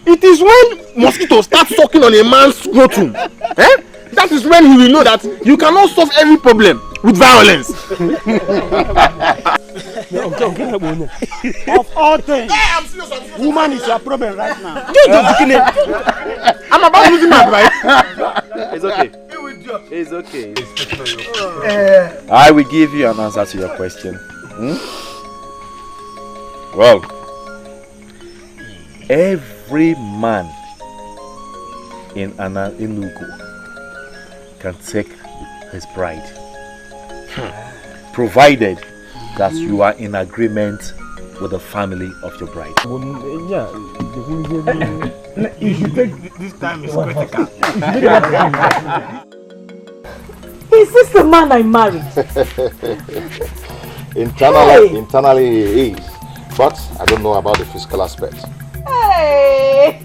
It is when mosquitoes start sucking on a man's scrotum. That is when he will know that you cannot solve every problem with violence. Of all things, woman is your problem right now. I'm about losing my bride. It's okay. It's okay. I will give you an answer to your question. Well, every man in Enugu can take his bride, provided that you are in agreement with the family of your bride. You should take this time is critical. Is this the man I married? Internally he is, but I don't know about the physical aspect. Hey!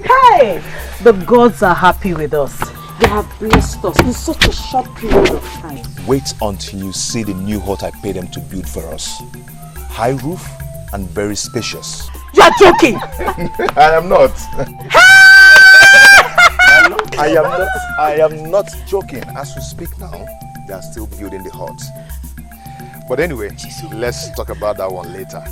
Hey! The gods are happy with us. They have blessed us in such a short period of time. Wait until you see the new hut I paid them to build for us. High roof and very spacious. You are joking! I am not. I am not joking. As we speak now, they are still building the hut. But anyway, let's talk about that one later.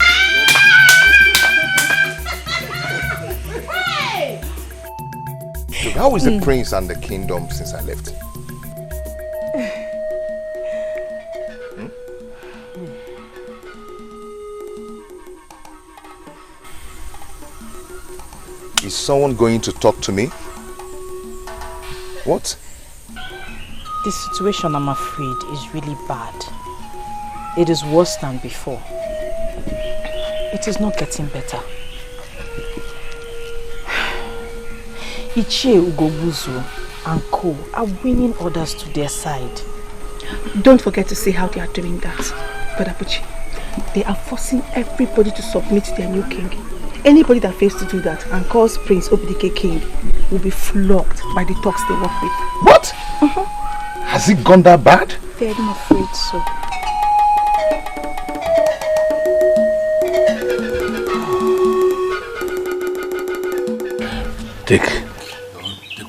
So how is the prince and the kingdom since I left? someone going to talk to me? What? The situation, I'm afraid, is really bad. It is worse than before. It is not getting better. Ichie Ugobuzu and Co are winning others to their side. Don't forget to see how they are doing that, Brother Buchi. They are forcing everybody to submit to their new king. Anybody that fails to do that and calls Prince Obidike king will be flogged by the talks they work with. What? Has it gone that bad? Very afraid so. Take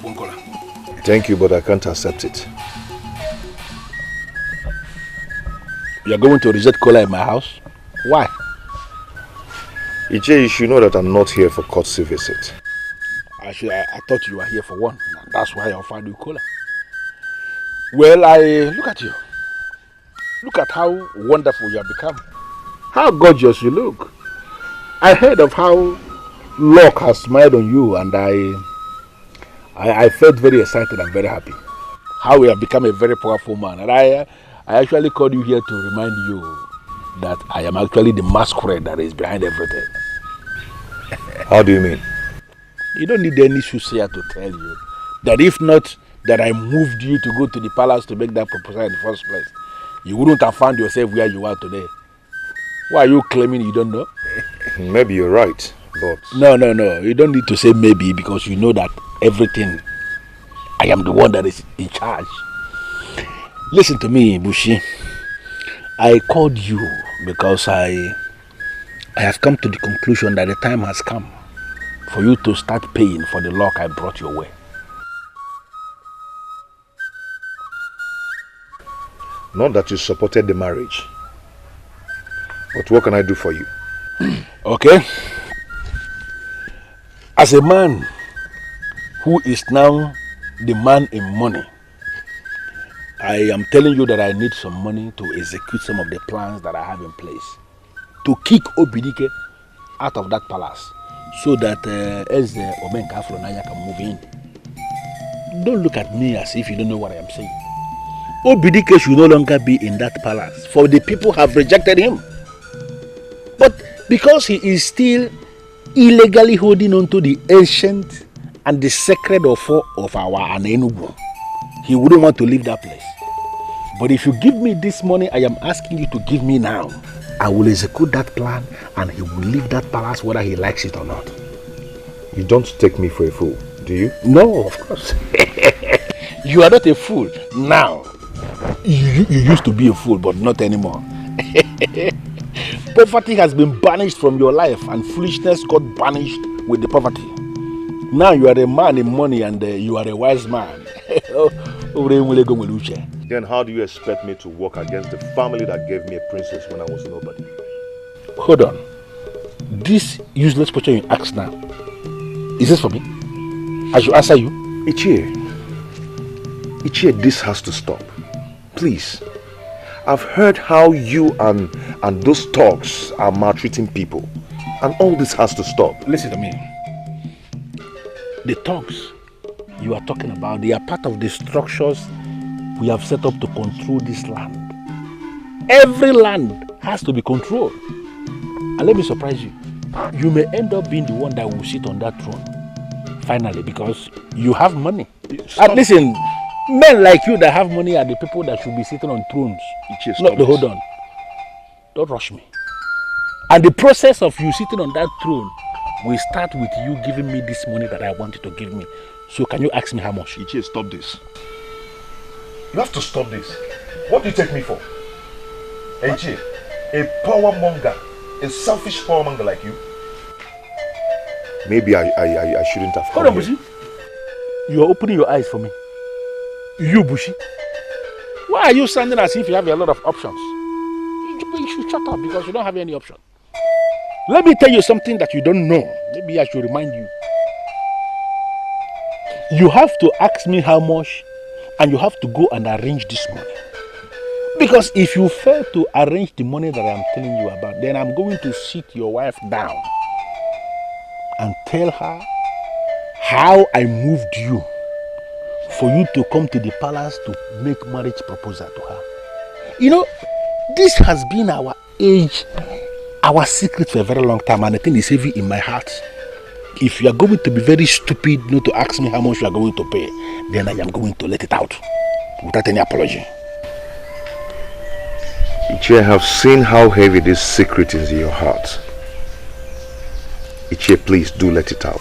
one cola. Thank you, but I can't accept it. You're going to reject cola in my house? Why? Ije, you should know that I'm not here for courtesy visit. I thought you were here for one. That's why I offered you cola. Well, look at you. Look at how wonderful you have become. How gorgeous you look. I heard of how luck has smiled on you, and I felt very excited and very happy. How you have become a very powerful man. And I actually called you here to remind you that I am actually the masquerade that is behind everything. How do you mean? You don't need any soothsayer to tell you that if not that I moved you to go to the palace to make that proposal in the first place, you wouldn't have found yourself where you are today. Why are you claiming you don't know? Maybe you're right, but... No. You don't need to say maybe, because you know that everything, I am the one that is in charge. Listen to me, Bushi. I called you because I have come to the conclusion that the time has come for you to start paying for the luck I brought your way. Not that you supported the marriage. But what can I do for you? Okay. As a man who is now the man in money, I am telling you that I need some money to execute some of the plans that I have in place. To kick Obidike out of that palace so that Eze Omenka Afronaya can move in. Don't look at me as if you don't know what I am saying. Obidike should no longer be in that palace, for the people have rejected him. But because he is still illegally holding on to the ancient and the sacred offer of our Anenubu, he wouldn't want to leave that place. But if you give me this money I am asking you to give me now, I will execute that plan and he will leave that palace whether he likes it or not. You don't take me for a fool, do you? No, of course. You are not a fool now. You used to be a fool, but not anymore. Poverty has been banished from your life and foolishness got banished with the poverty. Now you are a man in money and you are a wise man. Then how do you expect me to work against the family that gave me a princess when I was nobody? Hold on. This useless question you ask now, is this for me? I should answer you. Ichie, this has to stop. Please. I've heard how you and those thugs are maltreating people. And all this has to stop. Listen to me. The thugs you are talking about, they are part of the structures we have set up to control this land. Every land has to be controlled. And let me surprise you. You may end up being the one that will sit on that throne. Finally, because you have money. And listen, men like you that have money are the people that should be sitting on thrones. No, hold on. Don't rush me. And the process of you sitting on that throne will start with you giving me this money that I want you to give me. So can you ask me how much? Ichie, stop this. You have to stop this. What do you take me for? Ichie, a power monger, a selfish power monger like you? Maybe I shouldn't have come. Hold on, Bushi. You are opening your eyes for me. You, Bushi. Why are you sounding as if you have a lot of options? You should shut up because you don't have any option. Let me tell you something that you don't know. Maybe I should remind you. You have to ask me how much and you have to go and arrange this money. Because if you fail to arrange the money that I'm telling you about, then I'm going to sit your wife down and tell her how I moved you for you to come to the palace to make marriage proposal to her. You know, this has been our age, our secret for a very long time, and the thing is heavy in my heart. If you are going to be very stupid not to ask me how much you are going to pay, then I am going to let it out without any apology. Ichie, I have seen how heavy this secret is in your heart. Ichie, please do let it out.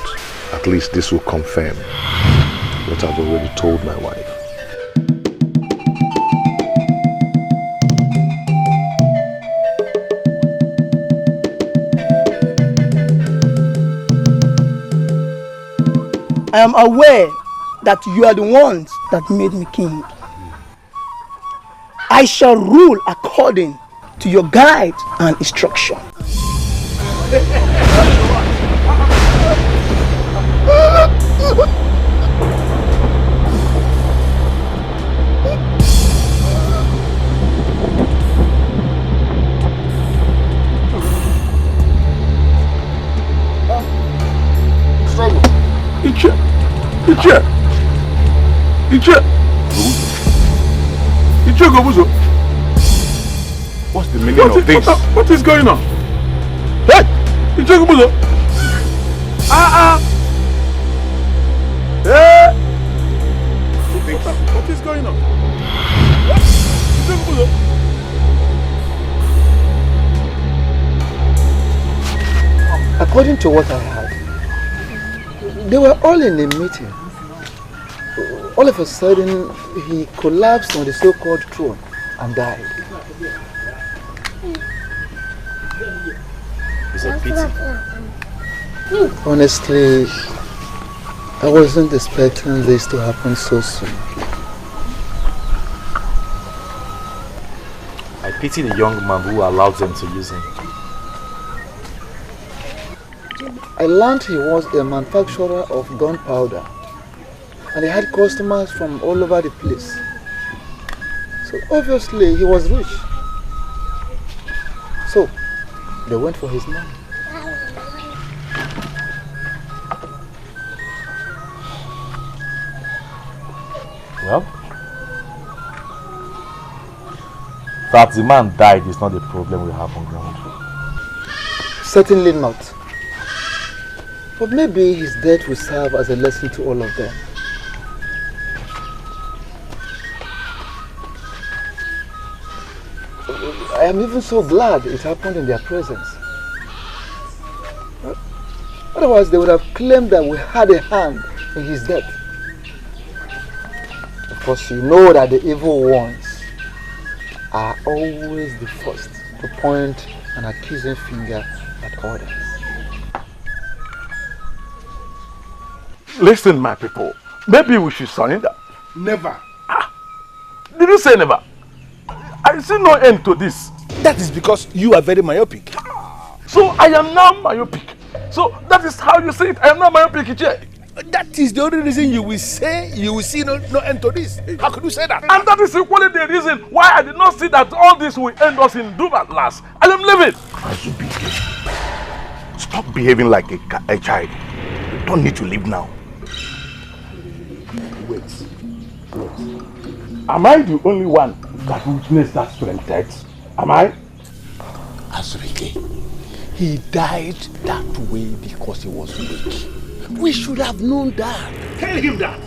At least this will confirm what I've already told my wife. I am aware that you are the ones that made me king. I shall rule according to your guide and instruction. Ichie Gobuzo. What's the meaning of this? What is going on? Hey! Ichie Gobuzo. Hey! What is going on? Ichie Gobuzo. According to what I heard, they were all in a meeting. All of a sudden, he collapsed on the so-called throne and died. It's a pity. Honestly, I wasn't expecting this to happen so soon. I pity the young man who allowed them to use him. I learned he was a manufacturer of gunpowder, and he had customers from all over the place. So obviously he was rich. So they went for his money. Well, that the man died is not the problem we have on ground. Certainly not. But maybe his death will serve as a lesson to all of them. I am even so glad it happened in their presence. Otherwise, they would have claimed that we had a hand in his death. Of course, you know that the evil ones are always the first to point an accusing finger at others. Listen, my people. Maybe we should surrender. Never. Did you say never? I see no end to this. That is because you are very myopic. So I am now myopic. So that is how you see it. I am now myopic, Ichie. That is the only reason you will say you will see no end to this. How could you say that? And that is equally the reason why I did not see that all this will end us in doom at last. I am leaving. Stop behaving like a child. You don't need to leave now. Wait. Am I the only one that witnessed that strange death? Am I? Azurike, he died that way because he was weak. We should have known that. Tell him that.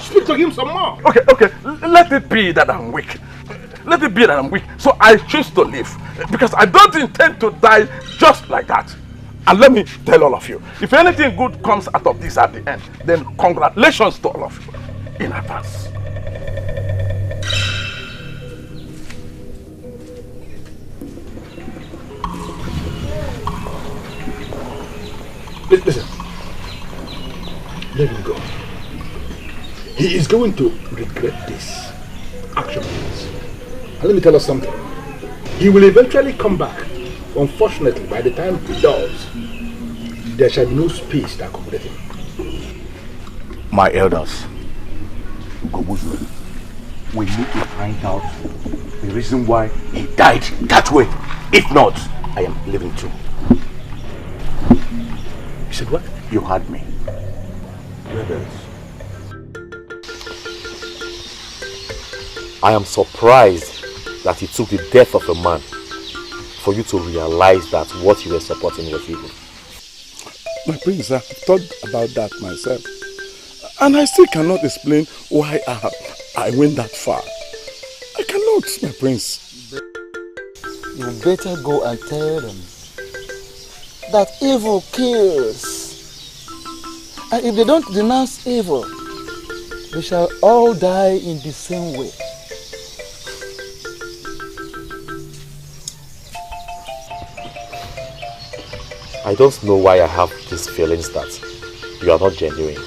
Speak to him some more. Okay. Let it be that I'm weak. Let it be that I'm weak. So I choose to live. Because I don't intend to die just like that. And let me tell all of you, if anything good comes out of this at the end, then congratulations to all of you in advance. Listen. Let him go. He is going to regret this action. And let me tell us something. He will eventually come back. Unfortunately, by the time he does, there shall be no space to accommodate him. My elders, Gobuzu, we need to find out the reason why he died that way. If not, I am leaving too. You said what? You heard me. I am surprised that it took the death of a man for you to realize that what you were supporting was evil. My prince, I've thought about that myself. And I still cannot explain why I went that far. I cannot, my prince. You better go and tell them that evil kills. And if they don't denounce evil, they shall all die in the same way. I don't know why I have these feelings that you are not genuine.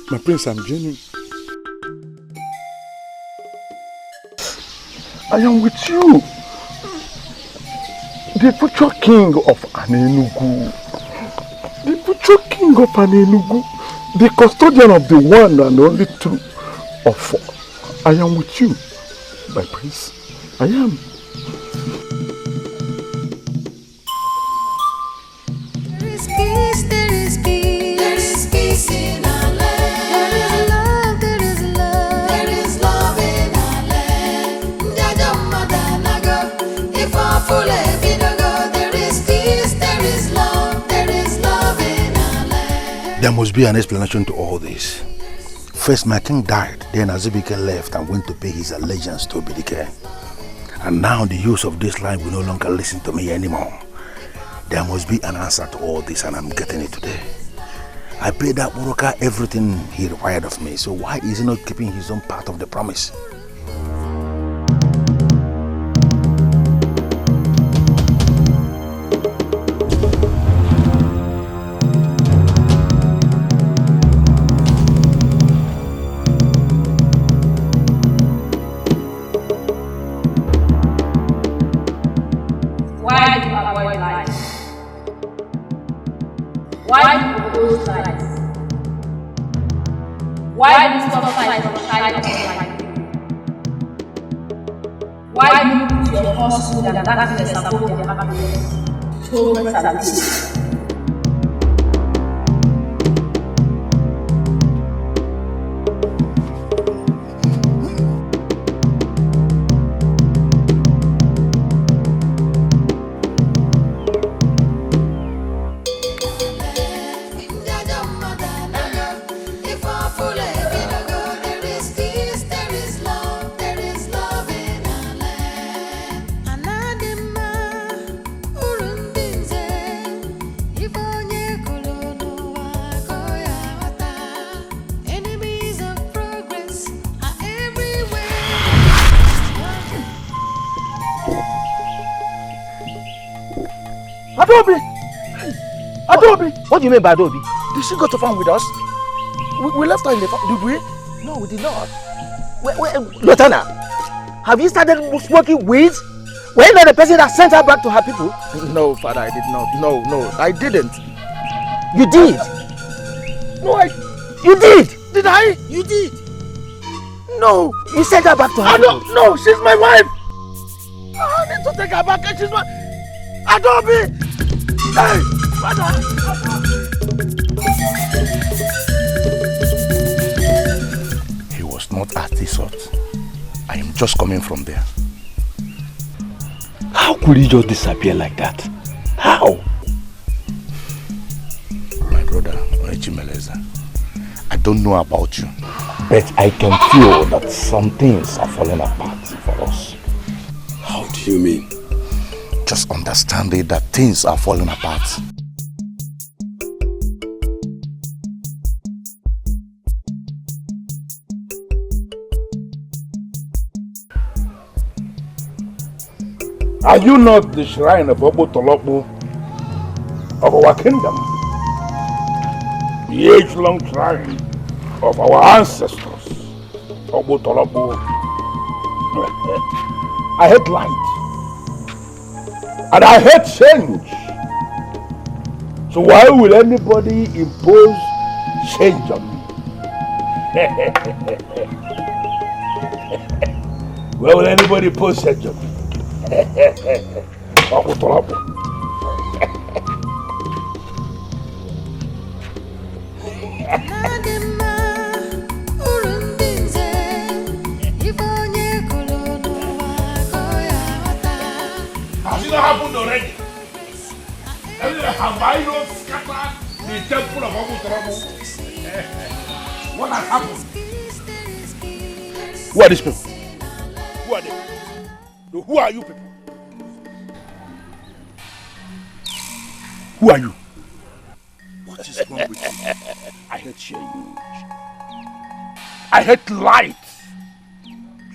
My prince, I'm genuine. I am with you. The future king of Anenugu. The future king of Anenugu. The custodian of the one and only true of four. I am with you, my prince. I am. There is peace in our land. There is love, there is love in our land. Jaja madanago, if I fully vidago, there is peace, there is love in our land. There must be an explanation to all this. First, my king died, then Azubike left and went to pay his allegiance to Obidike. And now the youth of this land will no longer listen to me anymore. There must be an answer to all this, and I'm getting it today. I paid that Buruka everything he required of me, so why is he not keeping his own part of the promise? Why do you avoid lies? Why do you oppose lies? Why do you stop fights from shining upon my people? Why do you put your falsehood and darkness above your happiness, progress and peace? If I fully vidago, there is peace, there is love in our land. Anadima, urundinze, ifonye kolono wakoya wata. Enemies of progress are everywhere. Adobe! Adobe! What do you mean by Adobe? Did she go to farm with us? We left her in the farm, did we? No, we did not. Lotana, have you started smoking weeds? Were you not the person that sent her back to her people? No, father, I did not. No, I didn't. You did? No, You did? Did I? You did. No, you sent her back to her people. No, she's my wife. I need to take her back. She's my... Adobe! Hey, father! He was not at this hut. I am just coming from there. How could he just disappear like that? How? My brother, Oechimeleza, I don't know about you, but I can feel that some things are falling apart for us. How do you mean? Just understand it that things are falling apart. Are you not the shrine of Obo Tolopo of our kingdom? The age-long shrine of our ancestors, Obo Tolopo. I hate light. And I hate change. So why will anybody impose change on me? Why will anybody impose change on me? Anadima, happened already? Have I not scattered the temple of Abu Turabu? What has happened? Who are these people? Who are they? Who are you people? Who are you? What is wrong with you? I hate change. I hate light.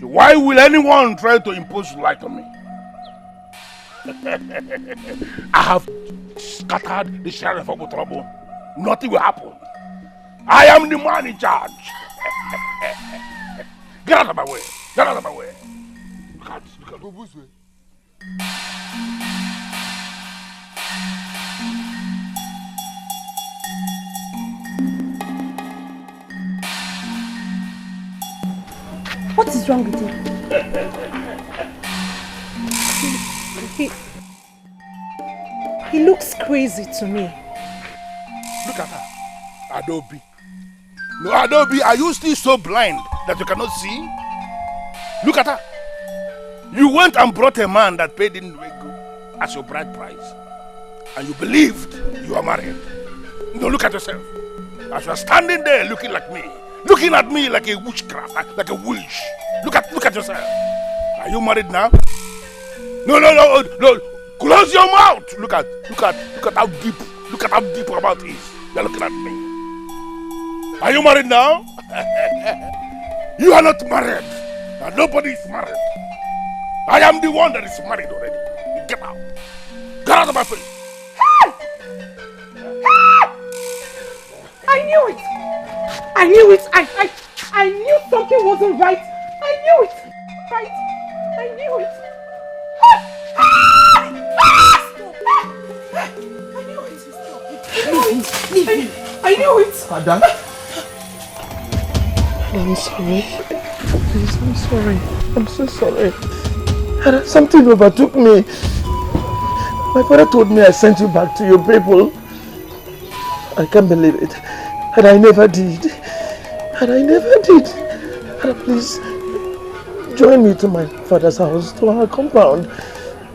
So why will anyone try to impose light on me? I have scattered the sheriff of Utrabo. Nothing will happen. I am the man in charge. Get out of my way. Get out of my way. You can't go this way. What is wrong with him? He looks crazy to me. Look at her. Adobe. No, Adobe, are you still so blind that you cannot see? Look at her. You went and brought a man that paid in Wego as your bride price. And you believed you are married. No, look at yourself. As you are standing there looking like me. Looking at me like a witchcraft, like a witch. Look at yourself. Are you married now? No. Close your mouth. Look at how deep. Look at how deep our mouth is. You're looking at me. Are you married now? You are not married. And nobody is married. I am the one that is married already. Get out. Get out of my face. I knew it. I knew it. I knew something wasn't right. I knew it. Right. I knew it. I knew it. Ada? I'm sorry. Please, I'm sorry. I'm so sorry. Ada, something overtook me. My father told me I sent you back to your people. I can't believe it. And I never did. Ada, please, join me to my father's house, to our compound.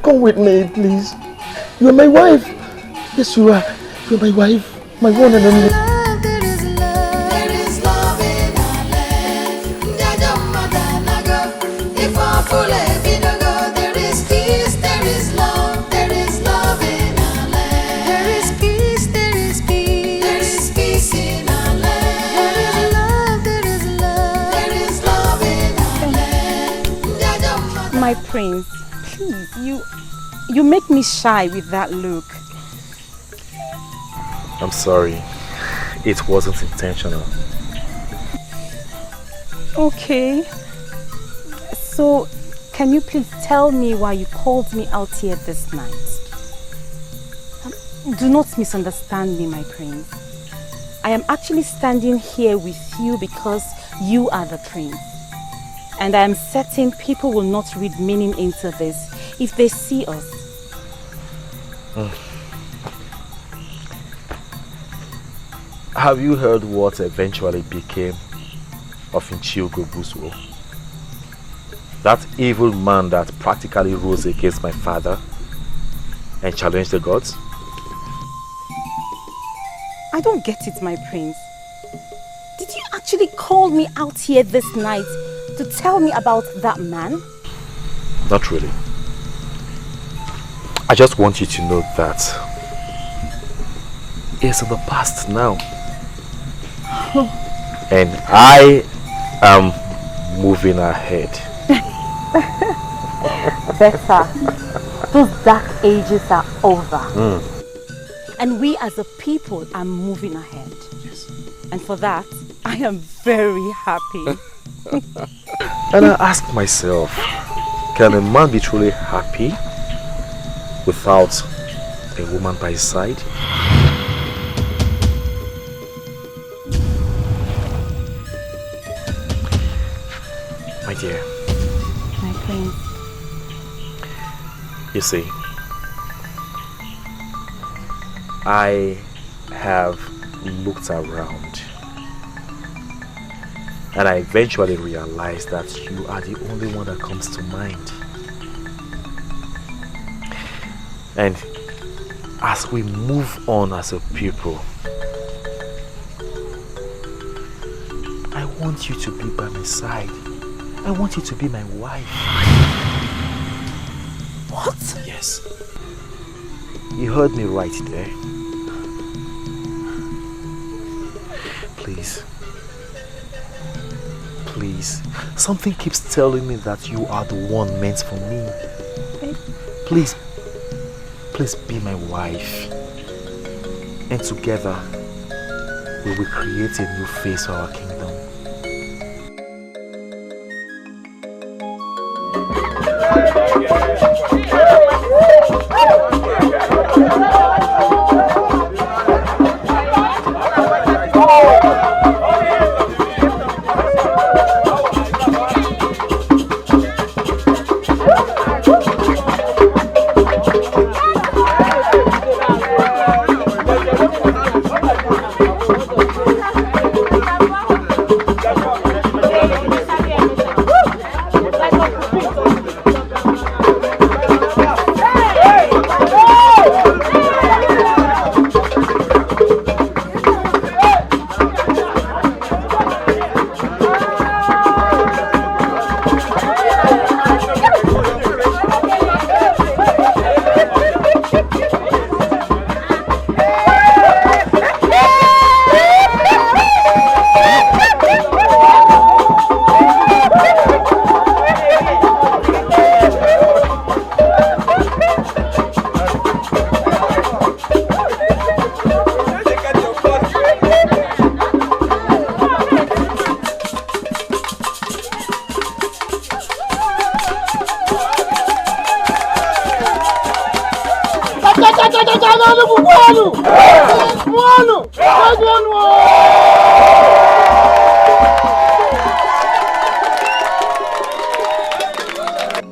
Come with me, please. You're my wife. Yes, you are. You're my wife. My one and only. My prince, please, you make me shy with that look. I'm sorry. It wasn't intentional. Okay. So, can you please tell me why you called me out here this night? Do not misunderstand me, my prince. I am actually standing here with you because you are the prince. And I am certain people will not read meaning into this if they see us. Have you heard what eventually became of Nchiogobuzo? That evil man that practically rose against my father and challenged the gods? I don't get it, my prince. Did you actually call me out here this night to tell me about that man? Not really. I just want you to know that it's in the past now. And I am moving ahead. Better. Those dark ages are over. And we as a people are moving ahead. Yes. And for that, I am very happy. And I ask myself, can a man be truly happy without a woman by his side? My dear. My prince. You see, I have looked around and I eventually realized that you are the only one that comes to mind. And as we move on as a people, I want you to be by my side. I want you to be my wife. What? Yes. You heard me right there. Please. Please. Something keeps telling me that you are the one meant for me. Please. Please be my wife. And together, we will create a new face for our kingdom.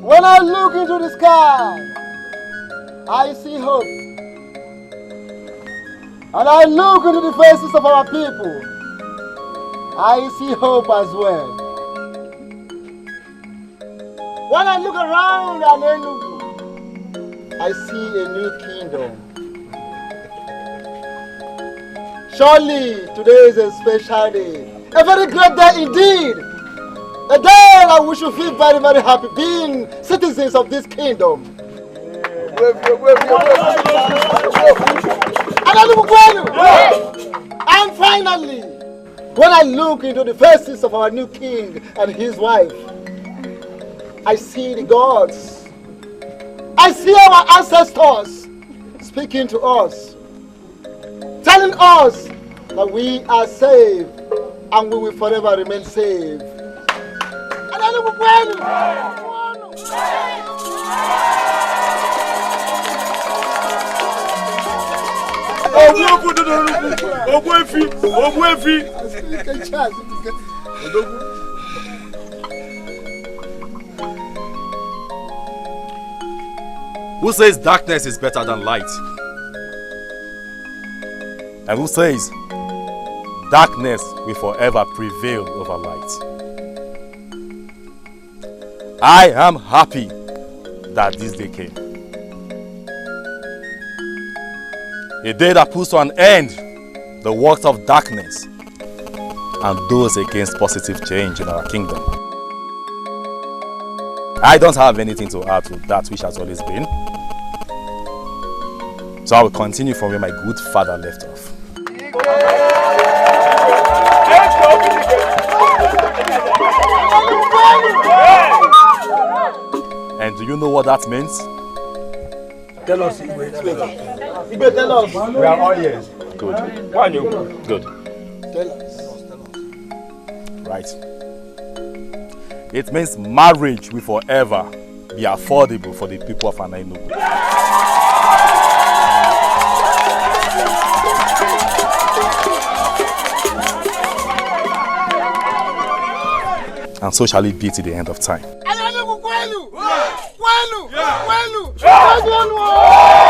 When I look into the sky, I see hope. And I look into the faces of our people, I see hope as well. When I look around Enugu, I see a new kingdom. Surely today is a special day, a very great day indeed. A day that we should feel very, very happy being citizens of this kingdom. And finally, when I look into the faces of our new king and his wife, I see the gods. I see our ancestors speaking to us, telling us that we are saved and we will forever remain saved. Who says darkness is better than light? And who says darkness will forever prevail over light? I am happy that this day came. A day that puts to an end the works of darkness and those against positive change in our kingdom. I don't have anything to add to that which has always been. So I will continue from where my good father left off. And do you know what that means? Tell us, Igwe, tell us. We are all ears. Good. Good. Tell us. Right. It means marriage will forever be affordable for the people of Enugu. And so shall it be to the end of time. Yeah.